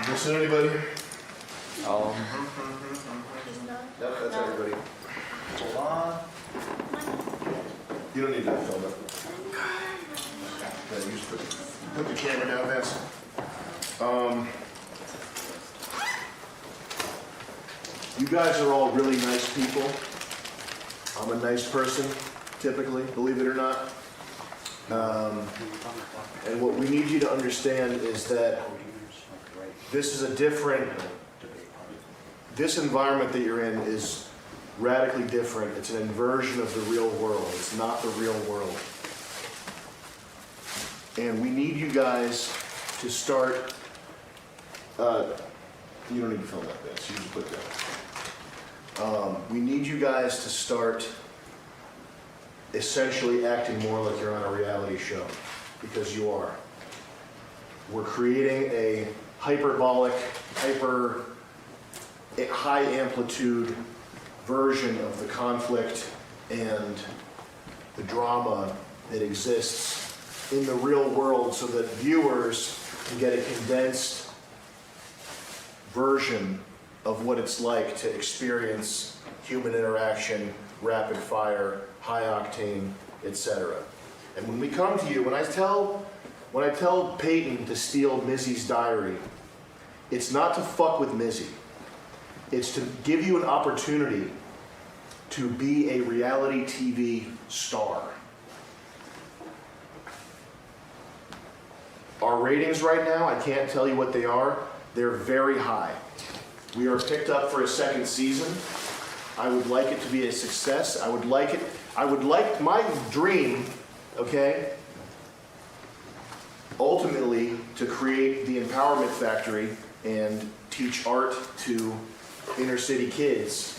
Missing anybody? Nope, that's everybody. Hold on. You don't need to film it. Yeah, you just put the camera down, Vince. You guys are all really nice people. I'm a nice person, typically, believe it or not. And what we need you to understand is that this is a different, this environment that you're in is radically different. It's an inversion of the real world. It's not the real world. And we need you guys to start, you don't need to film like this, you just put it down. We need you guys to start essentially acting more like you're on a reality show, because you are. We're creating a hyperbolic, high amplitude version of the conflict and the drama that exists in the real world so that viewers can get a condensed version of what it's like to experience human interaction, rapid fire, high octane, etc. And when we come to you, when I tell Peyton to steal Mizzy's diary, it's not to fuck with Mizzy. It's to give you an opportunity to be a reality TV star. Our ratings right now, I can't tell you what they are. They're very high. We are picked up for a second season. I would like it to be a success. I would like my dream, okay, ultimately to create the Empowerment Factory and teach art to inner city kids.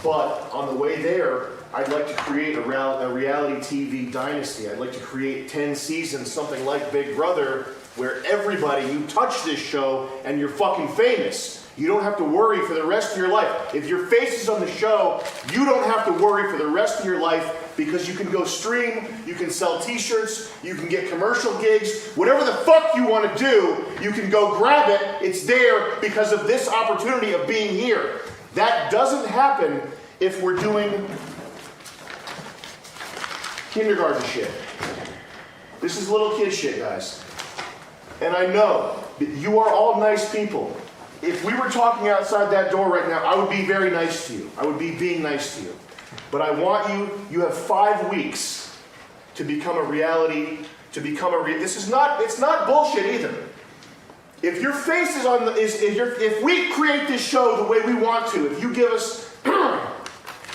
But on the way there, I'd like to create a reality TV dynasty. I'd like to create 10 seasons, something like Big Brother, where everybody, you touch this show and you're fucking famous. You don't have to worry for the rest of your life. If your face is on the show, you don't have to worry for the rest of your life because you can go stream, you can sell t-shirts, you can get commercial gigs, whatever the fuck you want to do, you can go grab it. It's there because of this opportunity of being here. That doesn't happen if we're doing kindergarten shit. This is little kid shit, guys. And I know that you are all nice people. If we were talking outside that door right now, I would be very nice to you. I would be being nice to you. But I want you have 5 weeks to become a reality, it's not bullshit either. If your face is on the, if we create this show the way we want to, if you give us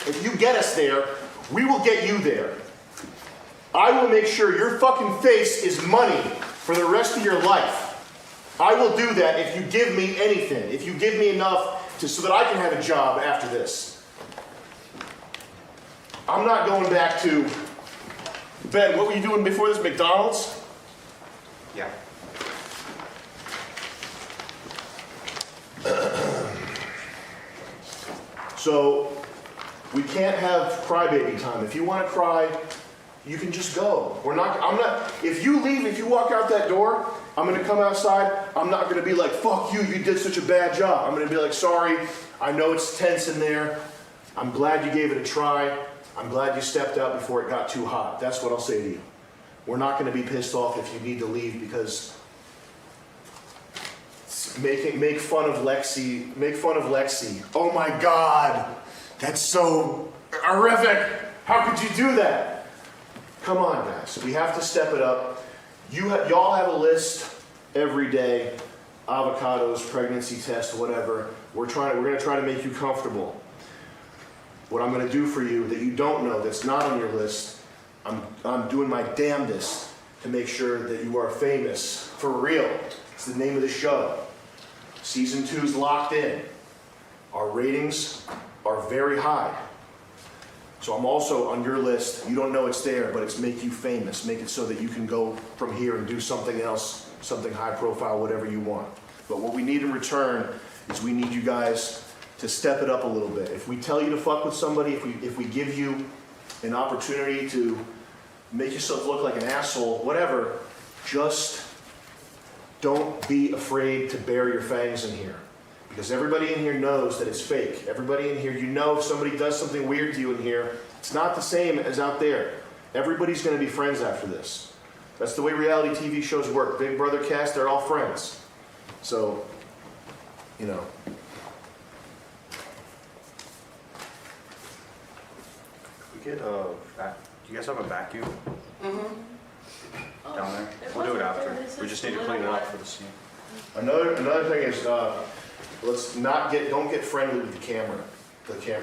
If you get us there, we will get you there. I will make sure your fucking face is money for the rest of your life. I will do that if you give me anything. If you give me enough so that I can have a job after this. I'm not going back to... Ben, what were you doing before this? McDonald's? Yeah. So, we can't have crybaby time. If you want to cry, you can just go. If you leave, if you walk out that door, I'm going to come outside. I'm not going to be like, fuck you, you did such a bad job. I'm going to be like, sorry, I know it's tense in there. I'm glad you gave it a try. I'm glad you stepped out before it got too hot. That's what I'll say to you. We're not going to be pissed off if you need to leave because make fun of Lexi. Make fun of Lexi. Oh my God, that's so horrific. How could you do that? Come on, guys. We have to step it up. Y'all have a list every day. Avocados, pregnancy test, whatever. We're going to try to make you comfortable. What I'm going to do for you that you don't know, that's not on your list, I'm doing my damnedest to make sure that you are famous for real. It's the name of the show. Season 2's locked in. Our ratings are very high. So I'm also on your list. You don't know it's there, but it's make you famous. Make it so that you can go from here and do something else, something high profile, whatever you want. But what we need in return is we need you guys to step it up a little bit. If we tell you to fuck with somebody, if we give you an opportunity to make yourself look like an asshole, whatever, just don't be afraid to bare your fangs in here. Because everybody in here knows that it's fake. Everybody in here, you know if somebody does something weird to you in here, it's not the same as out there. Everybody's going to be friends after this. That's the way reality TV shows work. Big Brother cast, they're all friends. So, you know. We get do you guys have a vacuum Mm-hmm. down there? We'll do it after. We just need to clean it up for the scene. Another thing is, don't get friendly with the camera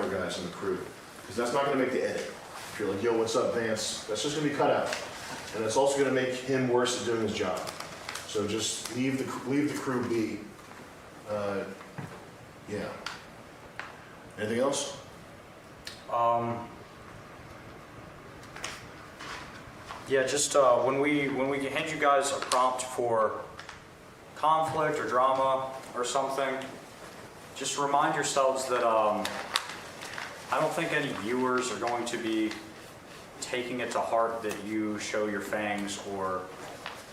guys and the crew, because that's not going to make the edit. If you're like, yo, what's up, Vance? That's just going to be cut out, and it's also going to make him worse at doing his job. So just leave the crew be. Yeah. Anything else? Yeah, just when we hand you guys a prompt for conflict or drama or something, just remind yourselves that I don't think any viewers are going to be taking it to heart that you show your fangs or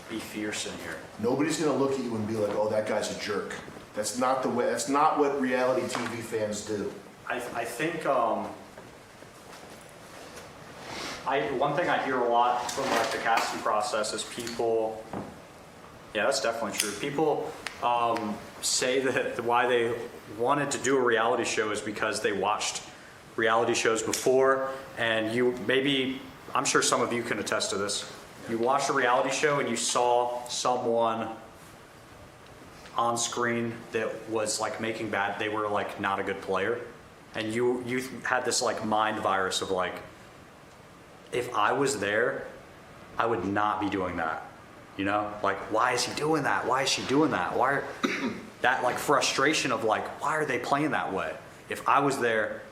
be fierce in here. Nobody's going to look at you and be like, oh, that guy's a jerk. That's not the way. That's not what reality TV fans do. I think one thing I hear a lot from like the casting process is people. Yeah, that's definitely true. People say that why they wanted to do a reality show is because they watched reality shows before, and I'm sure some of you can attest to this. You watched a reality show and you saw someone on screen that was like they were like not a good player, and you had this like mind virus of like, if I was there, I would not be doing that. You know, like, why is he doing that? Why is she doing that? That like frustration of like, why are they playing that way? If I was there,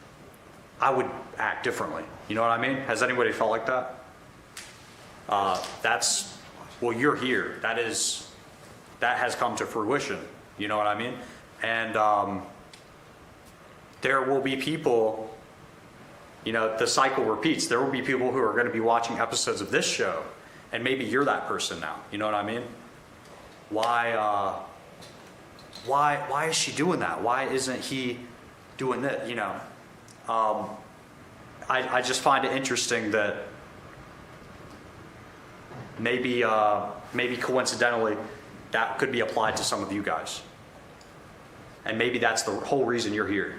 I would act differently. You know what I mean? Has anybody felt like that? You're here. That has come to fruition. You know what I mean? And there will be people, you know, the cycle repeats. There will be people who are going to be watching episodes of this show, and maybe you're that person now. You know what I mean? Why is she doing that? Why isn't he doing this? You know, I just find it interesting that maybe coincidentally that could be applied to some of you guys, and maybe that's the whole reason you're here.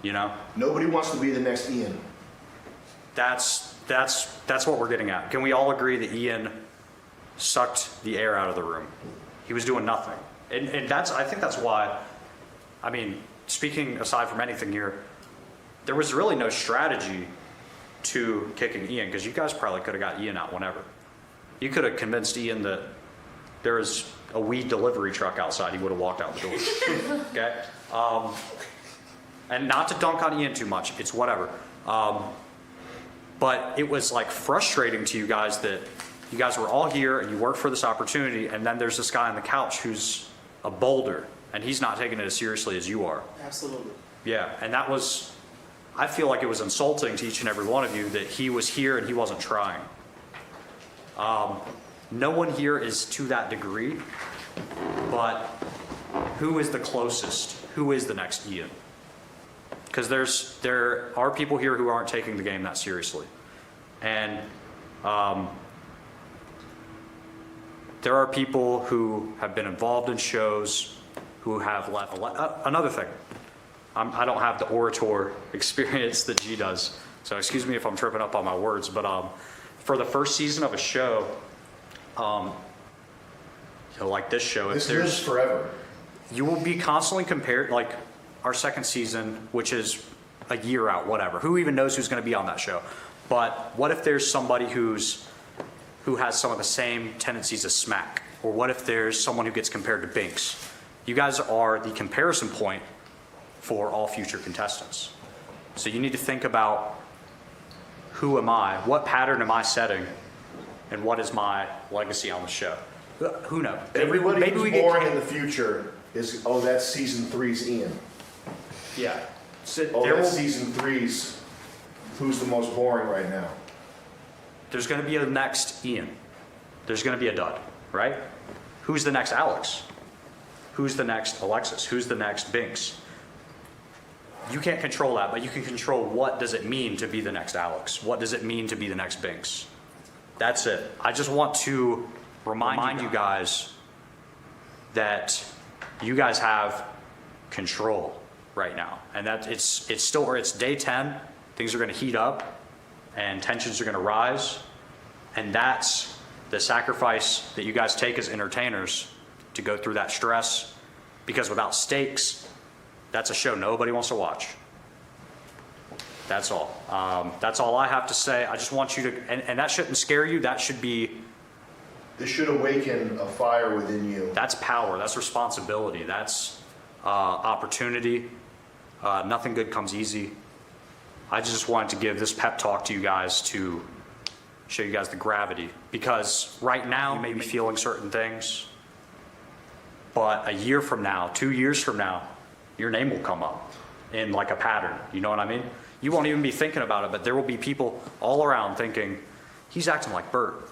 You know, nobody wants to be the next Ian. That's what we're getting at. Can we all agree that Ian sucked the air out of the room? He was doing nothing, and I think that's why. I mean, speaking aside from anything here, there was really no strategy to kicking Ian, because you guys probably could have got Ian out whenever. You could have convinced Ian that there was a weed delivery truck outside. He would have walked out the door. Okay? And not to dunk on Ian too much, it's whatever. But it was like frustrating to you guys that you guys were all here and you worked for this opportunity, and then there's this guy on the couch who's a boulder, and he's not taking it as seriously as you are. Absolutely. Yeah, and that was, I feel like it was insulting to each and every one of you that he was here and he wasn't trying. No one here is to that degree, but who is the closest? Who is the next Ian? Because there are people here who aren't taking the game that seriously. And there are people who have been involved in shows who have left. Another thing, I don't have the orator experience that G does, so excuse me if I'm tripping up on my words, but for the first season of a show, like this show, This lives forever. You will be constantly compared, like our second season, which is a year out, whatever. Who even knows who's going to be on that show? But what if there's somebody who has some of the same tendencies as Smack? Or what if there's someone who gets compared to Binks? You guys are the comparison point for all future contestants. So you need to think about, who am I? What pattern am I setting? And what is my legacy on the show? Who knows? Everybody who's born in the future is, oh, that's season 3's Ian. Yeah. So Oh, there that's will- season 3's who's the most boring right now. There's going to be a next Ian. There's going to be a dud, right? Who's the next Alex? Who's the next Alexis? Who's the next Binks? You can't control that, but you can control what does it mean to be the next Alex? What does it mean to be the next Binks? That's it. I just want to remind you guys that you guys have control right now. And that it's still, or it's day 10, things are going to heat up and tensions are going to rise. And that's the sacrifice that you guys take as entertainers to go through that stress, because without stakes, that's a show nobody wants to watch. That's all. That's all I have to say. I just want you to, and that shouldn't scare you. That should be. This should awaken a fire within you. That's power. That's responsibility. That's opportunity. Nothing good comes easy. I just wanted to give this pep talk to you guys to show you guys the gravity, because right now you may be feeling certain things, but a year from now, 2 years from now, your name will come up in like a pattern. You know what I mean? You won't even be thinking about it, but there will be people all around thinking, he's acting like Bert.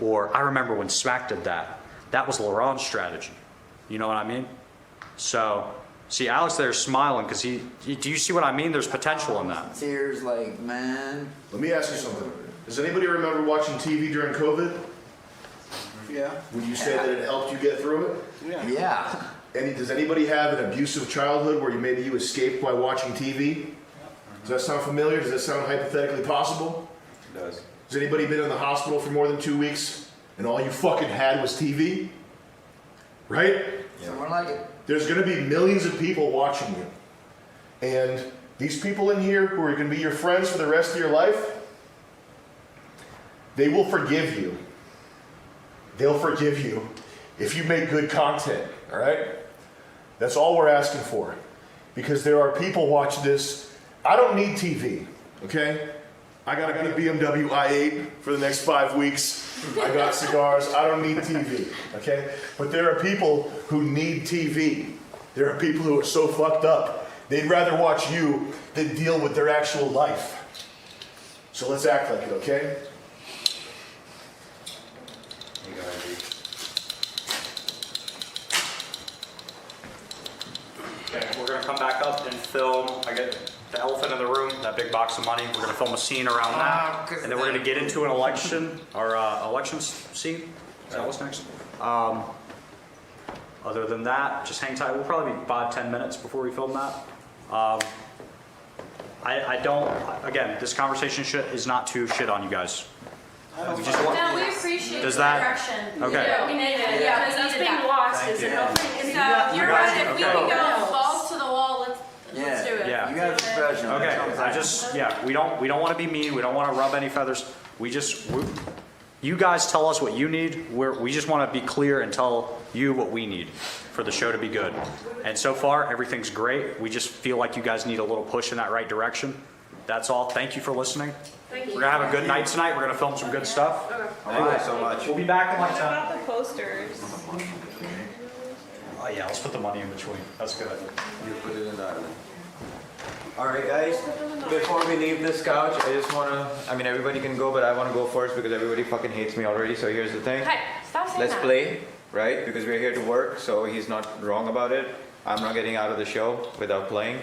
Or I remember when Smack did that. That was Laurent's strategy. You know what I mean? So, see, Alex there's smiling because do you see what I mean? There's potential in that. Tears like, man. Let me ask you something. Does anybody remember watching TV during COVID? Yeah. Would you say that it helped you get through it? Yeah. Does anybody have an abusive childhood where maybe you escaped by watching TV? Does that sound familiar? Does that sound hypothetically possible? It does. Has anybody been in the hospital for more than 2 weeks and all you fucking had was TV? Right? Someone like it. There's going to be millions of people watching you. And these people in here who are going to be your friends for the rest of your life, they will forgive you. They'll forgive you if you make good content, all right? That's all we're asking for. Because there are people watching this. I don't need TV, okay? I got a BMW i8 for the next 5 weeks. I got cigars. I don't need TV, okay? But there are people who need TV. There are people who are so fucked up, they'd rather watch you than deal with their actual life. So let's act like it, okay? Okay, we're gonna come back up and film, I get the elephant in the room, that big box of money. We're gonna film a scene around that. And then we're gonna get into an election, our election scene. Is that what's next? Other than that, just hang tight. We'll probably be 5-10 minutes before we film that. I don't, again, this conversation is not to shit on you guys. We just want, No, we appreciate Does the that- direction. okay. Yeah, we needed it. Yeah, because us being lost Thank isn't you. helping. So You you're guys- right. If we okay. can go balls to the wall, let's do it. Yeah. You guys are judge now. Okay, we don't want to be mean. We don't want to rub any feathers. You guys tell us what you need. We just want to be clear and tell you what we need for the show to be good. And so far, everything's great. We just feel like you guys need a little push in that right direction. That's all. Thank you for listening. Thank you. We're gonna have a good night tonight. We're gonna film some good stuff. Thank you so much. We'll be back in like What 10. about the posters? Oh yeah, let's put the money in between. That's good. You put it in that. Alright guys, before we leave this couch, I just wanna, everybody can go, but I wanna go first because everybody fucking hates me already, so here's the thing. Hey, stop saying Let's that. play, right? Because we're here to work, so he's not wrong about it. I'm not getting out of the show without playing.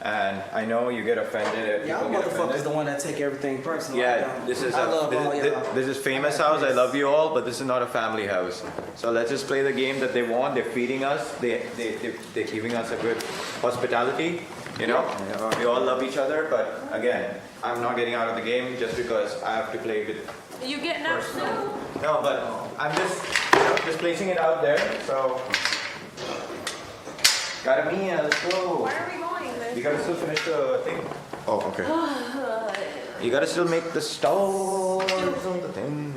And I know you get offended if Y'all people get motherfuckers offended. the one that take everything personal. Yeah, this is I love all y'all. this is famous house. I love you all, but this is not a family house. So let's just play the game that they want. They're feeding us. They're giving us a good hospitality. You know, we all love each other. But again, I'm not getting out of the game just because I have to play with. Are you getting out too? No, but I'm just placing it out there. So, gotta me, let's go. Why are we going? You gotta still finish the thing. Oh, okay. You gotta still make the stars on the thing.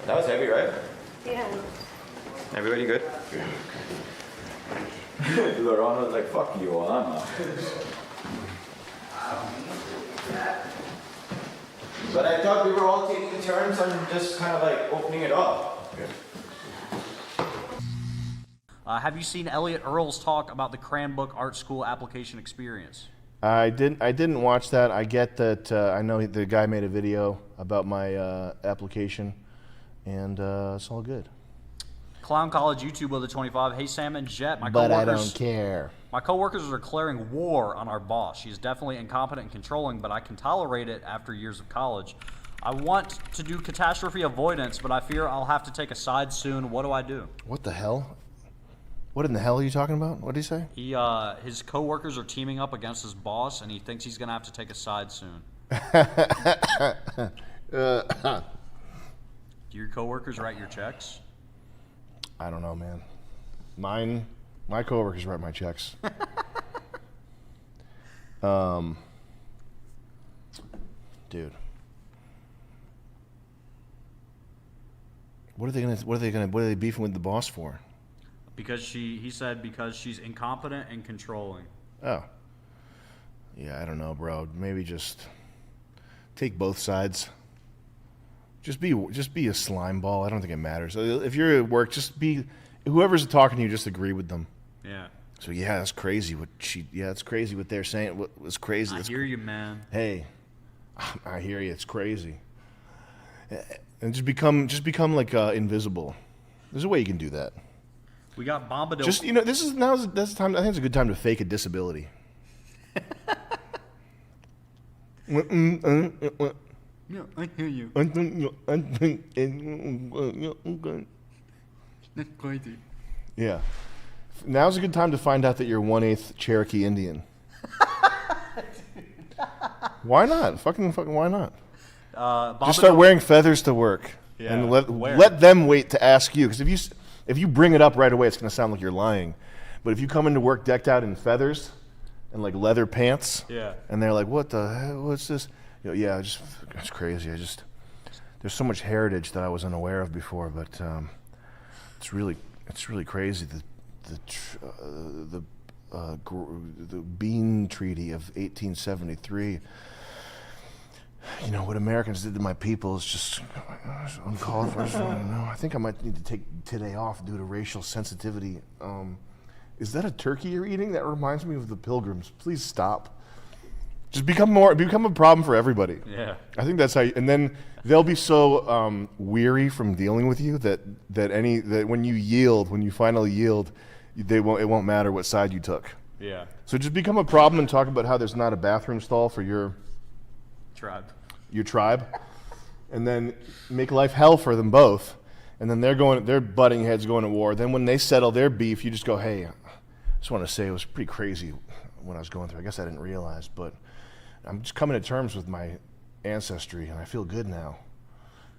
That was heavy, right? Yeah. Everybody good? Laurent was like, fuck you all, I'm not. But I thought we were all taking turns on just kind of like opening it up. Have you seen Elliot Earls talk about the Cranbrook Art School application experience? I didn't watch that. I get that. I know the guy made a video about my application, and it's all good. Clown College YouTube with the 25. Hey Sam and Jet, my But I coworkers. don't care. My coworkers are declaring war on our boss. She's definitely incompetent and controlling, but I can tolerate it after years of college. I want to do catastrophe avoidance, but I fear I'll have to take a side soon. What do I do? What the hell? What in the hell are you talking about? What did he say? His coworkers are teaming up against his boss, and he thinks he's gonna have to take a side soon. Do your coworkers write your checks? I don't know, man. My coworkers write my checks. Dude. What are they beefing with the boss for? Because he said because she's incompetent and controlling. Oh. Yeah, I don't know, bro. Maybe just take both sides. Just be a slime ball. I don't think it matters. If you're at work, just be whoever's talking to you, just agree with them. Yeah. So yeah, that's crazy that's crazy what they're saying. What was crazy. I hear you, man. Hey, I hear you. It's crazy. And just become like invisible. There's a way you can do that. We got Bombadil. Just this is the time. I think it's a good time to fake a disability. Yeah, I hear you. That's crazy. Yeah. Now's a good time to find out that you're 1/8 Cherokee Indian. Why not? Fucking why not? Just start wearing feathers to work, and let them wait to ask you. Because if you bring it up right away, it's going to sound like you're lying. But if you come into work decked out in feathers and like leather pants, and they're like, "What the hell? What's this?" Yeah, it's crazy. There's so much heritage that I was unaware of before, but it's really crazy. The Bean Treaty of 1873. What Americans did to my people is just uncalled for. I think I might need to take today off due to racial sensitivity. Is that a turkey you're eating? That reminds me of the Pilgrims. Please stop. Just become a problem for everybody. Yeah. I think that's how. And then they'll be so weary from dealing with you that when you finally yield, it won't matter what side you took. Yeah. So just become a problem and talk about how there's not a bathroom stall for your tribe, and then make life hell for them both. And then they're butting heads going to war. Then when they settle their beef, you just go, "Hey, I just want to say it was pretty crazy when I was going through. I guess I didn't realize, but I'm just coming to terms with my ancestry, and I feel good now.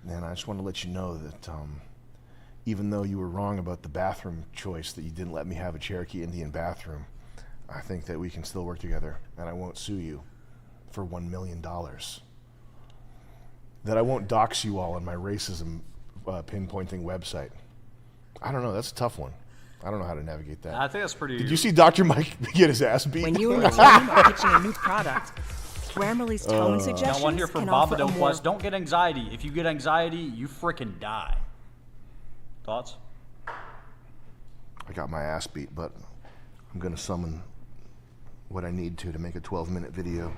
And I just want to let you know that even though you were wrong about the bathroom choice, that you didn't let me have a Cherokee Indian bathroom, I think that we can still work together, and I won't sue you for $1 million. That I won't dox you all on my racism pinpointing website. I don't know. That's a tough one. I don't know how to navigate that. I think that's pretty. Did you see Dr. Mike get his ass beat? When you and your team are pitching a new product, Grammarly's tone suggestions Got one here from can offer a Bobado more... Plus. Don't get anxiety. If you get anxiety, you frickin' die. Thoughts? I got my ass beat, but I'm going to summon what I need to make a 12-minute video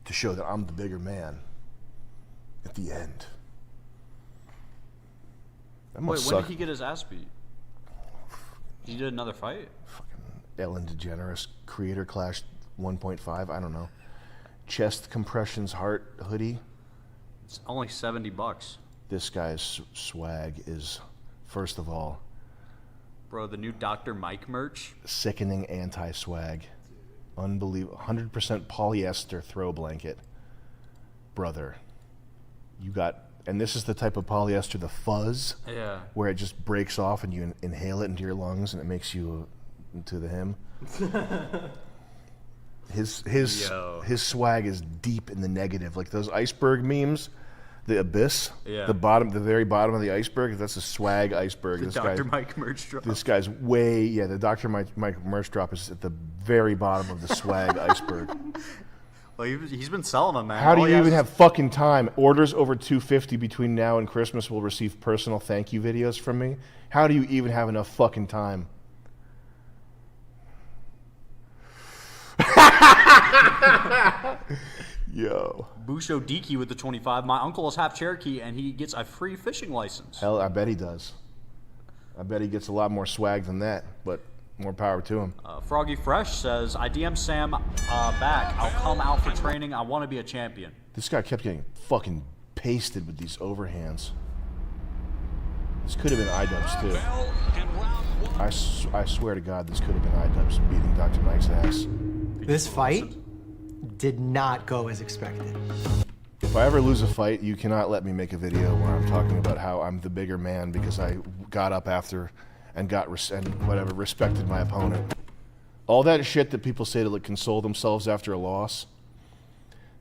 to show that I'm the bigger man at the end. That Wait, must when suck. did he get his ass beat? He did another fight? Ellen DeGeneres, Creator Clash 1.5, I don't know. Chest compressions heart hoodie. It's only $70. This guy's swag is, first of all, Bro, the new Dr. Mike merch. sickening anti-swag. Unbelievable. 100% polyester throw blanket. Brother, you got, and this is the type of polyester, the fuzz, Yeah. where it just breaks off and you inhale it into your lungs and it makes you into the him. His swag is deep in the negative. Like those iceberg memes, the abyss, Yeah. the very bottom of the iceberg, that's a swag iceberg. The Dr. Mike merch drop. This guy's the Dr. Mike merch drop is at the very bottom of the swag iceberg. Well, he's been selling them, man. How do All he you has even is- have fucking time? Orders over $250 between now and Christmas will receive personal thank you videos from me. How do you even have enough fucking time? Yo. Busho Diki with the 25. My uncle is half Cherokee, and he gets a free fishing license. Hell, I bet he does. I bet he gets a lot more swag than that, but more power to him. Froggy Fresh says, I DM Sam back. I'll come out for training. I want to be a champion. This guy kept getting fucking pasted with these overhands. This could have been iDubbbz too. I swear to God, this could have been iDubbbz beating Dr. Mike's ass. This fight did not go as expected. If I ever lose a fight, you cannot let me make a video where I'm talking about how I'm the bigger man because I got up after and respected my opponent. All that shit that people say to like console themselves after a loss.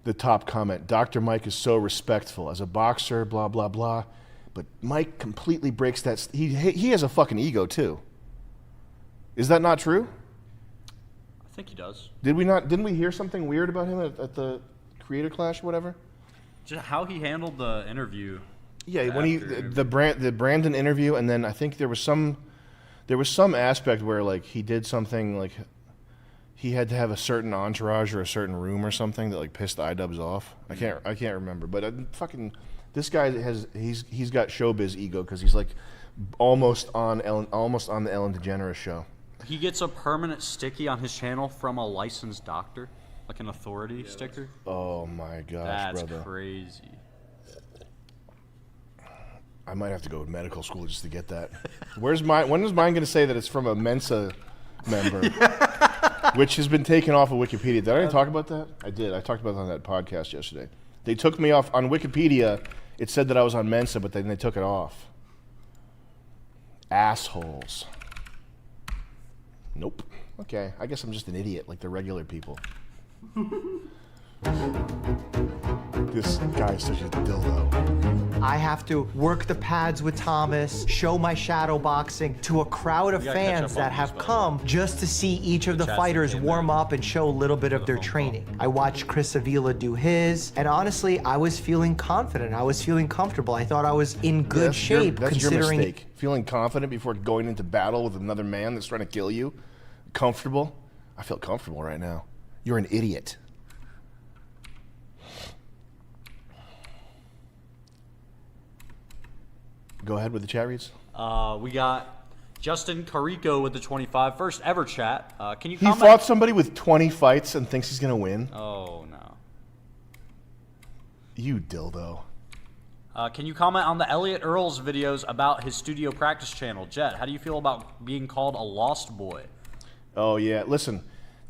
The top comment, Dr. Mike is so respectful as a boxer, blah, blah, blah. But Mike completely breaks that. He has a fucking ego too. Is that not true? I think he does. Didn't we hear something weird about him at the Creator Clash or whatever? Just how he handled the interview. Yeah, when the Brandon interview, and then I think there was some aspect where like he did something like he had to have a certain entourage or a certain room or something that like pissed iDubbbz off. I can't remember, but fucking this guy he's got showbiz ego because he's like almost on the Ellen DeGeneres show. He gets a permanent sticky on his channel from a licensed doctor, like an authority sticker. Oh my gosh, That's brother. crazy. I might have to go to medical school just to get that. When is mine going to say that it's from a Mensa member, which has been taken off of Wikipedia? Did I already talk about that? I did. I talked about it on that podcast yesterday. They took me off on Wikipedia. It said that I was on Mensa, but then they took it off. Assholes. Nope. Okay, I guess I'm just an idiot like the regular people. This guy's such a dildo. I have to work the pads with Thomas, show my shadow boxing to a crowd of You gotta catch fans up on that these, have by the come just to see each of the Chastity fighters came warm back. up and show a little bit of their training. I watched Chris Avila do his, and honestly, I was feeling confident. I was feeling comfortable. I thought I was in good shape That's considering. your mistake. Feeling confident before going into battle with another man that's trying to kill you. Comfortable. I feel comfortable right now. You're an idiot. Go ahead with the chat reads. We got Justin Carico with the 25. First ever chat. Can you He comment? fought somebody with 20 fights and thinks he's going to win. Oh, no. You dildo. Can you comment on the Elliot Earls videos about his studio practice channel? Jet, how do you feel about being called a lost boy? Oh, yeah. Listen,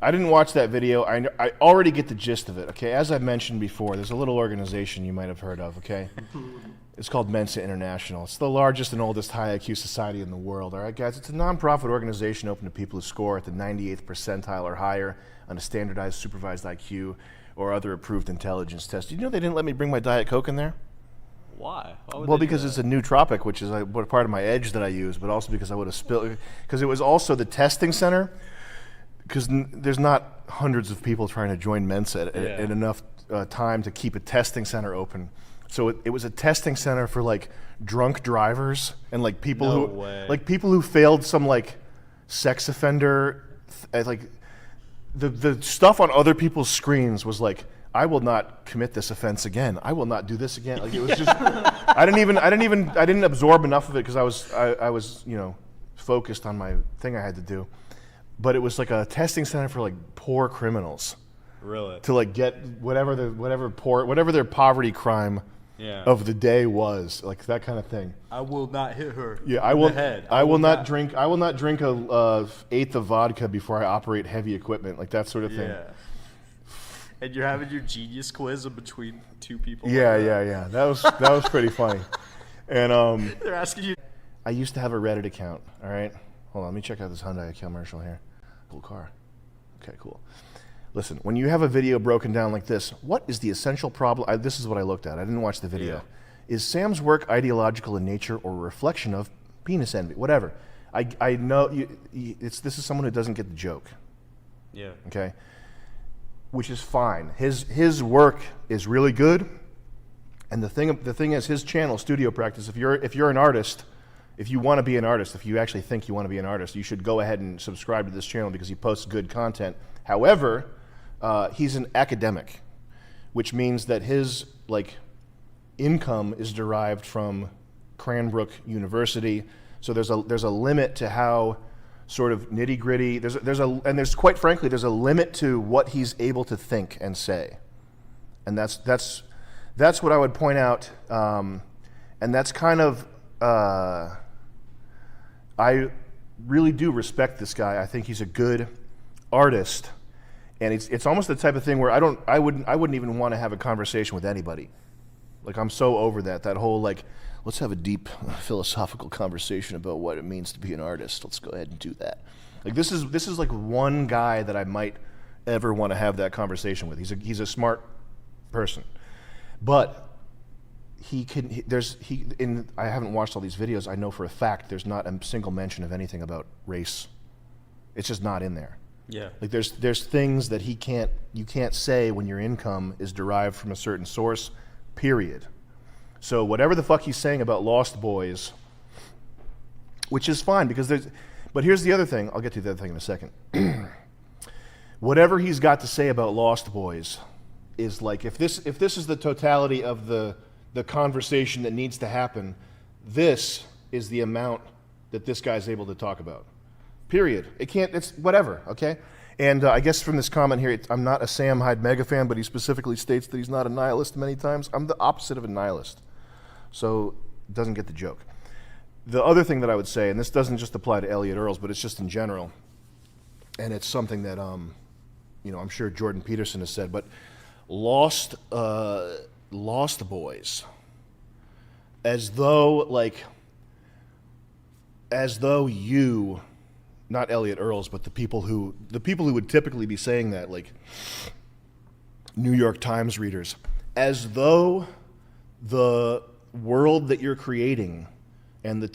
I didn't watch that video. I already get the gist of it, okay? As I've mentioned before, there's a little organization you might have heard of, okay? It's called Mensa International. It's the largest and oldest high IQ society in the world, all right, guys? It's a nonprofit organization open to people who score at the 98th percentile or higher on a standardized supervised IQ or other approved intelligence test. Did you know they didn't let me bring my Diet Coke in there? Why? would Well, they do because that? it's a nootropic, which is part of my edge that I use, but also because I would have spilled, because it was also the testing center, because there's not hundreds of people trying to join Mensa at enough time to keep a testing center open. So it was a testing center for like drunk drivers and like people who failed some like sex offender, like the stuff on other people's screens was like, I will not commit this offense again. I will not do this again. Like it was just, I didn't absorb enough of it because I was focused on my thing I had to do. But it was like a testing center for like poor criminals. Really? To like get whatever their poverty crime of the day was, like that kind of thing. I will not hit her. Yeah, in the head. I will not drink a eighth of vodka before I operate heavy equipment, like that sort of thing. Yeah. And you're having your genius quiz in between two people. Yeah. That was pretty funny. And they're asking you. I used to have a Reddit account. All right, hold on. Let me check out this Hyundai commercial here. Cool car. Okay, cool. Listen, when you have a video broken down like this, what is the essential problem? This is what I looked at. I didn't watch the video. Is Sam's work ideological in nature or a reflection of penis envy? Whatever. I know this is someone who doesn't get the joke. Yeah. Okay. Which is fine. His work is really good, and the thing is, his channel, Studio Practice. If you're an artist, if you want to be an artist, if you actually think you want to be an artist, you should go ahead and subscribe to this channel because he posts good content. However, he's an academic, which means that his income is derived from Cranbrook University. So there's a limit to how sort of nitty gritty. There's quite frankly there's a limit to what he's able to think and say, and that's what I would point out. And that's kind of I really do respect this guy. I think he's a good artist, and it's almost the type of thing where I wouldn't even want to have a conversation with anybody. Like I'm so over that whole let's have a deep philosophical conversation about what it means to be an artist. Let's go ahead and do that. Like this is like one guy that I might ever want to have that conversation with. He's a smart person, but I haven't watched all these videos. I know for a fact there's not a single mention of anything about race. It's just not in there. Yeah. Like there's things that you can't say when your income is derived from a certain source, period. So whatever the fuck he's saying about Lost Boys, which is fine because but here's the other thing. I'll get to the other thing in a second. Whatever he's got to say about Lost Boys is like if this is the totality of the conversation that needs to happen, this is the amount that this guy's able to talk about. Period. It's whatever, okay? And I guess from this comment here, I'm not a Sam Hyde mega fan, but he specifically states that he's not a nihilist many times. I'm the opposite of a nihilist. So doesn't get the joke. The other thing that I would say, and this doesn't just apply to Elliot Earls, but it's just in general, and it's something that I'm sure Jordan Peterson has said, but Lost Boys, as though you, not Elliot Earls, but the people who would typically be saying that, like New York Times readers, as though the world that you're creating and the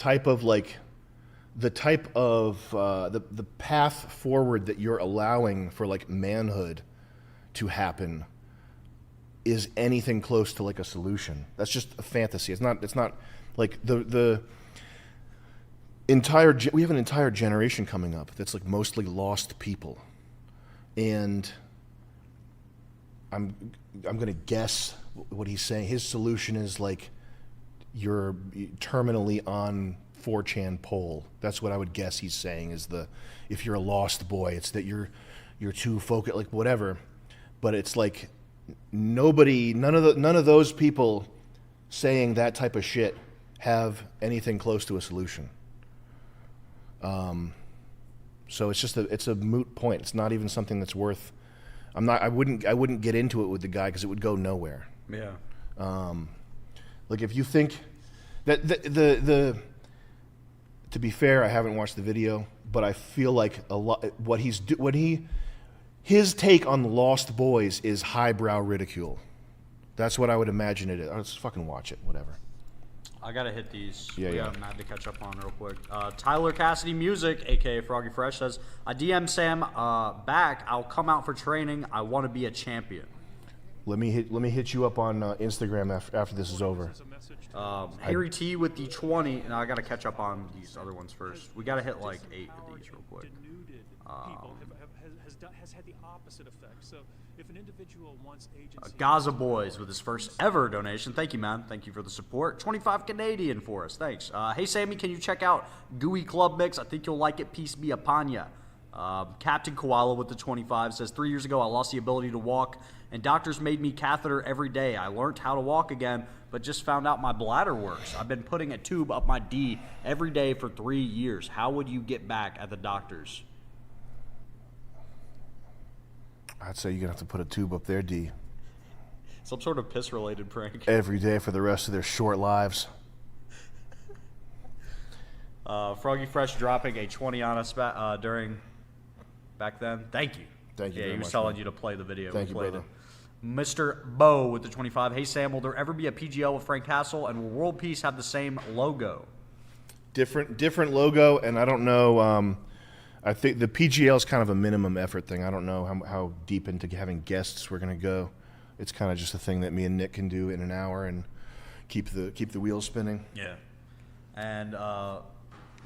path forward that you're allowing for manhood to happen is anything close to a solution. That's just a fantasy. It's not like the entire we have an entire generation coming up that's mostly lost people, and I'm gonna guess what he's saying. His solution is you're terminally on 4chan pole. That's what I would guess he's saying is if you're a lost boy, it's that you're too focused, whatever. But it's none of those people saying that type of shit have anything close to a solution. So it's just it's a moot point. It's not even something that's worth. I wouldn't get into it with the guy because it would go nowhere. Yeah. Like if you think that to be fair, I haven't watched the video, but I feel like a lot his take on the Lost Boys is highbrow ridicule. That's what I would imagine it is. Let's fucking watch it, whatever. I gotta hit these. Yeah, we yeah. got mad to catch up on real quick. Tyler Cassidy Music, aka Froggy Fresh, says, "I DM Sam back. I'll come out for training. I want to be a champion." Let me hit you up on Instagram after this is over. Harry T with the 20. Now I gotta catch up on these other ones first. We gotta hit like 8 of these real quick. Has had the opposite effect. So if an individual wants agency, Gaza Boys with his first ever donation. Thank you, man. Thank you for the support. 25 Canadian for us. Thanks. Hey, Sammy, can you check out Gooey Club Mix? I think you'll like it. Peace be upon ya. Captain Koala with the 25 says, 3 years ago, I lost the ability to walk, and doctors made me catheter every day. I learned how to walk again, but just found out my bladder works. I've been putting a tube up my D every day for 3 years. How would you get back at the doctors? I'd say you're gonna have to put a tube up their D Some sort of piss-related prank. every day for the rest of their short lives. Froggy Fresh dropping a 20 on us during back then. Thank you. Thank you Yeah, very he was much, telling man. you to play the video. Thank We you, played brother. it. Mr. Bo with the 25. Hey, Sam, will there ever be a PGL with Frank Castle, and will World Peace have the same logo? Different logo, and I don't know. I think the PGL is kind of a minimum effort thing. I don't know how deep into having guests we're gonna go. It's kind of just a thing that me and Nick can do in an hour and keep the wheels spinning. Yeah. And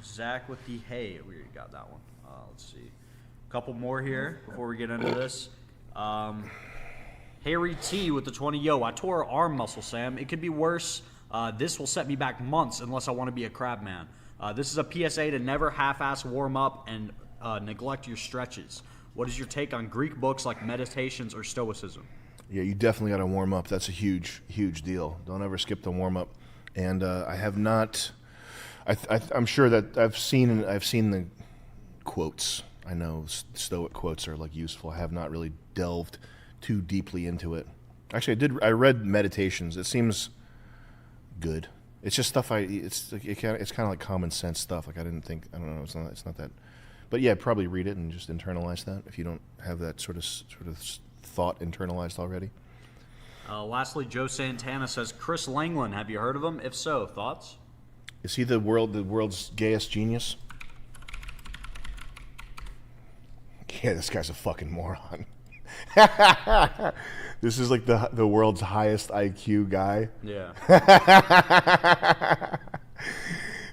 Zach with the hey, we already got that one. Let's see. A couple more here before we get into this. Harry T with the 20. Yo, I tore an arm muscle, Sam. It could be worse. This will set me back months unless I want to be a crab man. This is a PSA to never half-ass warm up and neglect your stretches. What is your take on Greek books like Meditations or Stoicism? Yeah, you definitely got to warm up. That's a huge deal. Don't ever skip the warm up. And I have not. I'm sure that I've seen the quotes. I know Stoic quotes are like useful. I have not really delved too deeply into it. Actually, I read Meditations. It seems good. It's just stuff it's kind of like common sense stuff. Like I don't know. It's not that. But yeah, probably read it and just internalize that if you don't have that sort of thought internalized already. Lastly, Joe Santana says, Chris Langland, have you heard of him? If so, thoughts? Is he the world's gayest genius? Yeah, this guy's a fucking moron. This is like the world's highest IQ guy. Yeah.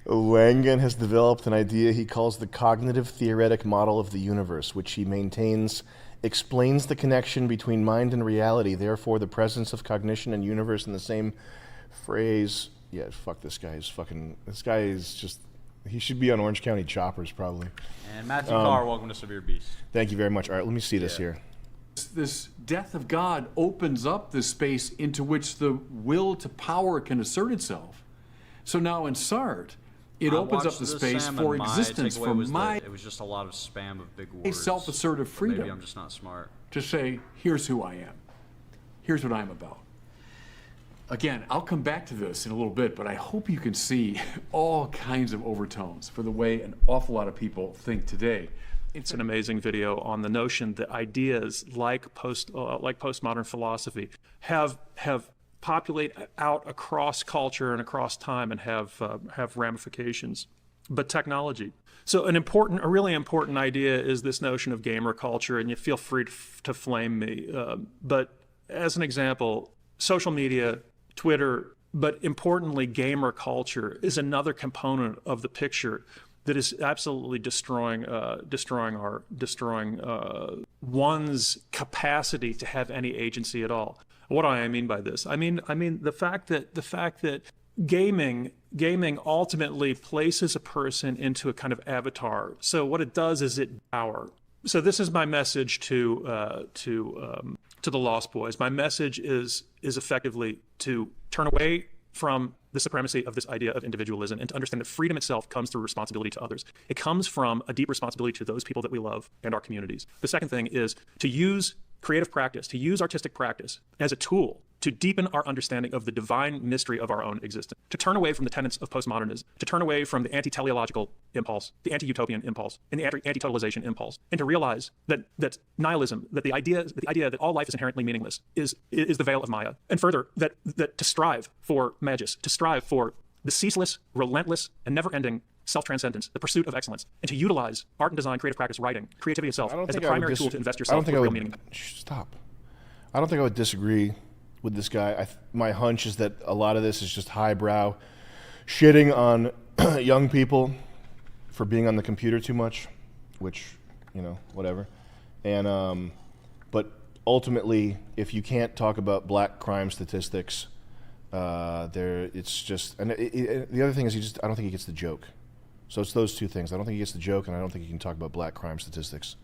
Langan has developed an idea he calls the cognitive theoretic model of the universe, which he maintains explains the connection between mind and reality, therefore the presence of cognition and universe in the same phrase. Yeah, fuck this guy. This guy is just, he should be on Orange County Choppers probably. And Matthew Carr, welcome to Severe Beast. Thank you very much. All right, let me see this here. This death of God opens up this space into which the will to power can assert itself. So now in Sartre, it opens up the space for existence, for my it was just a lot of spam of big words. self-assertive freedom. Maybe I'm just not smart. To say, here's who I am. Here's what I'm about. Again, I'll come back to this in a little bit, but I hope you can see all kinds of overtones for the way an awful lot of people think today. it's an amazing video on the notion that ideas like postmodern philosophy have populate out across culture and across time and have ramifications. But technology. So a really important idea is this notion of gamer culture, and you feel free to flame me. But as an example, social media, Twitter, but importantly, gamer culture is another component of the picture that is absolutely destroying one's capacity to have any agency at all. What do I mean by this? I mean the fact that gaming ultimately places a person into a kind of avatar. So what it does is it power. So this is my message to the Lost Boys. My message is effectively to turn away from the supremacy of this idea of individualism and to understand that freedom itself comes through responsibility to others. It comes from a deep responsibility to those people that we love and our communities. The second thing is to use creative practice, to use artistic practice as a tool to deepen our understanding of the divine mystery of our own existence, to turn away from the tenets of postmodernism, to turn away from the anti-teleological impulse, the anti-utopian impulse, and the anti-totalization impulse, and to realize that nihilism, that the idea that all life is inherently meaningless is the veil of Maya, and further that to strive for magis, to strive for the ceaseless, relentless, and never-ending self-transcendence, the pursuit of excellence, and to utilize art and design, creative practice, writing, creativity itself as the primary tool to invest yourself with real meaning. Stop. I don't think I would disagree with this guy. My hunch is that a lot of this is just highbrow shitting on young people for being on the computer too much, which, whatever. And but ultimately, if you can't talk about black crime statistics, it's just. And the other thing is, I don't think he gets the joke. So it's those two things. I don't think he gets the joke, and I don't think he can talk about black crime statistics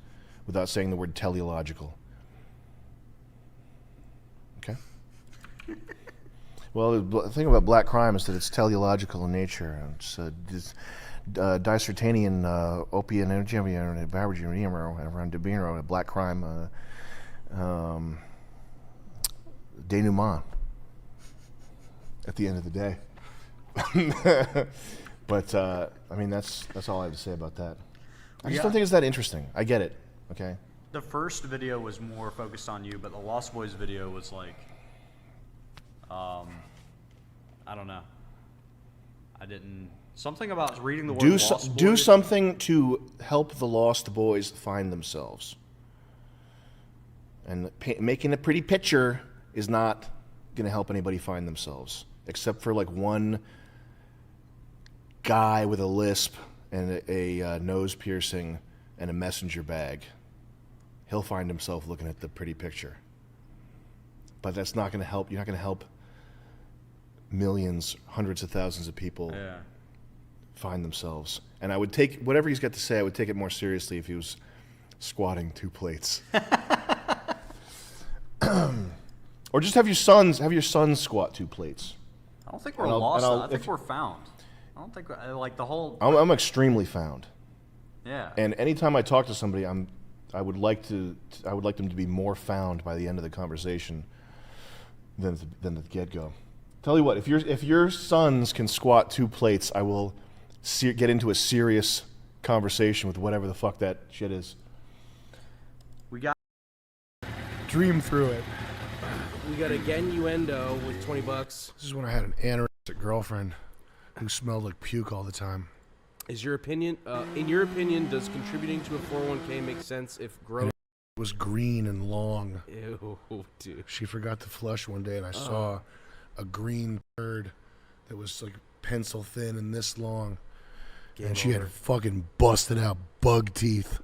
without saying the word teleological. Okay. Well, the thing about black crime is that it's teleological in nature. It's discertanian, opium, and black crime, denouement at the end of the day. But I mean, that's all I have to say about that. I just don't think it's that interesting. I get it. Okay. The first video was more focused on you, but the Lost Boys video was like, I don't know. I didn't. Something about reading the word Lost Boys. Do something to help the Lost Boys find themselves. And making a pretty picture is not going to help anybody find themselves, except for like one guy with a lisp and a nose piercing and a messenger bag. He'll find himself looking at the pretty picture. But that's not going to help. You're not going to help millions, hundreds of thousands of people find themselves. And I would take whatever he's got to say, I would take it more seriously if he was squatting 2 plates. Or just have your sons squat 2 plates. I don't think we're lost. I think we're found. I don't think like the whole. I'm extremely found. Yeah. And anytime I talk to somebody, I would like them to be more found by the end of the conversation than at the get-go. Tell you what, if your sons can squat 2 plates, I will get into a serious conversation with whatever the fuck that shit is. We got dream through it. We got a Genuendo with $20. This is when I had an anorexic girlfriend who smelled like puke all the time. Is your opinion, in your opinion, does contributing to a 401k make sense if growth was green and long? Ew, dude. She forgot to flush one day, and I saw a green turd that was like pencil thin and this long. And she had fucking busted out bug teeth.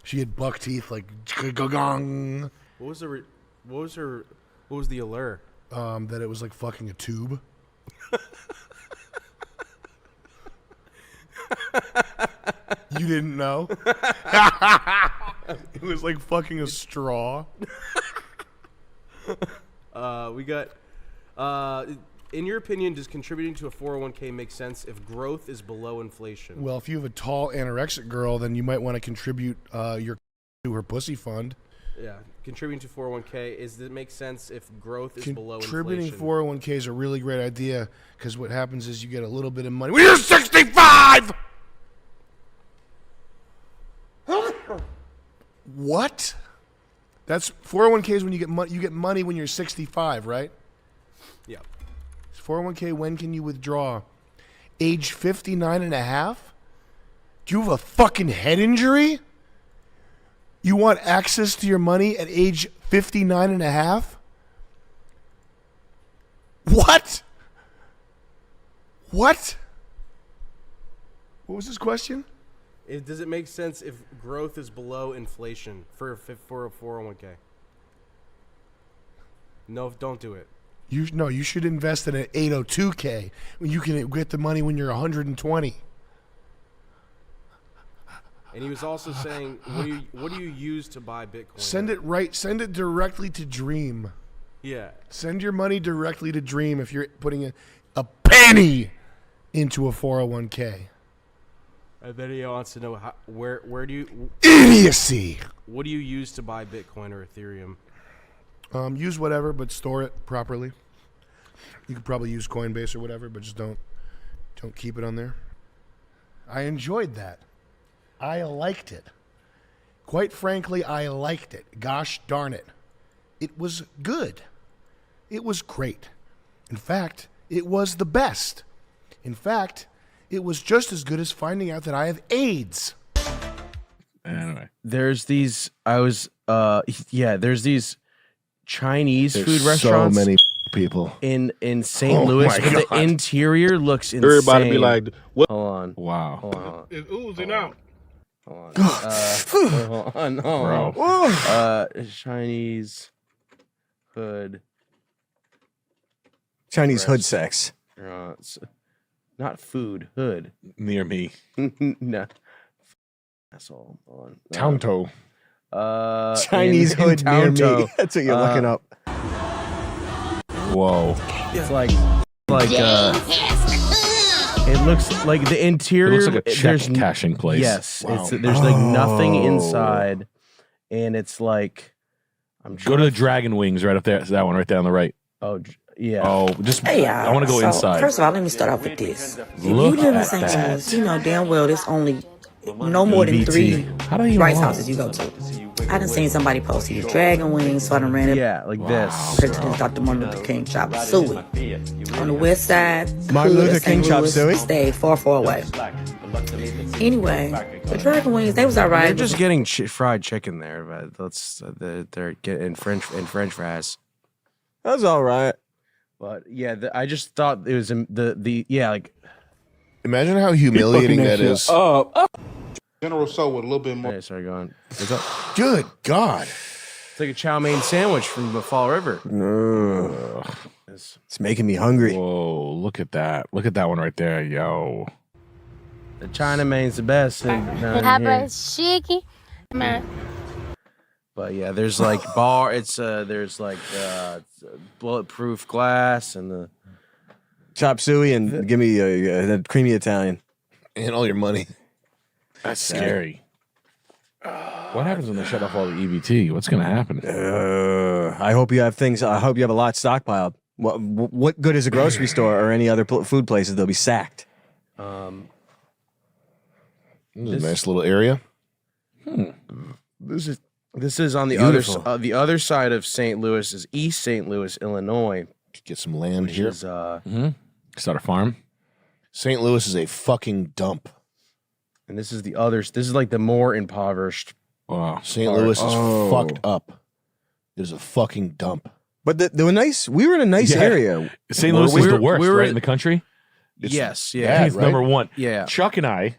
She had buck teeth like gong. What was the allure? That it was like fucking a tube. You didn't know? It was like fucking a straw. We got, in your opinion, does contributing to a 401k make sense if growth is below inflation? Well, if you have a tall anorexic girl, then you might want to contribute to her pussy fund. Yeah, contributing to 401k, does it make sense if growth is below inflation? Contributing 401k is a really great idea because what happens is you get a little bit of money when you're 65! What? That's 401ks when you get money. You get money when you're 65, right? Yeah. 401k, when can you withdraw? Age 59 and a half? Do you have a fucking head injury? You want access to your money at age 59 and a half? What? What? What was his question? Does it make sense if growth is below inflation for a 401k? No, don't do it. You should invest in an 802k when you can get the money when you're 120. And he was also saying, what do you use to buy Bitcoin? Send it directly to Dream. Yeah. Send your money directly to Dream if you're putting it. a penny into a 401k. And then he wants to know where do you Idiocy. What do you use to buy Bitcoin or Ethereum? Use whatever, but store it properly. You could probably use Coinbase or whatever, but just don't keep it on there. I enjoyed that. I liked it. Quite frankly, I liked it. Gosh darn it. It was good. It was great. In fact, it was the best. In fact, it was just as good as finding out that I have AIDS. Anyway, There's these there's these Chinese There's food restaurants. So many people in St. Oh Louis, my but God. the interior looks insane. everybody be like, "What?" Hold on. Wow. Hold on. It's oozing out. Hold on. Hold on. Chinese hood. Chinese hood sex. Not food. Hood. Near me. No. Asshole. Hold on. Townto. Chinese hood near me. That's what you're looking up. Whoa. It's like it looks like the interior. It looks like a check there's cashing place. Yes, Wow. there's like nothing inside, and it's like Go to the Dragon Wings right up there. That one right there on the right. Yeah. Oh, just Hey, I want to go so, inside. First of all, let me start off with this. If Look you live in at St. that. Louis, you know damn well there's only no more than 3 How do you rice know? houses you go to. I done seen somebody post these Dragon Wings, so I done ran it. Yeah, like this. President Dr. Martin Luther King Chop Suey. On the west side, Martin hood Luther of St. King Chop Louis, Suey? stayed far away. Anyway, the Dragon Wings, they was alright. They're just getting fried chicken there, but they're getting French fries. That's all right. But yeah, I just thought it was like. Imagine how humiliating that is. General So with a little bit more. Hey, sorry, go on. What's up? Good God. It's like a chow mein sandwich from the Fall River. It's making me hungry. Whoa, look at that. Look at that one right there, yo. The China main's the best. Shaky, man. But yeah, there's like there's like bulletproof glass and the Chop suey and give me a creamy Italian. And all your money. That's scary. What happens when they shut off all the EBT? What's going to happen? I hope you have things. I hope you have a lot stockpiled. What good is a grocery store or any other food places? They'll be sacked. This is a nice little area. This is on the Beautiful. other side of St. Louis is East St. Louis, Illinois. Get some land Which here. is, Start a farm. St. Louis is a fucking dump. And this is this is like the more impoverished. Wow. St. Louis is fucked up. It is a fucking dump. But they were nice. We were in a nice area. St. Louis is the worst, right, in the country? Yes, I yeah. think it's right? number one. Yeah. Chuck and I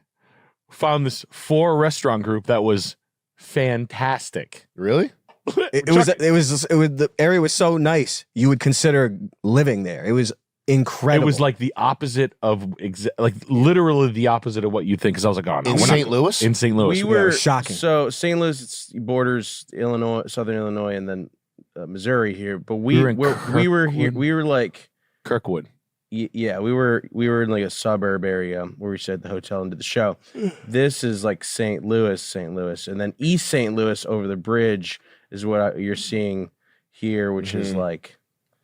found this 4-restaurant group that was fantastic. Really? It was the area was so nice. You would consider living there. It was incredible. It was like the opposite of literally the opposite of what you think. Because I was like, oh no, In we're St. not, Louis? in St. Louis, We were shocking. So St. Louis borders Illinois, Southern Illinois, and then Missouri here. But we were in we were here. Kirkwood. We were like Kirkwood. Yeah, we were in like a suburb area where we stayed at the hotel and did the show. This is like St. Louis, and then East St. Louis over the bridge is what you're seeing here, which is like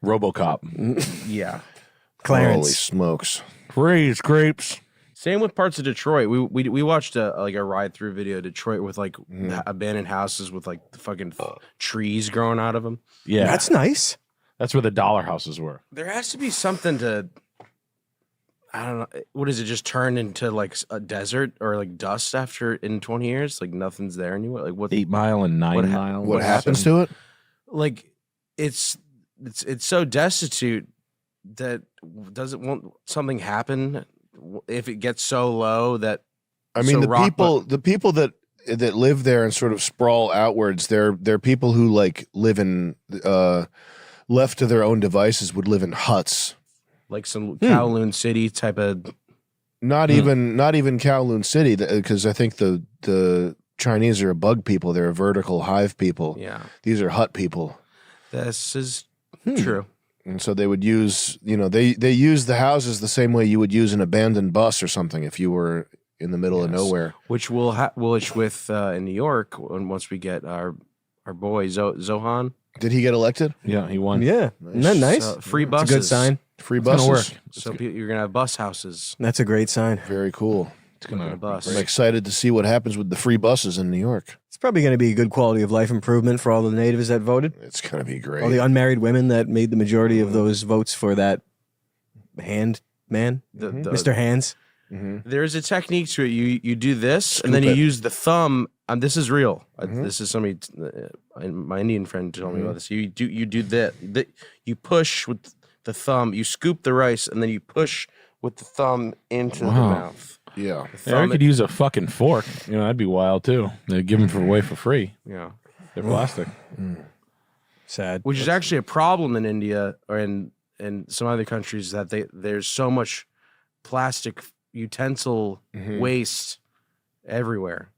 RoboCop. Yeah, Clarence. Holy smokes! Praise grapes. Same with parts of Detroit. We watched a ride through video of Detroit with like abandoned houses with like the fucking trees growing out of them. Yeah, That's nice. That's where the dollar houses were. There has to be something to, I don't know. What is it? Just turn into like a desert or like dust after in 20 years? Like nothing's there anymore. Like what? 8 Mile and 9 Mile. What happens to it? Like it's so destitute that won't something happen if it gets so low that I mean, so the people that live there and sort of sprawl outwards, they're people who like live in left to their own devices would live in huts. like some Kowloon City type of. Not even Kowloon City, because I think the Chinese are a bug people. They're a vertical hive people. Yeah, these are hut people. this is true. And so they would use, they use the houses the same way you would use an abandoned bus or something if you were in the middle of nowhere. Which which with in New York, once we get our boy Zohan. Did he get elected? Yeah, he won. Yeah, isn't that nice? Free It's buses. a good sign. Free It's gonna buses. work. So you're gonna have bus houses. That's a great sign. Very cool. It's gonna bus. I'm excited to see what happens with the free buses in New York. It's probably going to be a good quality of life improvement for all the natives that voted. It's going to be great. All the unmarried women that made the majority of those votes for that Mr. Hands. There's a technique to it. You do this, and then you use the thumb. And this is real. This is somebody. My Indian friend told me about this. You do that. You push with the thumb. You scoop the rice, and then you push with the thumb into the mouth. Yeah. Yeah, we could use a fucking fork. That'd be wild too. They'd give them away for free. Yeah. They're plastic. Sad. Which is actually a problem in India or in some other countries that there's so much plastic utensil waste everywhere.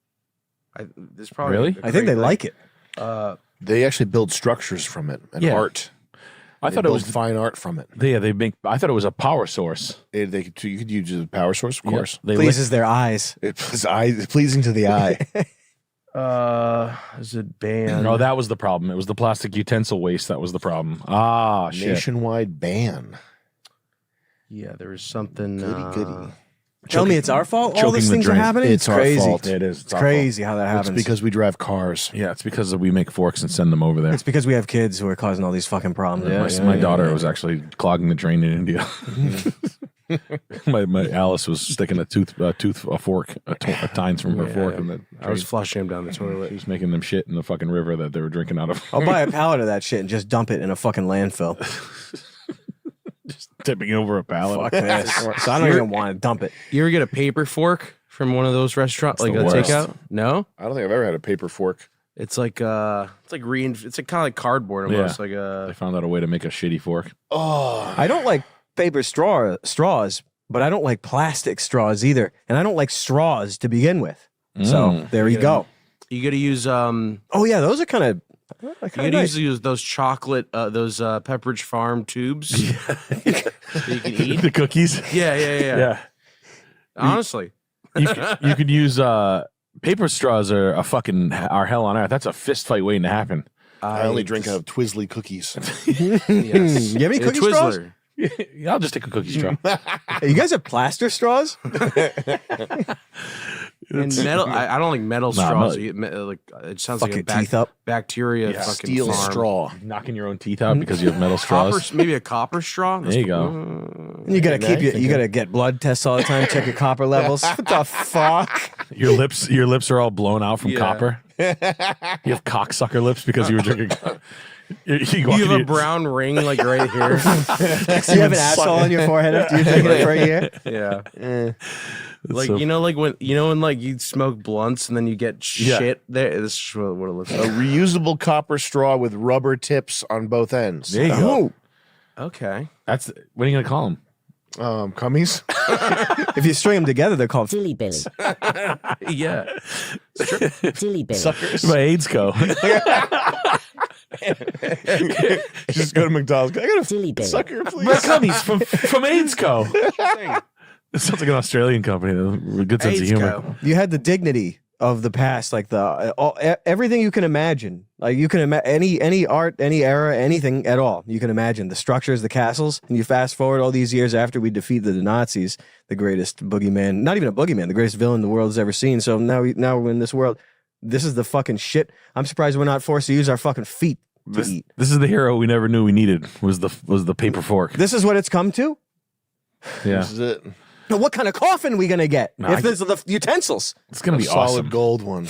There's probably Really? I think they like it. They actually build structures from it and art. I thought it was fine art from it. Yeah, they make. I thought it was a power source. You could use it as a power source, of course. They Pleases their eyes. It's pleasing to the eye. Is it ban? No, that was the problem. It was the plastic utensil waste that was the problem. Ah, shit. Nationwide ban. Yeah, there was something. Goody. Tell me it's our fault all choking these the things are drain. happening? It's our crazy. fault. It is. It's crazy how that happens. It's because we drive cars. Yeah, it's because we make forks and send them over there. It's because we have kids who are causing all these fucking problems. My daughter was actually clogging the drain in India. my Alice was sticking a fork, a tines from her fork in the. I was flushing him down the toilet. She was making them shit in the fucking river that they were drinking out of. I'll buy a pallet of that shit and just dump it in a fucking landfill. Just tipping over a pallet. Fuck this. So I don't even want to dump it. You ever get a paper fork from one of those restaurants, like the a worst. takeout? No, I don't think I've ever had a paper fork. it's like kind of like cardboard almost. Like They found out a way to make a shitty fork. Oh, I don't like paper straws, but I don't like plastic straws either. And I don't like straws to begin with. So there you go. You got to use Oh yeah, those are kind of you could use those chocolate those Pepperidge Farm tubes that you can eat. The cookies. Yeah. Honestly, you could use paper straws are are hell on earth. That's a fist fight waiting to happen. I only drink out of Twizzly cookies. Yes. You have any cookie straws? Yeah, I'll just take a cookie straw. You guys have plaster straws? And metal, I don't like metal straws. It sounds like Fuck a your teeth up. bacteria fucking Steel farm. straw. Knocking your own teeth out because you have metal straws. Maybe a copper straw. There you go. You gotta you gotta get blood tests all the time, check your copper levels. What the fuck? Your lips are all blown out from copper. You have cocksucker lips because you were drinking. You have a brown ring like right here. Do you have an asshole on your forehead after you've taken it for a year? Yeah. Like when like you smoke blunts and then you get shit there. This is what it looks A like. reusable copper straw with rubber tips on both ends. There you go. Okay. What are you gonna call them? Cummies. If you string them together, they're called Dilly Billy. Yeah. Dilly Billy. Suckers. My AIDS co. Just go to McDonald's. I got a Dilly Billy. sucker, please. My cummies from AIDS co. It sounds like an Australian company. With a good sense of humor. You had the dignity of the past, like everything you can imagine. Like you can imagine any art, any era, anything at all. You can imagine the structures, the castles, and you fast forward all these years after we defeat the Nazis, the greatest boogeyman, not even a boogeyman, the greatest villain the world has ever seen. So now we're in this world. This is the fucking shit. I'm surprised we're not forced to use our fucking feet to eat. This is the hero we never knew we needed. Was the paper fork? This is what it's come to. Yeah. This is it. Now, what kind of coffin we gonna get? No, if there's the utensils, It's gonna be solid awesome. gold one.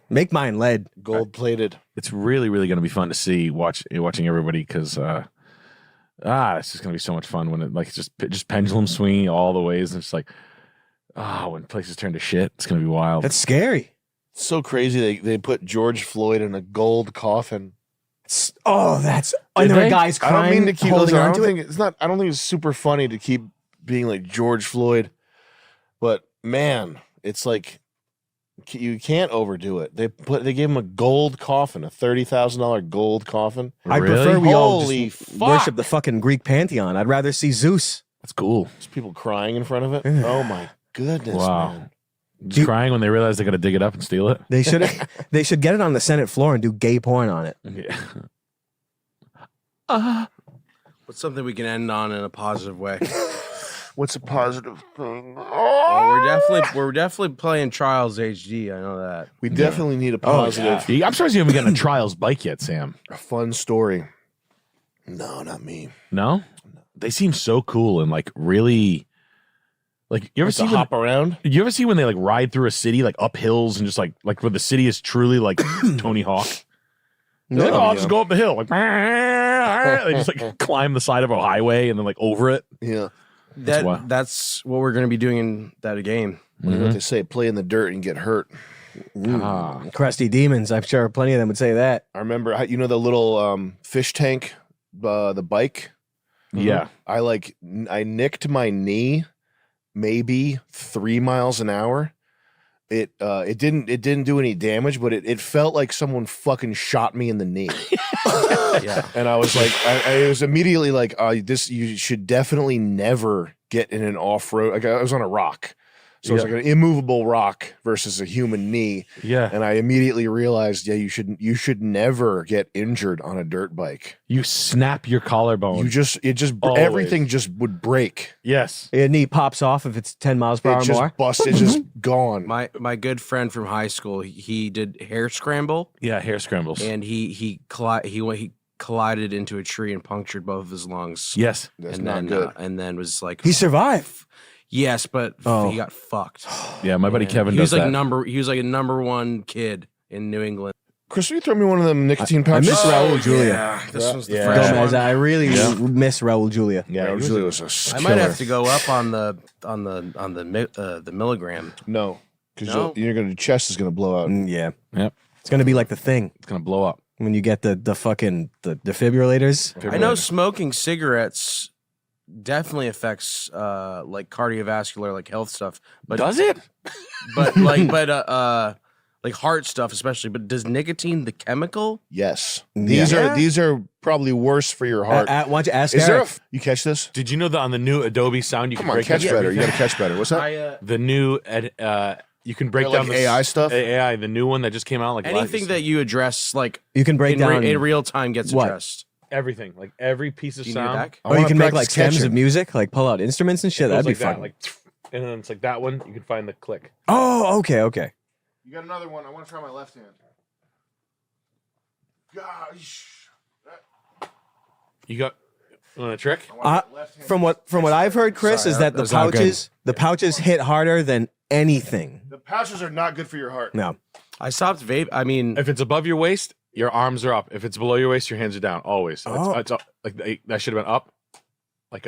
Make mine lead. Gold plated. It's really, really going to be fun to see watching everybody because it's just going to be so much fun when it like just pendulum swinging all the ways and it's like when places turn to shit, it's going to be wild. That's scary. It's so crazy. They put George Floyd in a gold coffin. Oh, that's and there are guys crying. I don't mean to keep. holding Listen, I on don't to think it. it's not. I don't think it's super funny to keep being like George Floyd, but man, it's like You can't overdo it. They gave him a gold coffin, a $30,000 gold coffin. I prefer we all Holy just fuck. worship the fucking Greek pantheon. I'd rather see Zeus. That's cool. There's people crying in front of it. Oh my goodness, Wow. man. Just crying when they realize they're gonna dig it up and steal it. They should get it on the Senate floor and do gay porn on it. Yeah. What's something we can end on in a positive way? What's a positive thing? Well, we're definitely playing Trials HD. I know that. We definitely need a positive. I'm surprised you haven't gotten a Trials bike yet, Sam. A fun story. No, not me. No? They seem so cool and like really like you ever see hop around? You ever see when they like ride through a city like up hills and just like where the city is truly like Tony Hawk? They're like, I'll just go up the hill. Like they just like climb the side of a highway and then like over it. Yeah. That's what we're going to be doing in that game. You know what they say, play in the dirt and get hurt. Crusty demons. I'm sure plenty of them would say that. I remember, the little fish tank, the bike. Yeah. I nicked my knee maybe 3 miles an hour. It didn't do any damage, but it felt like someone fucking shot me in the knee. Yeah. And I was like, I was immediately like, you should definitely never get in an off-road. Like I was on a rock. So it's like an immovable rock versus a human knee. Yeah. And I immediately realized, you should never get injured on a dirt bike. You snap your collarbone. Everything just would break. Yes. Your knee pops off if it's 10 miles per hour It just more. busted, just gone. My good friend from high school, he did hair scramble. Yeah, hair scrambles. And he collided into a tree and punctured both of his lungs. Yes. That's and not then good. And then was like He survived. Yes, but he got fucked. Yeah, my buddy Kevin he was does like that. He was like a number one kid in New England. Chris, will you throw me one of them nicotine I pouches? miss Raul Julia. Yeah, this was the fresh Gomez, one. I really miss Raul Julia. Yeah, Raul Julia was a I might have to go up on the milligram. No, because No? your chest is gonna blow out. Yeah. Yep. It's gonna be like the thing It's gonna blow up. when you get the fucking the defibrillators. I know smoking cigarettes definitely affects like cardiovascular, like health stuff. But Does it? But like heart stuff especially. But does nicotine, the chemical? Yes, these are probably worse for your heart. Why don't you ask Is there Eric? you catch this? Did you know that on the new Adobe Sound you Come can on, break catch down better. You everything? gotta catch better. What's that? The new you can break Like down the AI stuff? AI, the new one that just came out. Like Anything that you address, like You can break down in real time, gets what? addressed. everything, like every piece of Do you need sound. that? I Or you wanna can make like practice stems catching. of music, like pull out instruments and shit. It goes That'd be like fun. that, like, and then it's like that one. You can find the click. Oh, okay. You got another one. I want to try my left hand. Gosh. You got a trick? From what I've heard, Chris, Sorry, is that that was not the pouches hit harder than anything. The pouches are not good for your heart. No. I stopped vape. I mean, If it's above your waist, your arms are up. If it's below your waist, your hands are down. Always. So Oh. it's up. Like that should have been up. Like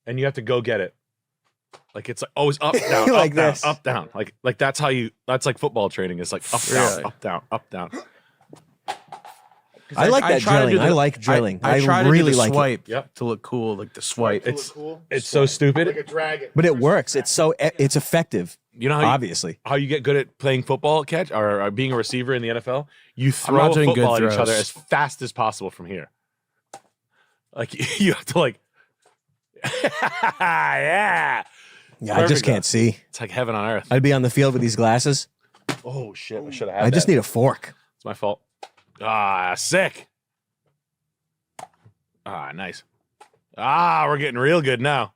and you have to go get it. Like it's like always up, down, Like up, down, this. up, down. Like that's how you. That's like football training. It's like up, Really? down, up, down, up, down. I like that try to drilling. do I like drilling. I try to really do the like it. swipe Yep. to look cool, like the swipe. It's so stupid. Like a dragon. But it works. It's effective. You know how obviously how you get good at playing football catch or being a receiver in the NFL? You not throw a doing good football at each throws. other as fast as possible from here. Like you have to like, yeah. Yeah, I just Perfect. can't see. It's like heaven on earth. I'd be on the field with these glasses. Oh shit! I should have had. I just that. need a fork. It's my fault. Ah, sick. Ah, nice. Ah, we're getting real good now.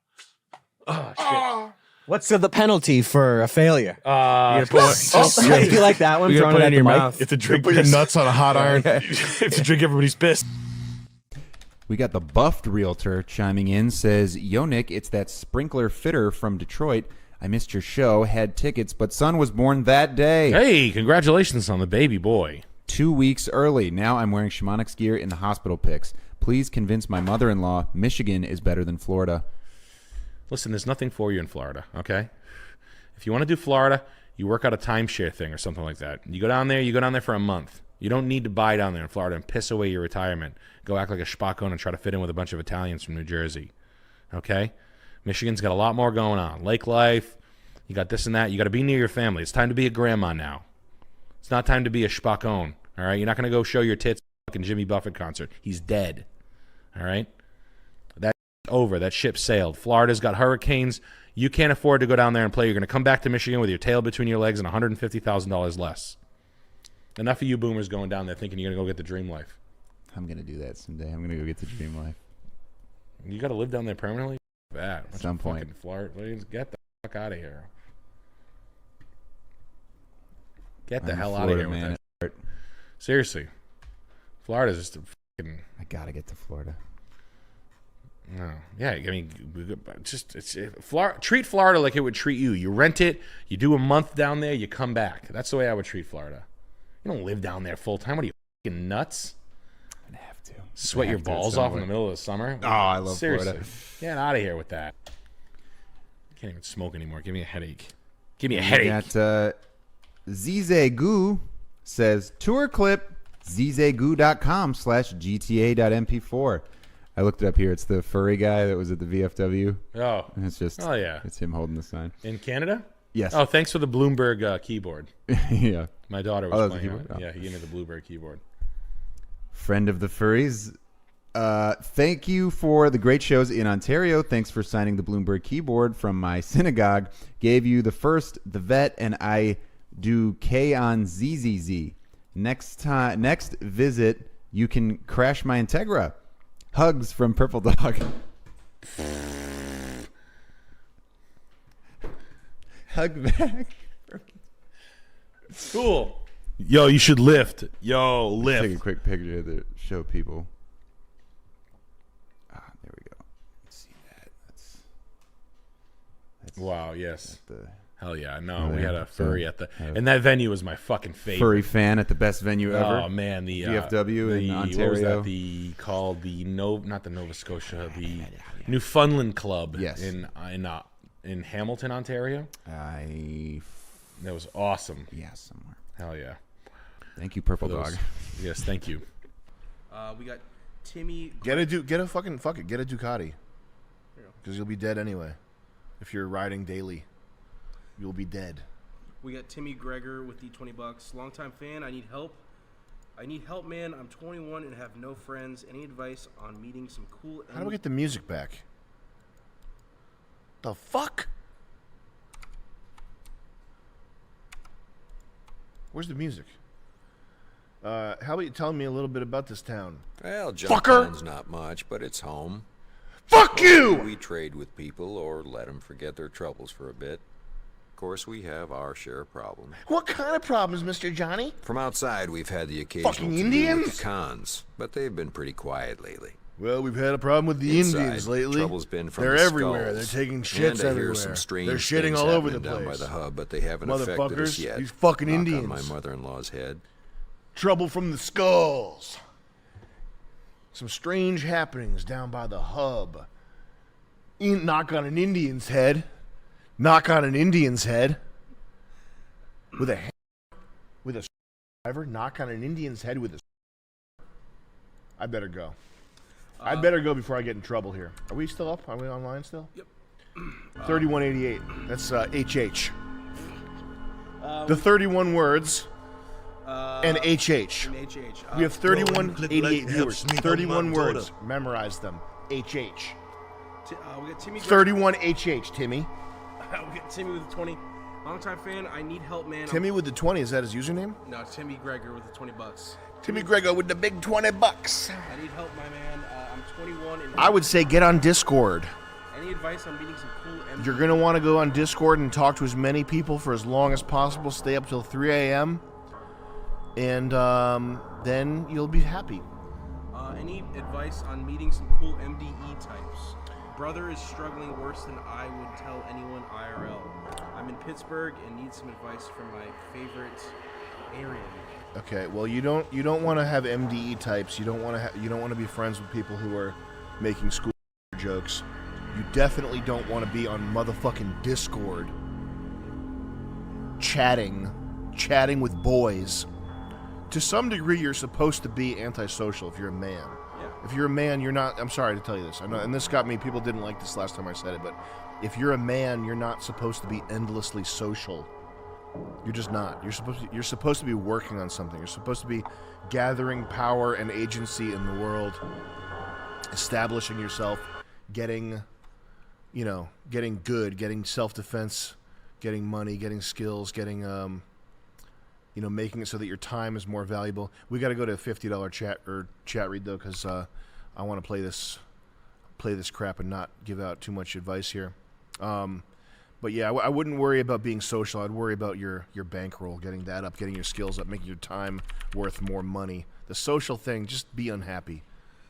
Oh shit. What's the penalty for a failure? You You like that one? You gotta Throwing put it it at in the your mic? mouth. have to drink Put your piss. nuts on a hot iron. You have to drink everybody's piss. We got the buffed realtor chiming in, says, Yo, Nick, it's that sprinkler fitter from Detroit. I missed your show, had tickets, but son was born that day. Hey, congratulations on the baby boy. 2 weeks early. Now I'm wearing Shimonics gear in the hospital pics. Please convince my mother-in-law Michigan is better than Florida. Listen, there's nothing for you in Florida, okay? If you want to do Florida, you work out a timeshare thing or something like that. You go down there for a month. You don't need to buy down there in Florida and piss away your retirement. Go act like a schpackone and try to fit in with a bunch of Italians from New Jersey, okay? Michigan's got a lot more going on. Lake life. You got this and that. You got to be near your family. It's time to be a grandma now. It's not time to be a schpackone. All right? You're not going to go show your tits at fucking Jimmy Buffett concert. He's dead. All right? That's over. That ship sailed. Florida's got hurricanes. You can't afford to go down there and play. You're going to come back to Michigan with your tail between your legs and $150,000 less. Enough of you boomers going down there thinking you're going to go get the dream life. I'm going to do that someday. I'm going to go get the dream life. You got to live down there permanently? Bad. At some point. Florida. Get the fuck out of here. Get the hell out of here, man. Seriously. Florida's just a fucking... I got to get to Florida. No. Yeah, I mean, treat Florida like it would treat you. You rent it, you do a month down there, you come back. That's the way I would treat Florida. You don't live down there full time. What are you, fucking nuts? I'd have to. Sweat your balls off in the middle of the summer? Oh, I love Seriously. Florida. Get out of here with that. Can't even smoke anymore. Give me a headache. Give me a headache. Got Zize Goo says, tour clip zizegoo.com/gta.mp4. I looked it up here. It's the furry guy that was at the VFW. Oh. And it's just, oh, yeah. It's him holding the sign. In Canada? Yes. Oh, thanks for the Bloomberg keyboard. Yeah. My daughter was playing it. Oh. Yeah, he gave me the Bloomberg keyboard. Friend of the furries. Thank you for the great shows in Ontario. Thanks for signing the Bloomberg keyboard from my synagogue. Gave you the first, the vet, and I do K on ZZZ. Next visit, you can crash my Integra. Hugs from Purple Dog. Hug back. Cool. Yo, you should lift. Yo, lift. Take a quick picture to show people. There we go. Let's see that. That's wow, yes. Hell yeah. No, Oh, we yeah. had a furry So, at the... And that venue was my fucking favorite. Furry fan at the best venue ever. Oh, man. The VFW in Ontario. What was that? Not the Nova Scotia, the Newfoundland Club. Yes. In Hamilton, Ontario. That was awesome. Yeah, somewhere. Hell yeah. Thank you, Purple Dog. Yes, thank you. We got Timmy. Get a Ducati. Because you'll be dead anyway. If you're riding daily, you'll be dead. We got Timmy Gregor with the $20. Longtime fan. I need help. I need help, man. I'm 21 and have no friends. Any advice on meeting some cool... How do I get the music back? The fuck? Where's the music? How about you tell me a little bit about this town? Well, Fucker! Junktown's not much, but it's home. Fuck you! We trade with people or let them forget their troubles for a bit. Of course, we have our share of problems. What kind of problems, Mr. Johnny? From outside, we've had the occasional Fucking feud Indians? with the cons, but they've been pretty quiet lately. Well, we've had a problem with the Inside, Indians lately. Trouble's been from They're the everywhere. skulls. They're taking And shits I hear everywhere. some strange They're shitting things all over the happening down place. by the hub, but they haven't affected us Motherfuckers, yet. these fucking Knock Indians. on my mother-in-law's head. Trouble from the skulls. Some strange happenings down by the hub. Knock on an Indian's head. Knock on an Indian's head. With a driver. Knock on an Indian's head with a... I better go. I better go before I get in trouble here. Are we still up? Are we online still? Yep. 3188. That's HH. The 31 words and HH. We have 3188 viewers. 31 words. Memorize them. HH. We got Timmy. 31 HH, Timmy. We got Timmy with the 20. Longtime fan. I need help, man. Timmy with the 20. Is that his username? No, Timmy Gregor with the $20. Timmy Gregor with the big $20. I need help, my man. I'm 21 and... I would say get on Discord. Any advice on meeting some cool... You're going to want to go on Discord and talk to as many people for as long as possible. Stay up till 3 a.m. And then you'll be happy. Any advice on meeting some cool MDE types? Brother is struggling worse than I would tell anyone IRL. I'm in Pittsburgh and need some advice from my favorite Aryan. Okay, well you don't want to have MDE types. You don't want to be friends with people who are making school jokes. You definitely don't want to be on motherfucking Discord chatting with boys. To some degree, you're supposed to be antisocial if you're a man. Yeah. If you're a man, you're not. I'm sorry to tell you this. I know, and this got me. People didn't like this last time I said it, but if you're a man, you're not supposed to be endlessly social. You're just not. You're supposed to be working on something. You're supposed to be gathering power and agency in the world, establishing yourself, getting good, getting self-defense, getting money, getting skills, getting making it so that your time is more valuable. We got to go to a $50 chat read though, because I want to play this crap and not give out too much advice here. But yeah, I wouldn't worry about being social. I'd worry about your bankroll, getting that up, getting your skills up, making your time worth more money. The social thing, just be unhappy.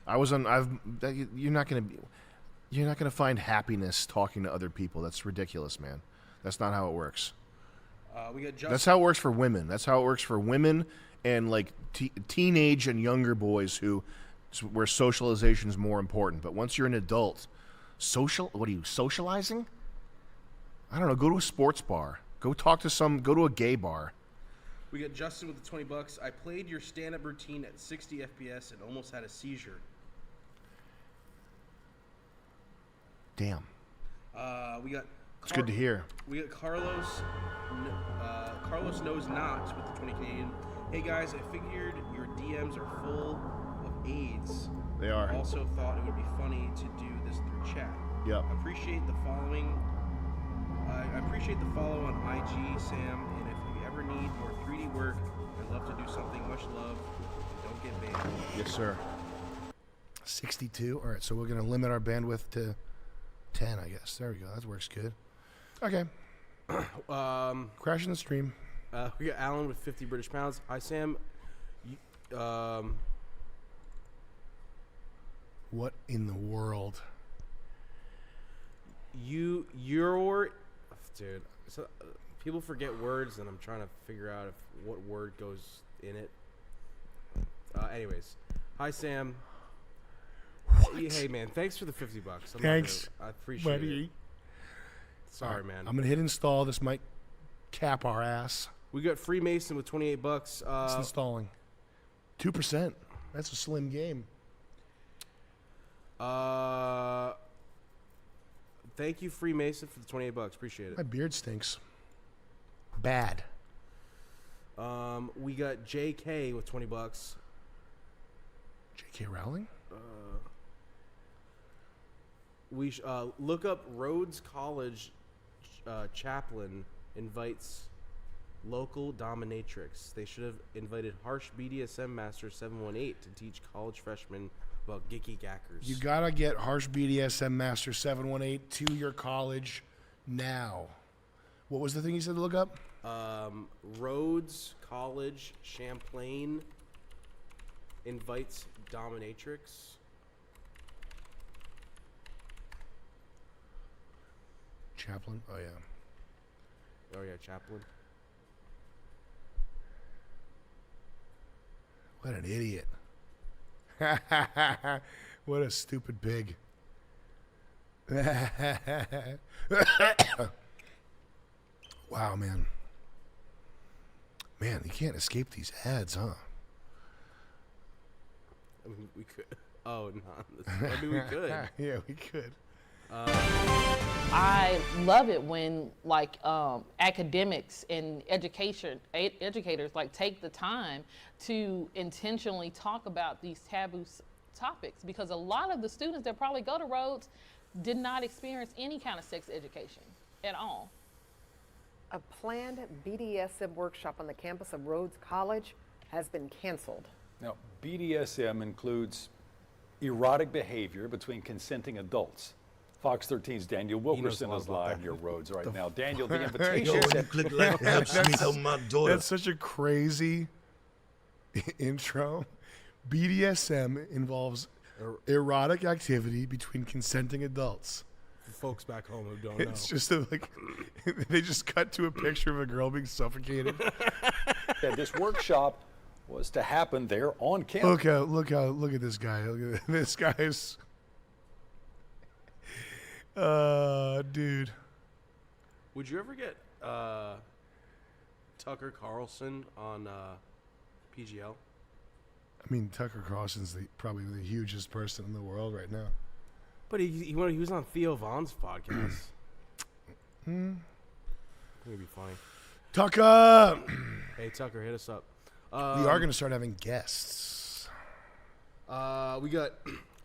You're not gonna find happiness talking to other people. That's ridiculous, man. That's not how it works. We got That's how it works for women. That's how it works for women and like teenage and younger boys where socialization is more important. But once you're an adult, what are you, socializing? I don't know. Go to a sports bar. Go to a gay bar. We got Justin with the $20. I played your stand-up routine at 60 FPS and almost had a seizure. Damn. We got. It's good to hear. We got Carlos. Carlos knows not with the 20 Canadian. Hey guys, I figured your DMs are full of AIDS. They are. Also thought it would be funny to do this through chat. Yep. Appreciate the following. I appreciate the follow on IG, Sam. And if you ever need more 3D work, I'd love to do something. Much love. Don't get banned. Yes, sir. 62. All right, so we're gonna limit our bandwidth to 10, I guess. There we go. That works good. Okay. Crashing the stream. We got Alan with 50 British pounds. Hi, Sam. What in the world? Dude. So, people forget words, and I'm trying to figure out what word goes in it. Anyways, hi, Sam. What? Hey, man. Thanks for the $50. Thanks. I appreciate buddy. it. Sorry, man. I'm gonna hit install. This might cap our ass. We got Freemason with $28. It's installing. 2%. That's a slim game. Thank you, Freemason, for the $28. Appreciate it. My beard stinks. Bad. We got JK with $20. J.K. Rowling? We look up Rhodes College chaplain invites local dominatrix. They should have invited harsh BDSM master 718 to teach college freshmen about geeky gackers. You gotta get harsh BDSM master 718 to your college now. What was the thing you said to look up? Rhodes College Champlain invites dominatrix. Chaplain? Oh, yeah. Oh, yeah, chaplain. What an idiot. What a stupid pig. Wow, man. Man, you can't escape these ads, huh? I mean, we could. Oh, no. I mean, we could. Yeah, we could. I love it when academics and educators take the time to intentionally talk about these taboo topics, because a lot of the students that probably go to Rhodes did not experience any kind of sex education at all. A planned BDSM workshop on the campus of Rhodes College has been canceled. Now, BDSM includes erotic behavior between consenting adults. Fox 13's Daniel Wilkerson is live near Rhodes right now. Daniel, the invitation. That's such a crazy intro. BDSM involves erotic activity between consenting adults. For folks back home who don't know. It's just they just cut to a picture of a girl being suffocated. Yeah, this workshop was to happen there on campus. Look at this guy. Look at this guy's. Dude. Would you ever get Tucker Carlson on PGL? I mean, Tucker Carlson's probably the hugest person in the world right now. But he was on Theo Vaughn's podcast. It'll be funny. Tucker! Hey, Tucker, hit us up. We are going to start having guests. We got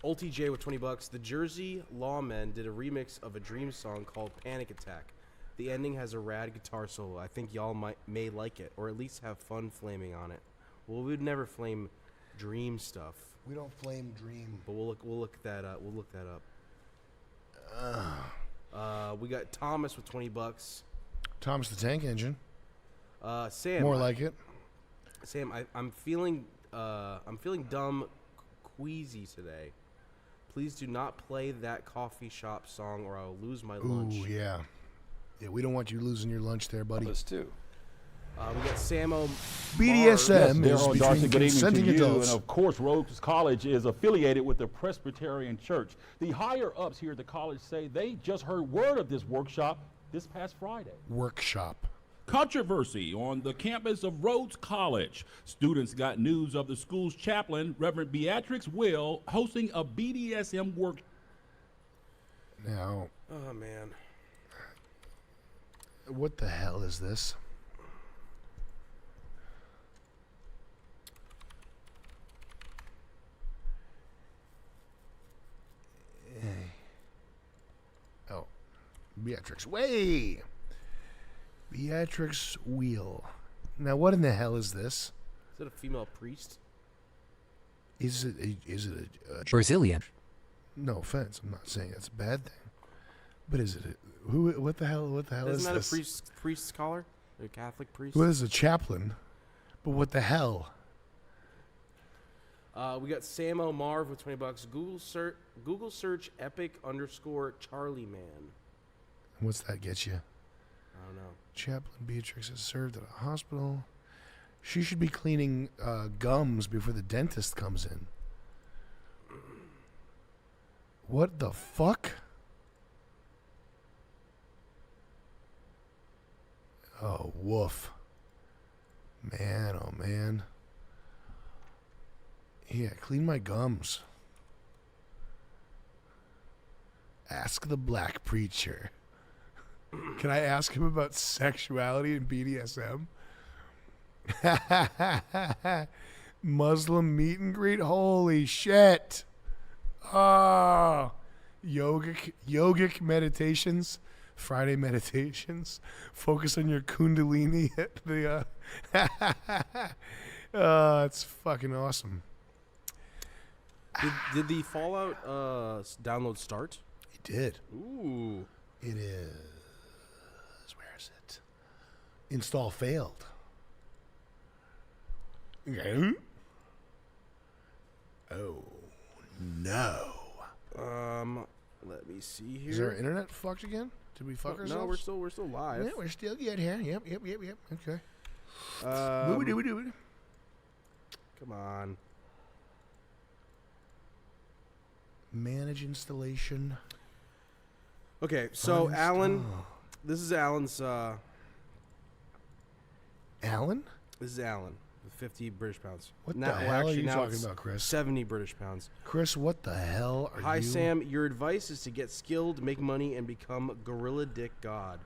Old TJ with $20. The Jersey Lawmen did a remix of a Dream song called Panic Attack. The ending has a rad guitar solo. I think y'all may like it, or at least have fun flaming on it. Well, we'd never flame Dream stuff. We don't flame Dream. But we'll look that up. We'll look that up. We got Thomas with $20. Thomas the Tank Engine. Sam. More like it. Sam, I'm feeling dumb, queasy today. Please do not play that coffee shop song, or I'll lose my lunch. Ooh, yeah. Yeah, we don't want you losing your lunch there, buddy. Us too. We got Samo. BDSM Yes, is Daryl between Darcy, good evening consenting to you. adults. And of course, Rhodes College is affiliated with the Presbyterian Church. The higher ups here at the college say they just heard word of this workshop this past Friday. Workshop. Controversy on the campus of Rhodes College. Students got news of the school's chaplain, Reverend Beatrix Will, hosting a BDSM work. Now, Oh man. what the hell is this? Oh, Beatrix Way. Beatrix Wheel. Now, what in the hell is this? Is it a female priest? Is it a Brazilian? No offense, I'm not saying that's a bad thing, but is it who? What the hell? What the hell Isn't is that this? a priest scholar? A Catholic priest? Well, this is a chaplain, but what the hell? We got Samo Marv with $20. Google search epic_Charlie Man. What's that get you? I don't know. Chaplain Beatrix has served at a hospital. She should be cleaning gums before the dentist comes in. What the fuck? Oh, woof. Man, oh man. Yeah, clean my gums. Ask the black preacher. Can I ask him about sexuality and BDSM? Muslim meet and greet. Holy shit. Oh, yogic meditations, Friday meditations. Focus on your kundalini. It's fucking awesome. Did the Fallout download start? It did. Ooh. It is. Where is it? Install failed. Okay. Oh no. Let me see here. Is our internet fucked again? Did we fuck ourselves? No, we're still live. Yeah, we're still good here. Yep. Okay. Come on. Manage installation. Okay, so Uninstall. Alan, this is Alan's. Alan? This is Alan with 50 British pounds. What Now- the well, hell actually, are you now talking it's about, Chris? 70 British pounds. Chris, what the hell are Hi, you? Sam. Your advice is to get skilled, make money, and become Gorilla Dick God.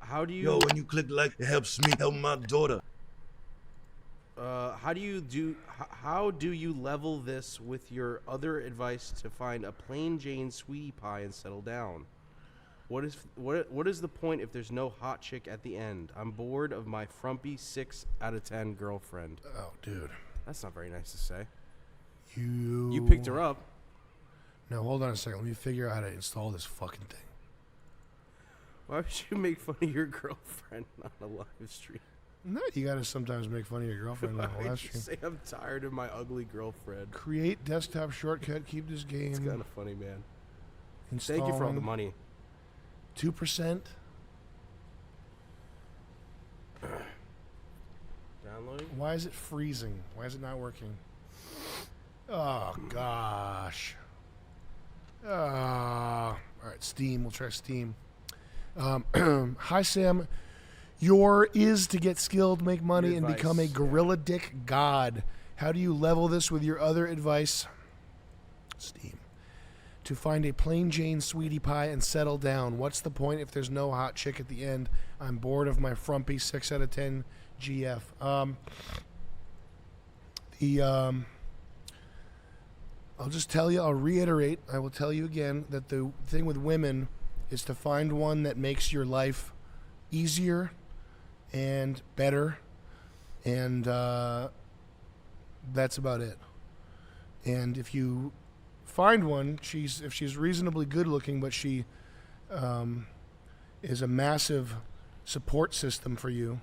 How do you? Yo, when you click like, it helps me help my daughter. How do you level this with your other advice to find a plain Jane sweetie pie and settle down? What is the point if there's no hot chick at the end? I'm bored of my frumpy 6 out of 10 girlfriend. Oh, dude. That's not very nice to say. You You picked her up. No, hold on a second. Let me figure out how to install this fucking thing. Why would you make fun of your girlfriend on a live stream? No, you gotta sometimes make fun of your girlfriend on Why the would live you stream. say I'm tired of my ugly girlfriend? Create desktop shortcut. Keep this game. It's kind of funny, man. Thank you for all the money. 2%. Downloading. Why is it freezing? Why is it not working? Oh gosh. All right, Steam. We'll try Steam. Hi, Sam. Your is to get skilled, make money, Your and advice, become a gorilla dick god. How do you level this with your other advice? Steam. to find a plain Jane sweetie pie and settle down. What's the point if there's no hot chick at the end? I'm bored of my frumpy 6 out of 10 GF. I'll just tell you, I'll reiterate, I will tell you again that the thing with women is to find one that makes your life easier and better, and that's about it. And if you find one, if she's reasonably good looking, but she is a massive support system for you,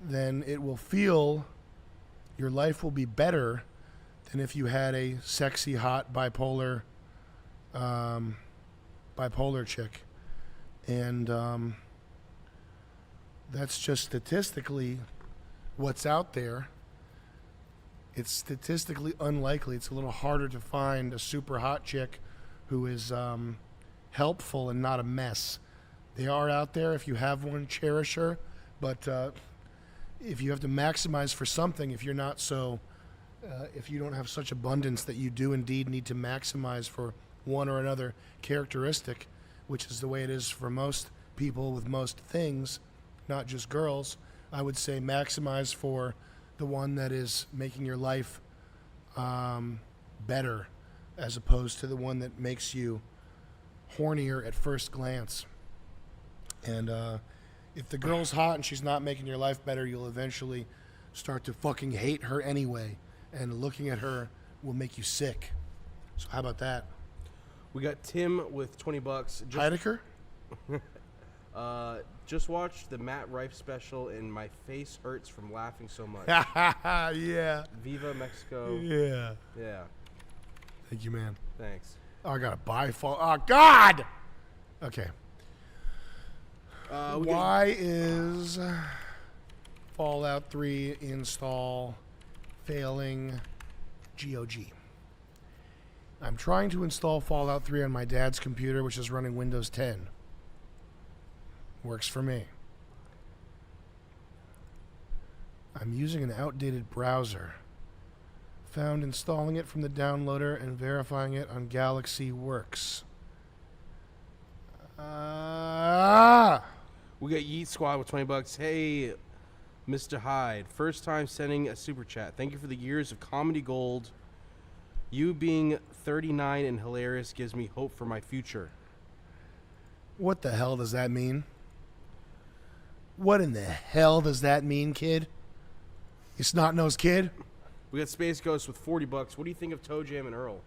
then it will feel, your life will be better than if you had a sexy, hot, bipolar chick. And that's just statistically what's out there. It's statistically unlikely. It's a little harder to find a super hot chick who is helpful and not a mess. They are out there. If you have one, cherish her. But if you have to maximize for something, if you're not so... if you don't have such abundance that you do indeed need to maximize for one or another characteristic, which is the way it is for most people with most things, not just girls, I would say maximize for the one that is making your life better, as opposed to the one that makes you hornier at first glance. And if the girl's hot and she's not making your life better, you'll eventually start to fucking hate her anyway. And looking at her will make you sick. So how about that? We got Tim with $20. Heidecker? Just watched the Matt Rife special and my face hurts from laughing so much. Yeah. Viva Mexico. Yeah. Yeah. Thank you, man. Thanks. Oh, I got to buy fall. Oh, God! Okay. Why is Fallout 3 install failing GOG? I'm trying to install Fallout 3 on my dad's computer, which is running Windows 10. Works for me. I'm using an outdated browser. Found installing it from the downloader and verifying it on Galaxy works. We got Yeet Squad with $20. Hey, Mr. Hyde, first time sending a super chat. Thank you for the years of comedy gold. You being 39 and hilarious gives me hope for my future. What the hell does that mean? What in the hell does that mean, kid? You snot-nosed kid? We got Space Ghost with $40. What do you think of Toe Jam and Earl?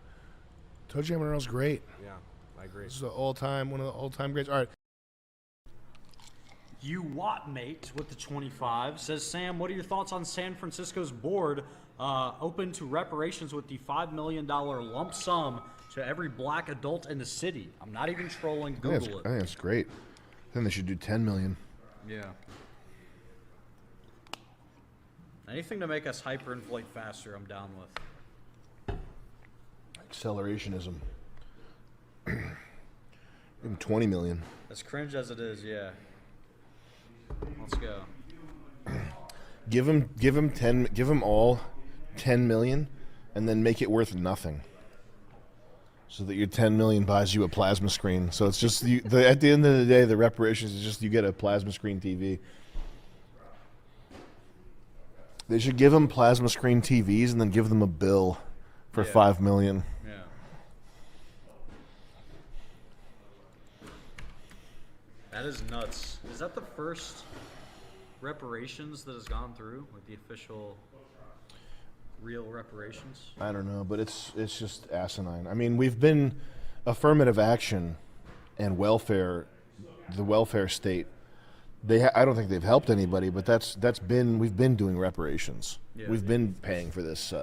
Toe Jam and Earl's great. Yeah, I agree. This is one of the all-time greats. All right. You Wattmate with the 25 says, Sam, what are your thoughts on San Francisco's board open to reparations with the $5 million lump sum to every black adult in the city? I'm not even trolling. Google it. I think it's great. I think they should do 10 million. Yeah. Anything to make us hyperinflate faster, I'm down with. Accelerationism. 20 million. As cringe as it is, yeah. Let's go. Give them all 10 million, and then make it worth nothing. So that your 10 million buys you a plasma screen. So it's just at the end of the day, the reparations is just you get a plasma screen TV. They should give them plasma screen TVs and then give them a bill for 5 million. Yeah. That is nuts. Is that the first reparations that has gone through, like the official real reparations? I don't know, but it's just asinine. I mean, we've been affirmative action and welfare, the welfare state. I don't think they've helped anybody, but we've been doing reparations. Yeah, we've been paying for this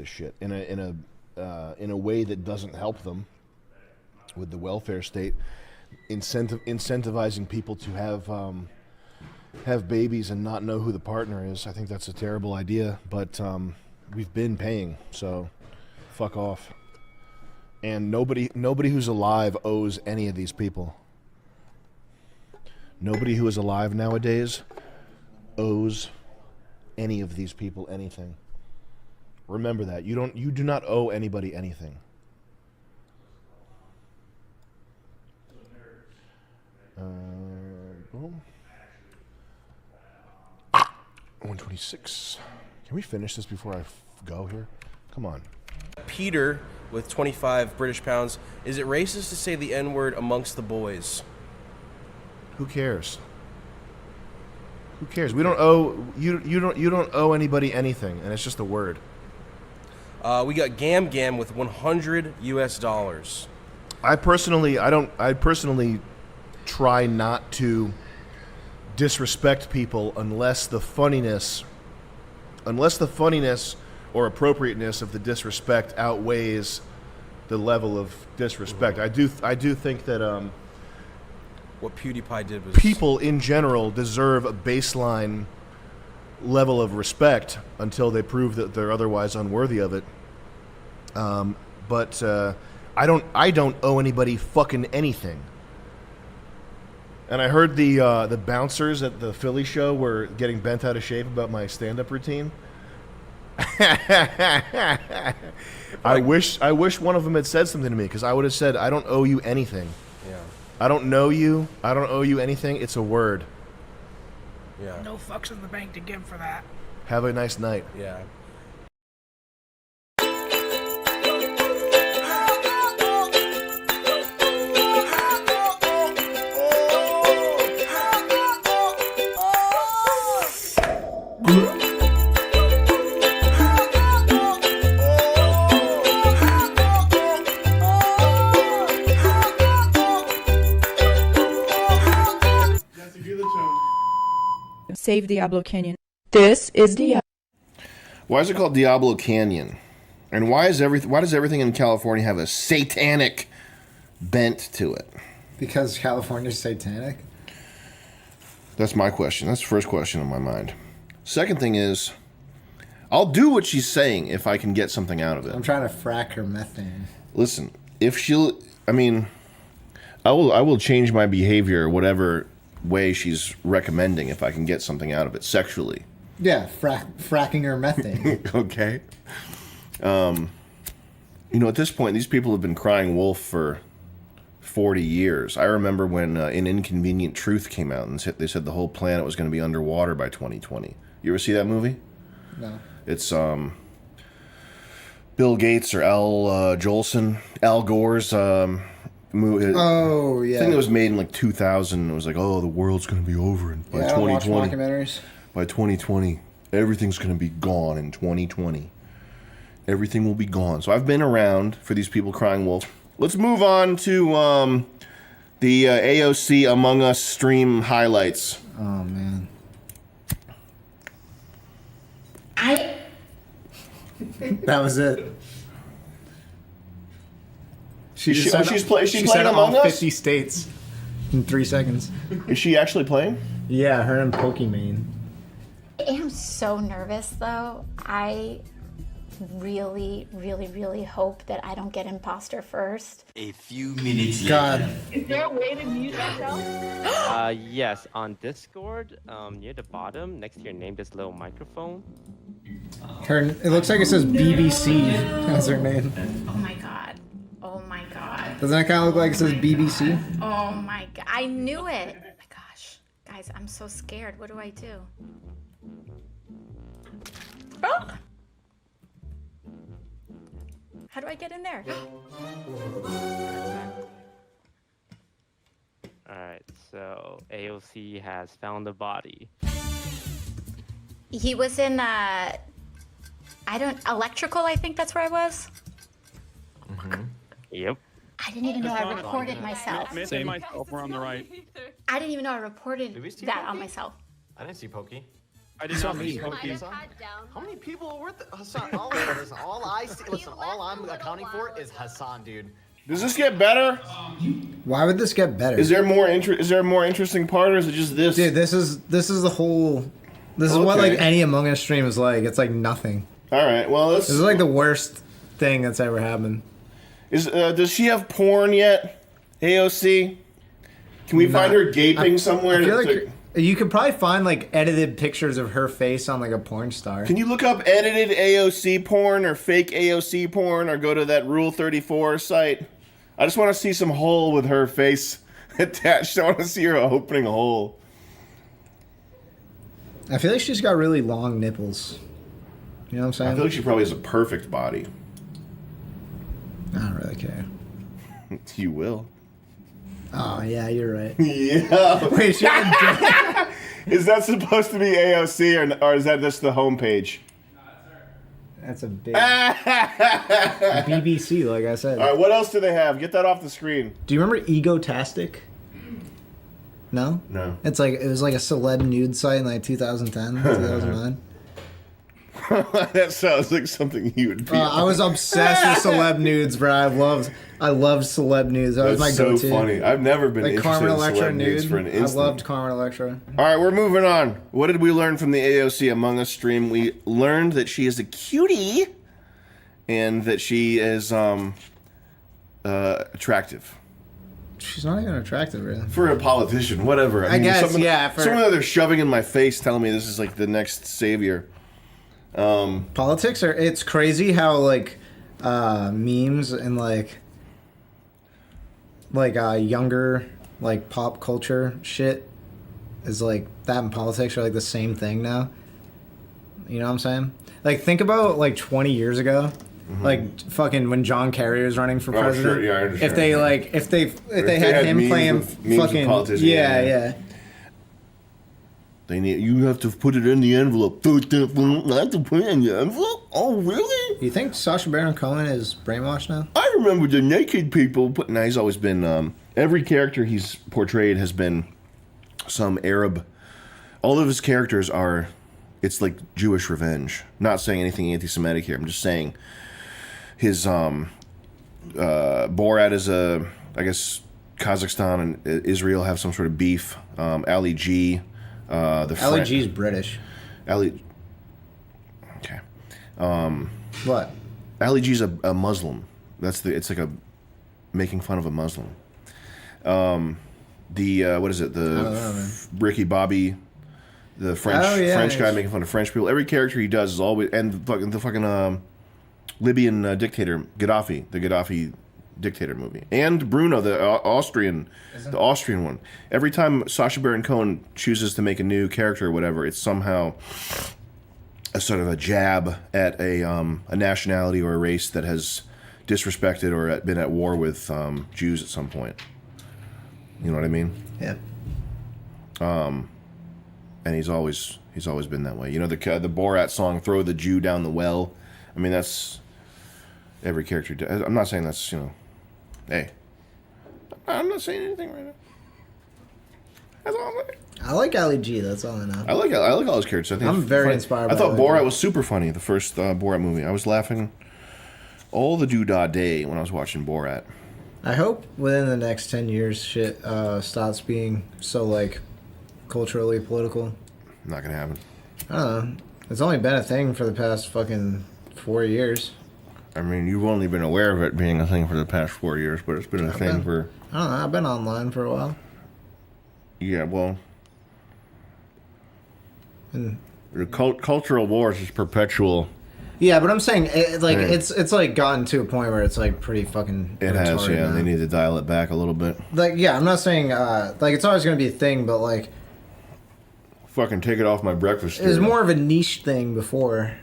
shit in a way that doesn't help them. With the welfare state, incentivizing people to have babies and not know who the partner is. I think that's a terrible idea, but we've been paying, so fuck off. And nobody who's alive owes any of these people. Nobody who is alive nowadays owes any of these people anything. Remember that. You do not owe anybody anything. Boom. 126. Can we finish this before I go here? Come on. Peter with 25 British pounds. Is it racist to say the N-word amongst the boys? Who cares? Who cares? We don't owe you don't owe anybody anything, and it's just a word. We got Gam Gam with $100. I personally try not to disrespect people unless the funniness or appropriateness of the disrespect outweighs the level of disrespect. I do think that what PewDiePie did was people in general deserve a baseline level of respect until they prove that they're otherwise unworthy of it. But I don't owe anybody fucking anything. And I heard the bouncers at the Philly show were getting bent out of shape about my stand-up routine. I wish one of them had said something to me, because I would have said, I don't owe you anything. Yeah. I don't know you. I don't owe you anything. It's a word. Yeah. No fucks in the bank to give for that. Have a nice night. Yeah. Save Diablo Canyon. This is Diablo. Why is it called Diablo Canyon? And why does everything in California have a satanic bent to it? Because California's satanic? That's my question. That's the first question in my mind. Second thing is, I'll do what she's saying if I can get something out of it. I'm trying to frack her methane. Listen, I will change my behavior whatever way she's recommending if I can get something out of it sexually. Yeah, fracking her methane. Okay. At this point, these people have been crying wolf for 40 years. I remember when An Inconvenient Truth came out, and they said the whole planet was going to be underwater by 2020. You ever see that movie? No. It's Bill Gates or Al Gore's movie. Oh, yeah. I think it was made in like 2000. It was like, oh, the world's going to be over by 2020. I don't watch documentaries. By 2020, everything's going to be gone in 2020. Everything will be gone. So I've been around for these people crying wolf. Let's move on to the AOC Among Us stream highlights. Oh, man. That was it. She's said playing Among all Us? 50 states in 3 seconds. Is she actually playing? Yeah, her and Pokimane. I am so nervous though. I really, really, really hope that I don't get imposter first. A few minutes God. later. Is there a way to mute myself? Yes, on Discord, near the bottom, next to your name, there's a little microphone. It looks like it says BBC as her name. Oh my god. Oh my god. Doesn't that kind of look like it says BBC? Oh my god. I knew it. Oh my gosh. Guys, I'm so scared. What do I do? Oh! How do I get in there? Alright, so AOC has found the body. He was in electrical, I think that's where I was. Yep. I didn't even know I reported myself. Same myself, we're on the right. I didn't even know I reported that on myself. I didn't see Pokey. I did not see Pokey. How many people were with Hassan? All I'm accounting for is Hassan, dude. Does this get better? Why would this get better? Is there more interesting part, or is it just this? Dude, this is the whole. This is what like any Among Us stream is like. It's like nothing. All right. Well, this is like the worst thing that's ever happened. Does she have porn yet? AOC? Can we find her gaping somewhere? I feel like you could probably find like edited pictures of her face on like a porn star. Can you look up edited AOC porn or fake AOC porn, or go to that Rule 34 site? I just want to see some hole with her face attached. I want to see her opening a hole. I feel like she's got really long nipples. You know what I'm saying? I feel like she probably has a perfect body. I don't really care. You will. Oh, yeah, you're right. Yeah. Wait, she had Is that supposed to be AOC or is that just the homepage? That's a big BBC, like I said. All right, what else do they have? Get that off the screen. Do you remember Egotastic? No? No. It was like a celeb nude site in like 2010, 2009. That sounds like something you would be. I was obsessed with celeb nudes, bro. I loved celeb nudes. That was my so go-to. funny. I've never been like interested Carmen in Electra celeb nudes nude. for an I instant. loved Carmen Electra. All right, we're moving on. What did we learn from the AOC Among Us stream? We learned that she is a cutie and that she is attractive. She's not even attractive, really. For a politician, whatever. I guess, someone, yeah, someone that they're shoving in my face telling me this is like the next savior. Politics it's crazy how like memes and like younger like pop culture shit is like that and politics are like the same thing now. You know what I'm saying? Like think about like 20 years ago. Like fucking when John Kerry was running for president. Sure, yeah, I understand. If they had him playing fucking yeah. You have to put it in the envelope. I have to put it in the envelope? Oh, really? You think Sacha Baron Cohen is brainwashed now? I remember the naked people. Now, he's always been... every character he's portrayed has been some Arab... All of his characters are... It's like Jewish revenge. Not saying anything anti-Semitic here. I'm just saying his... Borat is a... I guess Kazakhstan and Israel have some sort of beef. Ali G... Ali G's British. Ali. Okay. What? Ali G's a Muslim. It's like a making fun of a Muslim. What is it? Ricky Bobby, the French guy making fun of French people. Every character he does is always and the fucking Libyan dictator Gaddafi, the Gaddafi dictator movie, and Bruno, the Austrian one. Every time Sacha Baron Cohen chooses to make a new character or whatever, it's somehow a sort of a jab at a nationality or a race that has disrespected or been at war with Jews at some point. You know what I mean? Yeah. And he's always been that way. You know the Borat song "Throw the Jew Down the Well." I mean that's every character. I'm not saying that's Hey, I'm not saying anything right now. That's all I'm saying. I like Ali G. That's all I know. I like all his characters. I think I'm very inspired. I thought Borat was super funny. The first Borat movie, I was laughing all the doodah day when I was watching Borat. I hope within the next 10 years, shit stops being so like culturally political. Not gonna happen. I don't know. It's only been a thing for the past fucking 4 years. I mean, you've only been aware of it being a thing for the past 4 years, but it's been a thing for... I don't know. I've been online for a while. Yeah, well... The cultural wars is perpetual. Yeah, but I'm saying, it's like gotten to a point where it's like pretty fucking It has, yeah. now. They need to dial it back a little bit. Like, yeah, I'm not saying, like, it's always going to be a thing, but like... Fucking take it off my breakfast It was cereal. more of a niche thing before.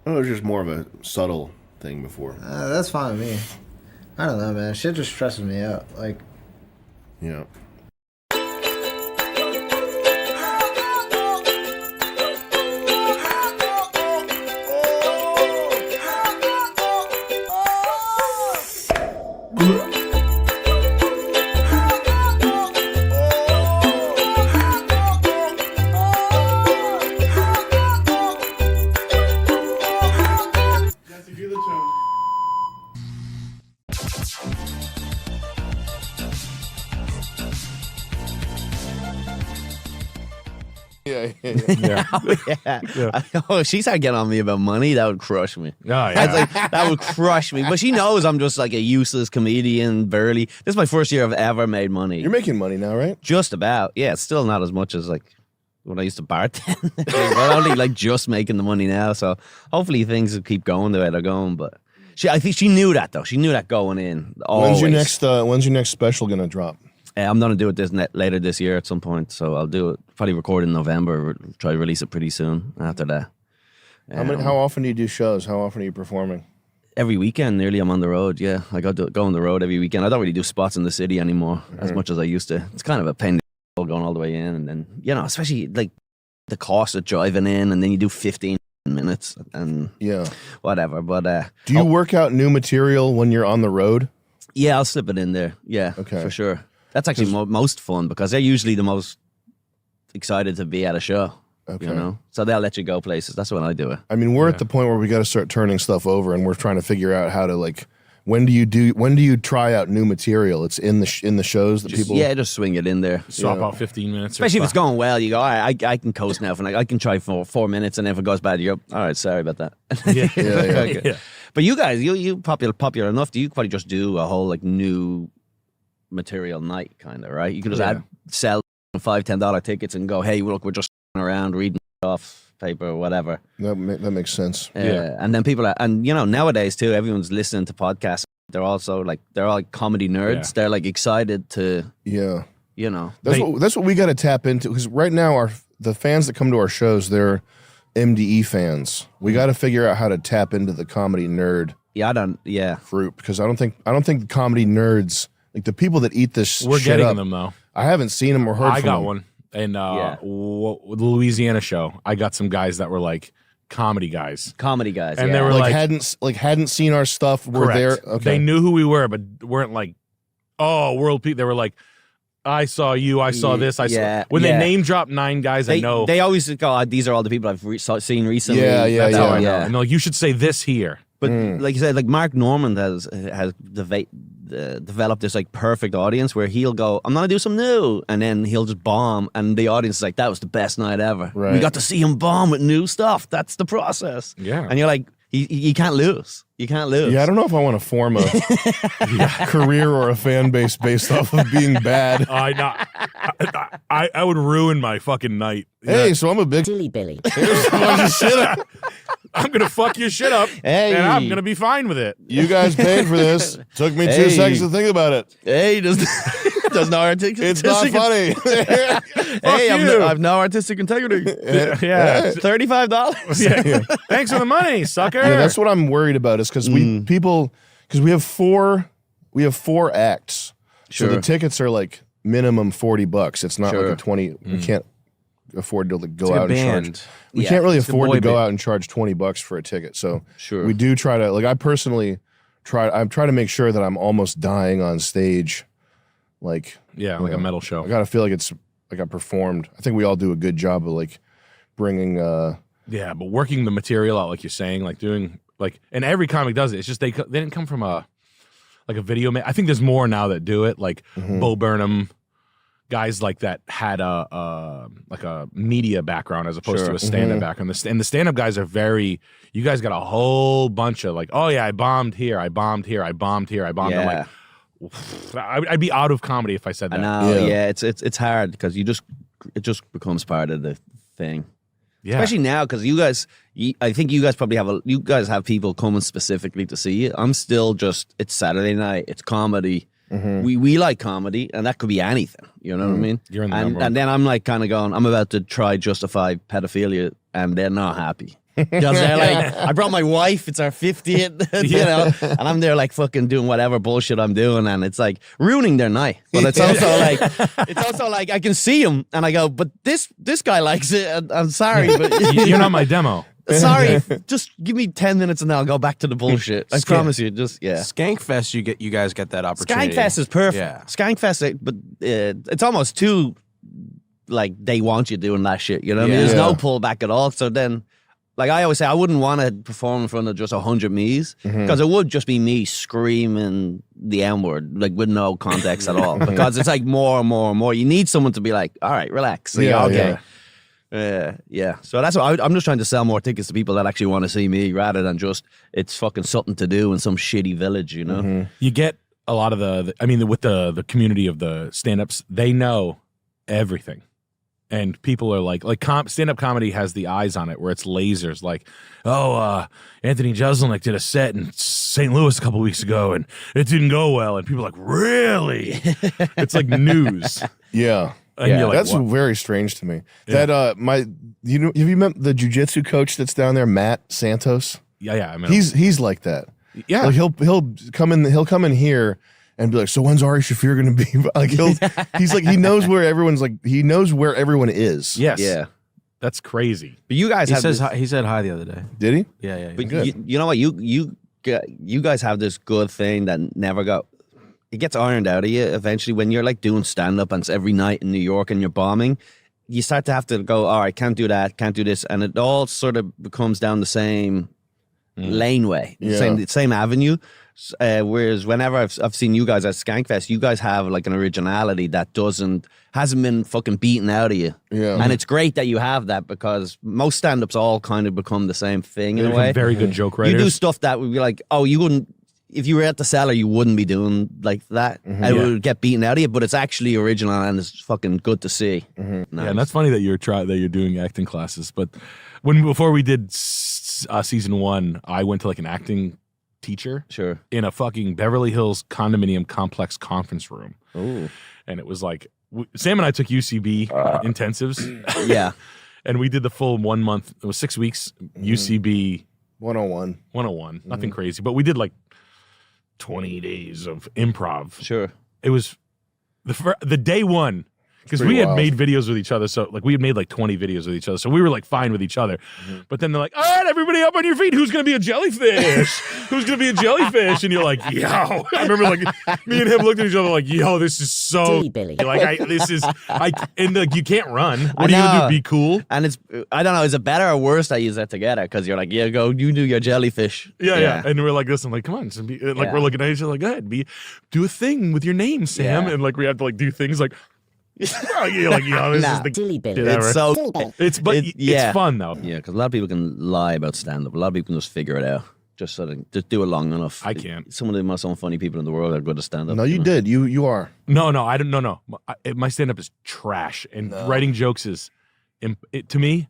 It was just more of a subtle thing before. That's fine with me. I don't know, man. Shit just stresses me out. Like, yeah. Oh, she started getting on me about money. That would crush me. Oh, yeah. I'd like, that would crush me. But she knows I'm just like a useless comedian, barely. This is my first year I've ever made money. You're making money now, right? Just about. Yeah, it's still not as much as like when I used to bartend. I'm only like just making the money now. So hopefully things will keep going the way they're going. But I think she knew that though. She knew that going in. Always. When's your next special gonna drop? I'm gonna do it later this year at some point, so I'll do it. Probably record in November. Try to release it pretty soon after that. How often do you do shows? How often are you performing? Every weekend, nearly. I'm on the road. Yeah, I go on the road every weekend. I don't really do spots in the city anymore as much as I used to. It's kind of a pain going all the way in, and then especially like the cost of driving in, and then you do 15 minutes and whatever. But do you work out new material when you're on the road? Yeah, I'll slip it in there. Yeah, okay, for sure. That's actually most fun because they're usually the most excited to be at a show. Okay. So they'll let you go places. That's when I do it. I mean, we're at the point where we got to start turning stuff over, and we're trying to figure out how to when do you try out new material? It's in the shows that people. Yeah, just swing it in there. Swap out 15 minutes. Especially if it's going well, you go, all right, I can coast now. And I can try for 4 minutes, and if it goes bad, you go, all right, sorry about that. Yeah. But you guys, you popular enough. Do you probably just do a whole new material night, kind of, right? You can just sell $5-10 tickets and go, hey, look, we're just around reading off paper or whatever. That makes sense. And then people are, and nowadays too, everyone's listening to podcasts. They're also they're all comedy nerds. They're excited to That's what we got to tap into, because right now the fans that come to our shows, they're MDE fans. We got to figure out how to tap into the comedy nerd fruit, because I don't think the comedy nerds, the people that eat this we're shit getting up, them though. I haven't seen them or heard from them. I got one. And the Louisiana show, I got some guys that were comedy guys. And they were hadn't seen our stuff. Were correct. there? Okay. They knew who we were, but weren't world people. They were I saw you, I saw this, I saw. When they name drop 9 guys, I know. They always go, these are all the people I've seen recently. That's how I know. And they're you should say this here. But like you said, Mark Normand has developed this perfect audience where he'll go, I'm gonna do some new, and then he'll just bomb, and the audience is that was the best night ever. Right. We got to see him bomb with new stuff. That's the process. Yeah. And you're you can't lose. You can't lose. Yeah, I don't know if I want to form a career or a fan base based off of being bad. I would ruin my fucking night. Hey, so I'm a big Dilly Billy. Here's a bunch of shit up. I'm gonna fuck your shit up, and I'm gonna be fine with it. You guys paid for this. Took me 2 seconds to think about it. Hey, does no artistic. It's not funny. Hey, I've no artistic integrity. Yeah, $35. Yeah. Thanks for the money, sucker. Yeah, that's what I'm worried about. Is because we have 4 acts, so the tickets are minimum $40. It's not a 20. We can't afford to go out and charge. We can't really afford to go out and charge $20 for a ticket. So we do try to I personally try to make sure that I'm almost dying on stage. Like a metal show. I gotta feel like it's I performed. I think we all do a good job of bringing but working the material out, like you're saying, doing and every comic does it. It's just they didn't come from a video I think there's more now that do it, Bo Burnham, guys like that had a media background as opposed to a stand-up background. And the stand-up guys are you guys got a whole bunch of I bombed here, I bombed here, I bombed here, I bombed. Yeah. I'd be out of comedy if I said that. I know, it's hard because it just becomes part of the thing. Yeah. Especially now because I think you guys probably have people coming specifically to see you. I'm still it's Saturday night, it's comedy. We like comedy, and that could be anything. You know what I mean? You're in the and then I'm kind of going, I'm about to try justify pedophilia, and they're not happy. Because they're I brought my wife, it's our 50th, and I'm there fucking doing whatever bullshit I'm doing, and it's ruining their night. But it's also I can see them, and I go, but this guy likes it, and I'm sorry, but you're not my demo. Sorry, just give me 10 minutes and then I'll go back to the bullshit. I promise you, Skankfest, you guys get that opportunity. Skankfest is perfect. Yeah. Skankfest, but it's almost too, they want you doing that shit, you know what I mean? There's no pullback at all. So then, I always say, I wouldn't want to perform in front of just 100 me's, because it would just be me screaming the N-word, with no context at all. Because it's more and more and more. You need someone to be all right, relax. So okay. So that's what I'm just trying to sell more tickets to people that actually want to see me, rather than just it's fucking something to do in some shitty village, you know. You get a lot of with the community of the stand-ups, they know everything, and people are like stand-up comedy has the eyes on it where it's lasers. Like, Anthony Jeselnik did a set in St. Louis a couple weeks ago, and it didn't go well. And people are like, really? It's like news. Yeah. And you're like, that's what? very strange to me. Yeah. That have you met the jujitsu coach that's down there, Matt Santos? Yeah, I mean, he's like that. Yeah, like he'll come in here and be like, so when's Ari Shaffir going to be? Like he's like he knows where everyone is. Yes. Yeah. That's crazy. But you guys He have says this- hi, he said hi the other day. Did he? Yeah. But Good. you know what? You guys have this good thing that never got. It gets ironed out of you eventually when you're like doing stand up and it's every night in New York and you're bombing. You start to have to go, all right, can't do that, can't do this, and it all sort of becomes down the same laneway, same avenue. Whereas whenever I've seen you guys at Skankfest, you guys have like an originality that hasn't been fucking beaten out of you. Yeah. And it's great that you have that because most stand-ups all kind of become the same thing in They're a way. very good joke You writers. do stuff that would be like, oh, you wouldn't, if you were at the Cellar, you wouldn't be doing like that. And it would get beaten out of you, but it's actually original and it's fucking good to see. Nice. Yeah, and that's funny that you're doing acting classes. But before we did season 1, I went to like an acting teacher in a fucking Beverly Hills condominium complex conference room. Ooh. And it was like Sam and I took UCB intensives. Yeah. And we did the full 1 month. It was 6 weeks UCB 101. 101. Nothing crazy, but we did like 20 days of improv. Sure. It was the day one. Because pretty we had wild. made videos with each other, so like we had made like 20 videos with each other, so we were like fine with each other. But then they're like, "All right, everybody up on your feet. Who's gonna be a jellyfish? Who's gonna be a jellyfish?" And you're like, "Yo!" I remember like me and him looked at each other like, "Yo, this is so like and like you can't run. What are you gonna do? Be cool?" And it's I don't know, is it better or worse that you use that together? Because you're like, yeah, go, you do your jellyfish. Yeah. And we're like this, and like, come on, we're looking at each other like, go ahead, do a thing with your name, Sam, and like we have to like do things like. Oh, you're like, this is the shit ever. It's so it's fun though. Yeah, because a lot of people can lie about stand up. A lot of people can just figure it out. Just do it long enough. I can't. Some of the most unfunny people in the world are good at stand up. No, you did. You are. No, I don't. No. My stand up is trash, and writing jokes is, to me,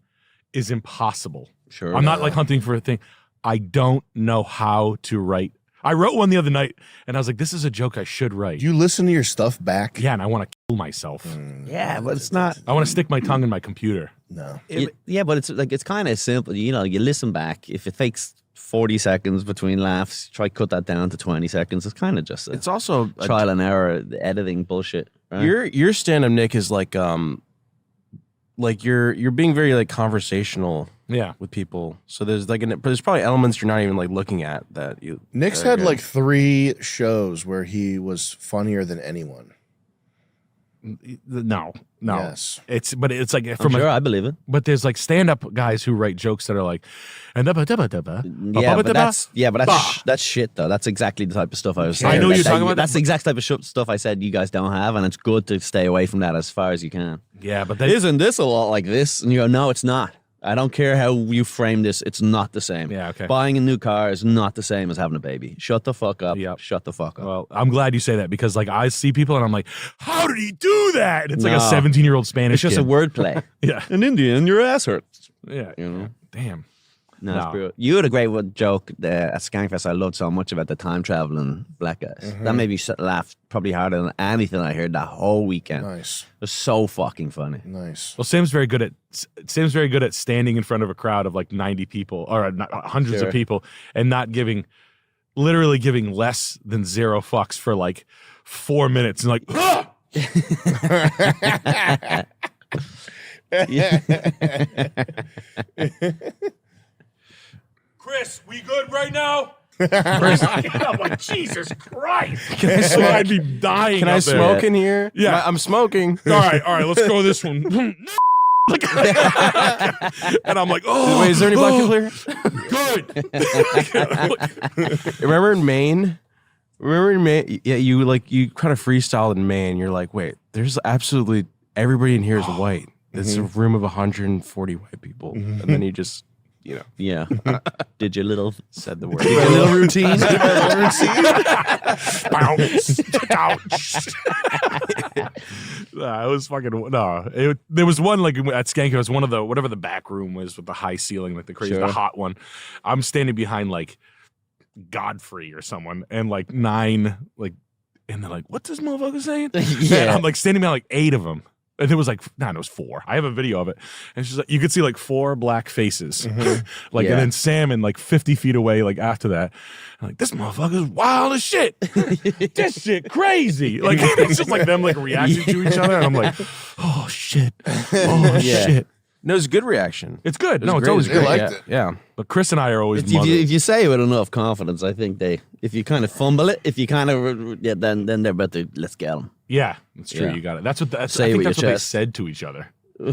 is impossible. Sure. I'm not like hunting for a thing. I don't know how to write. I wrote one the other night, and I was like, "This is a joke I should write." Do you listen to your stuff back? Yeah, and I want to kill myself. Yeah, but it's not. I want to stick my tongue in my computer. No. Yeah, but it's kind of simple. You know, you listen back. If it takes 40 seconds between laughs, try cut that down to 20 seconds. It's kind of just It's also a trial and error editing bullshit. Right? Your stand up, Nick, is like you're being very like conversational with people. So there's like there's probably elements you're not even like looking at that you. Nick's that are had good. like 3 shows where he was funnier than anyone. No. Yes. It's like I'm sure I believe it. But there's like stand up guys who write jokes that are like, and Yeah, but that's shit though. That's exactly the type of stuff I was saying. I know you're talking about. That's the exact type of stuff I said you guys don't have, and it's good to stay away from that as far as you can. Yeah, but isn't this a lot like this? And you go, no, it's not. I don't care how you frame this. It's not the same. Yeah, okay. Buying a new car is not the same as having a baby. Shut the fuck up. Yep. Shut the fuck up. Well, I'm glad you say that because like I see people and I'm like, how did he do that? And it's like a No. 17-year-old Spanish It's just kid. a wordplay. Yeah. In Indian, your ass hurts. Yeah. You know? Damn. No, it's No. brutal. You had a great joke at Skankfest I loved so much about the time traveling black guys. That made me laugh probably harder than anything I heard that whole weekend. Nice. It was so fucking funny. Nice. Well, Sam's very good at standing in front of a crowd of like 90 people or hundreds Sure. of people and not literally giving less than 0 fucks for like 4 minutes and like, ah! Chris, we good right now? I'm like, Jesus Christ. I'd be dying. Can I out there. smoke in here? Yeah. I'm smoking. All right, let's go this one. And I'm like, oh. Wait, is there any black people here? Good. Remember in Maine? Yeah, you kind of freestyled in Maine. You're like, wait, there's absolutely everybody in here is white. It's a room of 140 white people, and then you just you know. Yeah. Did your little said the word. Did your little routine? It was fucking no. There was one like at Skank. It was one of the whatever the back room was with the high ceiling, like the crazy, the hot one. I'm standing behind like Godfrey or someone, and like 9 like, and they're like, "What's this motherfucker saying?" Yeah. And I'm like standing behind like 8 of them. And it was like, it was 4. I have a video of it. And she's like, you could see like 4 black faces. Like, and then Salmon like 50 feet away, like after that. I'm like, this motherfucker's wild as shit. This shit crazy. Like, it's just like them like reacting to each other. And I'm like, oh shit. Oh shit. No, it's a good reaction. It's good. It was No, it's great. always They great. liked it. Yeah. But Chris and I are always if you say it with enough confidence, I think if you kind of fumble it, if you kind of, then they're about to, let's get them. Yeah, that's true. Yeah. You got it. That's what I Say it think with that's your what they chest. said to each other. They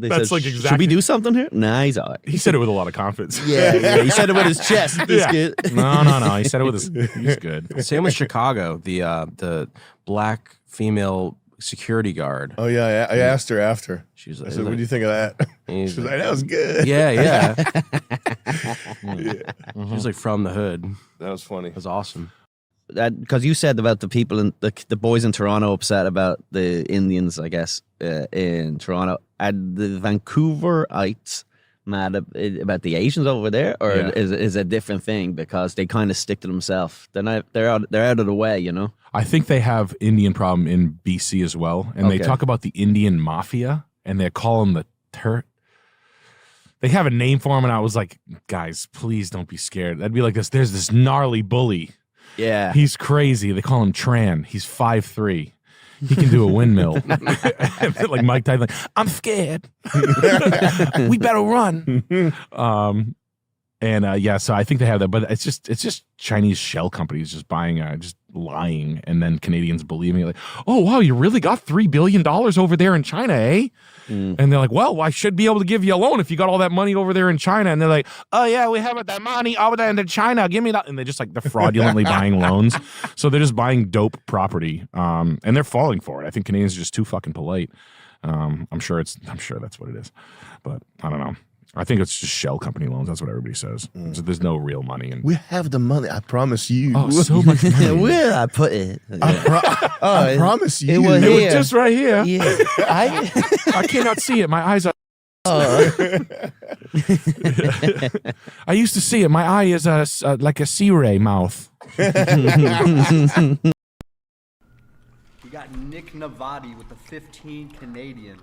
That's said, like Should exactly. we do something here? Nah, he's all right. He said it with a lot of confidence. Yeah, he said it with his chest. This kid. No. He said it with his. He's good. Same with Chicago. The black female security guard. Oh yeah, I asked her after. She's I like, said, "What do you think of that?" She's like, "That was good." Yeah. Yeah. She was like from the hood. That was funny. It was awesome. Because you said about the people in the boys in Toronto upset about the Indians, I guess, in Toronto. Are the Vancouverites mad about the Asians over there, or is it a different thing because they kind of stick to themselves? They're out of the way, you know. I think they have Indian problem in BC as well, and they talk about the Indian mafia, and they call them the They have a name for them, and I was like, guys, please don't be scared. That'd be like this. There's this gnarly bully. Yeah, he's crazy. They call him Tran. He's 5'3". He can do a windmill. Like Mike Tyson, like, I'm scared. We better run. So I think they have that, but it's just Chinese shell companies just buying, just lying, and then Canadians believing it. Like, oh wow, you really got $3 billion over there in China, eh? And they're like, well, I should be able to give you a loan if you got all that money over there in China. And they're like, oh yeah, we have that money over there in China. Give me that. And they're fraudulently buying loans. So they're just buying dope property, and they're falling for it. I think Canadians are just too fucking polite. I'm sure that's what it is, but I don't know. I think it's just shell company loans. That's what everybody says. So there's no real money. We have the money. I promise you. Oh, so much money. Where I put it? I promise you. It was It was just right here. Yeah, I cannot see it. My eyes are. I used to see it. My eye is like a sea ray mouth. We got Nick Navati with the 15 Canadian.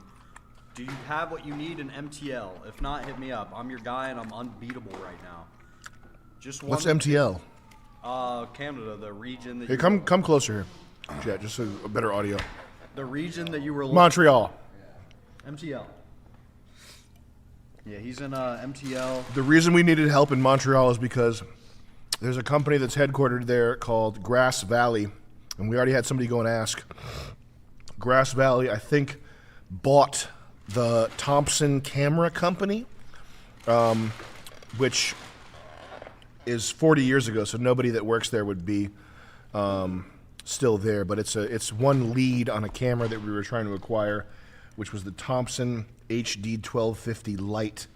Do you have what you need in MTL? If not, hit me up. I'm your guy and I'm unbeatable right now. What's MTL? Canada, the region that Hey, come closer here. Yeah, just a better audio. The region that you were Montreal. MTL. Yeah, he's in MTL. The reason we needed help in Montreal is because there's a company that's headquartered there called Grass Valley, and we already had somebody go and ask. Grass Valley, I think, bought the Thompson Camera Company, which is 40 years ago, so nobody that works there would be still there. But it's one lead on a camera that we were trying to acquire, which was the Thompson HD 1250 Lite,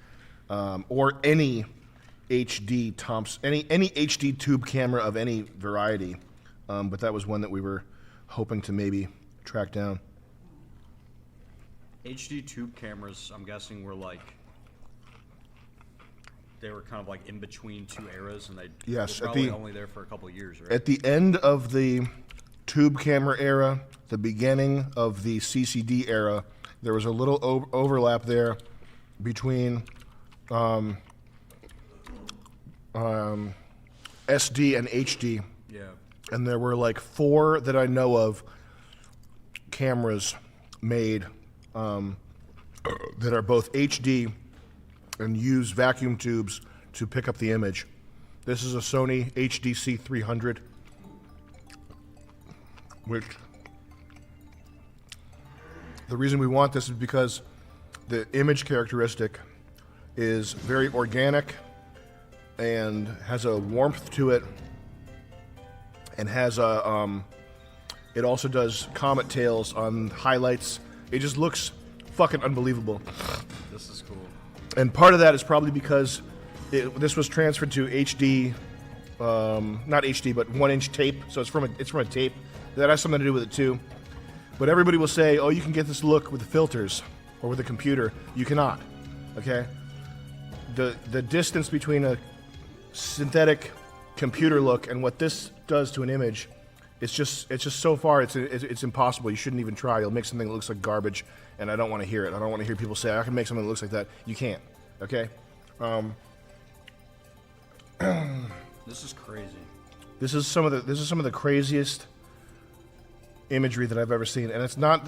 or any HD any HD tube camera of any variety. But that was one that we were hoping to maybe track down. HD tube cameras, I'm guessing, were they were kind of like in between two eras, and they were probably only there for a couple of years, right? At the end of the tube camera era, the beginning of the CCD era, there was a little overlap there between SD and HD. Yeah. And there were like 4 that I know of cameras made that are both HD and use vacuum tubes to pick up the image. This is a Sony HDC 300, which the reason we want this is because the image characteristic is very organic and has a warmth to it, and has a it also does comet tails on highlights. It just looks fucking unbelievable. This is cool. And part of that is probably because This was transferred to HD, not HD, but 1-inch tape. So it's from a tape that has something to do with it too. But everybody will say, "Oh, you can get this look with the filters or with a computer." You cannot. Okay. The distance between a synthetic computer look and what this does to an image, it's just so far it's impossible. You shouldn't even try. You'll make something that looks like garbage, and I don't want to hear it. I don't want to hear people say I can make something that looks like that. You can't. Okay. This is crazy. This is some of the craziest imagery that I've ever seen, and it's not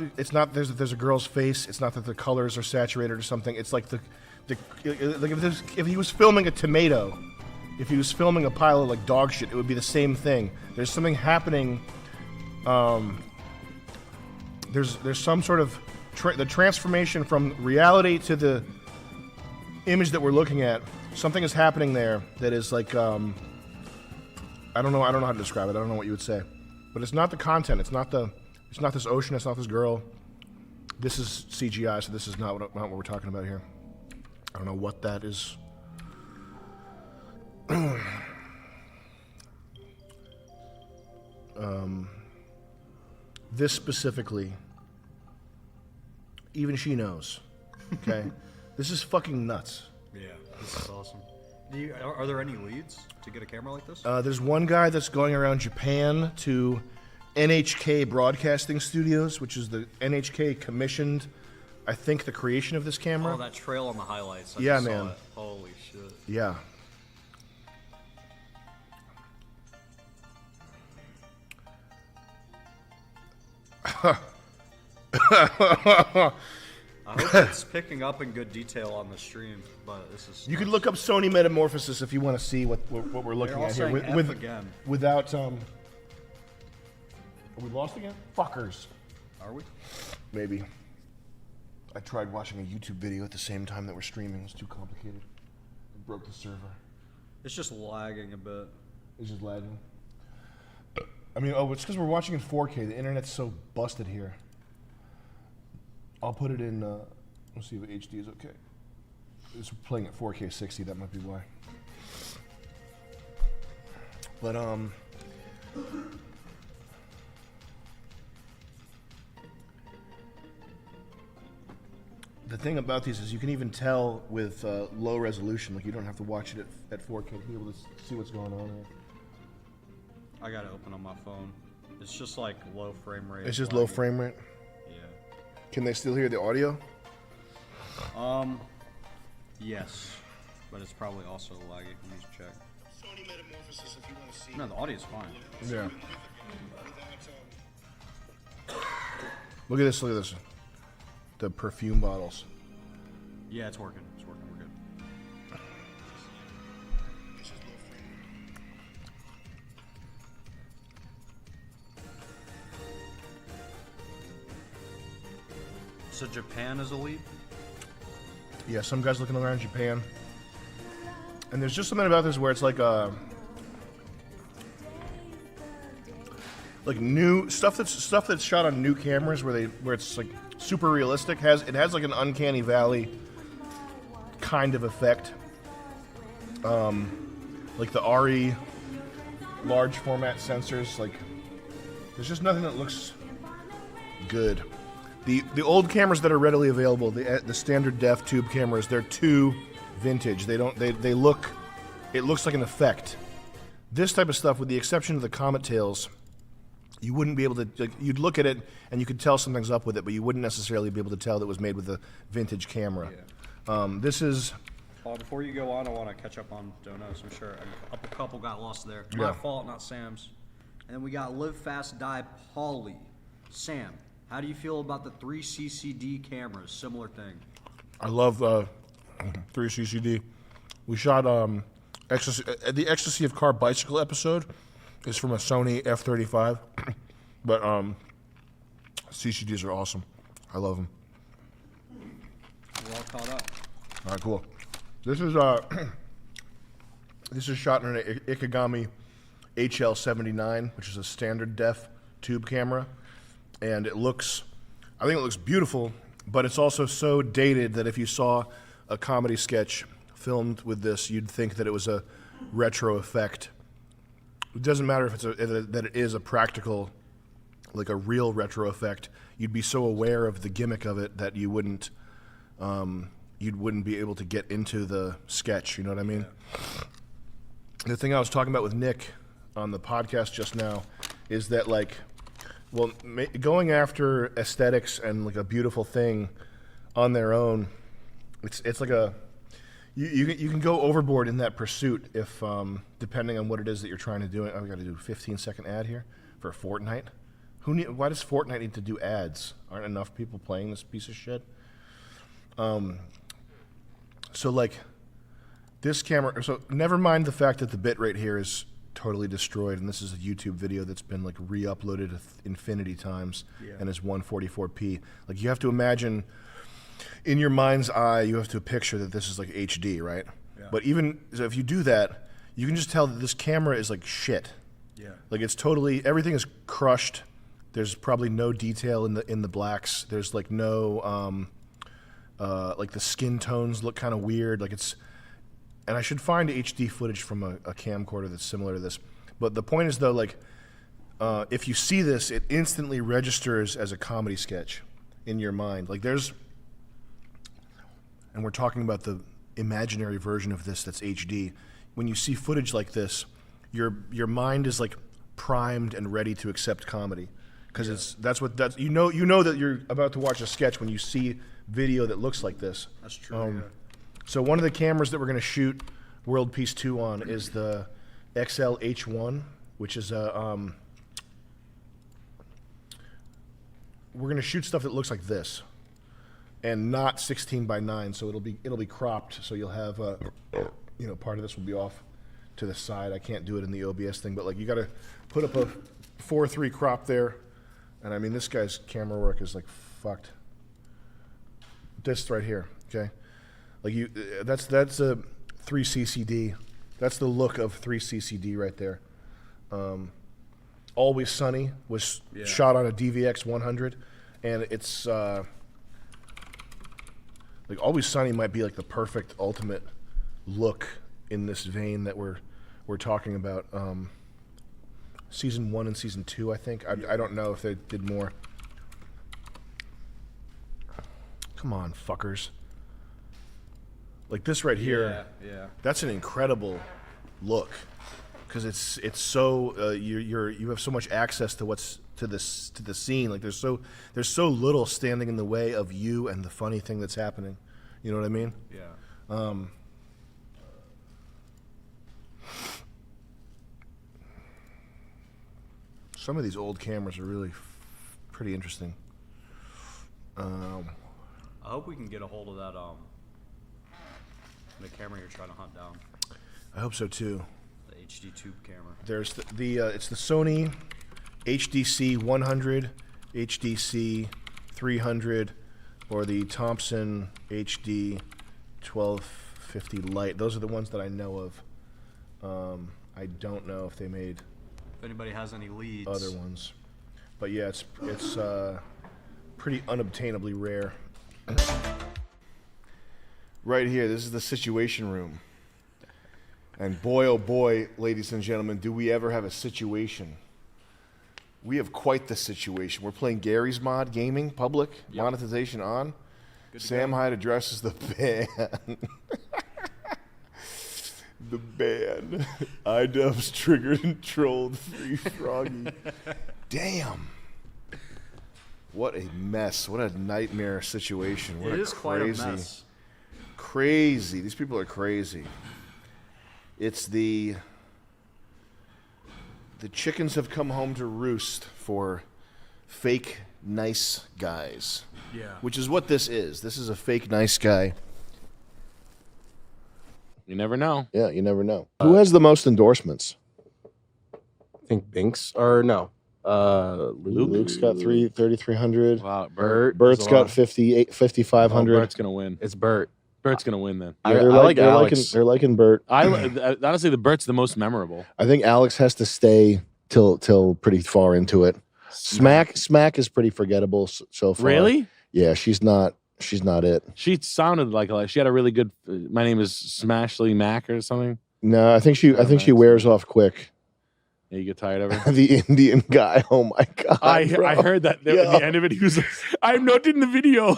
there's a girl's face. It's not that the colors are saturated or something. It's like like if he was filming a tomato, if he was filming a pile of like dog shit, it would be the same thing. There's something happening. There's some sort of the transformation from reality to the image that we're looking at. Something is happening there that is like I don't know how to describe it. I don't know what you would say, but it's not the content. It's not this ocean. It's not this girl. This is CGI, so this is not what we're talking about here. I don't know what that is. This specifically, even she knows. Okay, this is fucking nuts. Yeah, this is awesome. Are there any leads to get a camera like this? There's one guy that's going around Japan to NHK Broadcasting Studios, which is the NHK commissioned, I think, the creation of this camera. Oh, that trail on the highlights. I Yeah, just saw man. it. Holy shit. Yeah. I hope it's picking up in good detail on the stream, but this is. You could look up Sony Metamorphosis if you want to see what we're looking They're all at here. saying F again. Without Are we lost again? Fuckers. Are we? Maybe. I tried watching a YouTube video at the same time that we're streaming. It was too complicated. It broke the server. It's just lagging a bit. It's just lagging. I mean, it's because we're watching in 4K. The internet's so busted here. I'll put it in. Let's see if HD is okay. It's playing at 4K 60. That might be why. But the thing about these is you can even tell with low resolution. Like you don't have to watch it at 4K to be able to see what's going on here. I got it open on my phone. It's just like low frame rate. It's just low frame rate. Yeah. Can they still hear the audio? Yes, but it's probably also laggy. Let me check. Sony Metamorphosis, if you want to see. No, the audio's fine. Yeah. Look at this. Look at this. The perfume bottles. Yeah, it's working. It's working. We're good. So Japan is a lead? Yeah, some guys looking around Japan. And there's just something about this where it's like new stuff that's shot on new cameras where it's like super realistic. It has like an uncanny valley kind of effect. Like the RE large format sensors, like there's just nothing that looks good. The old cameras that are readily available, the standard def tube cameras, they're too vintage. It looks like an effect. This type of stuff, with the exception of the Comet Tails, you wouldn't be able to, you'd look at it and you could tell something's up with it, but you wouldn't necessarily be able to tell that it was made with a vintage camera. This is... before you go on, I want to catch up on donos. I'm sure a couple got lost there. Yeah. My fault, not Sam's. And then we got Live Fast Die Pauly. Sam, how do you feel about the 3 CCD cameras? Similar thing. I love 3 CCD. We shot the Ecstasy of Car Bicycle episode is from a Sony F35, but CCDs are awesome. I love them. We're all caught up. All right, cool. This is this is shot in an Ikegami HL79, which is a standard def tube camera, and I think it looks beautiful, but it's also so dated that if you saw a comedy sketch filmed with this, you'd think that it was a retro effect. It doesn't matter if that it is a practical, like a real retro effect. You'd be so aware of the gimmick of it that you wouldn't be able to get into the sketch. You know what I mean? The thing I was talking about with Nick on the podcast just now is that, like, well, going after aesthetics and like a beautiful thing on their own, it's like a you can go overboard in that pursuit if depending on what it is that you're trying to do. We got to do a 15-second ad here for Fortnite. Why does Fortnite need to do ads? Aren't enough people playing this piece of shit? So like this camera. So never mind the fact that the bit rate here is totally destroyed, and this is a YouTube video that's been like re-uploaded infinity times and is 144p. Like, you have to imagine in your mind's eye, you have to picture that this is like HD, right? Yeah. But even so, if you do that, you can just tell that this camera is like shit. Yeah. Like, it's totally, everything is crushed. There's probably no detail in the blacks. There's like no like the skin tones look kind of weird. Like, it's. And I should find HD footage from a camcorder that's similar to this. But the point is, though, like, if you see this, it instantly registers as a comedy sketch in your mind. Like, and we're talking about the imaginary version of this that's HD. When you see footage like this, your mind is like primed and ready to accept comedy, because you know that you're about to watch a sketch when you see video that looks like this. That's true. So one of the cameras that we're going to shoot World Peace 2 on is the XL-H1, which is we're going to shoot stuff that looks like this, and not 16:9. So it'll be cropped. So you'll have part of this will be off to the side. I can't do it in the OBS thing, but like, you got to put up a 4:3 crop there, and I mean, this guy's camera work is like fucked. This right here, okay. Like, that's a 3CCD. That's the look of 3CCD right there. Always Sunny was shot on a DVX 100, and it's like, Always Sunny might be like the perfect ultimate look in this vein that we're talking about. Season 1 and season 2, I think. I don't know if they did more. Come on, fuckers. Like this right here, that's an incredible look, because it's so you have so much access to the scene. Like, there's so little standing in the way of you and the funny thing that's happening. You know what I mean? Yeah. Some of these old cameras are really pretty interesting. I hope we can get a hold of that the camera you're trying to hunt down. I hope so too. The HD tube camera. There's it's the Sony HDC 100, HDC 300, or the Thompson HD 1250 Lite. Those are the ones that I know of. I don't know if they made. If anybody has any leads. Other ones, but yeah, it's pretty unobtainably rare. Right here, this is the Situation Room. And boy, oh boy, ladies and gentlemen, do we ever have a situation. We have quite the situation. We're playing Gary's Mod Gaming, public, monetization on. Sam Hyde addresses the ban. The ban. iDubbbz triggered and trolled Free Froggy. Damn. What a mess. What a nightmare situation. What it is quite a mess. Crazy. These people are crazy. It's the chickens have come home to roost for fake nice guys. Yeah. Which is what this is. This is a fake nice guy. You never know. Yeah, you never know. Who has the most endorsements? I think Binks, or no. Luke's got 3,300. Wow, Bert's got 5,500. Bert's gonna win. It's Bert. Bert's gonna win then. Yeah, they're liking Bert. Honestly, the Bert's the most memorable. I think Alex has to stay till pretty far into it. Smack is pretty forgettable so far. Really? Yeah, she's not She's not it. She sounded like she had a really good. My name is Smashley Mac or something. No, I think she wears off quick. Yeah, you get tired of her. The Indian guy. Oh my god! I bro. heard that at the end of it. He was like, "I'm not in the video."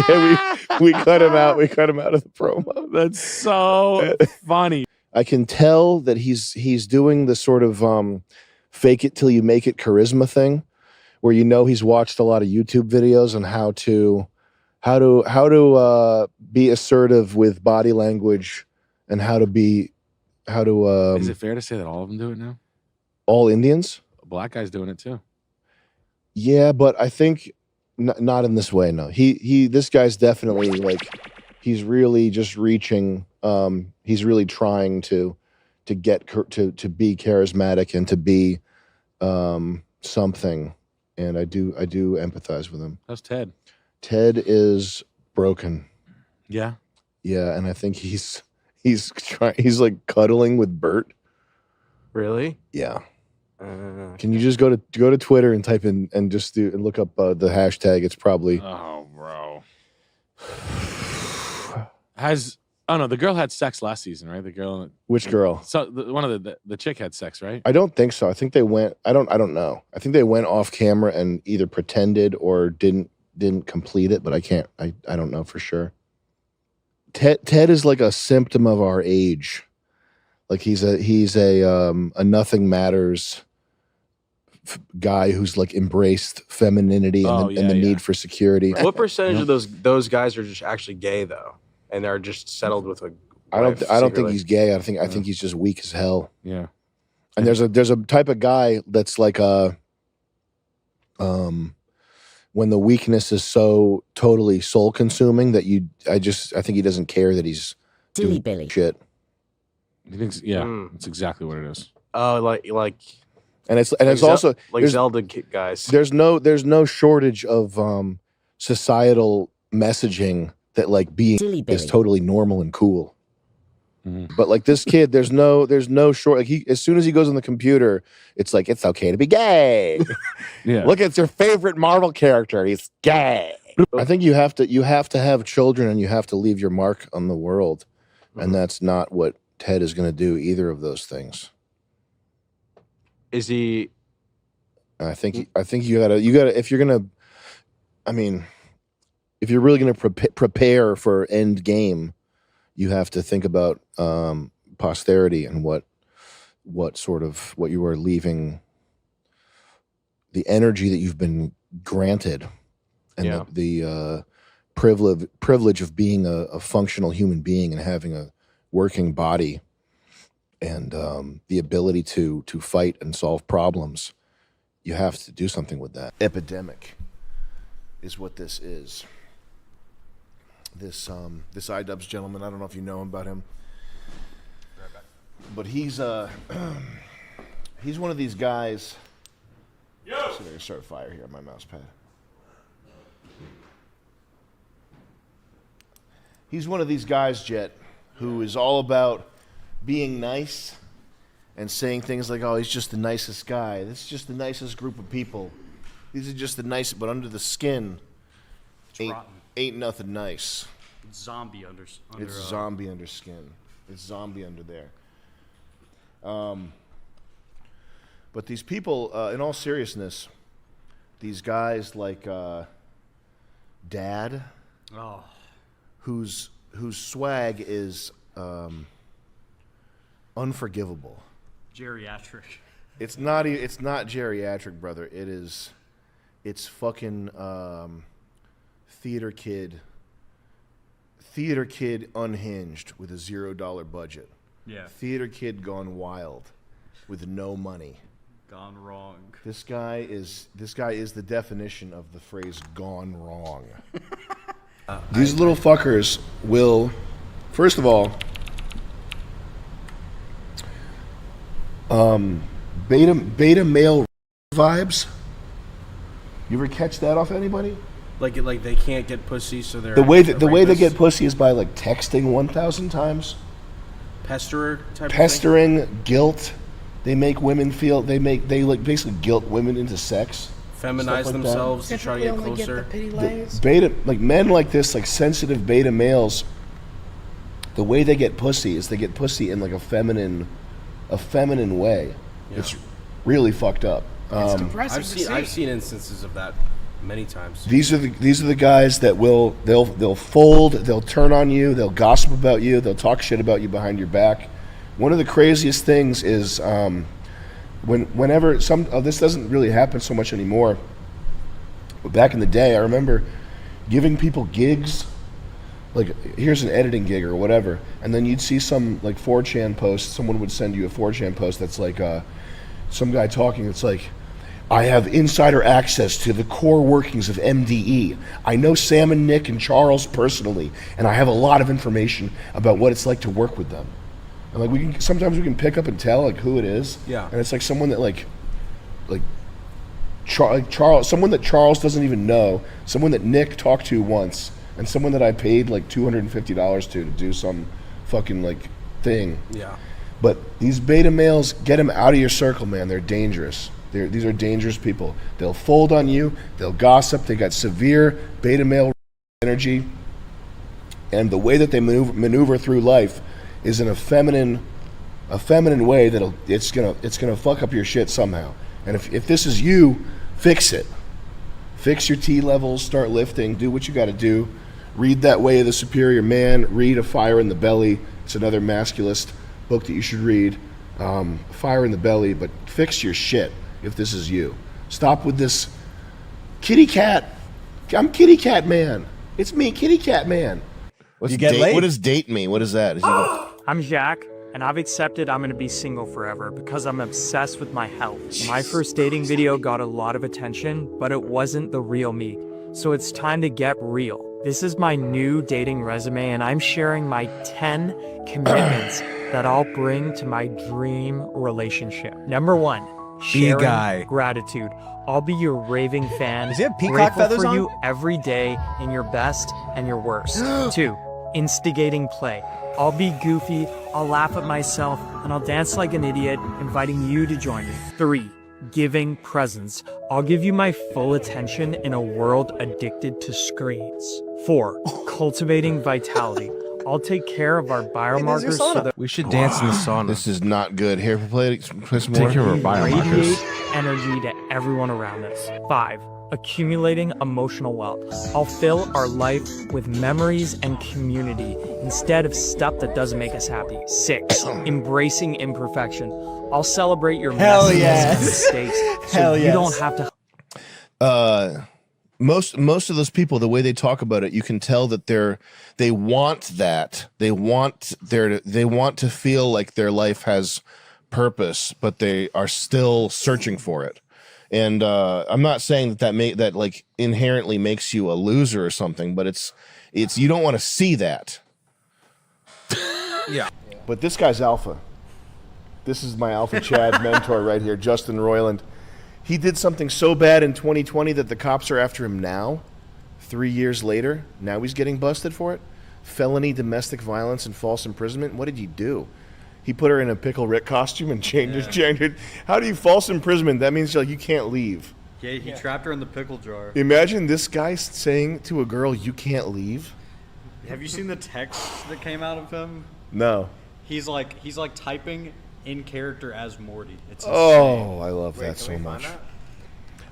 Yeah, we cut him out. We cut him out of the promo. That's so funny. I can tell that he's doing the sort of fake it till you make it charisma thing, where he's watched a lot of YouTube videos on how to be assertive with body language and how to Is it fair to say that all of them do it now? All Indians? A black guy's doing it too. Yeah, but I think not in this way. No, this guy's definitely he's really just reaching. He's really trying to get to be charismatic and to be something. And I do empathize with him. How's Ted? Ted is broken. Yeah. Yeah, and I think he's like cuddling with Bert. Really? Yeah. Can you just go to Twitter and type in and just look up the hashtag? It's probably. Oh, bro. The girl had sex last season, right? The girl. Which girl? So one of the chick had sex, right? I don't think so. I think they went. I don't know. I think they went off camera and either pretended or didn't complete it. But I can't. I don't know for sure. Ted is like a symptom of our age. Like he's a nothing matters guy who's like embraced femininity and the need for security. What percentage of those guys are just actually gay though, and are just settled with a? I don't think he's gay. I think he's just weak as hell. Yeah. And there's a type of guy that's like when the weakness is so totally soul consuming that I think he doesn't care that he's doing shit. He thinks, that's exactly what it is. Oh, like, and it's also like Zelda guys. There's no shortage of societal messaging that like being is totally normal and cool. Mm-hmm. But like this kid, there's no short. Like as soon as he goes on the computer, it's like it's okay to be gay. Yeah. Look, it's your favorite Marvel character. He's gay. I think you have to have children and you have to leave your mark on the world, and that's not what Ted is going to do either of those things. Is he? I think you gotta if you're gonna, I mean, if you're really gonna prepare for end game, you have to think about posterity and what you are leaving, the energy that you've been granted, and the privilege of being a functional human being and having a working body, and the ability to fight and solve problems. You have to do something with that. Epidemic is what this is. This iDubbbz gentleman, I don't know if you know about him, but he's one of these guys. See if I can start a fire here on my mouse pad. He's one of these guys, Jet, who is all about being nice and saying things like, "Oh, he's just the nicest guy. This is just the nicest group of people. These are just the nicest," but under the skin, ain't nothing nice. It's zombie under. It's zombie under skin. It's zombie under there. But these people, in all seriousness, these guys like Dad, whose swag is unforgivable. Geriatric. It's not geriatric, brother. It's fucking theater kid unhinged with a $0 budget. Yeah. Theater kid gone wild with no money. Gone wrong. This guy is the definition of the phrase "gone wrong." These little fuckers will, first of all, beta male vibes. You ever catch that off anybody? Like they can't get pussy, so they're The way they get pussy is by like texting 1,000 times. Pesterer type Pestering, guilt. They make women feel they like basically guilt women into sex. feminize like themselves that. to try to get closer. Beta, like men like this, like sensitive beta males, the way they get pussy is they get pussy in like a feminine way. Yeah. It's really fucked up. I've seen instances of that many times. These are the guys that they'll fold, they'll turn on you, they'll gossip about you, they'll talk shit about you behind your back. One of the craziest things is whenever this doesn't really happen so much anymore. But back in the day, I remember giving people gigs, like here's an editing gig or whatever, and then you'd see some like 4chan post. Someone would send you a 4chan post that's like some guy talking. It's like, I have insider access to the core workings of MDE. I know Sam and Nick and Charles personally, and I have a lot of information about what it's like to work with them. And like sometimes we can pick up and tell like who it is. Yeah. And it's like someone that like Charles, someone that Charles doesn't even know, someone that Nick talked to once, and someone that I paid like $250 to do some fucking like thing. Yeah. But these beta males, get them out of your circle, man. They're dangerous. These are dangerous people. They'll fold on you. They'll gossip. They got severe beta male energy, and the way that they maneuver through life is in a feminine way that it's gonna fuck up your shit somehow. And if this is you, fix it. Fix your T levels. Start lifting. Do what you got to do. Read That Way of the Superior Man. Read A Fire in the Belly. It's another masculist book that you should read. Fire in the Belly. But fix your shit. If this is you, stop with this kitty cat. I'm kitty cat man. It's me, kitty cat man. What's date? What does date mean? What is that? Is I'm Jack, and I've accepted I'm gonna be single forever because I'm obsessed with my health. My first dating video got a lot of attention, but it wasn't the real me. So it's time to get real. This is my new dating resume, and I'm sharing my 10 commitments that I'll bring to my dream relationship. Number 1. Sharing gratitude. I'll be your raving fan. Does he have peacock grateful feathers for on? you every day in your best and your worst. 2. Instigating play. I'll be goofy, I'll laugh at myself, and I'll dance like an idiot, inviting you to join me. 3. Giving presents. I'll give you my full attention in a world addicted to screens. 4. Cultivating vitality. I'll take care of our biomarkers so that we should dance in the sauna. This is not good. Here, play some more. Take care of our biomarkers. radiate energy to everyone around us. 5. Accumulating emotional wealth. I'll fill our life with memories and community instead of stuff that doesn't make us happy. 6. Embracing imperfection. I'll celebrate your messiness and mistakes so you don't have to. Most of those people, the way they talk about it, you can tell that they want that. They want to feel like their life has purpose, but they are still searching for it. And I'm not saying that like inherently makes you a loser or something, but it's you don't want to see that. Yeah. But this guy's alpha. This is my Alpha Chad mentor right here, Justin Roiland. He did something so bad in 2020 that the cops are after him now, 3 years later. Now he's getting busted for it. Felony domestic violence and false imprisonment. What did he do? He put her in a Pickle Rick costume and chained her. How do you false imprisonment? That means like you can't leave. Yeah, he trapped her in the pickle jar. Imagine this guy saying to a girl, "You can't leave." Have you seen the text that came out of him? No. He's like typing in character as Morty. It's Oh, I love that so much.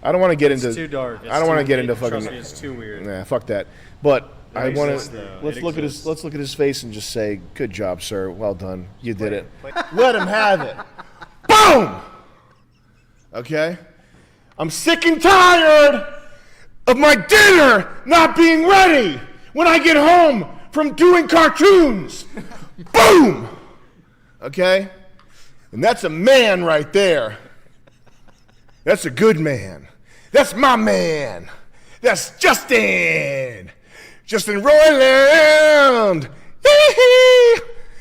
I don't want to get into. It's too dark. I don't want to get into Trust fucking. me, it's too weird. Nah, fuck that. But It I want exists, to. though. Let's It look exists. at his face and just say, "Good job, sir. Well done. You did it. Let him have it." Boom. Okay. I'm sick and tired of my dinner not being ready when I get home from doing cartoons. Boom. Okay. And that's a man right there. That's a good man. That's my man. That's Justin. Justin Roiland.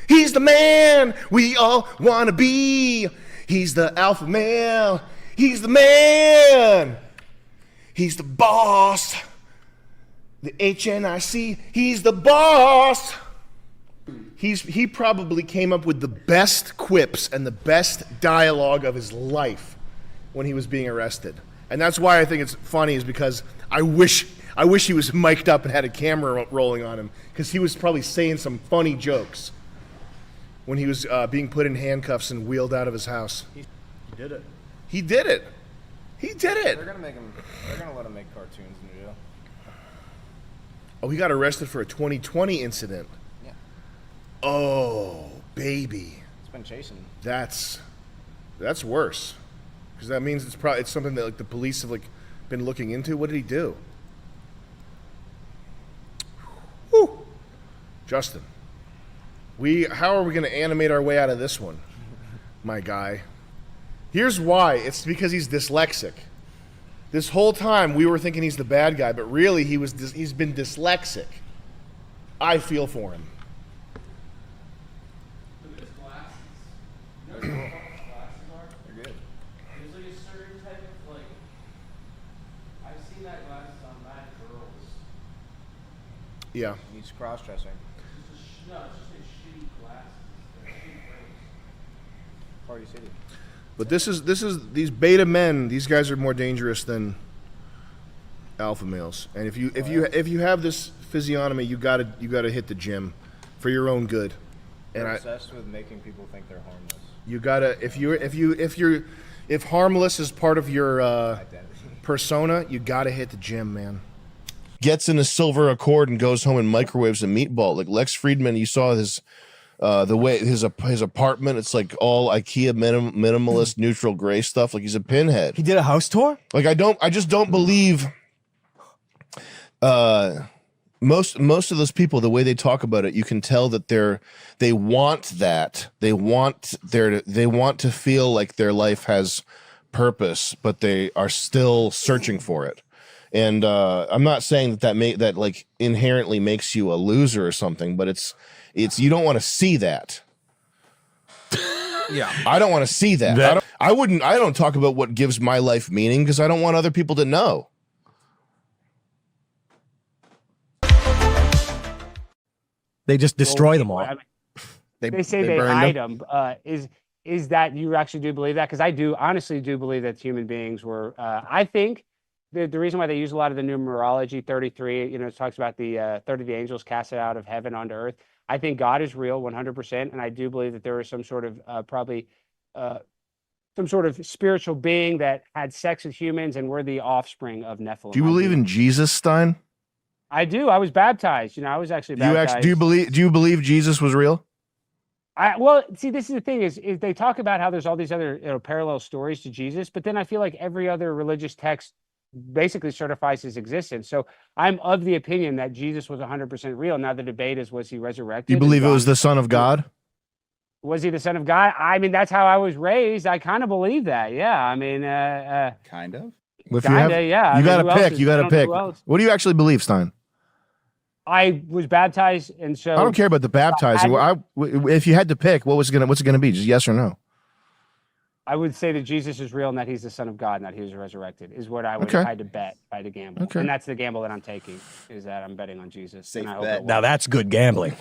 He's the man we all want to be. He's the alpha male. He's the man. He's the boss. The HNIC. He's the boss. He probably came up with the best quips and the best dialogue of his life when he was being arrested. And that's why I think it's funny, is because I wish he was mic'd up and had a camera rolling on him, because he was probably saying some funny jokes when he was being put in handcuffs and wheeled out of his house. He did it. He did it. He did it. They're gonna let him make cartoons in jail. Oh, he got arrested for a 2020 incident. Yeah. Oh, baby. It's been chasing him. That's worse, because that means it's something that like the police have like been looking into. What did he do? Whew. Justin, how are we going to animate our way out of this one, my guy? Here's why. It's because he's dyslexic. This whole time we were thinking he's the bad guy, but really he's been dyslexic. I feel for him. Look at his glasses. You know what his glasses are? They're good. There's like a certain type of like. I've seen that glasses on mad girls. Yeah. He needs cross-dressing. No, it's just like shitty glasses. They're shitty frames. Party City. But this is these beta men. These guys are more dangerous than alpha males. And if you have this physiognomy, you gotta hit the gym for your own good. They're And obsessed with making people think they're harmless. you gotta if harmless is part of your persona, you gotta hit the gym, man. Gets in a silver Accord and goes home and microwaves a meatball. Like Lex Friedman, you saw his the way his apartment, it's like all IKEA minimalist neutral gray stuff. Like he's a pinhead. He did a house tour? Like I just don't believe most of those people, the way they talk about it, you can tell that they want to feel like their life has purpose, but they are still searching for it. And I'm not saying that like inherently makes you a loser or something, but it's you don't want to see that. Yeah, I don't want to see that. I don't talk about what gives my life meaning because I don't want other people to know. They just destroy them all. I mean, they say they hide them. Is that you actually do believe that? Because I honestly do believe that human beings were. I think the reason why they use a lot of the numerology 33, it talks about the 30 of the angels casted out of heaven onto earth. I think God is real 100%, and I do believe that there was some sort of probably some sort of spiritual being that had sex with humans, and we're the offspring of Nephilim. Do you believe in Jesus, Stein? I do. I was baptized. I was actually baptized. Do you believe Jesus was real? Well, see, this is the thing is they talk about how there's all these other parallel stories to Jesus, but then I feel like every other religious text basically certifies his existence. So I'm of the opinion that Jesus was 100% real. Now the debate is, was he resurrected? Do you believe it was the Son of God? Was he the Son of God? I mean, that's how I was raised. I kind of believe that. Yeah. I mean, kind of. Yeah. You got to pick. You got to pick. What do you actually believe, Stein? I was baptized, and so I don't care about the baptizing. If you had to pick, what's it gonna be? Just yes or no? I would say that Jesus is real and that he's the Son of God and that he was resurrected is what I would I had to bet, if I had to gamble. Okay. And that's the gamble that I'm taking, is that I'm betting on Jesus. Safe bet. Now that's good gambling.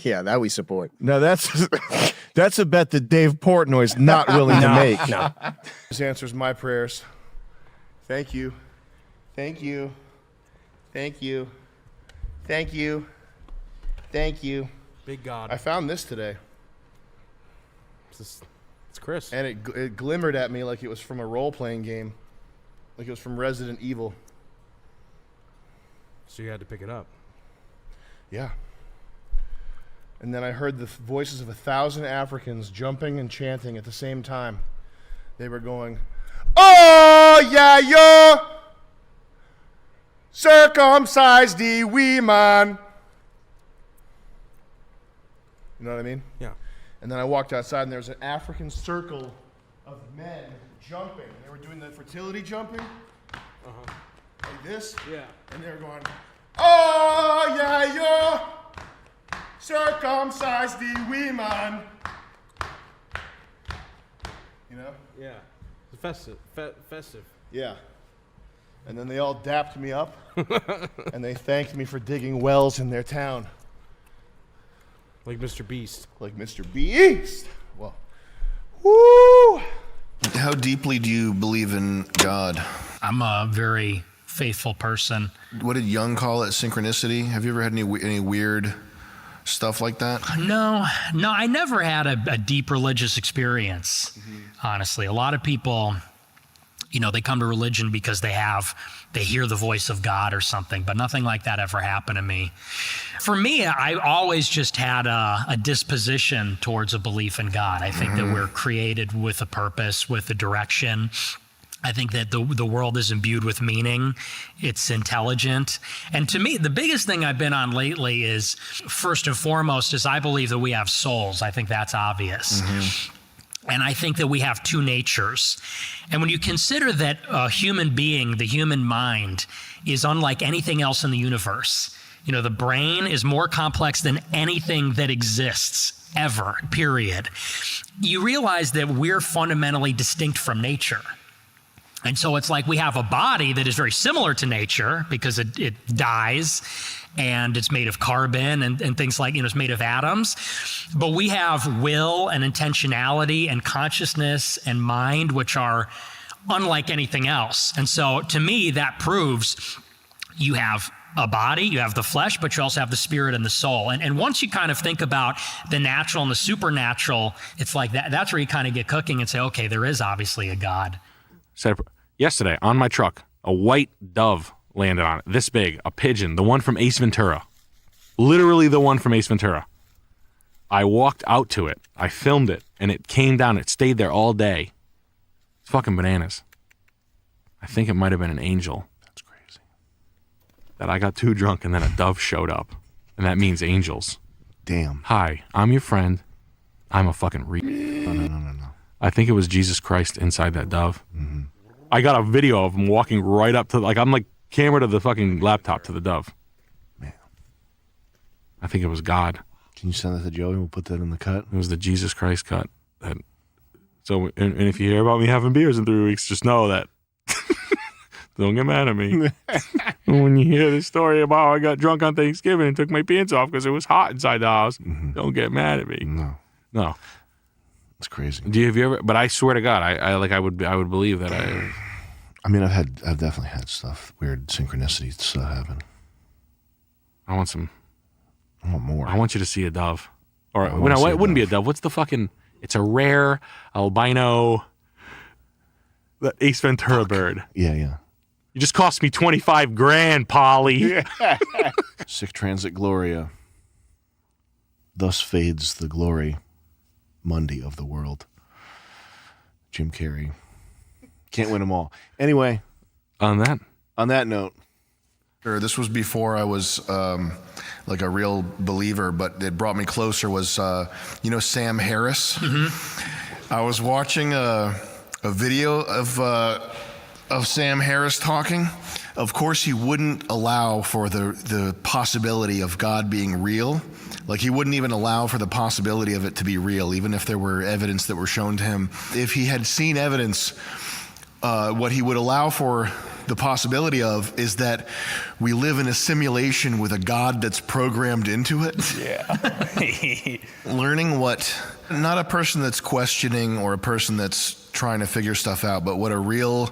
Yeah, that we support. No, that's a bet that Dave Portnoy's not willing to make. No. This answers my prayers. Thank you. Thank you. Thank you. Thank you. Thank you. Big God. I found this today. It's Chris. And it glimmered at me like it was from a role-playing game. Like it was from Resident Evil. So you had to pick it up. Yeah. And then I heard the voices of 1,000 Africans jumping and chanting at the same time. They were going, "Oh, yeah, yo! Circumcise the wee man." You know what I mean? Yeah. And then I walked outside and there was an African circle of men jumping. They were doing the fertility jumping. Like this. Yeah. And they were going, "Oh, yeah, yo! Circumcise the wee man." You know? Yeah. It's festive. Festive. Yeah. And then they all dapped me up, and they thanked me for digging wells in their town. Like Mr. Beast. Like Mr. Beast. Well, woo! How deeply do you believe in God? I'm a very faithful person. What did Jung call it? Synchronicity? Have you ever had any weird stuff like that? No, I never had a deep religious experience, honestly. A lot of people, they come to religion because they hear the voice of God or something, but nothing like that ever happened to me. For me, I always just had a disposition towards a belief in God. I think that we're created with a purpose, with a direction. I think that the world is imbued with meaning. It's intelligent. And to me, the biggest thing I've been on lately is, first and foremost, is I believe that we have souls. I think that's obvious. And I think that we have two natures. And when you consider that a human being, the human mind, is unlike anything else in the universe, the brain is more complex than anything that exists ever, period. You realize that we're fundamentally distinct from nature. And so it's like we have a body that is very similar to nature because it dies and it's made of carbon and things like, it's made of atoms. But we have will and intentionality and consciousness and mind, which are unlike anything else. And so to me, that proves you have a body, you have the flesh, but you also have the spirit and the soul. And once you kind of think about the natural and the supernatural, it's like that's where you kind of get cooking and say, okay, there is obviously a God. Yesterday on my truck, a white dove landed on it, this big, a pigeon, the one from Ace Ventura. Literally the one from Ace Ventura. I walked out to it, I filmed it, and it came down, it stayed there all day. It's fucking bananas. I think it might have been an angel. That's crazy. That I got too drunk and then a dove showed up. And that means angels. Damn. Hi, I'm your friend. I'm a fucking No. I think it was Jesus Christ inside that dove. I got a video of him walking right up to, I'm like camera to the fucking laptop to the dove. Man. I think it was God. Can you send that to Joey? We'll put that in the cut. It was the Jesus Christ cut. So if you hear about me having beers in 3 weeks, just know that. Don't get mad at me. When you hear the story about how I got drunk on Thanksgiving and took my pants off because it was hot inside the house, don't get mad at me. No. It's crazy. Have you ever? But I swear to God, I would believe that I mean, I've definitely had stuff, weird synchronicity stuff happen. I want more. I want you to see a dove, or it wouldn't be a dove. What's the fucking? It's a rare albino, the Ace Ventura bird. Yeah. You just cost me $25,000, Polly. Sic transit gloria. Thus fades the glory. Monday of the world. Jim Carrey. Can't win them all. Anyway, on that note, this was before I was like a real believer, but it brought me closer. Was Sam Harris? I was watching a video of Sam Harris talking. Of course, he wouldn't allow for the possibility of God being real. Like, he wouldn't even allow for the possibility of it to be real, even if there were evidence that were shown to him. If he had seen evidence, what he would allow for the possibility of is that we live in a simulation with a God that's programmed into it. Yeah. Learning not a person that's questioning or a person that's trying to figure stuff out, but what real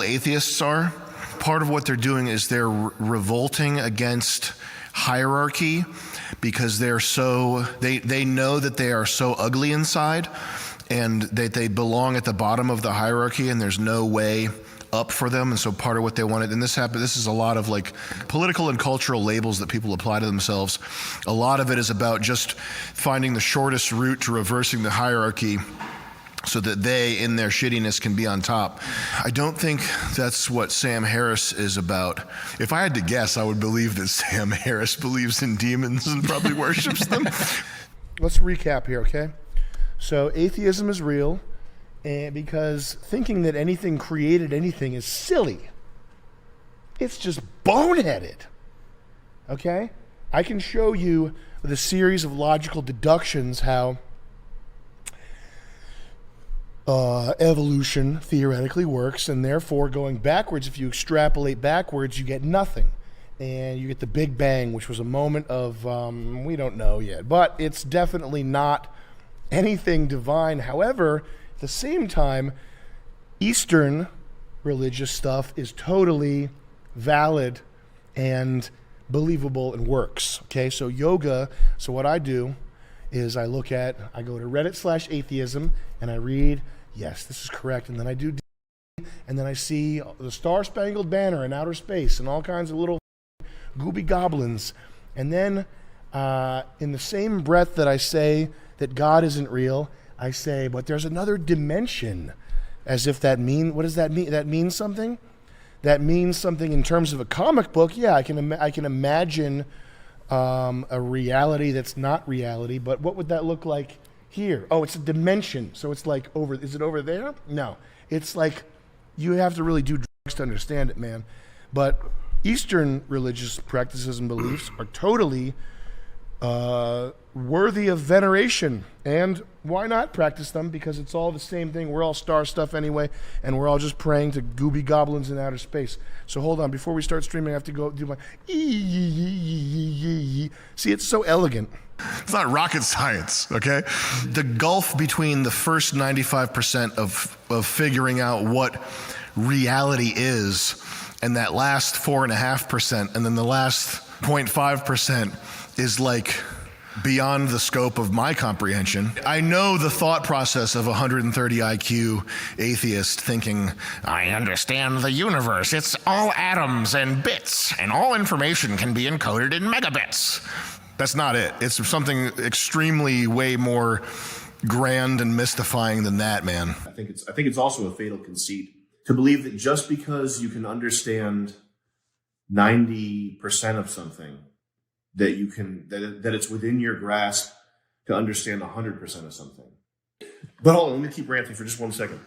atheists are. Part of what they're doing is they're revolting against hierarchy because they know that they are so ugly inside and that they belong at the bottom of the hierarchy and there's no way up for them. And so part of what they wanted, and this is a lot of like political and cultural labels that people apply to themselves. A lot of it is about just finding the shortest route to reversing the hierarchy so that they, in their shittiness, can be on top. I don't think that's what Sam Harris is about. If I had to guess, I would believe that Sam Harris believes in demons and probably worships them. Let's recap here, okay? So atheism is real, and because thinking that anything created anything is silly. It's just boneheaded, okay? I can show you with a series of logical deductions how evolution theoretically works, and therefore going backwards, if you extrapolate backwards, you get nothing. And you get the Big Bang, which was a moment of, we don't know yet, but it's definitely not anything divine. However, At the same time, Eastern religious stuff is totally valid and believable and works. Okay, so yoga, so what I do is I go to Reddit/atheism and I read, yes, this is correct, and then I do, and then I see the Star-Spangled Banner in outer space and all kinds of little gooby goblins. And then in the same breath that I say that God isn't real, I say, but there's another dimension, as if what does that mean? That means something? That means something in terms of a comic book. Yeah, I can imagine a reality that's not reality, but what would that look like here? Oh, it's a dimension. So it's like is it over there? No. It's like, you have to really do drugs to understand it, man. But Eastern religious practices and beliefs are totally worthy of veneration, and why not practice them? Because it's all the same thing. We're all star stuff anyway, and we're all just praying to gooby goblins in outer space. So hold on, before we start streaming, I have to go do my see, it's so elegant. It's not rocket science, okay? The gulf between the first 95% of figuring out what reality is and that last 4.5%, and then the last 0.5% is like beyond the scope of my comprehension. I know the thought process of a 130 IQ atheist thinking, I understand the universe. It's all atoms and bits, and all information can be encoded in megabits. That's not it. It's something extremely way more grand and mystifying than that, man. I think it's also a fatal conceit to believe that just because you can understand 90% of something, that it's within your grasp to understand 100% of something. But hold on, let me keep ranting for just 1 second.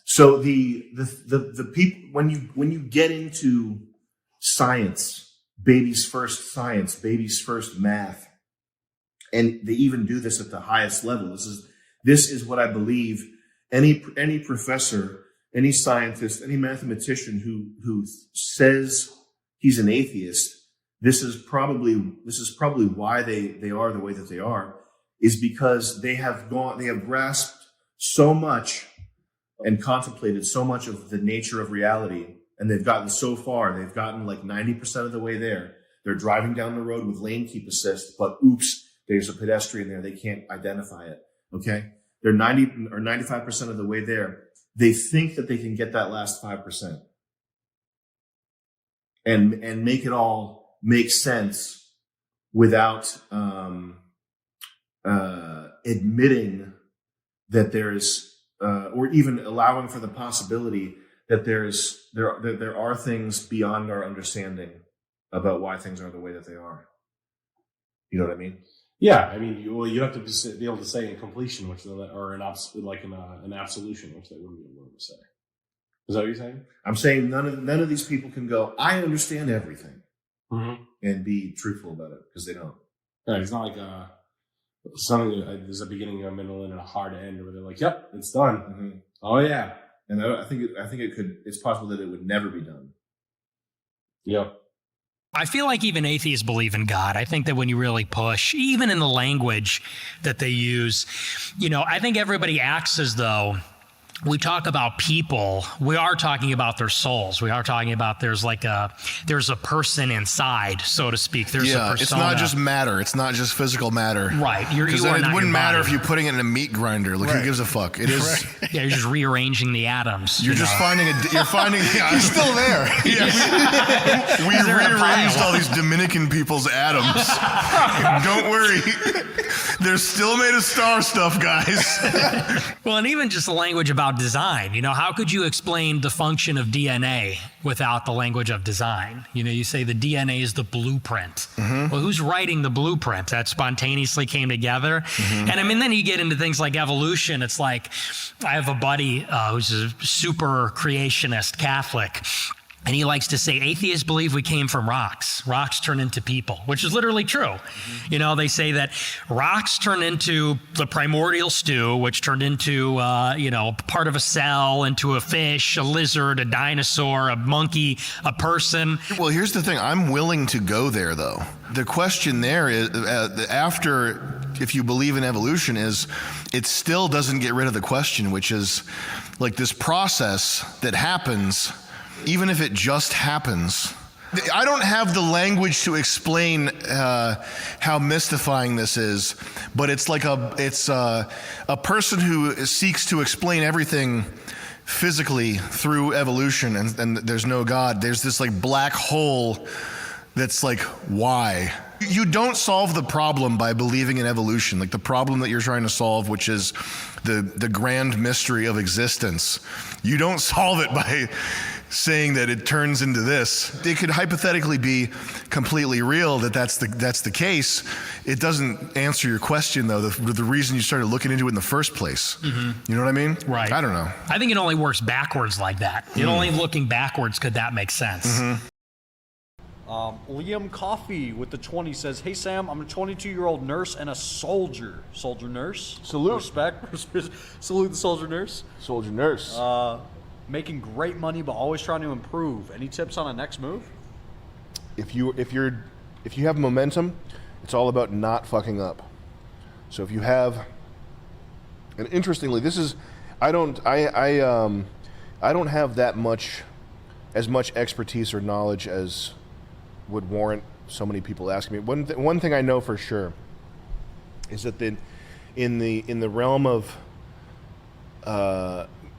So the people, when you get into science, baby's first math, and they even do this at the highest level. This is what I believe any professor, any scientist, any mathematician who says he's an atheist, this is probably why they are the way that they are, is because they have grasped so much and contemplated so much of the nature of reality, and they've gotten so far. They've gotten like 90% of the way there. They're driving down the road with lane keep assist, but oops, there's a pedestrian there. They can't identify it. Okay, they're 90 or 95% of the way there. They think that they can get that last 5% and make it all make sense without admitting that there's or even allowing for the possibility that there are things beyond our understanding about why things are the way that they are. You know what I mean? Yeah, I mean, you have to be able to say in completion, or an absolution, which they wouldn't be able to say. Is that what you're saying? I'm saying none of these people can go, I understand everything, and be truthful about it, because they don't. Yeah, it's not like there's a beginning, a middle, and a hard end where they're like, yep, it's done. Mm-hmm. Oh yeah, and I think it's possible that it would never be done. Yep. I feel like even atheists believe in God. I think that when you really push, even in the language that they use, I think everybody acts as though we talk about people, we are talking about their souls. We are talking about there's a person inside, so to speak. There's a persona. It's not just matter. It's not just physical matter. Right. Because then it wouldn't matter if you're putting it in a meat grinder. Like, who gives a fuck? It is. Right. Yeah, you're just rearranging the atoms. You're finding. Yeah, it's still there. Yeah. We rearranged all these Dominican people's atoms. Don't worry. They're still made of star stuff, guys. Well, and even just the language about design. How could you explain the function of DNA without the language of design? You say the DNA is the blueprint. Mm-hmm. Well, who's writing the blueprint? That spontaneously came together. Mm-hmm. And then you get into things like evolution. It's like, I have a buddy who's a super creationist Catholic. And he likes to say, atheists believe we came from rocks. Rocks turn into people, which is literally true. Mm-hmm. They say that rocks turn into the primordial stew, which turned into, part of a cell, into a fish, a lizard, a dinosaur, a monkey, a person. Well, here's the thing. I'm willing to go there, though. The question there is, after if you believe in evolution is it still doesn't get rid of the question, which is like this process that happens, even if it just happens. I don't have the language to explain how mystifying this is, but it's like a person who seeks to explain everything physically through evolution, and there's no God. There's this like black hole that's like, why? You don't solve the problem by believing in evolution, like the problem that you're trying to solve, which is the grand mystery of existence. You don't solve it by saying that it turns into this. It could hypothetically be completely real that's the case. It doesn't answer your question though, the reason you started looking into it in the first place. Mm-hmm. You know what I mean? Right. I don't know. I think it only works backwards like that. It only looking backwards could that make sense. Mm-hmm. Liam Coffee with the 20 says, "Hey Sam, I'm a 22-year-old nurse and a soldier. Soldier nurse. Salute. Respect. Salute the soldier nurse. Soldier nurse. Making great money, but always trying to improve. Any tips on a next move?" If you have momentum, it's all about not fucking up. So if you have, and interestingly, this is, I don't have that much, as much expertise or knowledge as would warrant so many people asking me. One thing I know for sure is that in the realm of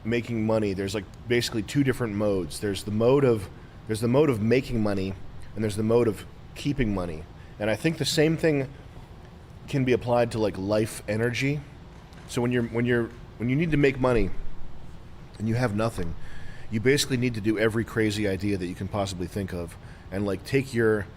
making money, there's like basically two different modes. There's the mode of making money, and there's the mode of keeping money. And I think the same thing can be applied to like life energy. So when you need to make money and you have nothing, you basically need to do every crazy idea that you can possibly think of, and like take your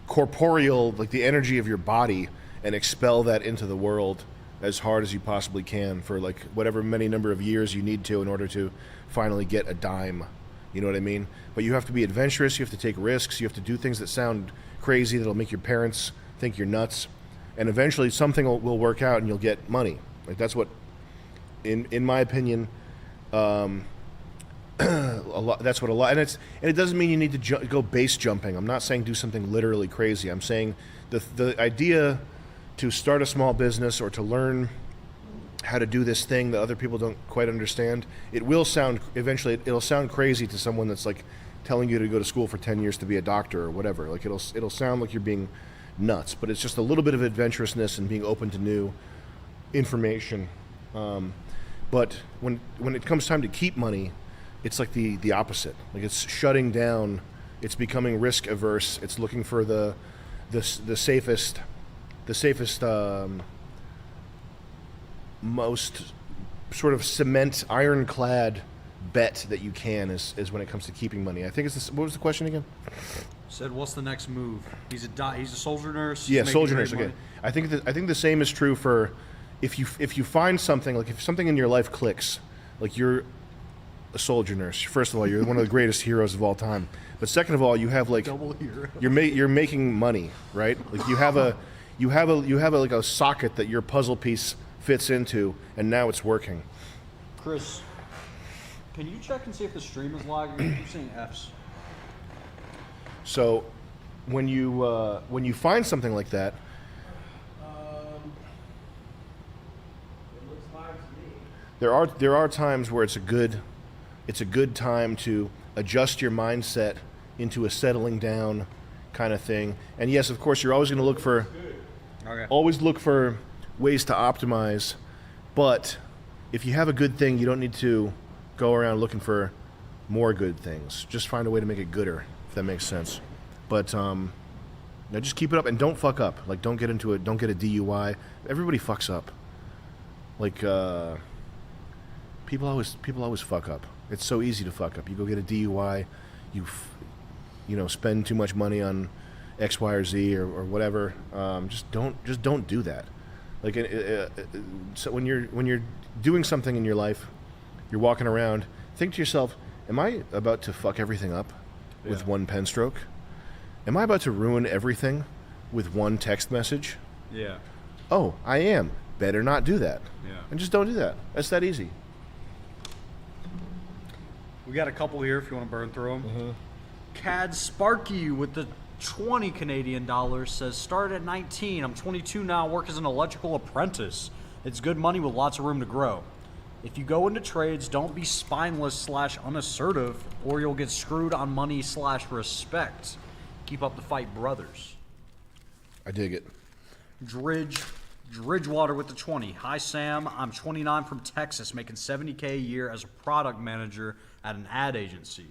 corporeal, like the energy of your body, and expel that into the world as hard as you possibly can for like whatever many number of years you need to in order to finally get a dime. You know what I mean? But you have to be adventurous, you have to take risks, you have to do things that sound crazy that'll make your parents think you're nuts, and eventually something will work out and you'll get money. Like that's what, in my opinion, that's what a lot, and it doesn't mean you need to go base jumping. I'm not saying do something literally crazy. I'm saying the idea to start a small business or to learn how to do this thing that other people don't quite understand, it'll sound crazy to someone that's like telling you to go to school for 10 years to be a doctor or whatever. Like it'll sound like you're being nuts, but it's just a little bit of adventurousness and being open to new information. But when it comes time to keep money, it's like the opposite. Like it's shutting down, it's becoming risk averse, it's looking for the safest most sort of cement, ironclad bet that you can is when it comes to keeping money. I think it's this. What was the question again? Said, what's the next move? He's a soldier nurse. Yeah, he's soldier making nurse. great Okay, money. I think the same is true for if you find something, like if something in your life clicks, like you're a soldier nurse. First of all, you're one of the greatest heroes of all time. But second of all, you have like Double hero. You're making money, right? Like you have a like a socket that your puzzle piece fits into, and now it's working. Chris, can you check and see if the stream is lagging? I'm seeing Fs. So when you find something like that, there are times where it's a good time to adjust your mindset into a settling down kind of thing. And yes, of course, you're always going to look for ways to optimize. But if you have a good thing, you don't need to go around looking for more good things. Just find a way to make it gooder, if that makes sense. But just keep it up and don't fuck up. Like don't get a DUI. Everybody fucks up. Like people always fuck up. It's so easy to fuck up. You go get a DUI, you spend too much money on X, Y, or Z or whatever. Just don't do that. Like so when you're doing something in your life, you're walking around, think to yourself, am I about to fuck everything up with one pen stroke? Am I about to ruin everything with one text message? Yeah. Oh, I am. Better not do that. Yeah. And just don't do that. That's that easy. We got a couple here if you want to burn through them. Mm-hmm. Cad Sparky with the 20 Canadian dollars says, started at 19. I'm 22 now, work as an electrical apprentice. It's good money with lots of room to grow. If you go into trades, don't be spineless / unassertive, or you'll get screwed on money / respect. Keep up the fight, brothers. I dig it. Dridgewater with the 20. Hi, Sam. I'm 29 from Texas, making $70K a year as a product manager at an ad agency.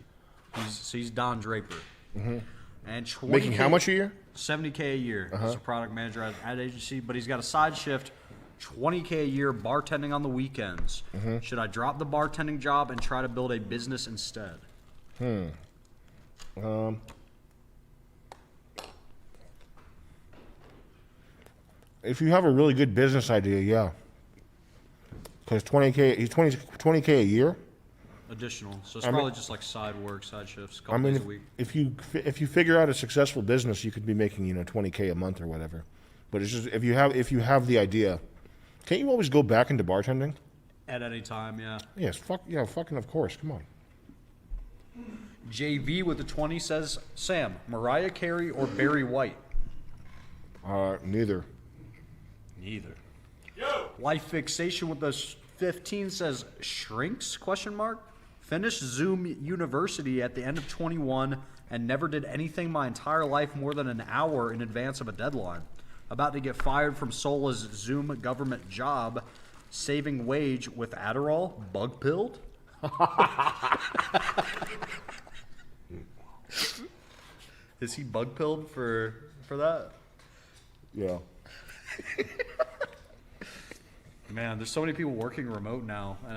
He's Don Draper. Mm-hmm. And 20K, making how much a year? $70K a year as a product manager at an ad agency, but he's got a side shift, $20K a year bartending on the weekends. Mm-hmm. Should I drop the bartending job and try to build a business instead? If you have a really good business idea, yeah. Because 20K, he's 20K a year. Additional, so it's probably just like side work, side shifts, a couple I mean, days a week. if you figure out a successful business, you could be making 20K a month or whatever. But it's just if you have the idea, can't you always go back into bartending? At any time, yeah. Yes, fucking of course. Come on. JV with the 20 says, Sam, Mariah Carey or Barry White? Neither. Neither. Life Fixation with the 15 says, shrinks, ? Finished Zoom University at the end of 21 and never did anything my entire life more than an hour in advance of a deadline. About to get fired from Sola's Zoom government job, saving wage with Adderall, bug pilled? Is he bug pilled for that? Yeah. Man, there's so many people working remote now, and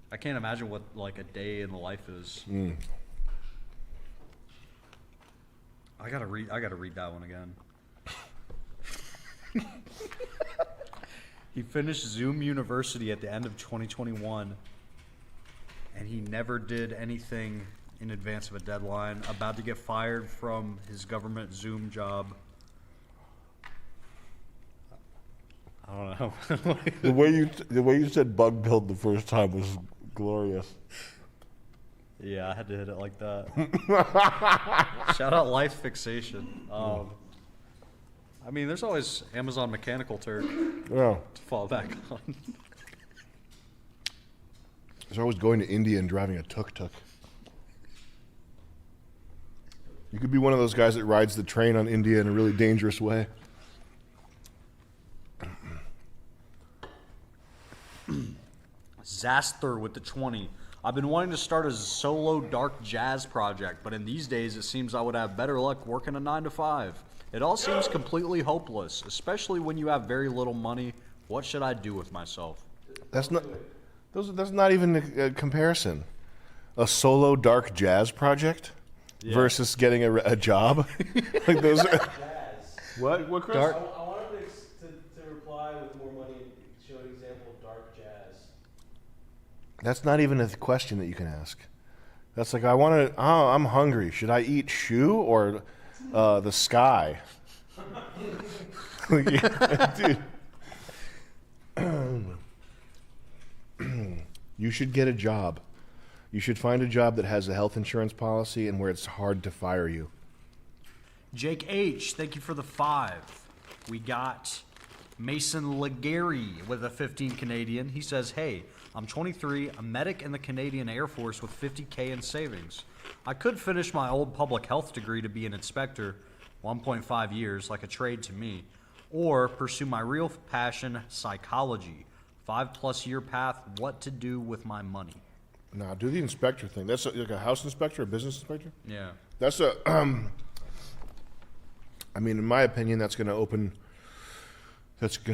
I can't imagine what like a day in the life is. I gotta read that one again. He finished Zoom University at the end of 2021, and he never did anything in advance of a deadline. About to get fired from his government Zoom job. I don't know. the way you said bug pilled the first time was glorious. Yeah, I had to hit it like that. Shout out Life Fixation. I mean, there's always Amazon Mechanical Turk to fall back on. There's always going to India and driving a tuk-tuk. You could be one of those guys that rides the train on India in a really dangerous way. Zaster with the 20. I've been wanting to start a solo dark jazz project, but in these days it seems I would have better luck working a 9 to 5. It all seems completely hopeless, especially when you have very little money. What should I do with myself? That's not even a comparison. A solo dark jazz project versus getting a job. Like those. What, Chris? I wanted to reply with more money and show an example of dark jazz. That's not even a question that you can ask. That's like, I'm hungry. Should I eat shoe or the sky? Dude. You should get a job. You should find a job that has a health insurance policy and where it's hard to fire you. Jake H, thank you for the 5. We got Mason Legary with a 15 Canadian. He says, hey, I'm 23, a medic in the Canadian Air Force with $50K in savings. I could finish my old public health degree to be an inspector, 1.5 years, like a trade to me, or pursue my real passion, psychology, 5+ year path, what to do with my money. Nah, do the inspector thing. That's like a house inspector, a business inspector? Yeah. That's I mean, in my opinion, that's going to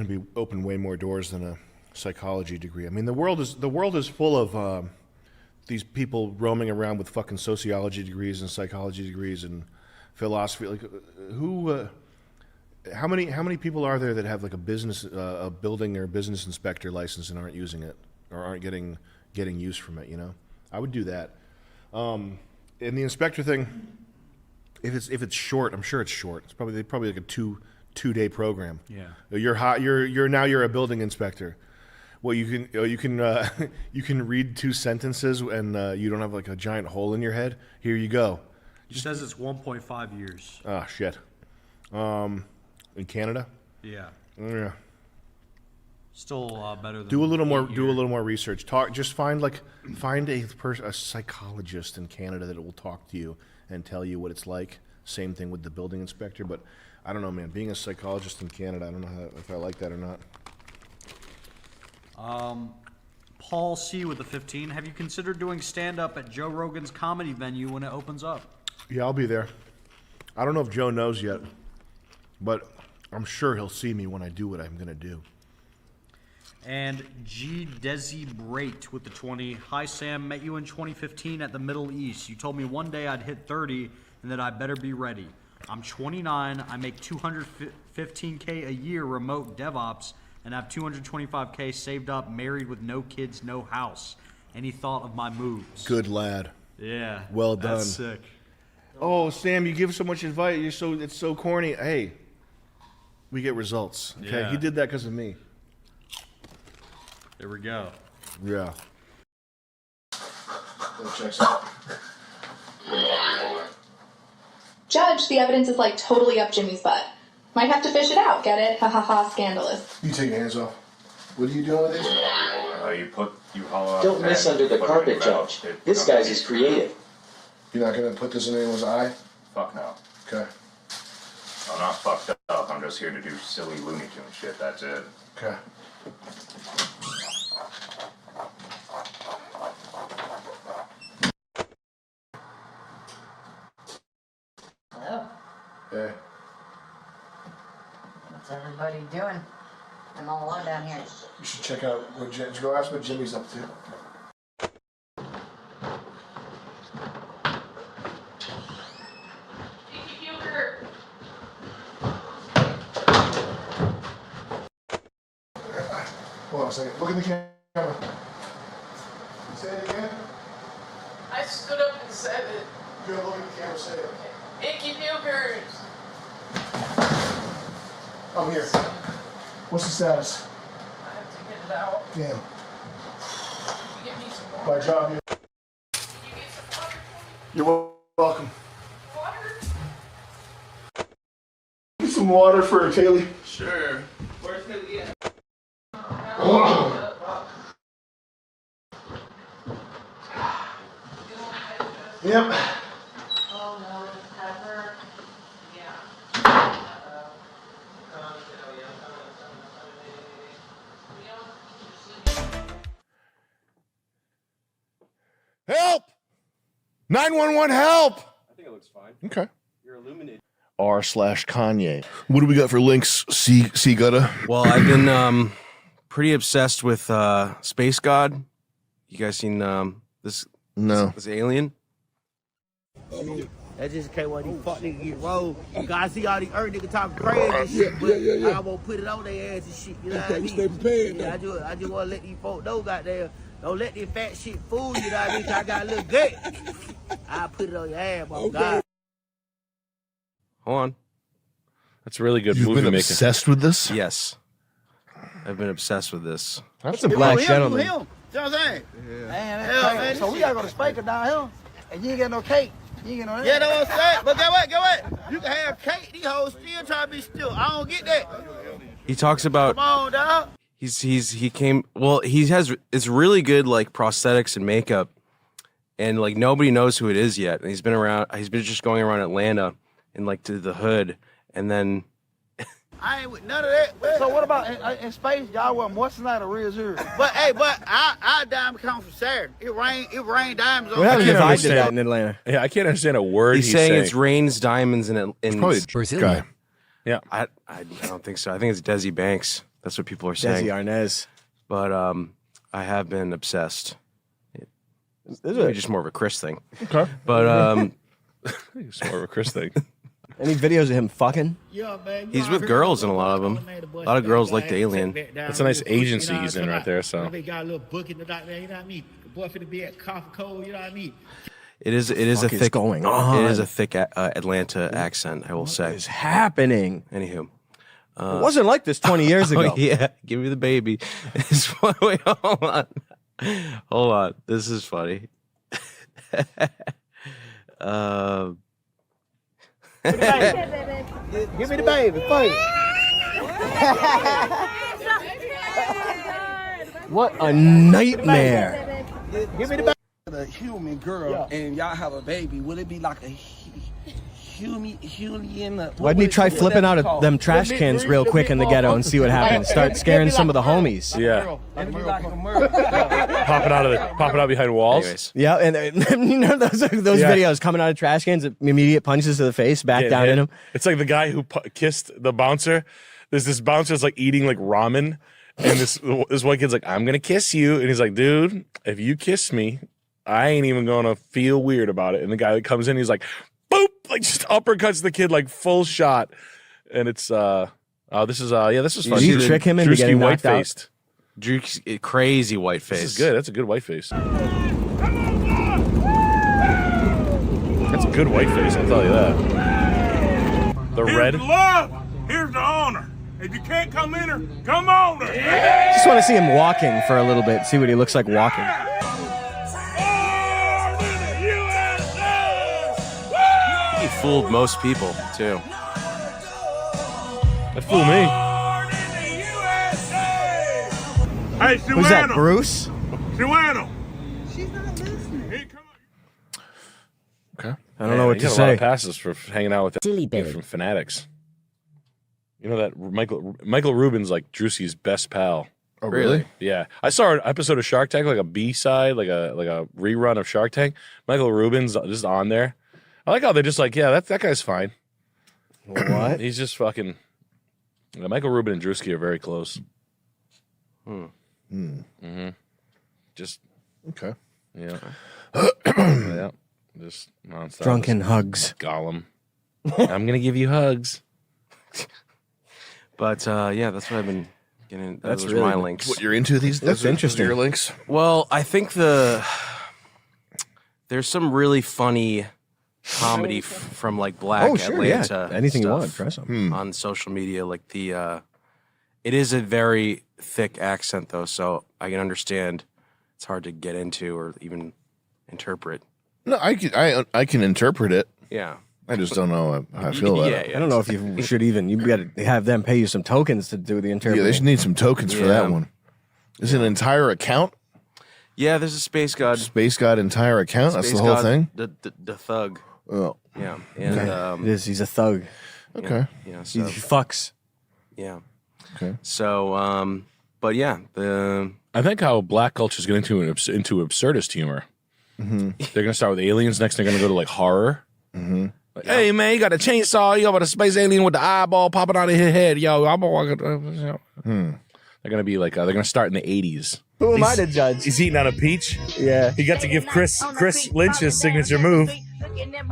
be open way more doors than a psychology degree. I mean, the world is full of these people roaming around with fucking sociology degrees and psychology degrees and philosophy. Like, how many people are there that have like a building or business inspector license and aren't using it or aren't getting use from it? You know, I would do that. And the inspector thing, if it's short, I'm sure it's short. It's probably like a two-day program. Yeah. You're a building inspector. Well, you can read 2 sentences and you don't have like a giant hole in your head. Here you go. He says it's 1.5 years. Oh shit. In Canada. Yeah. Yeah. Still a lot better than. Do a little more. 8 Do a years. little more research. Just find a psychologist in Canada that will talk to you and tell you what it's like. Same thing with the building inspector. But I don't know, man. Being a psychologist in Canada, I don't know if I like that or not. Paul C with the 15. Have you considered doing stand-up at Joe Rogan's comedy venue when it opens up? Yeah, I'll be there. I don't know if Joe knows yet, but I'm sure he'll see me when I do what I'm gonna do. And G Desi Brate with the 20. Hi Sam, met you in 2015 at the Middle East. You told me one day I'd hit 30 and that I better be ready. I'm 29. I make $215K a year remote DevOps and have $225K saved up, married with no kids, no house. Any thought of my moves? Good lad. Yeah. Well done. That's sick. Oh, Sam, you give so much advice. It's so corny. Hey, we get results. Okay, Yeah. he did that because of me. There we go. Yeah. Judge, the evidence is like totally up Jimmy's butt. Might have to fish it out, get it? Ha ha ha, scandalous. You take your hands off. What are you doing with these? You hollow out Don't the miss pen, under the put it in carpet, your mouth. Judge. This guy's is creative. You're not gonna put this in anyone's eye? Fuck no. Okay. I'm not fucked up. I'm just here to do silly Looney Tune shit. That's it. Okay. Hello. Hey. What's everybody doing? I'm all alone down here. You should check out go ask what Jimmy's up to. Hold on a second. Look at the camera. Say it again. I stood up and said it. You gotta look at the camera. Say it. Icky Bugers. I'm here. What's the status? I have to get it out. Damn. You get me some more. My job here. You get some water. You're welcome. Water? Get some water for Kaylee. Sure. Where's Kaylee at? Yep. Oh no, pepper. Help! 911 help! I think it looks fine. Okay. You're illuminated. r/Kanye. What do we got for links? C Gutta. Well, I've been pretty obsessed with Space God. You guys seen this? No. This alien? That's just okay when these fuck niggas get rolled. You gotta see all these earth niggas talking crazy and shit, but I won't put it on their ass and shit, you know what I mean? Stay prepared. Yeah, I just wanna let these folk know, goddamn, don't let this fat shit fool you, know what I mean? 'Cause I got a little gut. I'll put it on your ass, my God. Hold on. That's a really good You've movie been making. obsessed with this? Yes. I've been obsessed with this. That's a black gentleman. You know what I'm saying? Yeah. Man, so we gotta go to Spaker down here, and you ain't got no cake. You ain't get no that. Yeah, that's what I'm saying. But get what? You can have cake, these hoes still try to be still. I don't get that. He talks about Come on, dog. he came well, he has it's really good like prosthetics and makeup, and like nobody knows who it is yet. And he's been just going around Atlanta and like to the hood, and then I ain't with none of that. So what about in space? Y'all wear moissanite or real zero? But our diamond comes from Saturn. It rain diamonds on I Saturn. can't understand Atlanta. Yeah, I can't understand a word he's saying. It's rains diamonds in probably Brazilian. guy. Yeah, I don't think so. I think it's Desi Banks. That's what people are saying. Desi Arnaz. But I have been obsessed. Is Maybe it? just more of a Chris thing. Okay. But it's more of a Chris thing. Any videos of him fucking? Yeah, man. he's with girls in a lot of them. A lot of girls like the alien. That's a nice agency he's in right there. So They got a little book in the dock there, you know what I mean? The boy finna be at cough cold, you know what I mean? It is a fuck is thick going on? It is a thick Atlanta accent, I will say. What is happening? Anywho. It wasn't like this 20 years ago. Oh, yeah, give me the baby. Wait, hold on. Hold on. This is funny. Give me the baby. Fight. What a nightmare. Give me the baby. A human girl and y'all have a baby, would it be like a human? Why didn't he try flipping out of them trash cans real quick in the ghetto and see what happens? Start scaring some of the homies. Yeah. Popping out behind walls. Anyways. Yeah, and you know those videos coming out of trash cans, immediate punches to the face, back down in him. It's like the guy who kissed the bouncer. There's this bouncer that's like eating like ramen, and this one kid's like, "I'm gonna kiss you," and he's like, "Dude, if you kiss me, I ain't even gonna feel weird about it." And the guy that comes in, he's like, boop, like just uppercuts the kid like full shot. And it's this is fun. Did you trick him into getting knocked out? Drewski, crazy white face. This is good. That's a good white face. That's a good white face, I'll tell you that. The red. Here's the love. Here's the honor. If you can't come in her, come on her. Just want to see him walking for a little bit, see what he looks like walking. He fooled most people too. That fooled me. Hey, Suano. Who's that, Bruce? Suano. Okay. I don't know what to got a lot say. of passes for hanging out with that from Fanatics. You know that Michael Rubin's like Drewski's best pal. Oh, really? Yeah. I saw an episode of Shark Tank, like a B-side, like a rerun of Shark Tank. Michael Rubin's just on there. I like how they're just like, yeah, that guy's fine. What? He's just fucking. Yeah, Michael Rubin and Drewski are very close. Mm-hmm. Just okay. Yeah. Yeah. Just nonstop. Drunken hugs. Gollum. I'm gonna give you hugs. But yeah, that's what I've been getting. That's Those really are my links. What you're into these days? That's interesting. Your links? Well, I think there's some really funny comedy from like Black Atlanta. Yeah. Anything you stuff want, press them. on social media. Like it is a very thick accent though, so I can understand it's hard to get into or even interpret. No, I can interpret it. Yeah. I just don't know how I feel about it. I don't know if you should even. You got to have them pay you some tokens to do the interpretation. Yeah, they should need some tokens for that one. Is it an entire account? Yeah, there's a Space God. Space God entire account? That's Space the whole God, thing? The thug. Oh. Yeah. And it is. He's a thug. Okay. Yeah. He So, fucks. yeah. Okay. So, but yeah, I think how black culture is getting into absurdist humor. Mm-hmm. They're gonna start with aliens. Next, they're gonna go to like horror. Mm-hmm. Like, hey man, you got a chainsaw. You got a space alien with the eyeball popping out of his head. Yo, I'm walking. They're gonna be like they're gonna start in the 80s. Who am I to judge? He's eating on a peach. Yeah. He got to give Chris Lynch his signature move,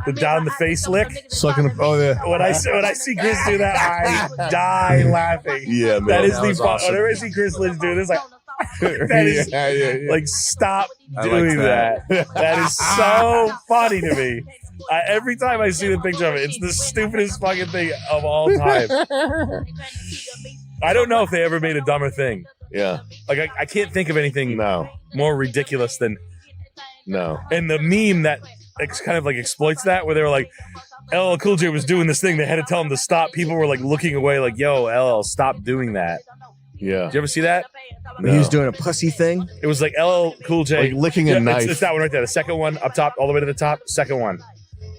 the down the face lick. Sucking. Oh yeah. When I see Chris do that, I die laughing. Yeah, man. That is That the was fun. awesome. Whenever I see Chris Lynch do this, like that is Yeah. like stop I doing like that. That is so funny to me. Every time I see the picture of it, it's the stupidest fucking thing of all time. I don't know if they ever made a dumber thing. Yeah. Like I can't think of anything more ridiculous than No. and the meme that kind of like exploits that, where they were like, LL Cool J was doing this thing. They had to tell him to stop. People were like looking away, like, "Yo, LL, stop doing that." Yeah. Did you ever see that? He was doing a pussy thing. It was like LL Cool J Like licking a knife. It's that one right there. The second one up top, all the way to the top. Second one.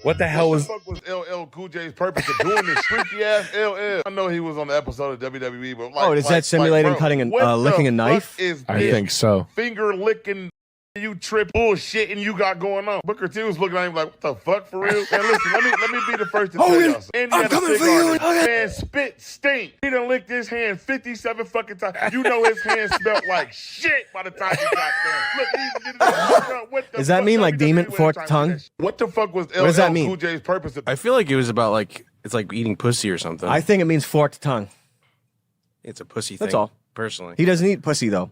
What the hell was? What the fuck was LL Cool J's purpose of doing this freaky ass LL? I know he was on the episode of WWE, but like, Is that simulating bro, cutting what and licking the a knife? fuck is I this think so. finger licking you trip bullshit and you got going on? Booker T was looking at him like, what the fuck for real? Man, listen, let me be the first to tell y'all something. And I'm coming for you. Man, spit stink. He done licked his hand 57 fucking times. You know his hand smelled like shit by the time he got there. Look, what the Does that fuck? mean Let like me tell you demon what forked time tongue? it is. What the fuck was What does that LL mean? Cool J's purpose of I feel like it was about like it's like eating pussy or something. I think it means forked tongue. It's a pussy thing. That's all. Personally. He doesn't eat pussy though.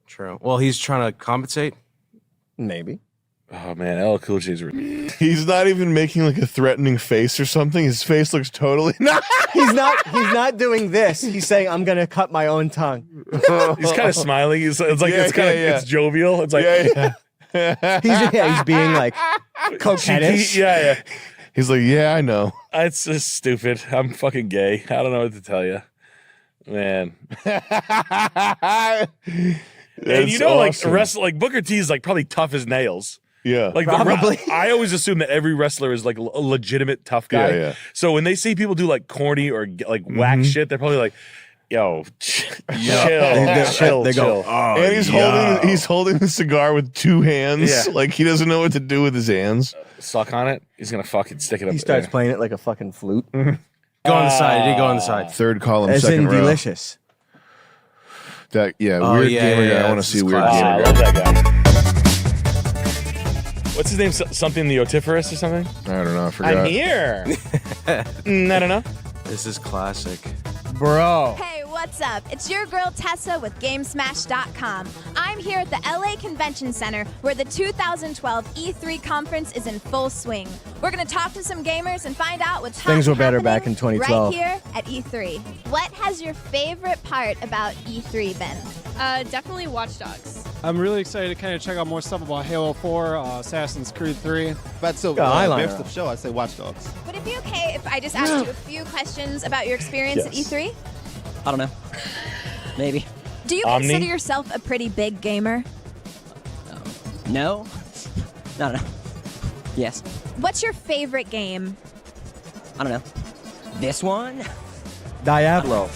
True. Well, he's trying to compensate. Maybe. Oh man, LL Cool J's. He's not even making like a threatening face or something. His face looks totally He's not doing this. He's saying I'm gonna cut my own tongue. He's kind of smiling. It's like Yeah, it's kind of yeah. it's jovial. It's like Yeah. He's being like coquettish. Yeah. He's like, yeah, I know. It's just stupid. I'm fucking gay. I don't know what to tell you, man. And you know, awesome. like Booker T is like probably tough as nails. Yeah, like Probably. I always assume that every wrestler is like a legitimate tough guy. Yeah. So when they see people do like corny or like whack shit, they're probably like, "Yo, chill." They go, oh, And he's holding the cigar with two hands. Yeah. Like he doesn't know what to do with his hands. Suck on it. He's gonna fucking stick it up. He starts there. playing it like a fucking flute. Go on the side. He did go on the side. Third column, As second in row. delicious. That Oh, weird yeah, gamer yeah, guy. I yeah, want to this see is weird classic. gamer I guy. love that guy. What's his name? Something the Otiferous or something? I don't know. I forgot. I'm here. I don't know. This is classic. Bro. Hey, what's up? It's your girl Tessa with GameSmash.com. I'm here at the LA Convention Center where the 2012 E3 conference is in full swing. We're going to talk to some gamers and find out what's Things were better happening back in 2012. right here at E3. What has your favorite part about E3 been? Definitely Watch Dogs. I'm really excited to kind of check out more stuff about Halo 4, Assassin's Creed 3. Best of show, I'd say Watch Dogs. Would it be okay if I just asked you a few questions about your experience at E3? I don't know. Maybe. Do you Omni? consider yourself a pretty big gamer? No. I don't know. Yes. What's your favorite game? I don't know. This one? Diablo.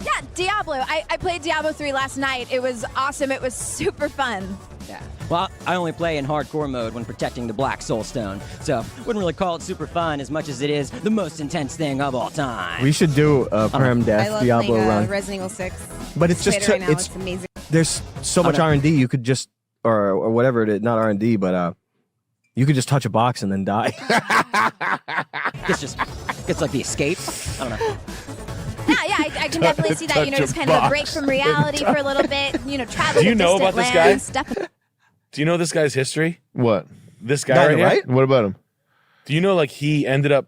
Yeah, Diablo. I played Diablo 3 last night. It was awesome. It was super fun. Yeah. Well, I only play in hardcore mode when protecting the Black Soul Stone, so wouldn't really call it super fun as much as it is the most intense thing of all time. We should do a perm I death love Diablo playing, run. Resident Evil 6. But it's just Played it right now. it's It's amazing. There's so much know. R&D you could just or whatever it is, not R&D, but you could just touch a box and then die. Gets like the escape. I don't know. Yeah, I can definitely see that. You know, just kind of a break from reality for a little bit. You know, travel Do you to know distant about this lands, guy? stuff. Do you know this guy's history? What? This guy right here? What about him? Do you know like he ended up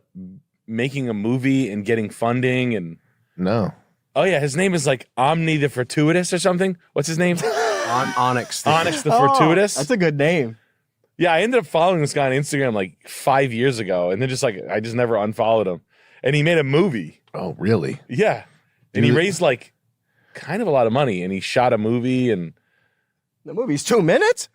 making a movie and getting funding and No. Oh yeah, his name is like Omni the Fortuitous or something. What's his name? Onyx. Onyx the Fortuitous. That's a good name. Yeah, I ended up following this guy on Instagram like 5 years ago, and then I just never unfollowed him. And he made a movie. Oh, really? Yeah, and he raised like kind of a lot of money, and he shot a movie. And the movie's 2 minutes.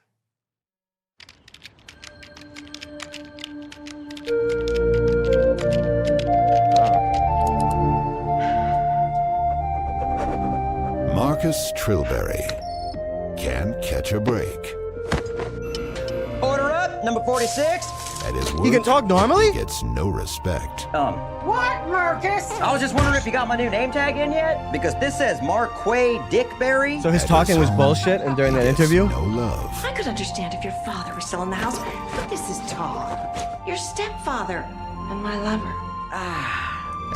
Marcus Trilberry can't catch a break. Order up, number 46. At his work, He can talk normally? He gets no respect. What, Marcus? I was just wondering if you got my new name tag in yet? Because this says Marquay Dickberry. So his talking was bullshit, and during that interview, No love. I could understand if your father was still in the house, but this is Todd, your stepfather, and my lover.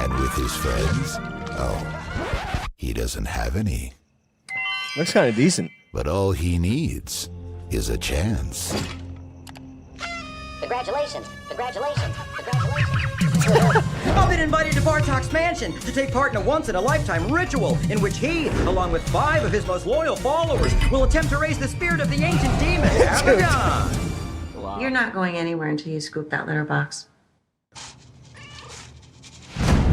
And with his friends, oh, he doesn't have any. looks kind of decent. But all he needs is a chance. Congratulations. Congratulations. Congratulations. I've been invited to Bartok's mansion to take part in a once-in-a-lifetime ritual in which he, along with 5 of his most loyal followers, will attempt to raise the spirit of the ancient demon, Abaddon. You're not going anywhere until you scoop that litter box.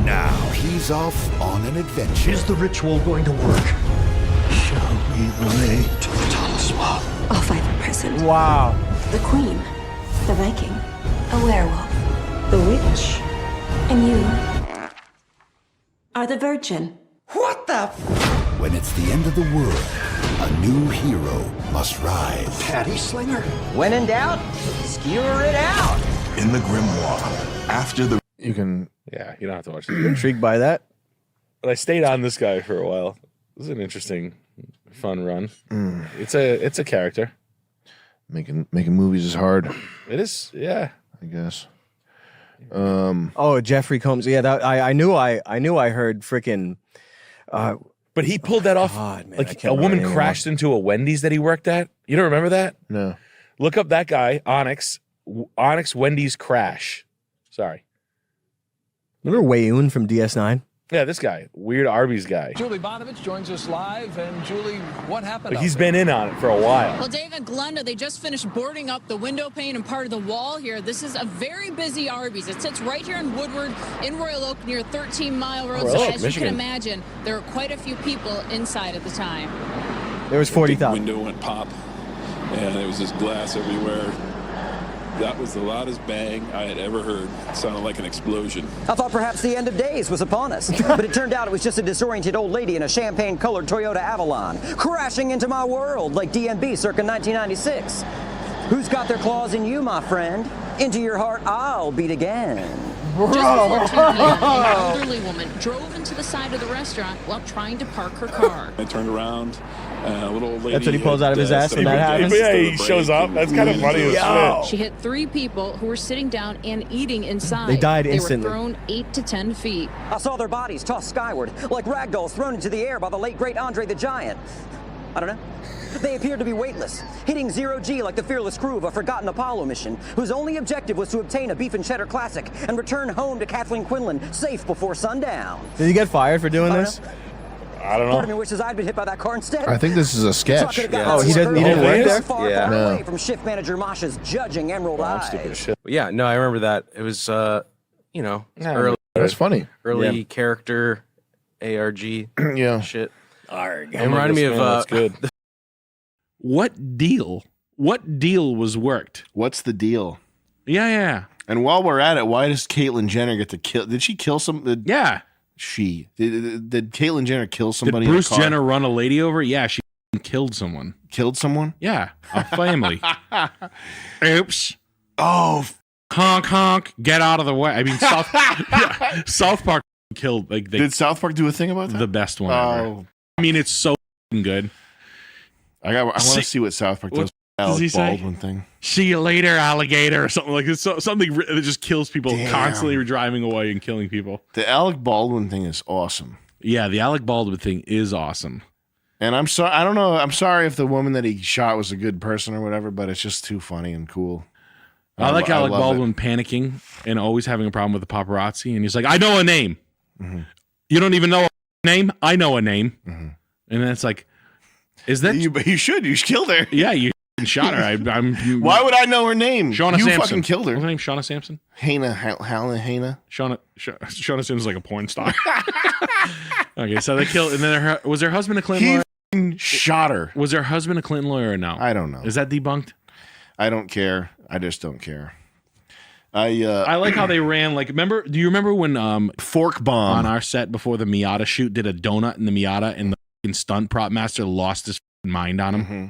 Now he's off on an adventure. Is the ritual going to work? Shall we relate to the talisman? All 5 are present. Wow. The queen, the Viking, a werewolf, the witch, and you are the virgin. What the? When it's the end of the world, a new hero must rise. Patty Slinger? When in doubt, skewer it out. In the grimoire, after the... You can... yeah, you don't have to watch it. Intrigued by that? But I stayed on this guy for a while. It was an interesting, fun run. It's a character. Making movies is hard. It is, yeah. I guess. Oh, Jeffrey Combs. Yeah, that, I knew I heard freaking. But he pulled that off. God, man, I like can't a woman remember anymore. crashed into a Wendy's that he worked at. You don't remember that? No. Look up that guy, Onyx. Onyx Wendy's crash. Sorry. Remember Wayoon from DS9? Yeah, this guy, weird Arby's guy. Julie Bonovich joins us live. And Julie, what happened? Like he's been in on it for a while. Well, David Glenda, they just finished boarding up the window pane and part of the wall here. This is a very busy Arby's. It sits right here in Woodward, in Royal Oak, near 13 Mile Road. So as you can imagine, there were quite a few people inside at the time. There was 40,000. Window went pop, and there was this glass everywhere. That was the loudest bang I had ever heard. It sounded like an explosion. I thought perhaps the end of days was upon us, but it turned out it was just a disoriented old lady in a champagne-colored Toyota Avalon, crashing into my world like DMB circa 1996. Who's got their claws in you, my friend? Into your heart I'll beat again. Just before 2 p.m., an elderly woman drove into the side of the restaurant while trying to park her car. I turned around, a little old lady. That's what he pulls out of his ass when that happens? Yeah, he shows up. That's kind of funny as shit. She hit 3 people who were sitting down and eating inside. They died instantly. They were thrown 8 to 10 feet. I saw their bodies tossed skyward, like ragdolls thrown into the air by the late great Andre the Giant. I don't know. They appeared to be weightless, hitting 0G like the fearless crew of a forgotten Apollo mission, whose only objective was to obtain a beef and cheddar classic and return home to Kathleen Quinlan safe before sundown. Did he get fired for doing this? I don't know. Part of me wishes I'd been hit by that car instead. I think this is a sketch. Oh, he didn't work there? Far, far away from shift manager Masha's judging emerald eyes. Yeah, no, I remember that. It was, early. That's funny. Early character ARG yeah. shit. Arg. It reminded me of that's good. What deal was worked? What's the deal? Yeah. And while we're at it, why does Caitlyn Jenner get to kill? Did she kill some? Did Caitlyn Jenner kill somebody? Did Bruce in a car? Jenner run a lady over? Yeah, she killed someone. Killed someone? Yeah, a family. Oops. Oh, honk honk! Get out of the way. I mean, South Park killed. Did South Park do a thing about that? The best one ever. I mean, it's so good. I want to see what South Park does. Alec Baldwin thing. See you later, alligator, or something like this. Something that just kills people, constantly driving away and killing people. The Alec Baldwin thing is awesome. Yeah, the Alec Baldwin thing is awesome. And I'm sorry. I don't know. I'm sorry if the woman that he shot was a good person or whatever, but it's just too funny and cool. I like Alec Baldwin panicking and always having a problem with the paparazzi, and he's like, "I know a name. Mm-hmm. You don't even know a name. I know a name." Mm-hmm. And then it's like, "Is that you? You should. You killed her. Yeah, you." Shot her. Why would I know her name? Shauna you Sampson. Fucking killed her. What's her name? Shauna Sampson? Hannah. Shauna Sampson's like a porn star. Okay, so they killed, and then was her husband a Clinton lawyer? Shot her. Was her husband a Clinton lawyer or no? I don't know. Is that debunked? I don't care. I just don't care. I like how they ran. Like, do you remember when Fork Bomb on our set before the Miata shoot did a donut in the Miata, and the stunt prop master lost his mind on him? Mm-hmm.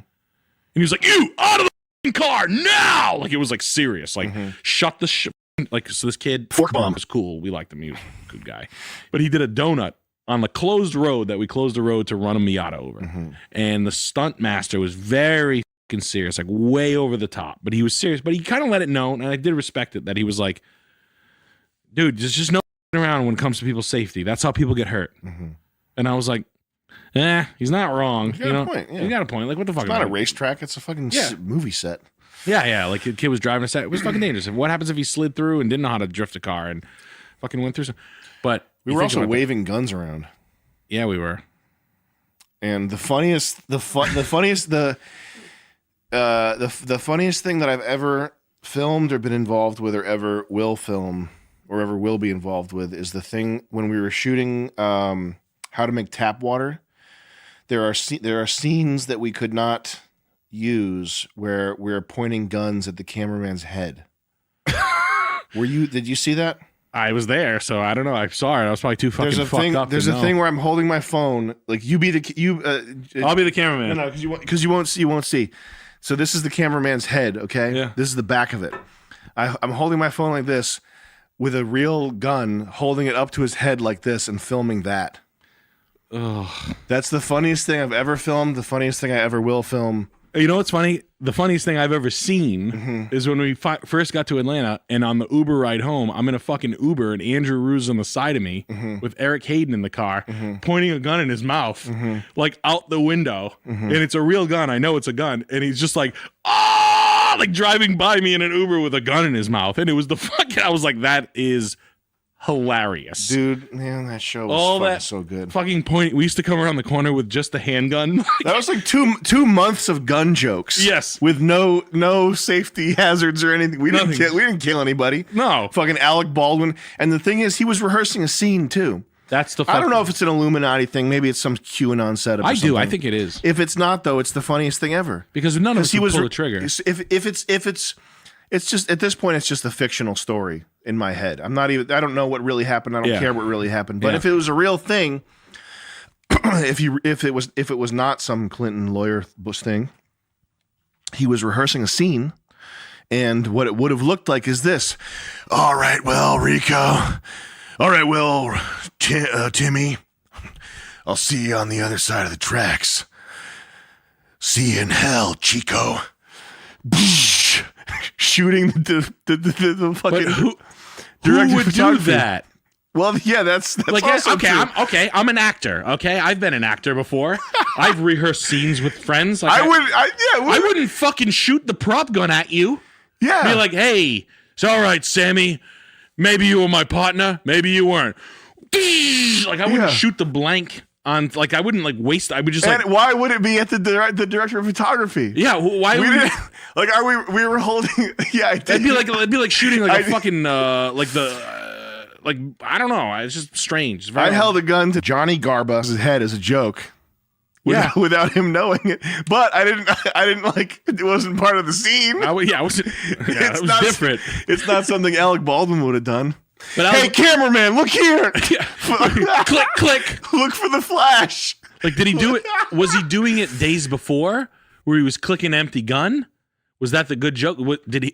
And he was like, "You out of the car now!" Like, it was like serious. Like, shut the like. So this kid Fork Bomb was cool. We liked him. He was a good guy. But he did a donut on the closed road that we closed the road to run a Miata over. And the stunt master was very fucking serious, like way over the top. But he was serious. But he kind of let it know, and I did respect it, that he was like, "Dude, there's just no around when it comes to people's safety. That's how people get hurt." And I was like, he's not wrong. You got a point. Yeah. You got a point. Like, what the fuck? It's not a racetrack. It's a fucking movie set. Yeah. Like, the kid was driving a set. It was fucking dangerous. And what happens if he slid through and didn't know how to drift a car and fucking went through some? But we were also waving guns around. Yeah, we were. And the funniest thing that I've ever filmed or been involved with or ever will film or ever will be involved with is the thing when we were shooting How to Make Tap Water. There are scenes that we could not use where we're pointing guns at the cameraman's head. Did you see that? I was there, so I don't know. I saw it. I was probably too fucking fucked up. There's a thing where I'm holding my phone. Like, I'll be the cameraman. No, because you won't see. So this is the cameraman's head. Okay. Yeah. This is the back of it. I'm holding my phone like this with a real gun, holding it up to his head like this and filming that. Ugh. That's the funniest thing I've ever filmed. The funniest thing I ever will film. You know what's funny? The funniest thing I've ever seen is when we first got to Atlanta, and on the Uber ride home, I'm in a fucking Uber, and Andrew Rue's on the side of me with Eric Hayden in the car, pointing a gun in his mouth, like out the window. And it's a real gun. I know it's a gun. And he's just like, like driving by me in an Uber with a gun in his mouth. And it was I was like, that is hilarious. Dude, man, that show was All fucking that so good. Fucking point. We used to come around the corner with just the handgun. That was like two months of gun jokes. Yes. With no safety hazards or anything. We Nothing. didn't kill anybody. No. Fucking Alec Baldwin. And the thing is, he was rehearsing a scene too. That's the. I don't know if it's an Illuminati thing. Maybe it's some QAnon setup. I or do. something. I think it is. If it's not, though, it's the funniest thing ever. Because none of us would pull the trigger. It's just at this point, it's just a fictional story in my head. I don't know what really happened. I don't care what really happened. But if it was a real thing, if it was not some Clinton lawyer Bush thing, he was rehearsing a scene, and what it would have looked like is this. All right, well, Rico. All right, well, Timmy, I'll see you on the other side of the tracks. See you in hell, Chico. Shooting the fucking who director would do photography. that? Well, yeah, that's like also okay. true. I'm an actor. Okay, I've been an actor before. I've rehearsed scenes with friends. Like I wouldn't fucking shoot the prop gun at you. Yeah, be like, hey, it's all right, Sammy. Maybe you were my partner. Maybe you weren't. Like I wouldn't shoot the blank on. Like I wouldn't like waste. I would just like. And why would it be at the director of photography? Yeah, why we would didn't, like? Are we were holding? Yeah, it'd be like shooting like a fucking like the like I don't know. It's just strange. It's I held a gun to Johnny Garba's head as a joke. Without him knowing it, but I didn't like it wasn't part of the scene. It was different. It's not something Alec Baldwin would have done. But hey, cameraman, look here! Click, click. Look for the flash. Like, did he do it? Was he doing it days before, where he was clicking empty gun? Was that the good joke?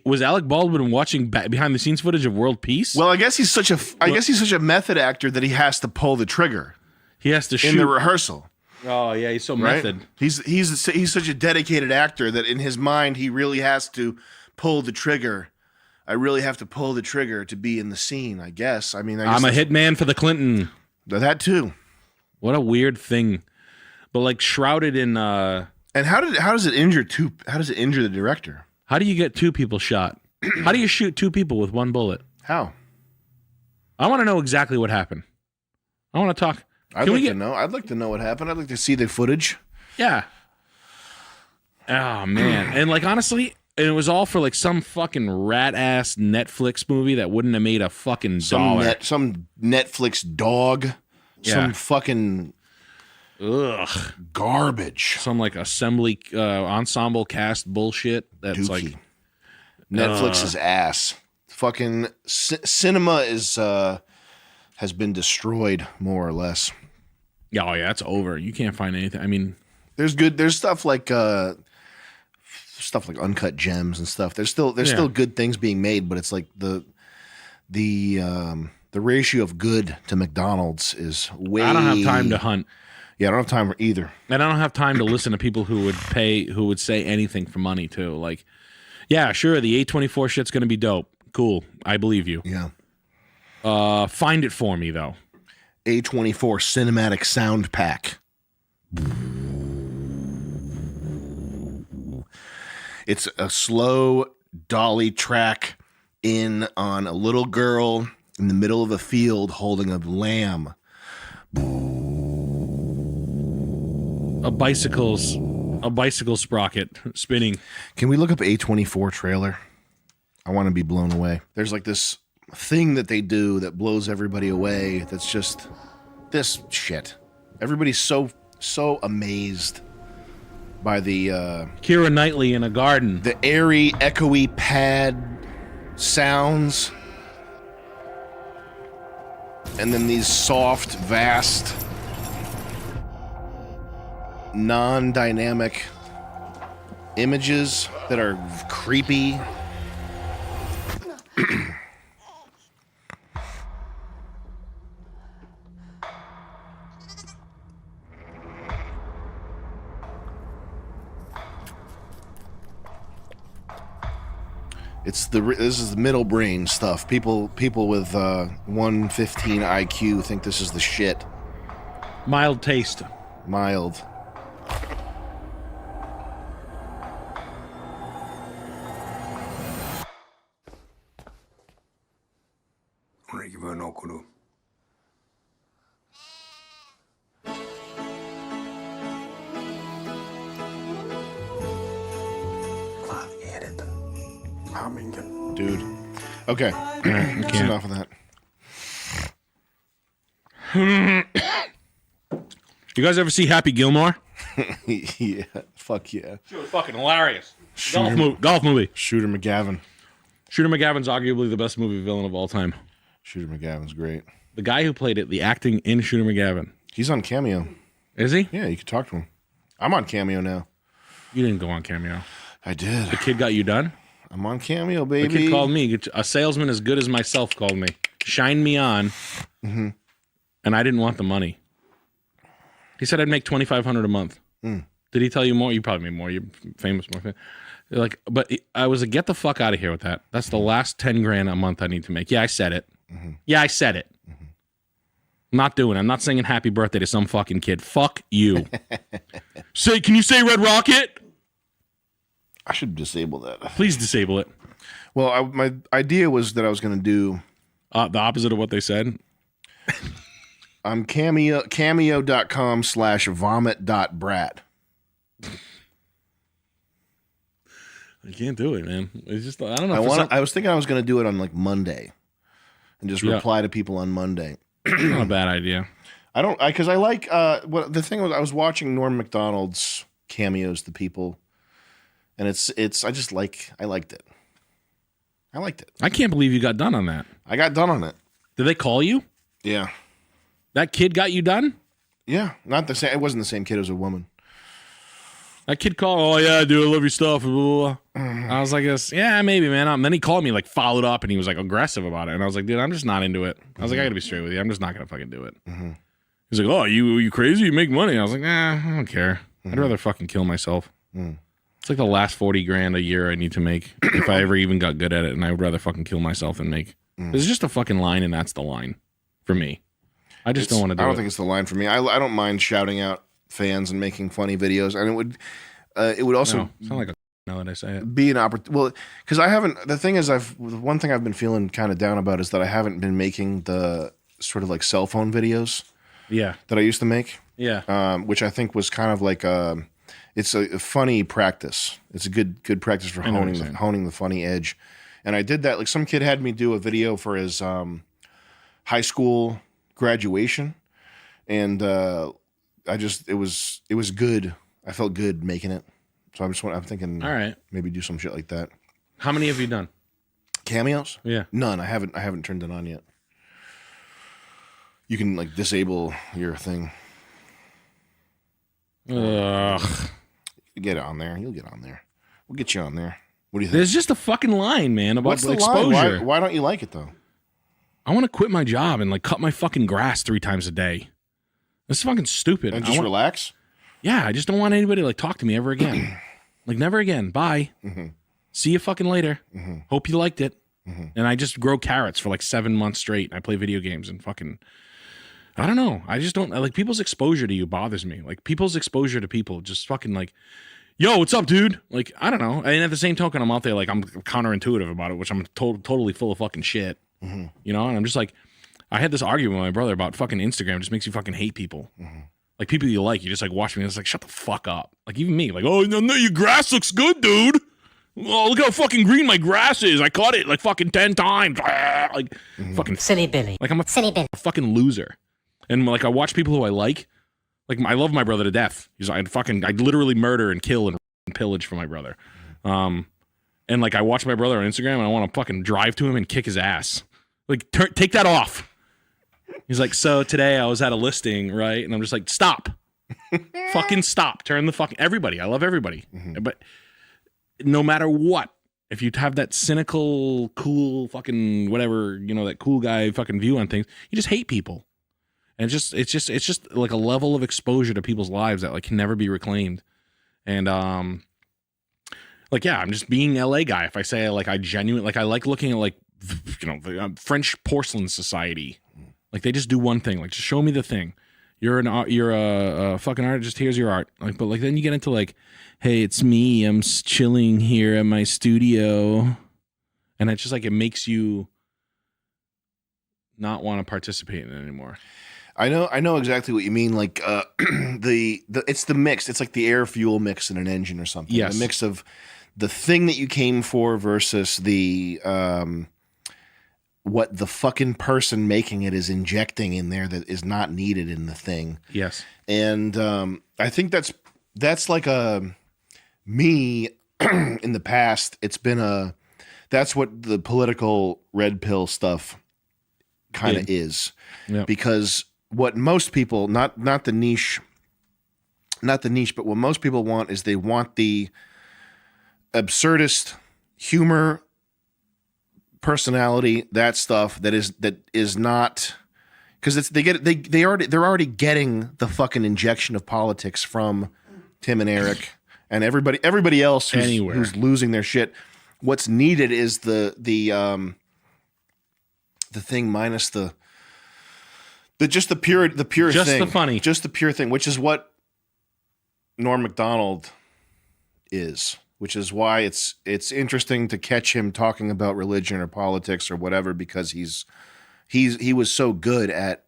Was Alec Baldwin watching behind the scenes footage of World Peace? Well, I guess he's such a method actor that he has to pull the trigger. He has to shoot in the rehearsal. Oh yeah, he's so right? method. He's such a dedicated actor that in his mind he really has to pull the trigger. I really have to pull the trigger to be in the scene. I guess. I mean, I'm a hitman for the Clinton. That too. What a weird thing, but like shrouded in. And how does it injure the director? How do you get two people shot? How do you shoot two people with one bullet? How? I want to know exactly what happened. I want to talk. I'd like to know. I'd like to know what happened. I'd like to see the footage. Yeah. Oh man, and like honestly, and it was all for like some fucking rat ass Netflix movie that wouldn't have made a fucking dollar. Some Netflix dog. Yeah. Some fucking garbage. Some like assembly ensemble cast bullshit. That's Dookie. Like Netflix's ass. Fucking cinema has been destroyed more or less. Yeah, oh yeah, it's over. You can't find anything. I mean, there's stuff like Uncut Gems and stuff. There's still good things being made, but it's like the ratio of good to McDonald's is way. I don't have time to hunt. Yeah, I don't have time either. And I don't have time to listen to people who would say anything for money too. Like, yeah, sure, the A24 shit's gonna be dope. Cool, I believe you. Yeah. Find it for me though. A24 cinematic sound pack. It's a slow dolly track in on a little girl in the middle of a field holding a lamb. A bicycle sprocket spinning. Can we look up A24 trailer? I want to be blown away. There's like this thing that they do that blows everybody away. That's just this shit. Everybody's so amazed by the Keira Knightley in a garden. The airy, echoey pad sounds. And then these soft, vast, non-dynamic images that are creepy. This is the middle brain stuff. People with 115 IQ think this is the shit. Mild taste. Mild. Ona i vano kono coming. Dude. Okay. That's enough of that. You guys ever see Happy Gilmore? Yeah. Fuck yeah. She was fucking hilarious. Golf movie. Shooter McGavin. Shooter McGavin's arguably the best movie villain of all time. Shooter McGavin's great. The guy who played it, the acting in Shooter McGavin. He's on Cameo. Is he? Yeah, you can talk to him. I'm on Cameo now. You didn't go on Cameo. I did. The kid got you done? I'm on Cameo, baby. The kid called me. A salesman as good as myself called me. Shined me on. Mm-hmm. And I didn't want the money. He said I'd make $2,500 a month. Mm. Did he tell you more? You probably made more. You're famous. More. Like, but I was like, get the fuck out of here with that. That's the last 10 grand a month I need to make. Yeah, I said it. Mm-hmm. Yeah, I said it. Mm-hmm. I'm not doing it. I'm not singing happy birthday to some fucking kid. Fuck you. Can you say Red Rocket? I should disable that. Please disable it. Well, my idea was that I was going to do the opposite of what they said. I'm cameo.com/vomit.brat. I can't do it, man. It's just I don't know. I was thinking I was going to do it on like Monday, and just reply to people on Monday. Not a bad idea. Because I like what the thing was. I was watching Norm Macdonald's cameos, the people, and I liked it. I liked it. I can't believe you got done on that. I got done on it. Did they call you? Yeah. That kid got you done? Yeah, not the same. It wasn't the same kid. It was a woman. That kid called. Oh yeah, dude, I love your stuff. Blah, blah, blah. I was like, yeah, maybe, man. And then he called me, like, followed up, and he was like aggressive about it. And I was like, dude, I'm just not into it. I was like, I gotta be straight with you. I'm just not gonna fucking do it. Mm-hmm. He's like, oh, you crazy? You make money? I was like, nah, I don't care. I'd rather fucking kill myself. It's like the last 40 grand a year I need to make if I ever even got good at it, and I would rather fucking kill myself than make. There's just a fucking line, and that's the line for me. I just don't want to do it. I don't think it's the line for me. I don't mind shouting out fans and making funny videos, and it would also sound like a now that I say it. Be an opportunity. Well, because I haven't. The thing is, one thing I've been feeling kind of down about is that I haven't been making the sort of like cell phone videos. Yeah. That I used to make. Yeah. Which I think was kind of like it's a funny practice. It's a good practice for honing the funny edge. And I did that. Like some kid had me do a video for his high school graduation, and it was good. I felt good making it. So I'm thinking, all right, maybe do some shit like that. How many have you done? Cameos? Yeah. None. I haven't turned it on yet. You can like disable your thing. Ugh. Get on there. You'll get on there. We'll get you on there. What do you think? There's just a fucking line, man, about What's the exposure. Line? Why don't you like it though? I want to quit my job and like cut my fucking grass 3 times a day. This is fucking stupid. And just relax? Yeah, I just don't want anybody to like talk to me ever again. Like never again. Bye. Mm-hmm. See you fucking later. Mm-hmm. Hope you liked it. Mm-hmm. And I just grow carrots for like 7 months straight. I play video games and fucking, I don't know. I just don't like people's exposure to you bothers me. Like people's exposure to people just fucking like, yo, what's up, dude? Like, I don't know. And at the same token, I'm out there like I'm counterintuitive about it, which I'm totally full of fucking shit. Mm-hmm. You know, and I'm just like, I had this argument with my brother about fucking Instagram just makes you fucking hate people. Mm-hmm. Like people you like, you just like watch me and it's like, shut the fuck up. Like even me, like, oh no, your grass looks good, dude. Oh, look how fucking green my grass is. I cut it like fucking 10 times. Like fucking Silly Billy. Like I'm a silly Billy. Fucking loser. And like I watch people who I like I love my brother to death. I literally murder and kill and pillage for my brother. And like I watch my brother on Instagram and I want to fucking drive to him and kick his ass. Like take that off. He's like, so today I was at a listing, right? And I'm just like, stop. Fucking stop. Turn the fucking everybody. I love everybody. Mm-hmm. But no matter what, if you have that cynical, cool fucking whatever, you know, that cool guy fucking view on things, you just hate people. And it's just like a level of exposure to people's lives that like can never be reclaimed. And like yeah, I'm just being LA guy. If I say like I genuinely like I like looking at like you know the French Porcelain Society, like they just do one thing, like just show me the thing. You're a fucking artist. Here's your art. Like, but like then you get into like, hey, it's me. I'm chilling here at my studio, and it's just like it makes you not want to participate in it anymore. I know exactly what you mean. Like it's the mix. It's like the air fuel mix in an engine or something. Yes. The mix of the thing that you came for versus the what the fucking person making it is injecting in there that is not needed in the thing. Yes. And I think that's like me in the past. It's been that's what the political red pill stuff kind of is. Yeah. Because what most people, not the niche, but what most people want is they want the absurdist humor, personality, that stuff that is not, because they're already getting the fucking injection of politics from Tim and Eric and everybody else who's losing their shit. What's needed is the thing minus the just the pure just thing, the funny, just the pure thing, which is what Norm Macdonald is. Which is why it's interesting to catch him talking about religion or politics or whatever, because he was so good at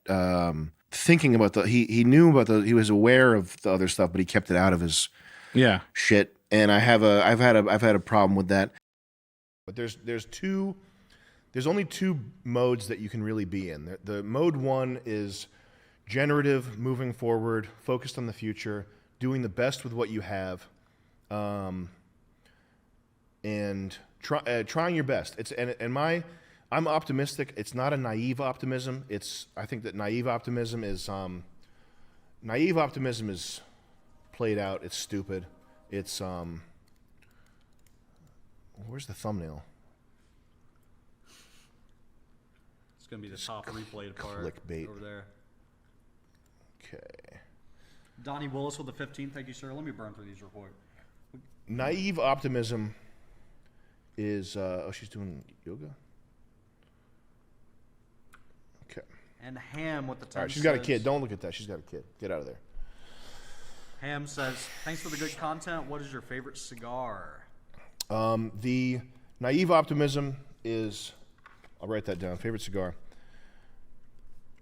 thinking about he knew about he was aware of the other stuff, but he kept it out of his shit. And I've had a problem with that. But there's only two modes that you can really be in. The mode one is generative, moving forward, focused on the future, doing the best with what you have. And trying your best. I'm optimistic. It's not a naive optimism. I think that naive optimism is played out. It's stupid. It's where's the thumbnail? It's gonna be the top replayed part clickbait over there. Okay. Donnie Willis with the 15. Thank you, sir. Let me burn through these real quick. Naive optimism is she's doing yoga. Okay. And Ham with the 10. All right, she's got a kid. Don't look at that. She's got a kid. Get out of there. Ham says, "Thanks for the good content. What is your favorite cigar?" The naive optimism is, I'll write that down. Favorite cigar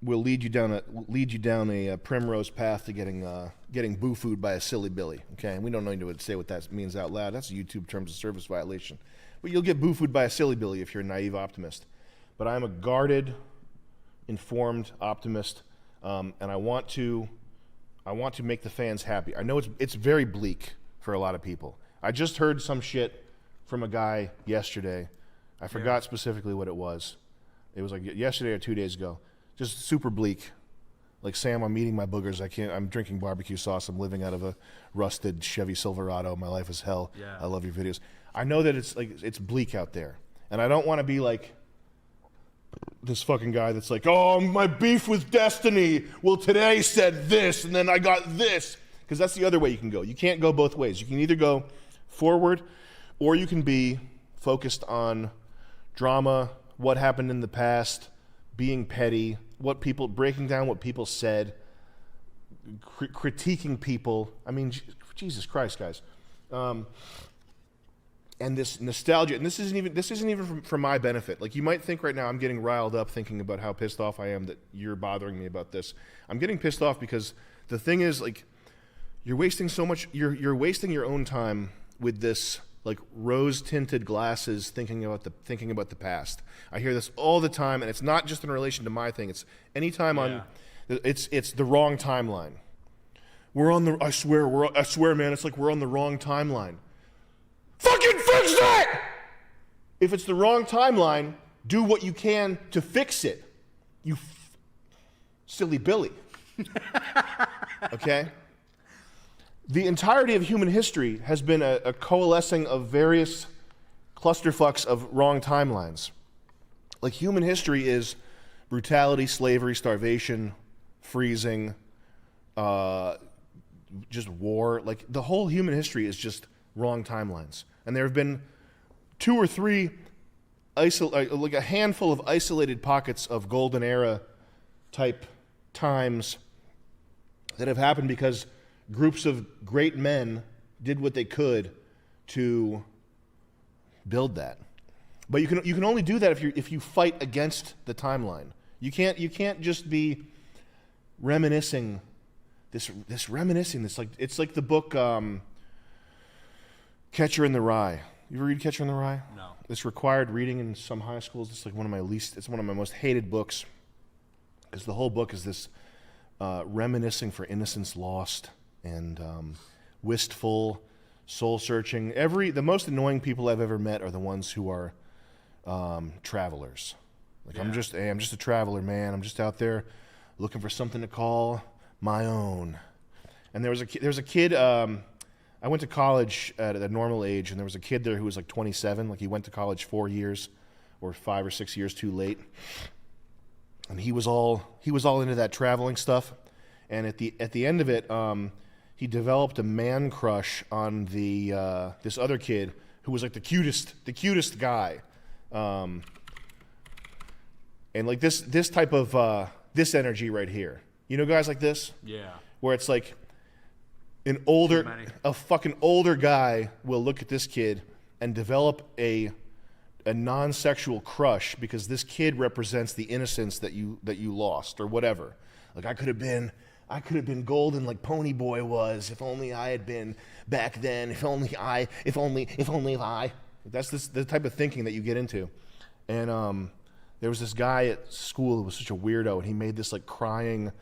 will lead you down a primrose path to getting boo food by a silly Billy. Okay, and we don't need to say what that means out loud. That's a YouTube terms of service violation. But you'll get boo food by a silly Billy if you're a naive optimist. But I'm a guarded, informed optimist, and I want to make the fans happy. I know it's very bleak for a lot of people. I just heard some shit from a guy yesterday. I forgot specifically what it was. It was like yesterday or 2 days ago. Just super bleak. Like, Sam, I'm eating my boogers. I'm drinking barbecue sauce. I'm living out of a rusted Chevy Silverado. My life is hell. Yeah. I love your videos. I know that it's bleak out there. And I don't want to be like this fucking guy that's like, oh, my beef with Destiny. Well, today said this, and then I got this. Because that's the other way you can go. You can't go both ways. You can either go forward, or you can be focused on drama, what happened in the past, being petty, breaking down what people said, critiquing people. I mean, Jesus Christ, guys. And this nostalgia, and this isn't even for my benefit. Like, you might think right now I'm getting riled up thinking about how pissed off I am that you're bothering me about this. I'm getting pissed off because the thing is, like, you're wasting so much. You're wasting your own time with this, like, rose-tinted glasses thinking about the past. I hear this all the time, and it's not just in relation to my thing. It's anytime it's the wrong timeline. I swear, man, it's like we're on the wrong timeline. Fucking fix it! If it's the wrong timeline, do what you can to fix it. You silly Billy. Okay? The entirety of human history has been a coalescing of various clusterfucks of wrong timelines. Like, human history is brutality, slavery, starvation, freezing, just war. Like, the whole human history is just wrong timelines. And there have been 2 or 3, like a handful of isolated pockets of golden era type times that have happened because groups of great men did what they could to build that. But you can only do that if you fight against the timeline. You can't just be reminiscing. This reminiscing. It's like the book Catcher in the Rye. You ever read Catcher in the Rye? No. It's required reading in some high schools. It's like one of my most hated books. Because the whole book is this reminiscing for innocence lost and wistful, soul-searching. The most annoying people I've ever met are the ones who are travelers. Like, I'm just a traveler, man. I'm just out there looking for something to call my own. And there was a kid. I went to college at a normal age, and there was a kid there who was like 27. Like, he went to college 4 years, or 5 or 6 years too late. And he was all into that traveling stuff. And at the end of it, he developed a man crush on this other kid who was like the cutest guy. And like this type of this energy right here. You know guys like this? Yeah. Where it's like a fucking older guy will look at this kid and develop a non-sexual crush because this kid represents the innocence that you lost or whatever. Like, I could have been golden like Pony Boy was if only I had been back then. If only I. That's the type of thinking that you get into. And there was this guy at school who was such a weirdo, and he made this like crying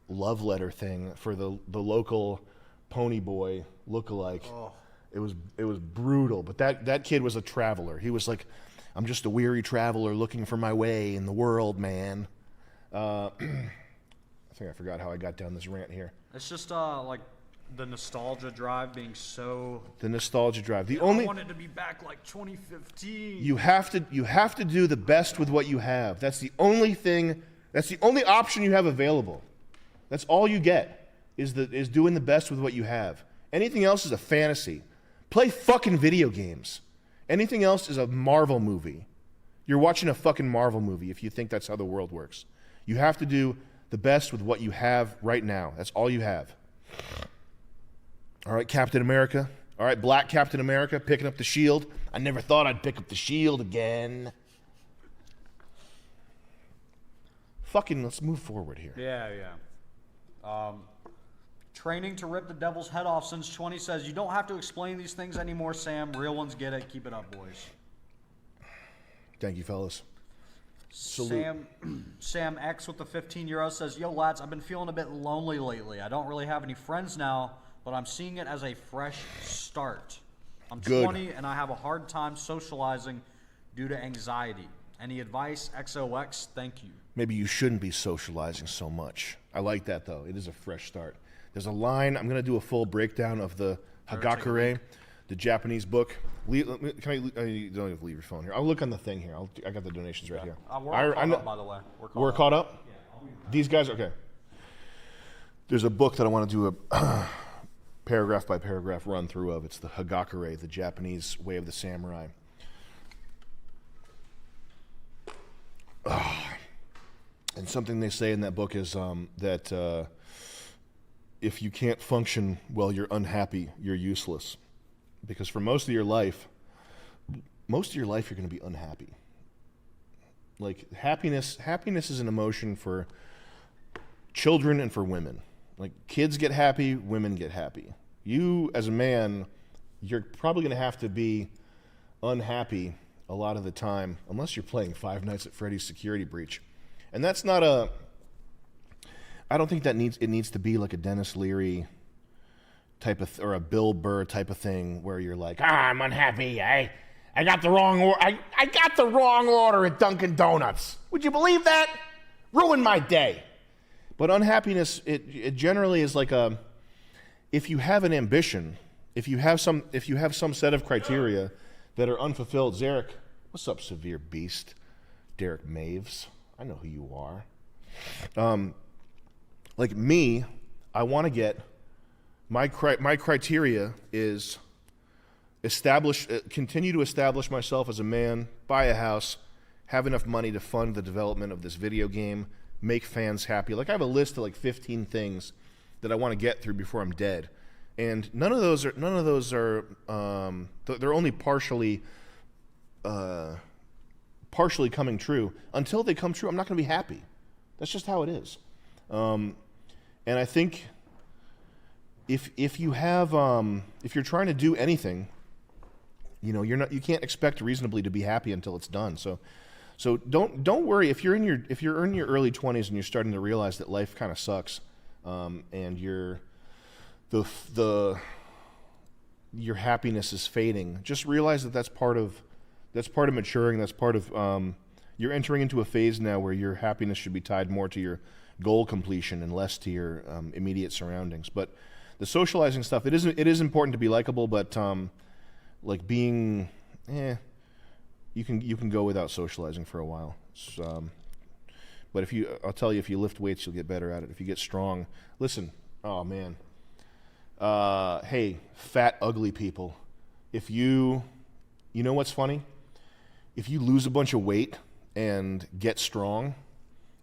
love letter thing for the local Pony Boy lookalike. Oh. It was brutal, but that kid was a traveler. He was like, I'm just a weary traveler looking for my way in the world, man. I think I forgot how I got down this rant here. It's just like the nostalgia drive being so. The nostalgia drive. I wanted to be back like 2015. You have to do the best with what you have. That's the only thing. That's the only option you have available. That's all you get is doing the best with what you have. Anything else is a fantasy. Play fucking video games. Anything else is a Marvel movie. You're watching a fucking Marvel movie if you think that's how the world works. You have to do the best with what you have right now. That's all you have. All right, Captain America. All right, Black Captain America picking up the shield. I never thought I'd pick up the shield again. Fucking let's move forward here. Yeah. Training to rip the devil's head off since 20 says, you don't have to explain these things anymore, Sam. Real ones get it. Keep it up, boys. Thank you, fellas. Salute. Sam X with the 15 euros says, yo, lads, I've been feeling a bit lonely lately. I don't really have any friends now, but I'm seeing it as a fresh start. I'm 20 and I have a hard time socializing due to anxiety. Any advice? XOX, thank you. Maybe you shouldn't be socializing so much. I like that, though. It is a fresh start. There's a line. I'm going to do a full breakdown of the Hagakure, the Japanese book. You don't have to leave your phone here. I'll look on the thing here. I got the donations right here. We're caught up, by the way. We're caught up? Yeah, these guys? Okay. There's a book that I want to do a paragraph by paragraph run through of. It's the Hagakure, the Japanese way of the samurai. And something they say in that book is that if you can't function while you're unhappy, you're useless. Because for most of your life you're going to be unhappy. Like happiness is an emotion for children and for women. Like kids get happy, women get happy. You as a man, you're probably going to have to be unhappy a lot of the time, unless you're playing Five Nights at Freddy's Security Breach. And that's not I don't think that needs to be like a Dennis Leary type of or a Bill Burr type of thing where you're like, I'm unhappy. I got the wrong I got the wrong order at Dunkin' Donuts. Would you believe that? Ruined my day. But unhappiness, it generally is like if you have an ambition, if you have some set of criteria that are unfulfilled. Zarek, what's up, Severe Beast? Derek Maves, I know who you are. Like me, I want to get my criteria is continue to establish myself as a man, buy a house, have enough money to fund the development of this video game, make fans happy. Like I have a list of like 15 things that I want to get through before I'm dead, and none of those are they're only partially coming true. Until they come true, I'm not going to be happy. That's just how it is. And I think if you're trying to do anything, You know, you can't expect reasonably to be happy until it's done. So don't worry if you're in your early 20s and you're starting to realize that life kind of sucks, and your happiness is fading. Just realize that that's part of maturing. That's part of you're entering into a phase now where your happiness should be tied more to your goal completion and less to your immediate surroundings. But the socializing stuff, it is important to be likable, but like being, you can go without socializing for a while. But I'll tell you, if you lift weights, you'll get better at it. If you get strong, listen. Oh man. Hey, fat, ugly people. If you know what's funny? If you lose a bunch of weight and get strong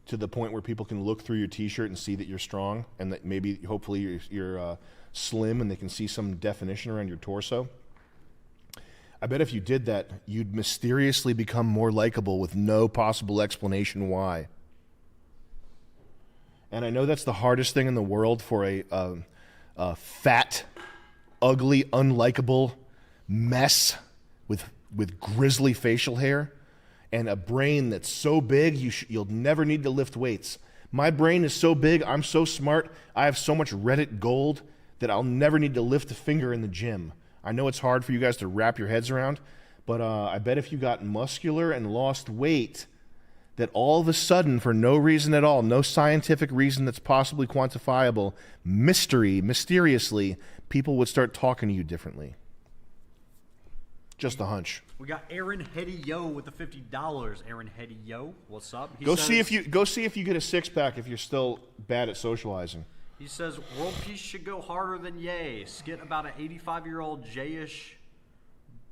to the point where people can look through your t-shirt and see that you're strong, and that maybe, hopefully, you're slim and they can see some definition around your torso. I bet if you did that, you'd mysteriously become more likable with no possible explanation why. And I know that's the hardest thing in the world for a fat, ugly, unlikable mess with grisly facial hair and a brain that's so big you'll never need to lift weights. My brain is so big, I'm so smart, I have so much Reddit gold that I'll never need to lift a finger in the gym. I know it's hard for you guys to wrap your heads around, but I bet if you got muscular and lost weight, that all of a sudden, for no reason at all, no scientific reason that's possibly quantifiable, mysteriously, people would start talking to you differently. Just a hunch. We got Aaron Hetty-Yo with the $50. Aaron Hetty-Yo, what's up? Go see if you get a six-pack if you're still bad at socializing. He says, world peace should go harder than Ye. Skit about an 85-year-old Jay-ish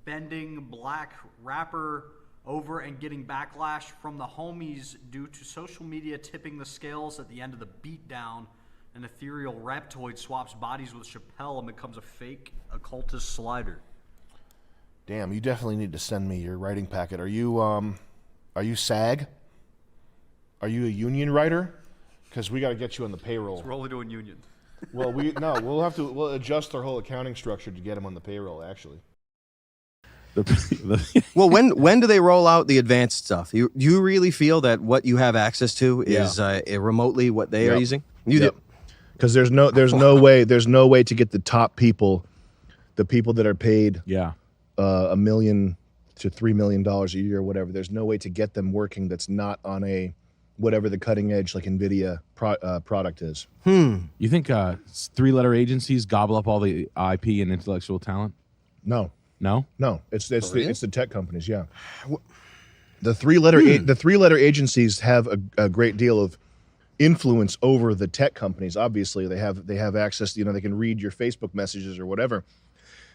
bending black rapper over and getting backlash from the homies due to social media tipping the scales at the end of the beatdown. An ethereal Reptoid swaps bodies with Chappelle and becomes a fake occultist slider. Damn, you definitely need to send me your writing packet. Are you SAG? Are you a union writer? Because we got to get you on the payroll. We're only doing union. Well, we'll adjust our whole accounting structure to get him on the payroll. Actually. Well, when do they roll out the advanced stuff? You really feel that what you have access to is remotely what they are using? You do. Because there's no way to get the top people, the people that are paid $1 million to $3 million a year or whatever. There's no way to get them working that's not on a whatever the cutting edge like NVIDIA product is. You think 3-letter agencies gobble up all the IP and intellectual talent? No. No? No. It's the tech companies, yeah. The three-letter agencies have a great deal of influence over the tech companies. Obviously, they have access, they can read your Facebook messages or whatever.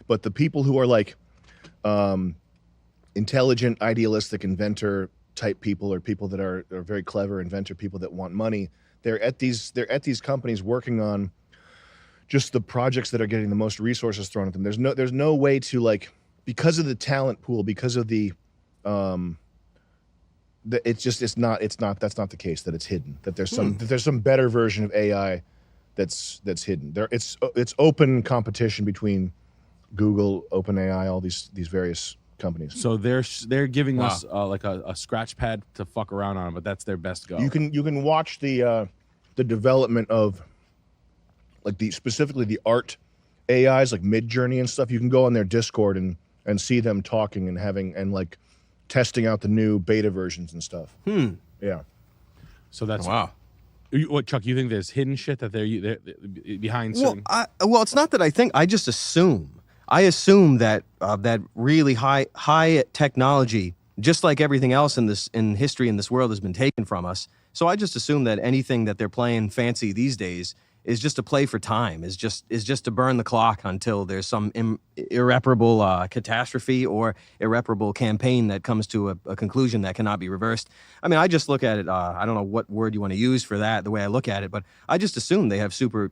But the people who are like intelligent, idealistic, inventor type people, or people that are very clever inventor people that want money, they're at these companies working on just the projects that are getting the most resources thrown at them. There's no way to, like, because of the talent pool, because of the that's not the case, that it's hidden, that there's some better version of AI that's hidden. It's open competition between Google, OpenAI, all these various companies. So they're giving us like a scratch pad to fuck around on, but that's their best go. You can watch the development of like specifically the art AIs like Midjourney and stuff. You can go on their Discord and see them talking and having and like testing out the new beta versions and stuff. Yeah. So that's What, Chuck? You think there's hidden shit that they're behind? Well, it's not that I think. I just assume. I assume that that really high technology, just like everything else in history in this world, has been taken from us. So I just assume that anything that they're playing fancy these days is just a play for time. Is just to burn the clock until there's some irreparable catastrophe or irreparable campaign that comes to a conclusion that cannot be reversed. I mean, I just look at it. I don't know what word you want to use for that. The way I look at it, but I just assume they have super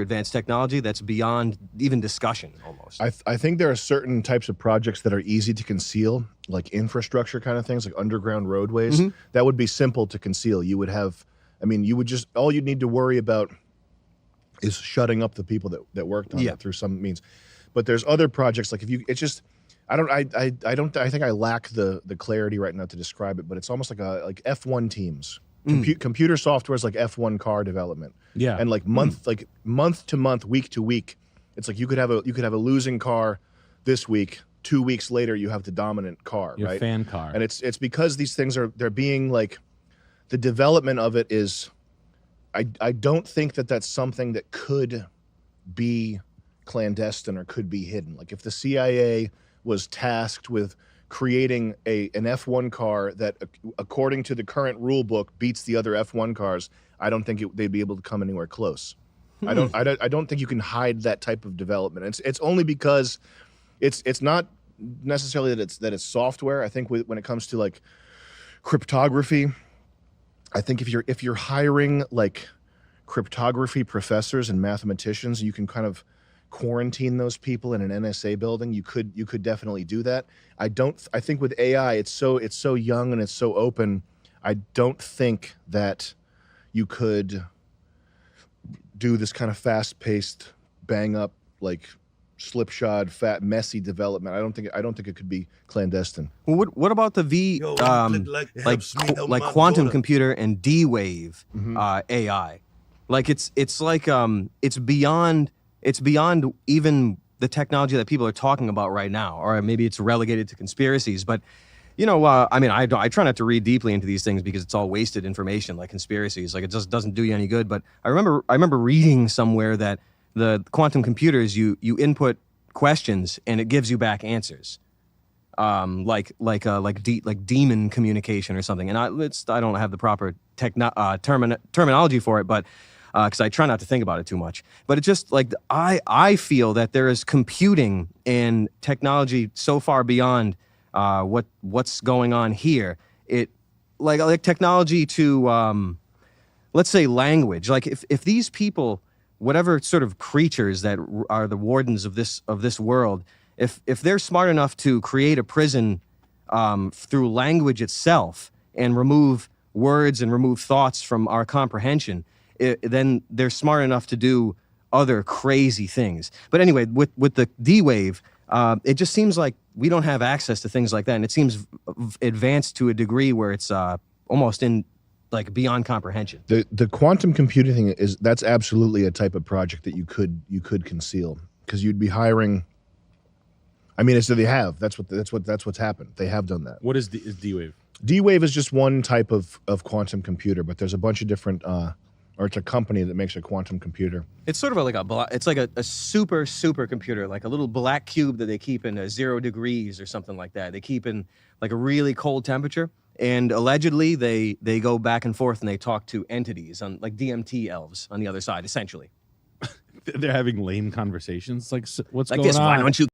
advanced technology that's beyond even discussion almost. I think there are certain types of projects that are easy to conceal, like infrastructure kind of things, like underground roadways. That would be simple to conceal. You would have, all you'd need to worry about is shutting up the people that worked on it through some means. But there's other projects, like I think I lack the clarity right now to describe it, but it's almost like F1 teams. Computer software is like F1 car development. Yeah. And like month to month, week to week, it's like you could have a losing car this week. 2 weeks later, you have the dominant car, Your right? fan car. And it's because these things they're being like, the development of it is, I don't think that's something that could be clandestine or could be hidden. Like if the CIA was tasked with creating an F1 car that, according to the current rule book, beats the other F1 cars, I don't think they'd be able to come anywhere close. I don't think you can hide that type of development. It's only because it's not necessarily that it's software. I think when it comes to like cryptography, I think if you're hiring like cryptography professors and mathematicians, you can kind of quarantine those people in an NSA building. You could definitely do that. I think with AI, it's so young and it's so open. I don't think that you could do this kind of fast-paced, bang-up, like slipshod, fat, messy development. I don't think it could be clandestine. Well, what about the like quantum computer and D-Wave AI? Like it's beyond even the technology that people are talking about right now, or maybe it's relegated to conspiracies. But you know, I mean, I try not to read deeply into these things because it's all wasted information, like conspiracies. Like it just doesn't do you any good. But I remember reading somewhere that the quantum computers, you input questions and it gives you back answers, like demon communication or something. And I don't have the proper terminology for it, but because I try not to think about it too much. But it's just like I feel that there is computing and technology so far beyond what's going on here. It like technology to let's say language. Like if these people, whatever sort of creatures that are the wardens of this world, if they're smart enough to create a prison through language itself and remove words and remove thoughts from our comprehension, then they're smart enough to do other crazy things. But anyway, with the D-Wave, it just seems like we don't have access to things like that, and it seems advanced to a degree where it's almost in like beyond comprehension. The quantum computing thing that's absolutely a type of project that you could conceal, because you'd be hiring. I mean, so they have. That's what's happened. They have done that. What is D-Wave? D-Wave is just one type of quantum computer, but there's a bunch of different. Or it's a company that makes a quantum computer. It's sort of like a super computer, like a little black cube that they keep in 0 degrees or something like that. They keep in like a really cold temperature, and allegedly they go back and forth and they talk to entities on like DMT elves on the other side, essentially. They're having lame conversations. Like, what's like going this? on? Why don't you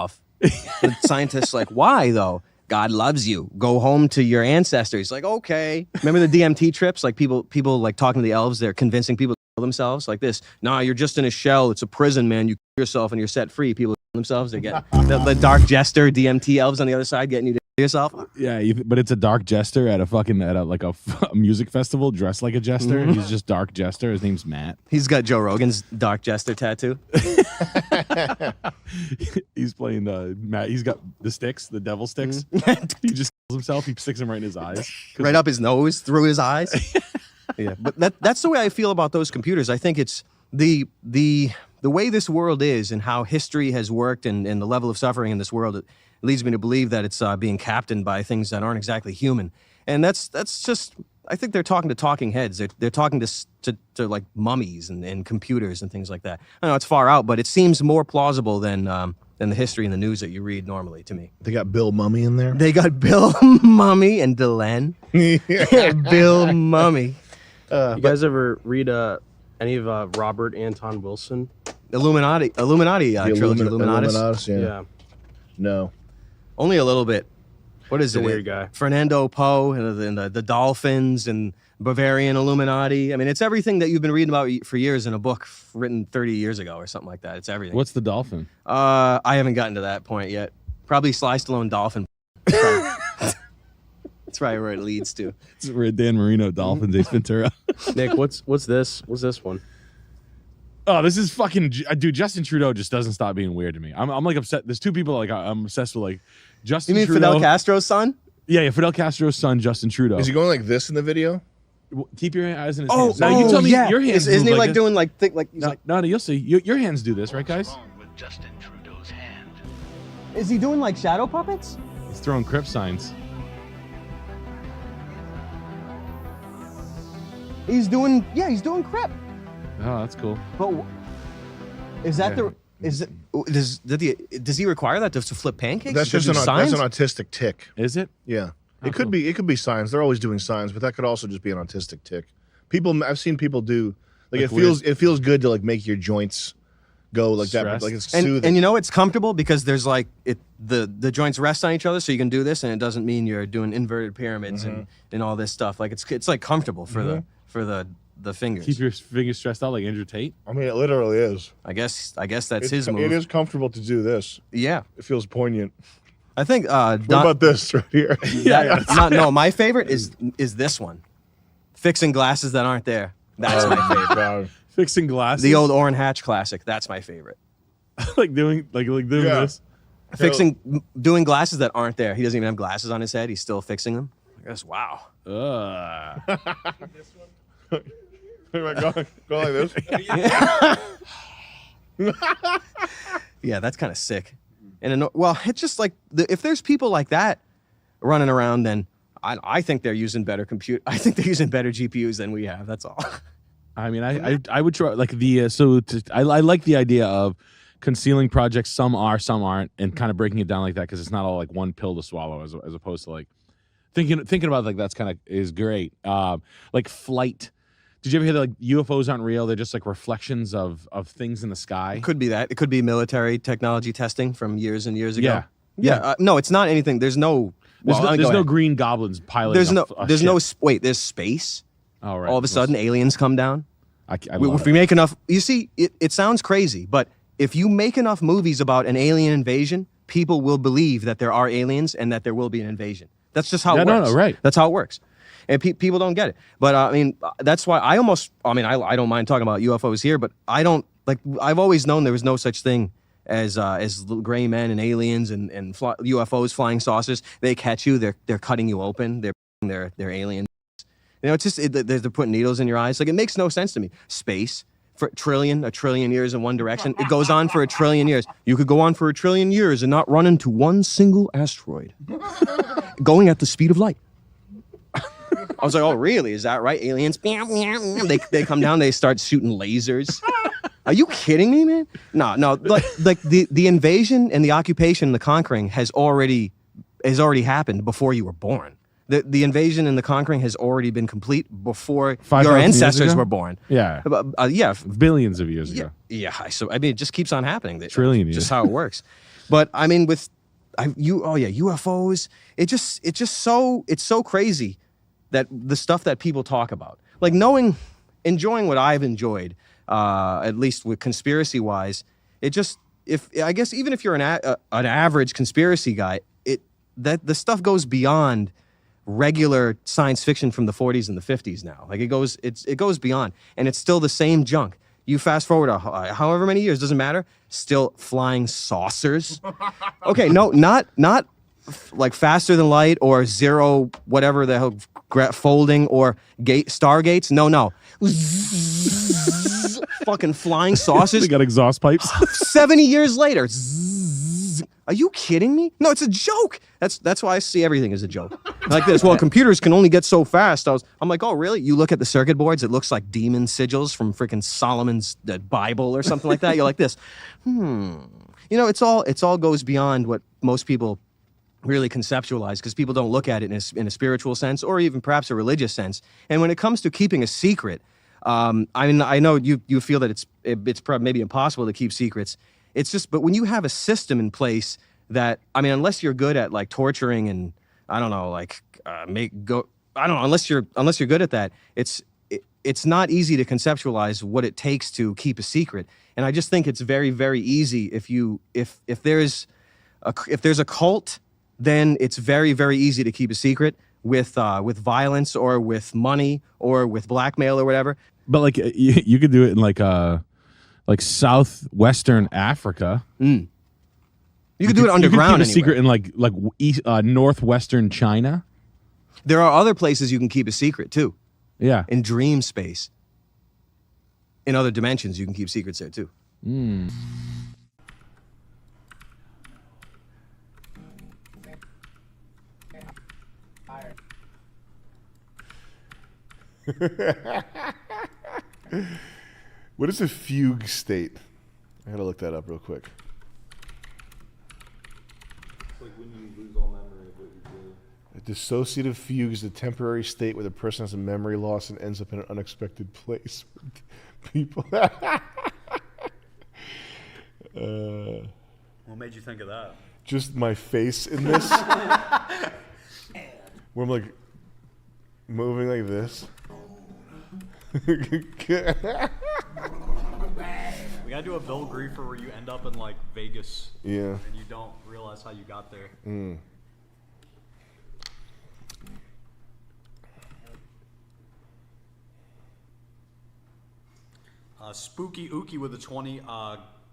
off? The scientists like, why though? God loves you. Go home to your ancestors. Like, okay. Remember the DMT trips? Like people like talking to the elves. They're convincing people to kill themselves like this. Nah, you're just in a shell. It's a prison, man. You kill yourself and you're set free. People kill themselves. They get the dark jester DMT elves on the other side getting you to kill yourself. Yeah, but it's a dark jester at a music festival dressed like a jester. Mhm. He's just dark jester. His name's Matt. He's got Joe Rogan's dark jester tattoo. He's playing Matt. He's got the sticks, the devil sticks. He just kills himself. He sticks them right in his eyes, Right up his nose, through his eyes. Yeah, but that's the way I feel about those computers. I think it's the way this world is and how history has worked and the level of suffering in this world. It leads me to believe that it's being captained by things that aren't exactly human. And that's just, I think they're talking to talking heads. They're talking to like mummies and computers and things like that. I know it's far out, but it seems more plausible than the history and the news that you read normally to me. They got Bill Mummy in there. They got Bill Mummy and Delenn. Bill Mummy. You guys ever read any of Robert Anton Wilson? Illuminati trilogy, Illuminatus? Yeah. No. Only a little bit. What is He's it? a weird guy. Fernando Poe and the Dolphins and Bavarian Illuminati. I mean, it's everything that you've been reading about for years in a book written 30 years ago or something like that. It's everything. What's the dolphin? I haven't gotten to that point yet. Probably Sly Stallone Dolphin. That's probably where it leads to. It's Dan Marino, Dolphins, Ace Ventura. Nick, what's this? What's this one? Oh, this is fucking dude. Justin Trudeau just doesn't stop being weird to me. I'm like upset. There's two people like I'm obsessed with, like Justin. You mean Trudeau. Fidel Castro's son? Yeah, Fidel Castro's son, Justin Trudeau. Is he going like this in the video? Keep your eyes in his hands. Now you tell me your hands. Isn't he move like this. doing like thick like? He's No, like, no, you'll see. Your hands do this, right, guys? Justin Trudeau's hand. is he doing like shadow puppets? He's throwing Crip signs. He's doing crip. Oh, that's cool. But is that does he require that to flip pancakes? That's To just do that's signs? an autistic tick. Is it? Yeah. Oh, It could be signs. They're always doing signs, but that could also just be an autistic tick. I've seen people do like it feels good to like make your joints go like that, but like it's soothing. And you know it's comfortable because there's like the joints rest on each other, so you can do this, and it doesn't mean you're doing inverted pyramids and all this stuff. Like it's like comfortable for the fingers. Keep your fingers stressed out like Andrew Tate. I mean, it literally is. I guess that's his move. It is comfortable to do this. Yeah, it feels poignant. I think. What about this right here? No, my favorite is this one, fixing glasses that aren't there. That's my favorite. God. Fixing glasses. The old Orrin Hatch classic. That's my favorite. like doing this. Doing glasses that aren't there. He doesn't even have glasses on his head. He's still fixing them. I guess. Wow. Go like this. Yeah, that's kind of sick. And well, it's just like if there's people like that running around, then I think they're using better I think they're using better GPUs than we have. That's all. I mean, I would try like I like the idea of concealing projects. Some are, some aren't, and kind of breaking it down like that because it's not all like one pill to swallow, as opposed to like thinking about like that's kind of is great. Like flight. Did you ever hear that like UFOs aren't real? They're just like reflections of things in the sky. It could be that. It could be military technology testing from years and years ago. Yeah. No, it's not anything. There's no. There's no green goblins piloting. There's space. Oh, right. All of a sudden, aliens come down. If we make enough, you see, it sounds crazy, but if you make enough movies about an alien invasion, people will believe that there are aliens and that there will be an invasion. That's just how it works. No, right. That's how it works. And people don't get it. But I mean, that's why I don't mind talking about UFOs here, but I've always known there was no such thing as gray men and aliens and UFOs, flying saucers. They catch you, they're cutting you open, they're aliens. You know, it's just they're putting needles in your eyes. Like, it makes no sense to me. Space for a trillion years in one direction. It goes on for a trillion years. You could go on for a trillion years and not run into one single asteroid, going at the speed of light. I was like, oh, really? Is that right? Aliens, they come down, they start shooting lasers. Are you kidding me, man? No. Like the invasion and the occupation and the conquering has already happened before you were born. The invasion and the conquering has already been complete before your ancestors were born. Yeah. Yeah. Billions of years ago. Yeah. So, I mean, it just keeps on happening. Trillion years. Just how it works. But, I mean, UFOs, it's so crazy that the stuff that people talk about. Like enjoying what I've enjoyed, at least with conspiracy-wise, I guess even if you're an average conspiracy guy, that the stuff goes beyond regular science fiction from the 40s and the 50s now. Like it goes beyond, and it's still the same junk. You fast forward however many years, doesn't matter, still flying saucers. Okay, no, not like faster than light or zero whatever the hell folding or stargates. No. Fucking flying saucers. They got exhaust pipes. 70 years later. Are you kidding me? No, it's a joke. That's why I see everything as a joke. Like this. Well, computers can only get so fast. I'm like, oh, really? You look at the circuit boards, it looks like demon sigils from freaking Solomon's Bible or something like that. You're like this. You know, it's all goes beyond what most people really conceptualize, because people don't look at it in a spiritual sense or even perhaps a religious sense. And when it comes to keeping a secret, I mean, I know you feel that it's probably maybe impossible to keep secrets. It's just, but when you have a system in place that, I mean, unless you're good at like torturing and I don't know, like unless you're good at that, it's not easy to conceptualize what it takes to keep a secret. And I just think it's very, very easy if there's a cult, then it's very, very easy to keep a secret with violence or with money or with blackmail or whatever. But like you could do it in like like southwestern Africa. You could do it underground. You could keep a secret in like east, northwestern China. There are other places you can keep a secret too. Yeah. In dream space. In other dimensions, you can keep secrets there too. What is a fugue state? I gotta look that up real quick. It's like when you lose all memory of what you did. A dissociative fugue is a temporary state where the person has a memory loss and ends up in an unexpected place with people. What made you think of that? Just my face in this. Where I'm like moving like this. We gotta do a Bill Griefer where you end up in like Vegas. Yeah. And you don't realize how you got there. Spooky Ookie with a 20.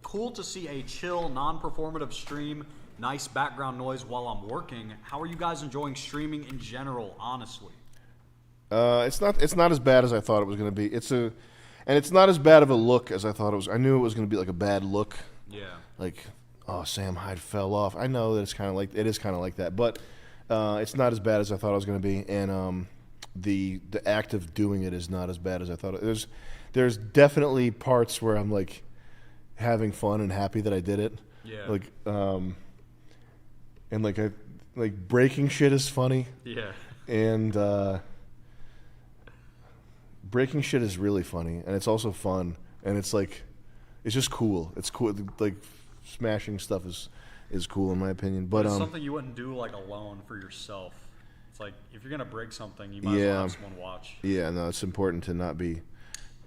Cool to see a chill, non-performative stream. Nice background noise while I'm working. How are you guys enjoying streaming in general, honestly? It's not as bad as I thought it was going to be. And it's not as bad of a look as I thought it was. I knew it was going to be like a bad look. Yeah. Like, oh, Sam Hyde fell off. I know that it is kind of like that, but it's not as bad as I thought it was going to be. And the act of doing it is not as bad as I thought. There's definitely parts where I'm like having fun and happy that I did it. Yeah. Like and like breaking shit is funny. Yeah. And breaking shit is really funny, and it's also fun, and it's like, it's just cool. It's cool. Like smashing stuff is cool in my opinion. But it's something you wouldn't do like alone for yourself. It's like if you're gonna break something, you might as well have someone watch. Yeah, no, it's important to not be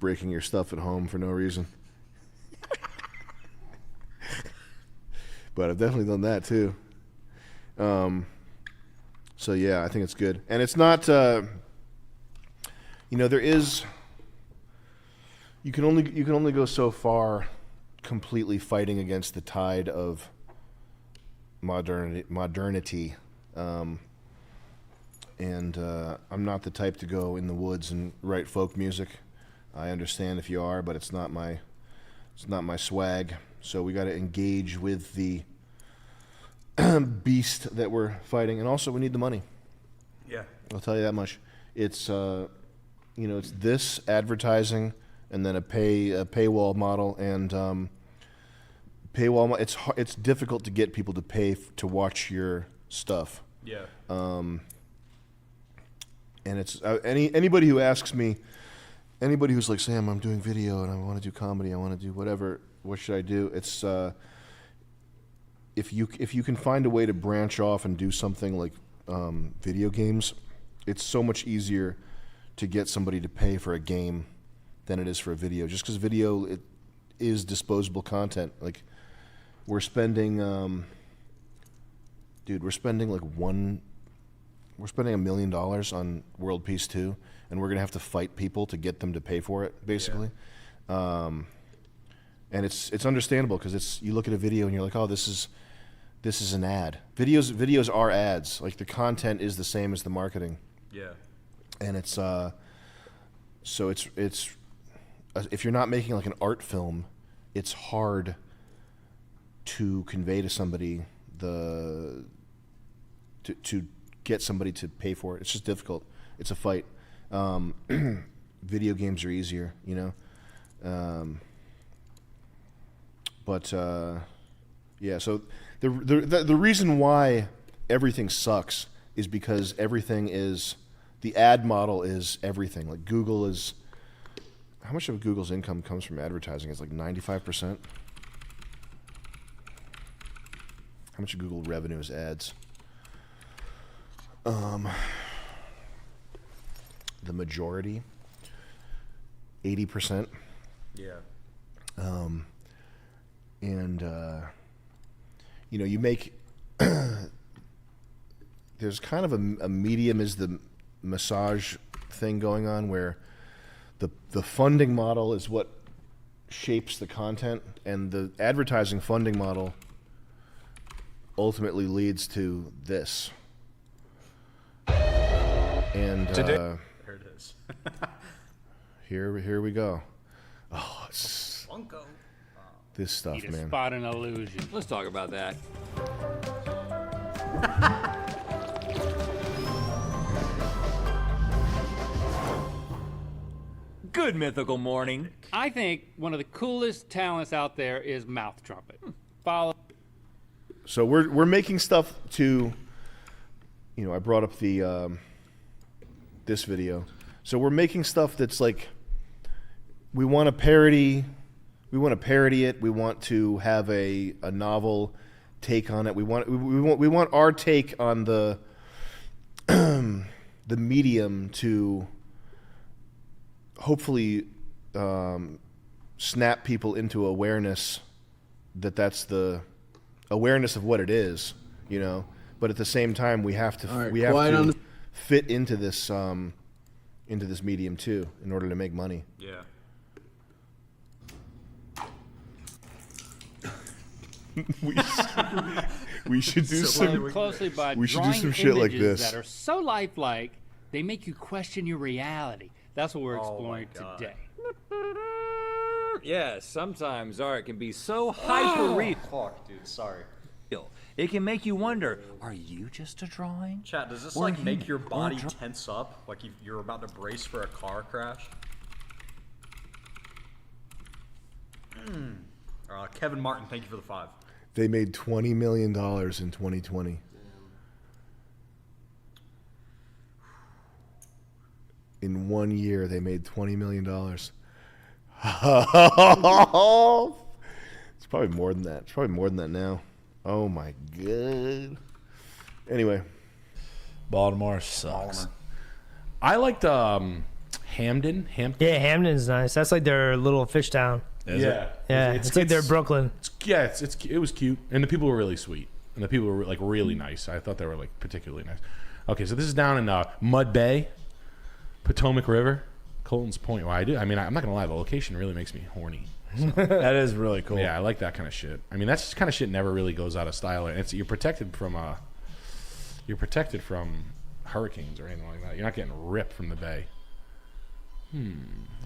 breaking your stuff at home for no reason. But I've definitely done that too. So yeah, I think it's good, and it's not. There is. You can only go so far, completely fighting against the tide of modernity. And I'm not the type to go in the woods and write folk music. I understand if you are, but it's not my swag. So we got to engage with the beast that we're fighting, and also we need the money. Yeah, I'll tell you that much. It's it's this advertising, and then a paywall model, and paywall. It's difficult to get people to pay to watch your stuff. Yeah. And it's anybody who asks me, anybody who's like, Sam, I'm doing video and I want to do comedy, I want to do whatever. What should I do? It's if you can find a way to branch off and do something like video games, it's so much easier to get somebody to pay for a game than it is for a video. Just because video, it is disposable content. Like we're spending, we're spending $1 million on World Peace 2, and we're gonna have to fight people to get them to pay for it, basically. Yeah. And it's understandable because you look at a video and you're like, oh, this is an ad. Videos are ads. Like the content is the same as the marketing. Yeah. And it's so it's if you're not making like an art film, it's hard to convey to somebody to get somebody to pay for it. It's just difficult. It's a fight. Video games are easier, But yeah, so the reason why everything sucks is because everything is, the ad model is everything. Like Google is, how much of Google's income comes from advertising? It's like 95%. How much of Google revenue is ads? The majority, 80%. Yeah. And you make there's kind of a medium is the massage thing going on where the funding model is what shapes the content, and the advertising funding model ultimately leads to this. And there it is. here we go. Oh, it's this stuff, Need to man. spot an illusion. Let's talk about that. Good mythical morning. I think one of the coolest talents out there is mouth trumpet. Follow. So we're making stuff to, I brought up the this video. So we're making stuff that's like, we want to parody it. We want to have a novel take on it. We want our take on the the medium to hopefully snap people into awareness that's the awareness of what it is, But at the same time, we have to fit into this medium too in order to make money. Yeah. we should do some closely by we should do drawing some shit like images this. that are so lifelike they make you question your reality. That's what we're exploring today. Yeah, sometimes art can be so hyper-real. Fuck, dude, sorry. It can make you wonder, are you just a drawing? Chat, does this Or like make your or body tense up? Like you're about to brace for a car crash? Kevin Martin, thank you for the 5. They made $20 million in 2020. In 1 year, they made $20 million. It's probably more than that. It's probably more than that now. Oh my god. Anyway, Baltimore sucks. I liked Hampton. Yeah, Hamden's nice. That's like their little fish town. Yeah. It's like their Brooklyn. It was cute, and the people were really sweet, and the people were like really nice. I thought they were like particularly nice. Okay, so this is down in Mud Bay, Potomac River, Colton's Point. Well, I'm not gonna lie, the location really makes me horny. So. That is really cool. Yeah, I like that kind of shit. I mean, that's kind of shit never really goes out of style. And you're protected from hurricanes or anything like that. You're not getting ripped from the bay.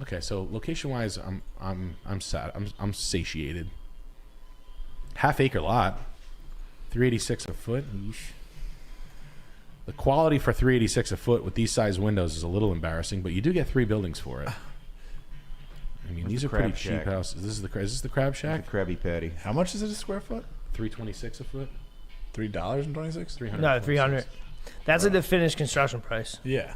Okay, so location-wise, I'm sad. I'm satiated. Half-acre lot, $386 a foot. Yeesh. The quality for $386 a foot with these size windows is a little embarrassing, but you do get 3 buildings for it. I mean, these are pretty cheap houses. Is this the Crab Shack? The Krabby Patty. How much is it a square foot? $326 a foot. $3.26? No, 300. That's like the finished construction price. Yeah.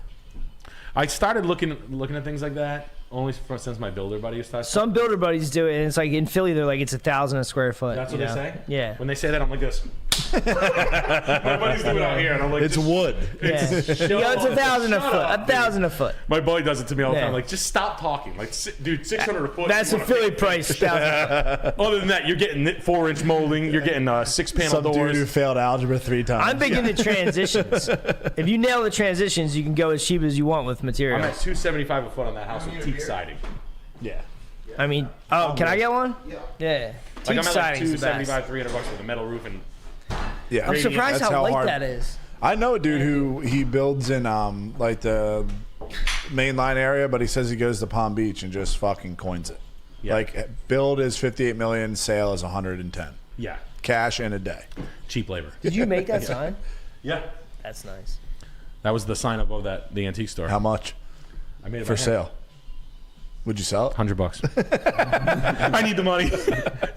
I started looking at things like that only since my builder buddies started. Some builder buddies do it, and it's like in Philly, they're like it's 1,000 a square foot. That's what they say? Yeah. When they say that, I'm like this. My buddies do it out here, and I'm like, it's wood. Yeah. It's 1,000 a foot. 1,000 a foot. My boy does it to me all the Yeah. time. Like, just stop talking. Like, dude, 600 a foot. That's a Philly price. 1,000. Other than that, you're getting 4-inch molding. You're getting 6-panel Some doors. dude who failed algebra 3 times. I'm big into transitions. If you nail the transitions, you can go as cheap as you want with material. I'm at $275 a foot on that house with teak siding. Yeah. I mean, can I get one? Yeah. Like, Teak I'm at like siding's the best. $275, $300 with a metal roof and. Yeah. I'm surprised That's how light hard. that is. I know a dude who he builds in like the main line area, but he says he goes to Palm Beach and just fucking coins it. Yeah. Like build is 58 million, sale is 110. Yeah. Cash in a day. Cheap labor. Did you make that sign? Yeah. That's nice. That was the sign above the antique store. How much? I made it For by hand. sale. Would you sell it? $100. I need the money.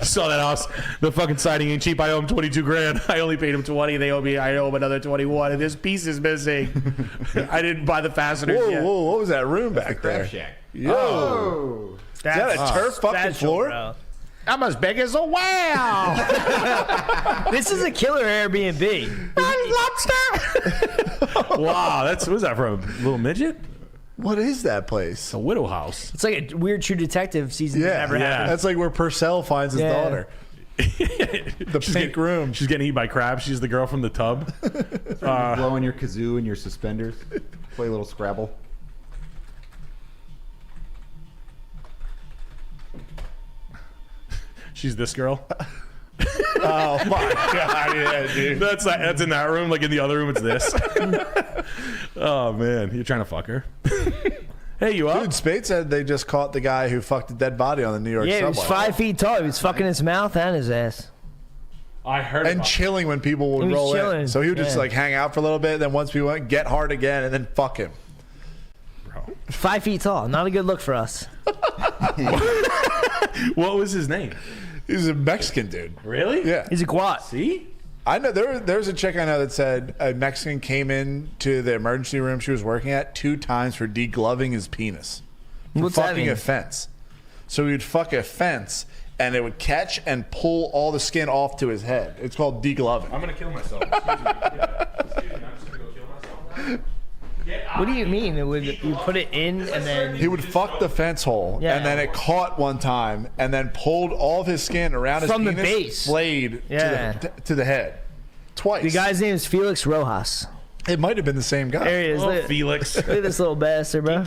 Saw that house. The fucking siding ain't cheap. I owe him $22,000. I only paid him $20. I owe him another $21. And this piece is missing. I didn't buy the fasteners yet. Whoa, what was that room back there? Shack. Yo. Oh. Is that a turf fucking floor? Bro. I'm as big as a whale. This is a killer Airbnb. Lobster. Wow, what was that from? A little midget? What is that place? A widow house. It's like a weird True Detective season that never happened. That's like where Purcell finds his daughter. The pink room. She's getting eaten by crabs. She's the girl from the tub. Blowing your kazoo and your suspenders. Play a little Scrabble. She's this girl. Oh my god, yeah, dude. That's in that room. Like in the other room, it's this. Oh man, you're trying to fuck her. Hey, you up? Dude, Spade said they just caught the guy who fucked a dead body on the New York subway. Yeah, he was 5 feet tall. He was fucking his mouth and his ass. I heard. And chilling when people would roll in. So he would just like hang out for a little bit. Then once people went, get hard again, and then fuck him. 5 feet tall. Not a good look for us. What was his name? He's a Mexican dude. Really? Yeah. He's a Guat. See? I know there's a chick I know that said a Mexican came in to the emergency room she was working at 2 times for degloving his penis. For What's that fucking mean? a fence. So he would fuck a fence and it would catch and pull all the skin off to his head. It's called degloving. I'm gonna kill myself. Excuse me. Yeah. Excuse me. I'm just gonna go kill myself. What do you mean? It would you put it in and then He would fuck the fence hole, Yeah. and then it caught one time, and then pulled all of his skin around his From the penis, base. blade Yeah. to the head, twice. the guy's name is Felix Rojas. It might have been the same guy. There he is. Oh, Look- Felix. Look at this little bastard, bro.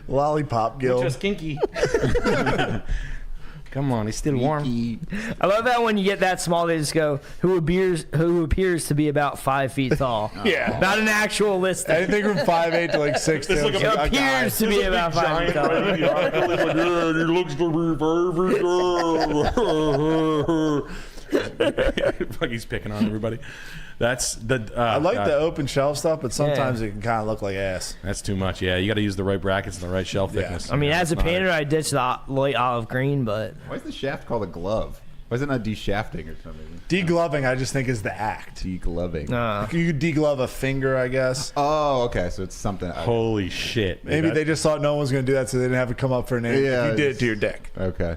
Lollipop Gil. Just kinky. Come on, he's still warm. I love that when you get that small, they just go, who appears to be about 5 feet tall. Yeah. Not an actual listing. Anything from 5'8" to like 6'2". This look It appears to be about 5 feet tall. He looks to be very like he's picking on everybody. That's the. I like God. the open shelf stuff, but sometimes it can kind of look like ass. That's too much. Yeah, you got to use the right brackets and the right shelf Yeah. thickness. I mean, Yeah, as a that's not painter, it. I ditched the light olive green, but Why is the shaft called a glove? Why is it not de-shafting or something? Degloving, I just think, is the act. Degloving. You could deglove a finger, I guess. Oh, okay. So it's something. Holy shit! Maybe That- they just thought no one was going to do that, so they didn't have it come up for a name. Yeah, You did it to your dick. Okay.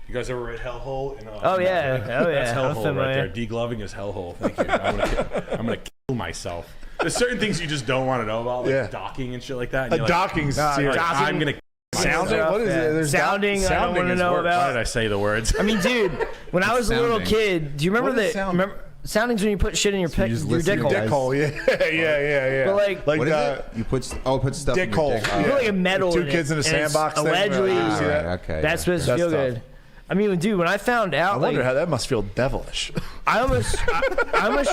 You guys ever read Hellhole? Oh, yeah. Oh, That's yeah. I'm Hellhole right familiar. there. Degloving is Hellhole. Thank you. I'm gonna kill myself. There's certain things you just don't want to know about, like Yeah. docking and shit like that. And A you're docking's like, serious. I'm gonna. Sounding? What is it? There's Sounding, I don't want to is know work. Why about. did I say the words? I mean, dude, when I was a little Sounding. kid, do you remember What is that? sound? Remember, sounding's when you put shit in your, you just your listen dick to hole. guys- Dick hole, yeah. But like, like What is it? You put put stuff dick in your hole. dick. Yeah. you put like a metal Two in kids it, in a and it's sandbox thing. allegedly, You see that? Okay. that's supposed to That's feel tough. good. I mean, dude, when I found out, I like, wonder how that must feel devilish. I almost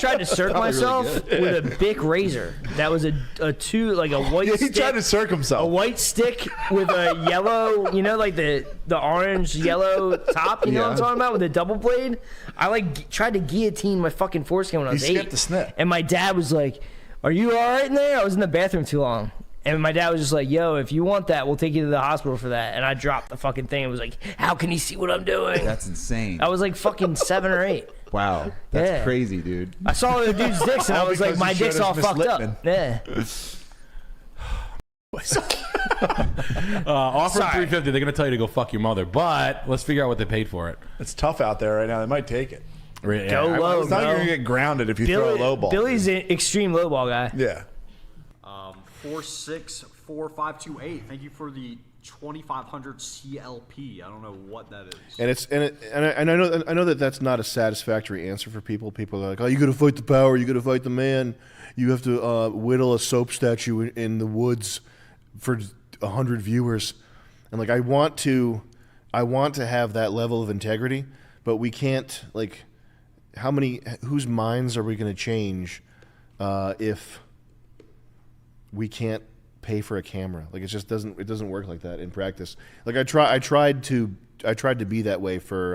tried to circ Probably really myself good. with a Bic razor. That was a white Yeah, he stick. tried to circ himself. A white stick with a yellow, you know, like the orange yellow top. You know what I'm Yeah. talking about, with a double blade. I tried to guillotine my fucking foreskin when I was skipped 8. the snip. And my dad was like, "Are you all right in there?" I was in the bathroom too long. And my dad was just like, "Yo, if you want that, we'll take you to the hospital for that." And I dropped the fucking thing and was like, "How can he see what I'm doing?" That's insane. I was like fucking 7 or 8. Wow. That's Yeah. crazy, dude. I saw other dudes' dicks and I All was like, because my you showed dick's us all Miss fucked Lippman. up. Yeah. Offer Sorry. $350. They're gonna tell you to go fuck your mother, but let's figure out what they paid for it. It's tough out there right now. They might take it. Right, Go yeah. low, It's not bro. going to get grounded if you throw a low ball. Billy's an extreme low ball guy. Yeah. 464528. Thank you for the 2500 CLP. I don't know what that is. And I know that that's not a satisfactory answer for people. People are like, "Oh, you got to fight the power. You got to fight the man. You have to whittle a soap statue in the woods for 100 viewers." And like, I want to have that level of integrity, but we can't. Like, whose minds are we going to change if we can't pay for a camera? Like, it just doesn't work like that in practice. Like, I tried to be that way for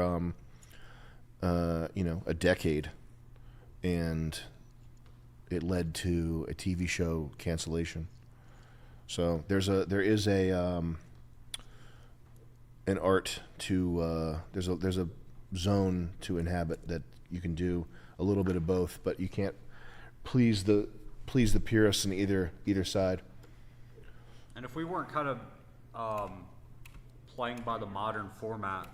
a decade, and it led to a TV show cancellation. So there is an art to there's a zone to inhabit that you can do a little bit of both, but you can't please the purists in either side. And if we weren't kind of playing by the modern format,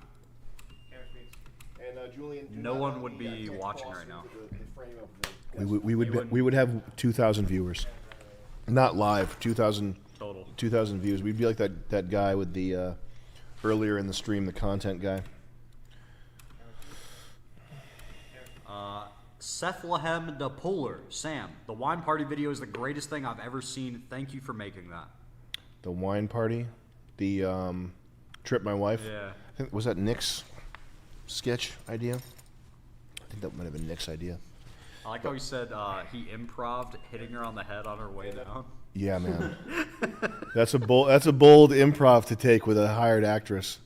no one would be watching right now. We would have 2,000 viewers, not live. 2,000 Total. 2,000 views. We'd be like that guy with the earlier in the stream, the content guy. Sethlehem de Polar. Sam, the wine party video is the greatest thing I've ever seen. Thank you for making that. The wine party, the trip my wife. Yeah. I think, was that Nick's? sketch idea. I think that might have been Nick's idea. I like how he said he improv'd hitting her on the head on her way down. Yeah, man. That's a bold improv to take with a hired actress.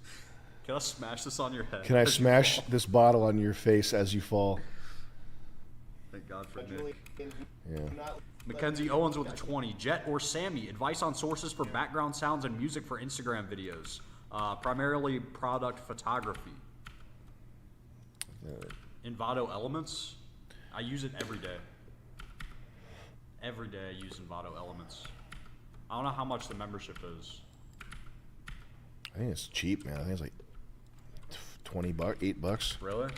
Can I smash this on your head? Can I smash this bottle on your face as you fall? Thank God for Nick. Yeah. Mackenzie Owens with a 20. Jet or Sammy, advice on sources for background sounds and music for Instagram videos. Primarily product photography. Envato Elements. I use it every day. Every day I use Envato Elements. I don't know how much the membership is. I think it's cheap, man. I think it's like $20, $8. Really?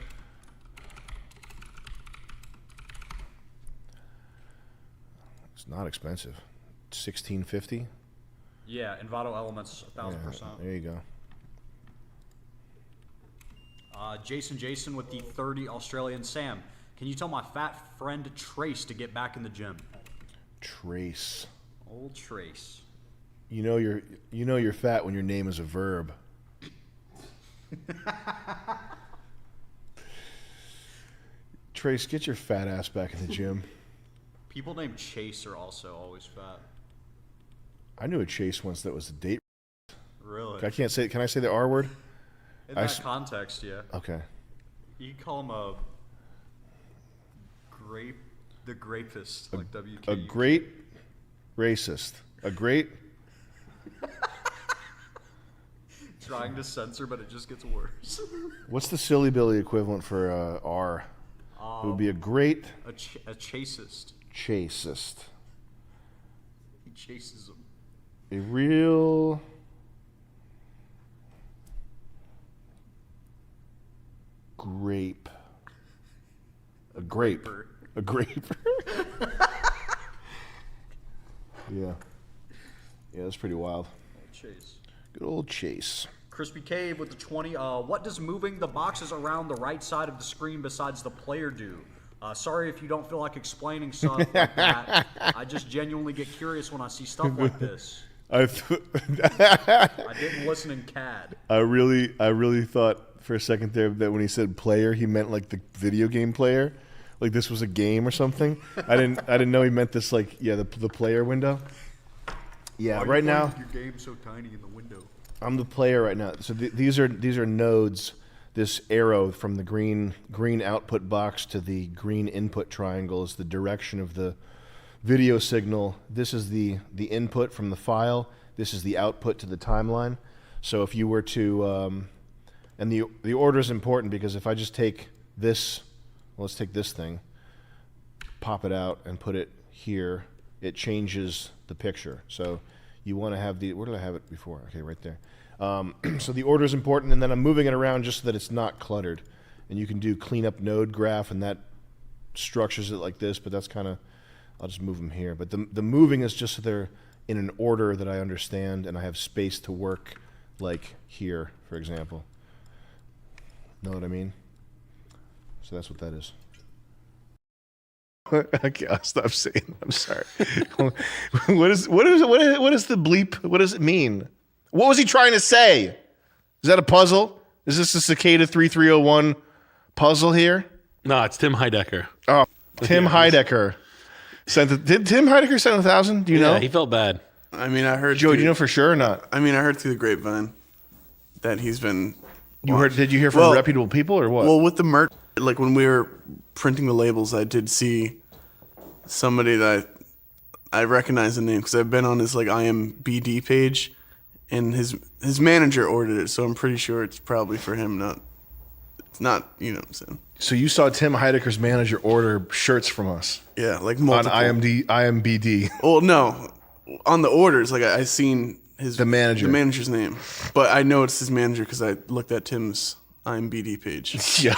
It's not expensive. $16.50. Yeah, Envato Elements, 1,000%. Yeah, there you go. Jason with the 30 Australian Sam. Can you tell my fat friend Trace to get back in the gym? Trace. Old Trace. You know you're fat when your name is a verb. Trace, get your fat ass back in the gym. People named Chase are also always fat. I knew a Chase once that was a date. Really? I can't say. Can I say the R word? In that context, yeah. Okay. You can call him the grapist, like WK. A great racist. A great. Trying to censor, but it just gets worse. What's the silly Billy equivalent for R? It would be a great. A chasist. Chasist. He chases them. A real. Grape. A grape. Graper. A grape. Yeah. Yeah, that's pretty wild. Chase. Good old Chase. Crispy Cave with the 20. What does moving the boxes around the right side of the screen besides the player do? Sorry if you don't feel like explaining stuff like that. I just genuinely get curious when I see stuff like this. I didn't listen in CAD. I really thought for a second there that when he said player, he meant like the video game player, like this was a game or something. I didn't know he meant this like the player window. Yeah, right now your game's so tiny in the window. I'm the player right now. So these are nodes. This arrow from the green output box to the green input triangle is the direction of the video signal. This is the input from the file. This is the output to the timeline. So if you were to, and the order is important because if I just take this, let's take this thing, pop it out and put it here, it changes the picture. So you want to have where did I have it before? Okay, right there. So the order is important, and then I'm moving it around just so that it's not cluttered. And you can do cleanup node graph, and that structures it like this, but that's kind of, I'll just move them here. But the moving is just so they're in an order that I understand, and I have space to work, like here, for example. Know what I mean? So that's what that is. Okay, I'll stop saying. I'm sorry. What is the bleep? What does it mean? What was he trying to say? Is that a puzzle? Is this a Cicada 3301 puzzle here? No, it's Tim Heidecker. Oh, Tim Heidecker. Did Tim Heidecker send 1,000? Do you know? Yeah, he felt bad. I mean, I heard. Joe, do you know for sure or not? I mean, I heard through the grapevine that he's been. Did you hear from reputable people or what? Well, with the merch, like when we were printing the labels, I did see somebody that I recognize the name because I've been on his like IMBD page, and his manager ordered it, so I'm pretty sure it's probably for him. It's not. You know what I'm saying? So you saw Tim Heidecker's manager order shirts from us? Yeah, like multiple. On IMBD. Well, no, on the orders, like I seen the manager's name, but I know it's his manager because I looked at Tim's IMBD page. Yeah.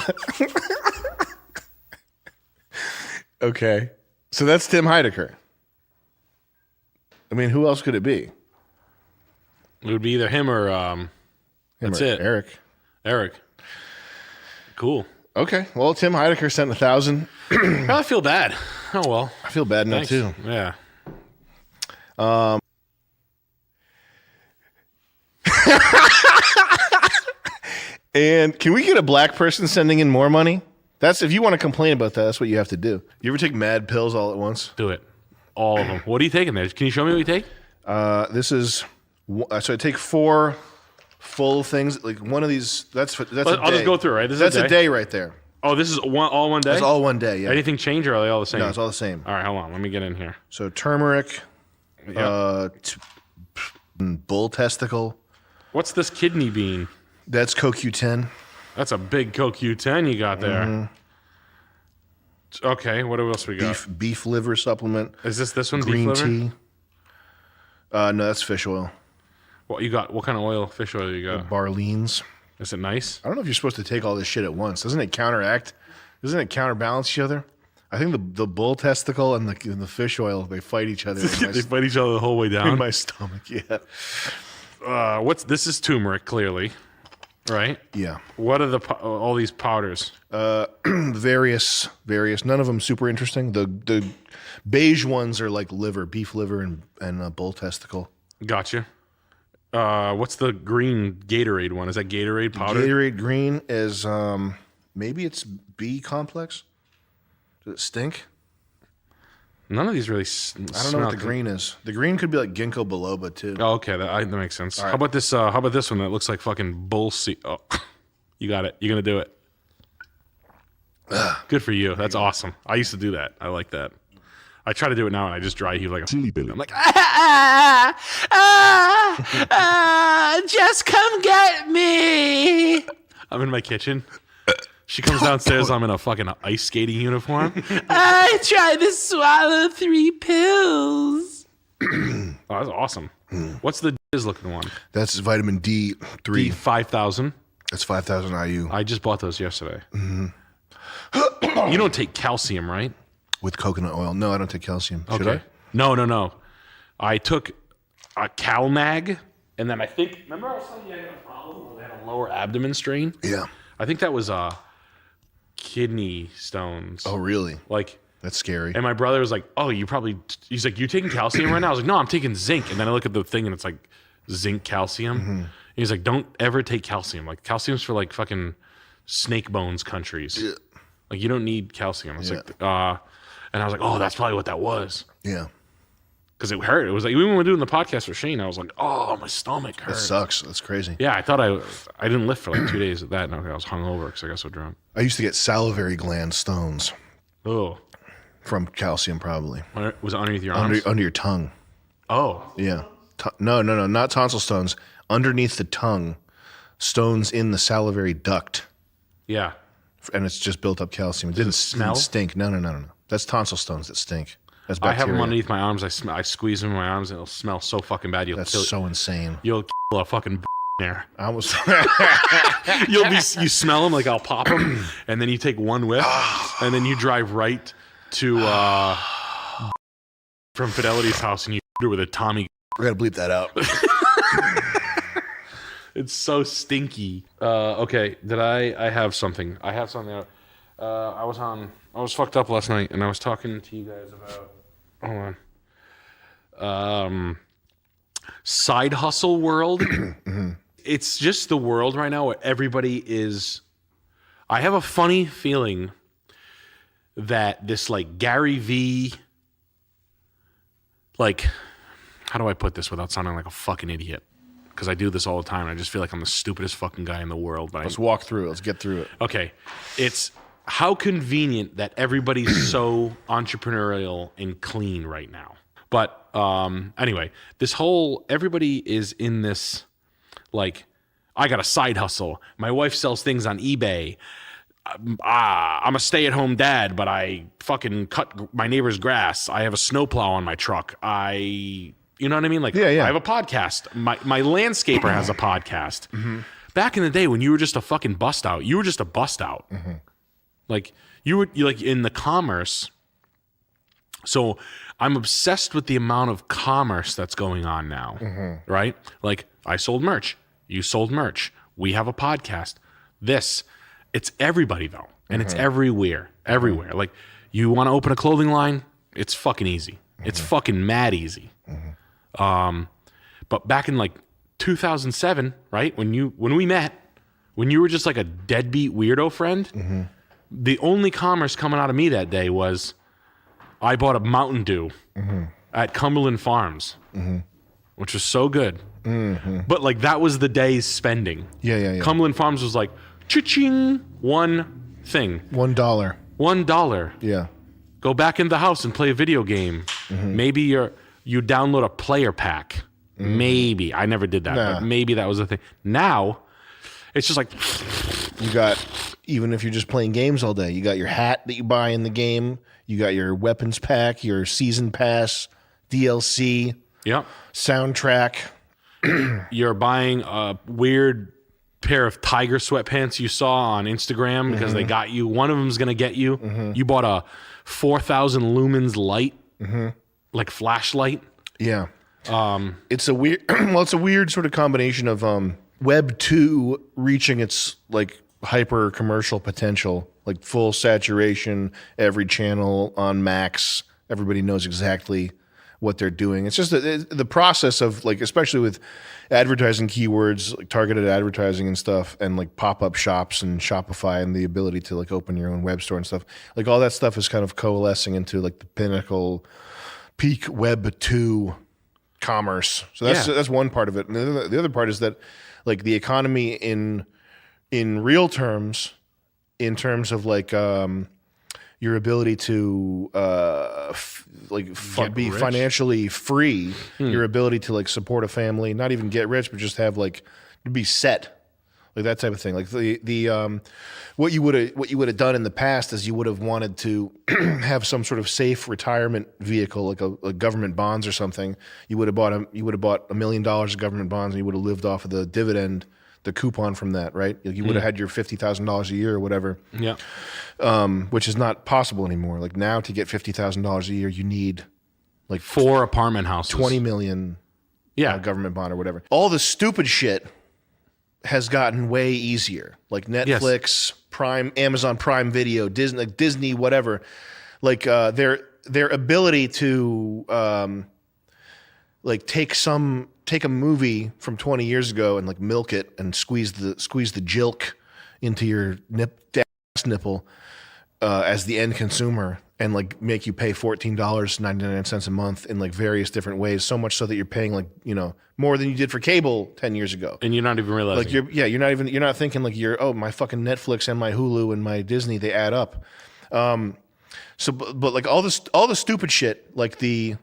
Okay, so that's Tim Heidecker. I mean, who else could it be? It would be either him or that's it. Eric. Cool. Okay. Well, Tim Heidecker sent 1,000. I feel bad. Oh well. I feel bad now too. Yeah. And can we get a black person sending in more money? That's if you want to complain about that. That's what you have to do. You ever take mad pills all at once? Do it, all of them. What are you taking there? Can you show me what you take? This is so I take 4 full things. Like one of these. That's a day. I'll just go through. Right, that's a day right there. Oh, this is all one day. That's all one day. Yeah. Anything change or are they all the same? No, it's all the same. All right, hold on. Let me get in here. So turmeric, bull testicle. What's this kidney bean? That's CoQ10. That's a big CoQ10 you got there. Mm-hmm. Okay, what else we got? Beef liver supplement. Is this one green beef liver? tea? No, that's fish oil. What you got? What kind of oil? Fish oil you got? Barleans. Is it nice? I don't know if you're supposed to take all this shit at once. Doesn't it counteract? Doesn't it counterbalance each other? I think the bull testicle and the fish oil, they fight each other. They fight each other the whole way down? In my stomach, yeah. This is turmeric, clearly, right? Yeah. What are all these powders? Various. None of them super interesting. The beige ones are like liver, beef liver, and bull testicle. Gotcha. What's the green Gatorade one? Is that Gatorade powder? Gatorade green is maybe it's B complex. Does it stink? None of these really. I don't know what the green is. The green could be like ginkgo biloba too. Oh, okay, that makes sense. All right. How about this? How about this one that looks like fucking bull Oh, you got it. You're gonna do it. Good for you. That's awesome. I used to do that. I like that. I try to do it now, and I just dry heave like a silly billy. I'm like, just come get me. I'm in my kitchen. She comes downstairs. I'm in a fucking ice skating uniform. I tried to swallow 3 pills. Oh, that's awesome. What's the looking one? That's vitamin D3. D5000. That's 5,000 IU. I just bought those yesterday. Mm-hmm. You don't take calcium, right? With coconut oil. No, I don't take calcium. Should Okay. No. I took a CalMag, and then I think, remember I was telling you I had a problem where they had a lower abdomen strain? Yeah. I think that was kidney stones. Oh, really? Like, that's scary. and my brother was like, oh, he's like, you taking calcium right now? I was like, no, I'm taking zinc. And then I look at the thing and it's like zinc calcium. Mm-hmm. And he's like, don't ever take calcium. Like, calcium's for like fucking snake bones countries. Yeah. Like, you don't need calcium. It's like, and I was like, oh, that's probably what that was. Yeah. Because it hurt. It was like, even when we were doing the podcast for Shane, I was like, oh, my stomach hurt. That sucks. That's crazy. Yeah, I thought I didn't lift for like 2 days of that. And I was hungover because I got so drunk. I used to get salivary gland stones. Oh. From calcium, probably. Was it underneath your arms? Under your tongue. Oh. Yeah. No, not tonsil stones. Underneath the tongue, stones in the salivary duct. Yeah. And it's just built up calcium. It didn't stink. No. That's tonsil stones that stink. That's I bacteria. have them underneath my arms. I squeeze them in my arms, and it'll smell so fucking bad. That's so insane. You'll kill a fucking there. I almost. You smell them like I'll pop them, and then you take one whiff, and then you drive right to from Fidelity's house, and you her with a Tommy. We gotta bleep that out. It's so stinky. Okay, I have something. I have something. I was fucked up last night, and I was talking to you guys about. Hold on. Side hustle world. It's just the world right now where everybody is. I have a funny feeling that this like Gary V. Like, how do I put this without sounding like a fucking idiot? Because I do this all the time. And I just feel like I'm the stupidest fucking guy in the world. But Let's walk through it. Let's get through it. Okay. It's how convenient that everybody's so entrepreneurial and clean right now. But anyway, everybody is in this, like, I got a side hustle. My wife sells things on eBay. I'm a stay-at-home dad, but I fucking cut my neighbor's grass. I have a snowplow on my truck. You know what I mean? Like, yeah. I have a podcast. My landscaper has a podcast. Mm-hmm. Back in the day when you were just a fucking bust out, you were just a bust out. Mm-hmm. Like, you like in the commerce. So I'm obsessed with the amount of commerce that's going on now, right? Like, I sold merch. You sold merch. We have a podcast. It's everybody though. And it's everywhere. Like, you want to open a clothing line? It's fucking easy. It's fucking mad easy. But back in like 2007, right? When we met, when you were just like a deadbeat weirdo friend, the only commerce coming out of me that day was I bought a Mountain Dew at Cumberland Farms, which was so good. But like that was the day's spending. Yeah. Cumberland Farms was like, cha-ching, one thing. $1. $1. Yeah. Go back in the house and play a video game. Maybe you download a player pack. Maybe. I never did that, but maybe that was the thing. Now, it's just like... You got, even if you're just playing games all day, you got your hat that you buy in the game, you got your weapons pack, your season pass, DLC, soundtrack. You're buying a weird pair of tiger sweatpants you saw on Instagram because they got you. One of them's going to get you. You bought a 4,000 lumens light, like flashlight. Yeah. It's a weird, it's a weird sort of combination of Web 2 reaching its like hyper commercial potential, like full saturation, every channel on max. Everybody knows exactly what they're doing. It's just the process of like, especially with advertising keywords, like targeted advertising and stuff, and like pop-up shops and Shopify and the ability to like open your own web store and stuff. Like all that stuff is kind of coalescing into like the pinnacle peak Web 2 commerce. So that's one part of it. And the other part is that like the economy in real terms, in terms of like your ability to be rich. Financially free, your ability to like support a family, not even get rich, but just have like be set, like that type of thing. Like the what you would have done in the past is you would have wanted to have some sort of safe retirement vehicle, like a government bonds or something. You would have bought $1 million of government bonds, and you would have lived off of the dividend, the coupon from that, right? You would have had your $50,000 a year or whatever. Yeah. Which is not possible anymore. Like now, to get $50,000 a year, you need like 4 apartment houses, 20 million, government bond or whatever. All the stupid shit has gotten way easier, like Netflix, Prime, Amazon Prime Video, Disney, whatever. Like their ability to like take a movie from 20 years ago and like milk it and squeeze the jilk into your nipple as the end consumer, and like make you pay $14.99 a month in like various different ways, so much so that you're paying like, you know, more than you did for cable 10 years ago. And you're not even realizing. Like you're not thinking like my fucking Netflix and my Hulu and my Disney, they add up. So but like all the stupid shit, like the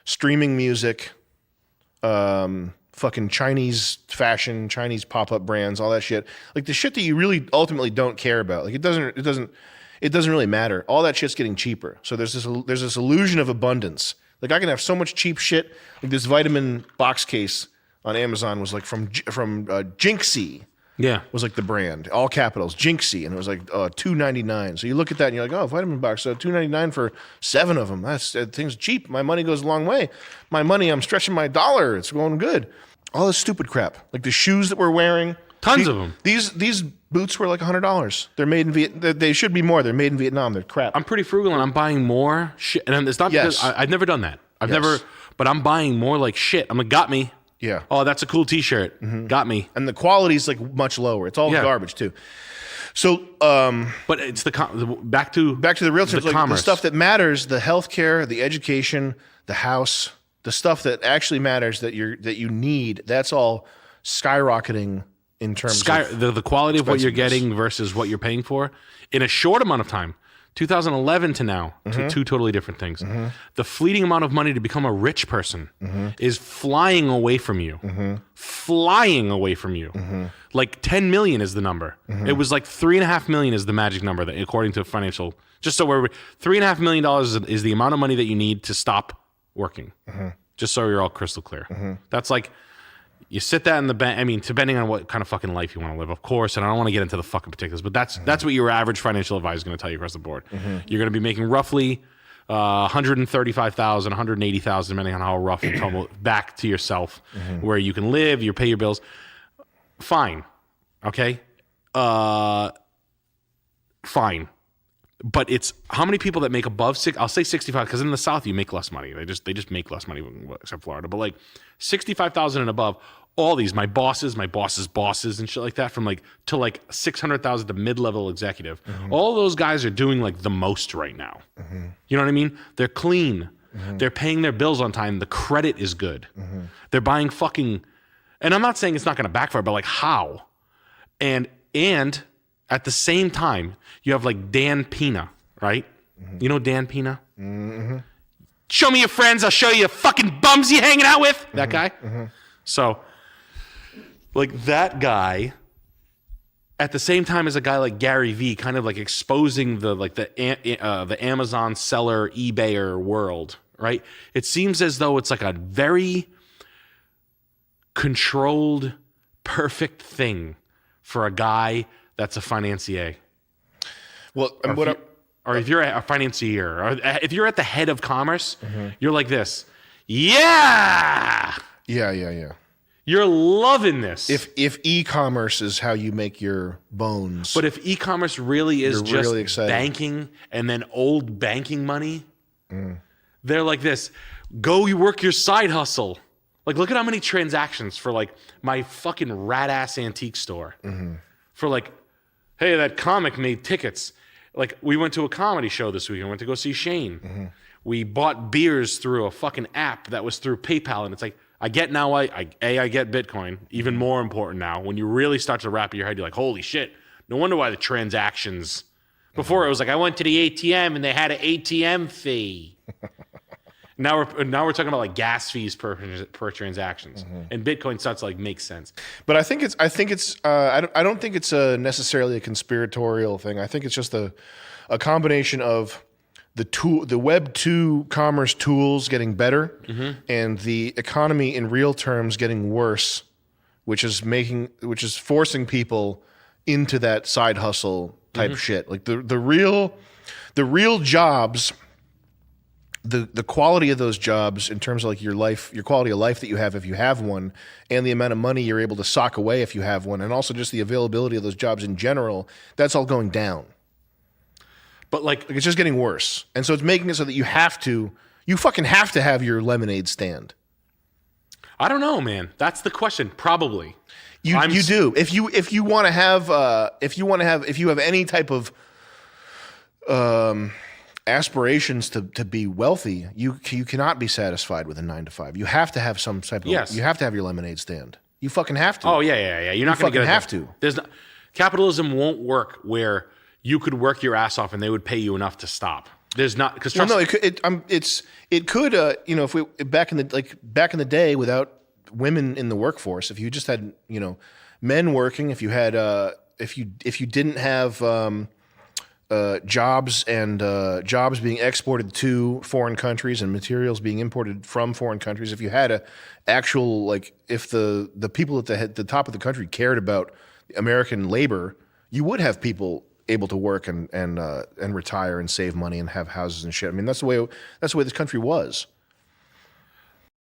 streaming music, fucking Chinese fashion, Chinese pop-up brands, all that shit. Like the shit that you really ultimately don't care about. Like it doesn't really matter. All that shit's getting cheaper. So there's this illusion of abundance. Like I can have so much cheap shit. Like this vitamin box case on Amazon was like from Jinxie. Yeah, was like the brand, all capitals, Jinxie, and it was like $2.99. So you look at that and you're like, oh, vitamin box, $2.99 for 7 of them. That's thing's cheap. My money goes a long way. My money, I'm stretching my dollar. It's going good. All this stupid crap, like the shoes that we're wearing, tons of them. These boots were like $100. They're made in Vietnam. They should be more. They're made in Vietnam. They're crap. I'm pretty frugal and I'm buying more shit. And it's not because I've never done that. But I'm buying more like shit. I'm like, got me. Yeah. Oh, that's a cool T-shirt. Got me. And the quality's like much lower. It's all garbage too. So, but it's back to the real terms, like commerce. the stuff that matters, the healthcare, the education, the house, the stuff that actually matters that you need. That's all skyrocketing in terms of the quality of what you're getting versus what you're paying for in a short amount of time. 2011 to now, two totally different things. The fleeting amount of money to become a rich person is flying away from you. Flying away from you. Like 10 million is the number. It was like 3.5 million is the magic number that, according to financial. Just so we're $3.5 million is the amount of money that you need to stop working. Just so you're all crystal clear. That's like. You sit that in the bank. I mean, depending on what kind of fucking life you want to live, of course. And I don't want to get into the fucking particulars, but that's what your average financial advisor is going to tell you across the board. You're going to be making roughly 135,000, 180,000, depending on how rough you come back to yourself, where you can live, you pay your bills. Fine, okay, fine. But it's how many people that make above I'll say 65, because in the South you make less money. They just make less money, except Florida. But like 65,000 and above, all these, my boss's bosses and shit like that, from like to like 600,000 to mid-level executive. All those guys are doing like the most right now. You know what I mean? They're clean. They're paying their bills on time. The credit is good. They're buying fucking, and I'm not saying it's not going to backfire, but like how? And at the same time, you have like Dan Pena, right? You know Dan Pena? Show me your friends, I'll show you fucking bums you hanging out with. That guy. So, like that guy, at the same time as a guy like Gary Vee, kind of like exposing the Amazon seller, eBayer world, right? It seems as though it's like a very controlled, perfect thing for a guy that's a financier. Well, or if you're a financier, or if you're at the head of commerce, you're like this. Yeah. You're loving this. If e-commerce is how you make your bones. But if e-commerce really is just really excited. banking and then old banking money, they're like this. Go you work your side hustle. Like, look at how many transactions for like my fucking rat ass antique store. For like, hey, that comic made tickets. Like, we went to a comedy show this week. I went to go see Shane. We bought beers through a fucking app that was through PayPal, and it's like, I get now, I get Bitcoin. Even more important now, when you really start to wrap your head, you're like, holy shit. No wonder why the transactions. Before it was like, I went to the ATM and they had an ATM fee. Now we're talking about like gas fees per transactions, and Bitcoin starts to like make sense. But I think it's I don't think it's necessarily a conspiratorial thing. I think it's just a combination of the Web 2 commerce tools getting better and the economy in real terms getting worse, which is forcing people into that side hustle type shit. Like the real jobs, the quality of those jobs in terms of like your quality of life that you have if you have one, and the amount of money you're able to sock away if you have one, and also just the availability of those jobs in general, that's all going down. But like it's just getting worse. And so it's making it so that you fucking have to have your lemonade stand. I don't know, man. That's the question. Probably. You do. If you have any type of aspirations to be wealthy, you cannot be satisfied with a 9 to 5. You have to have some type of you have to have your lemonade stand. You fucking have to. Oh yeah. You're not going to get it. Have to. Capitalism won't work where you could work your ass off and they would pay you enough to stop. There's not because it could if we back in the day without women in the workforce, if you just had men working, if you had if you didn't have jobs and jobs being exported to foreign countries and materials being imported from foreign countries, if you had if the people at the top of the country cared about American labor, you would have people able to work and retire and save money and have houses and shit. I mean, that's the way this country was.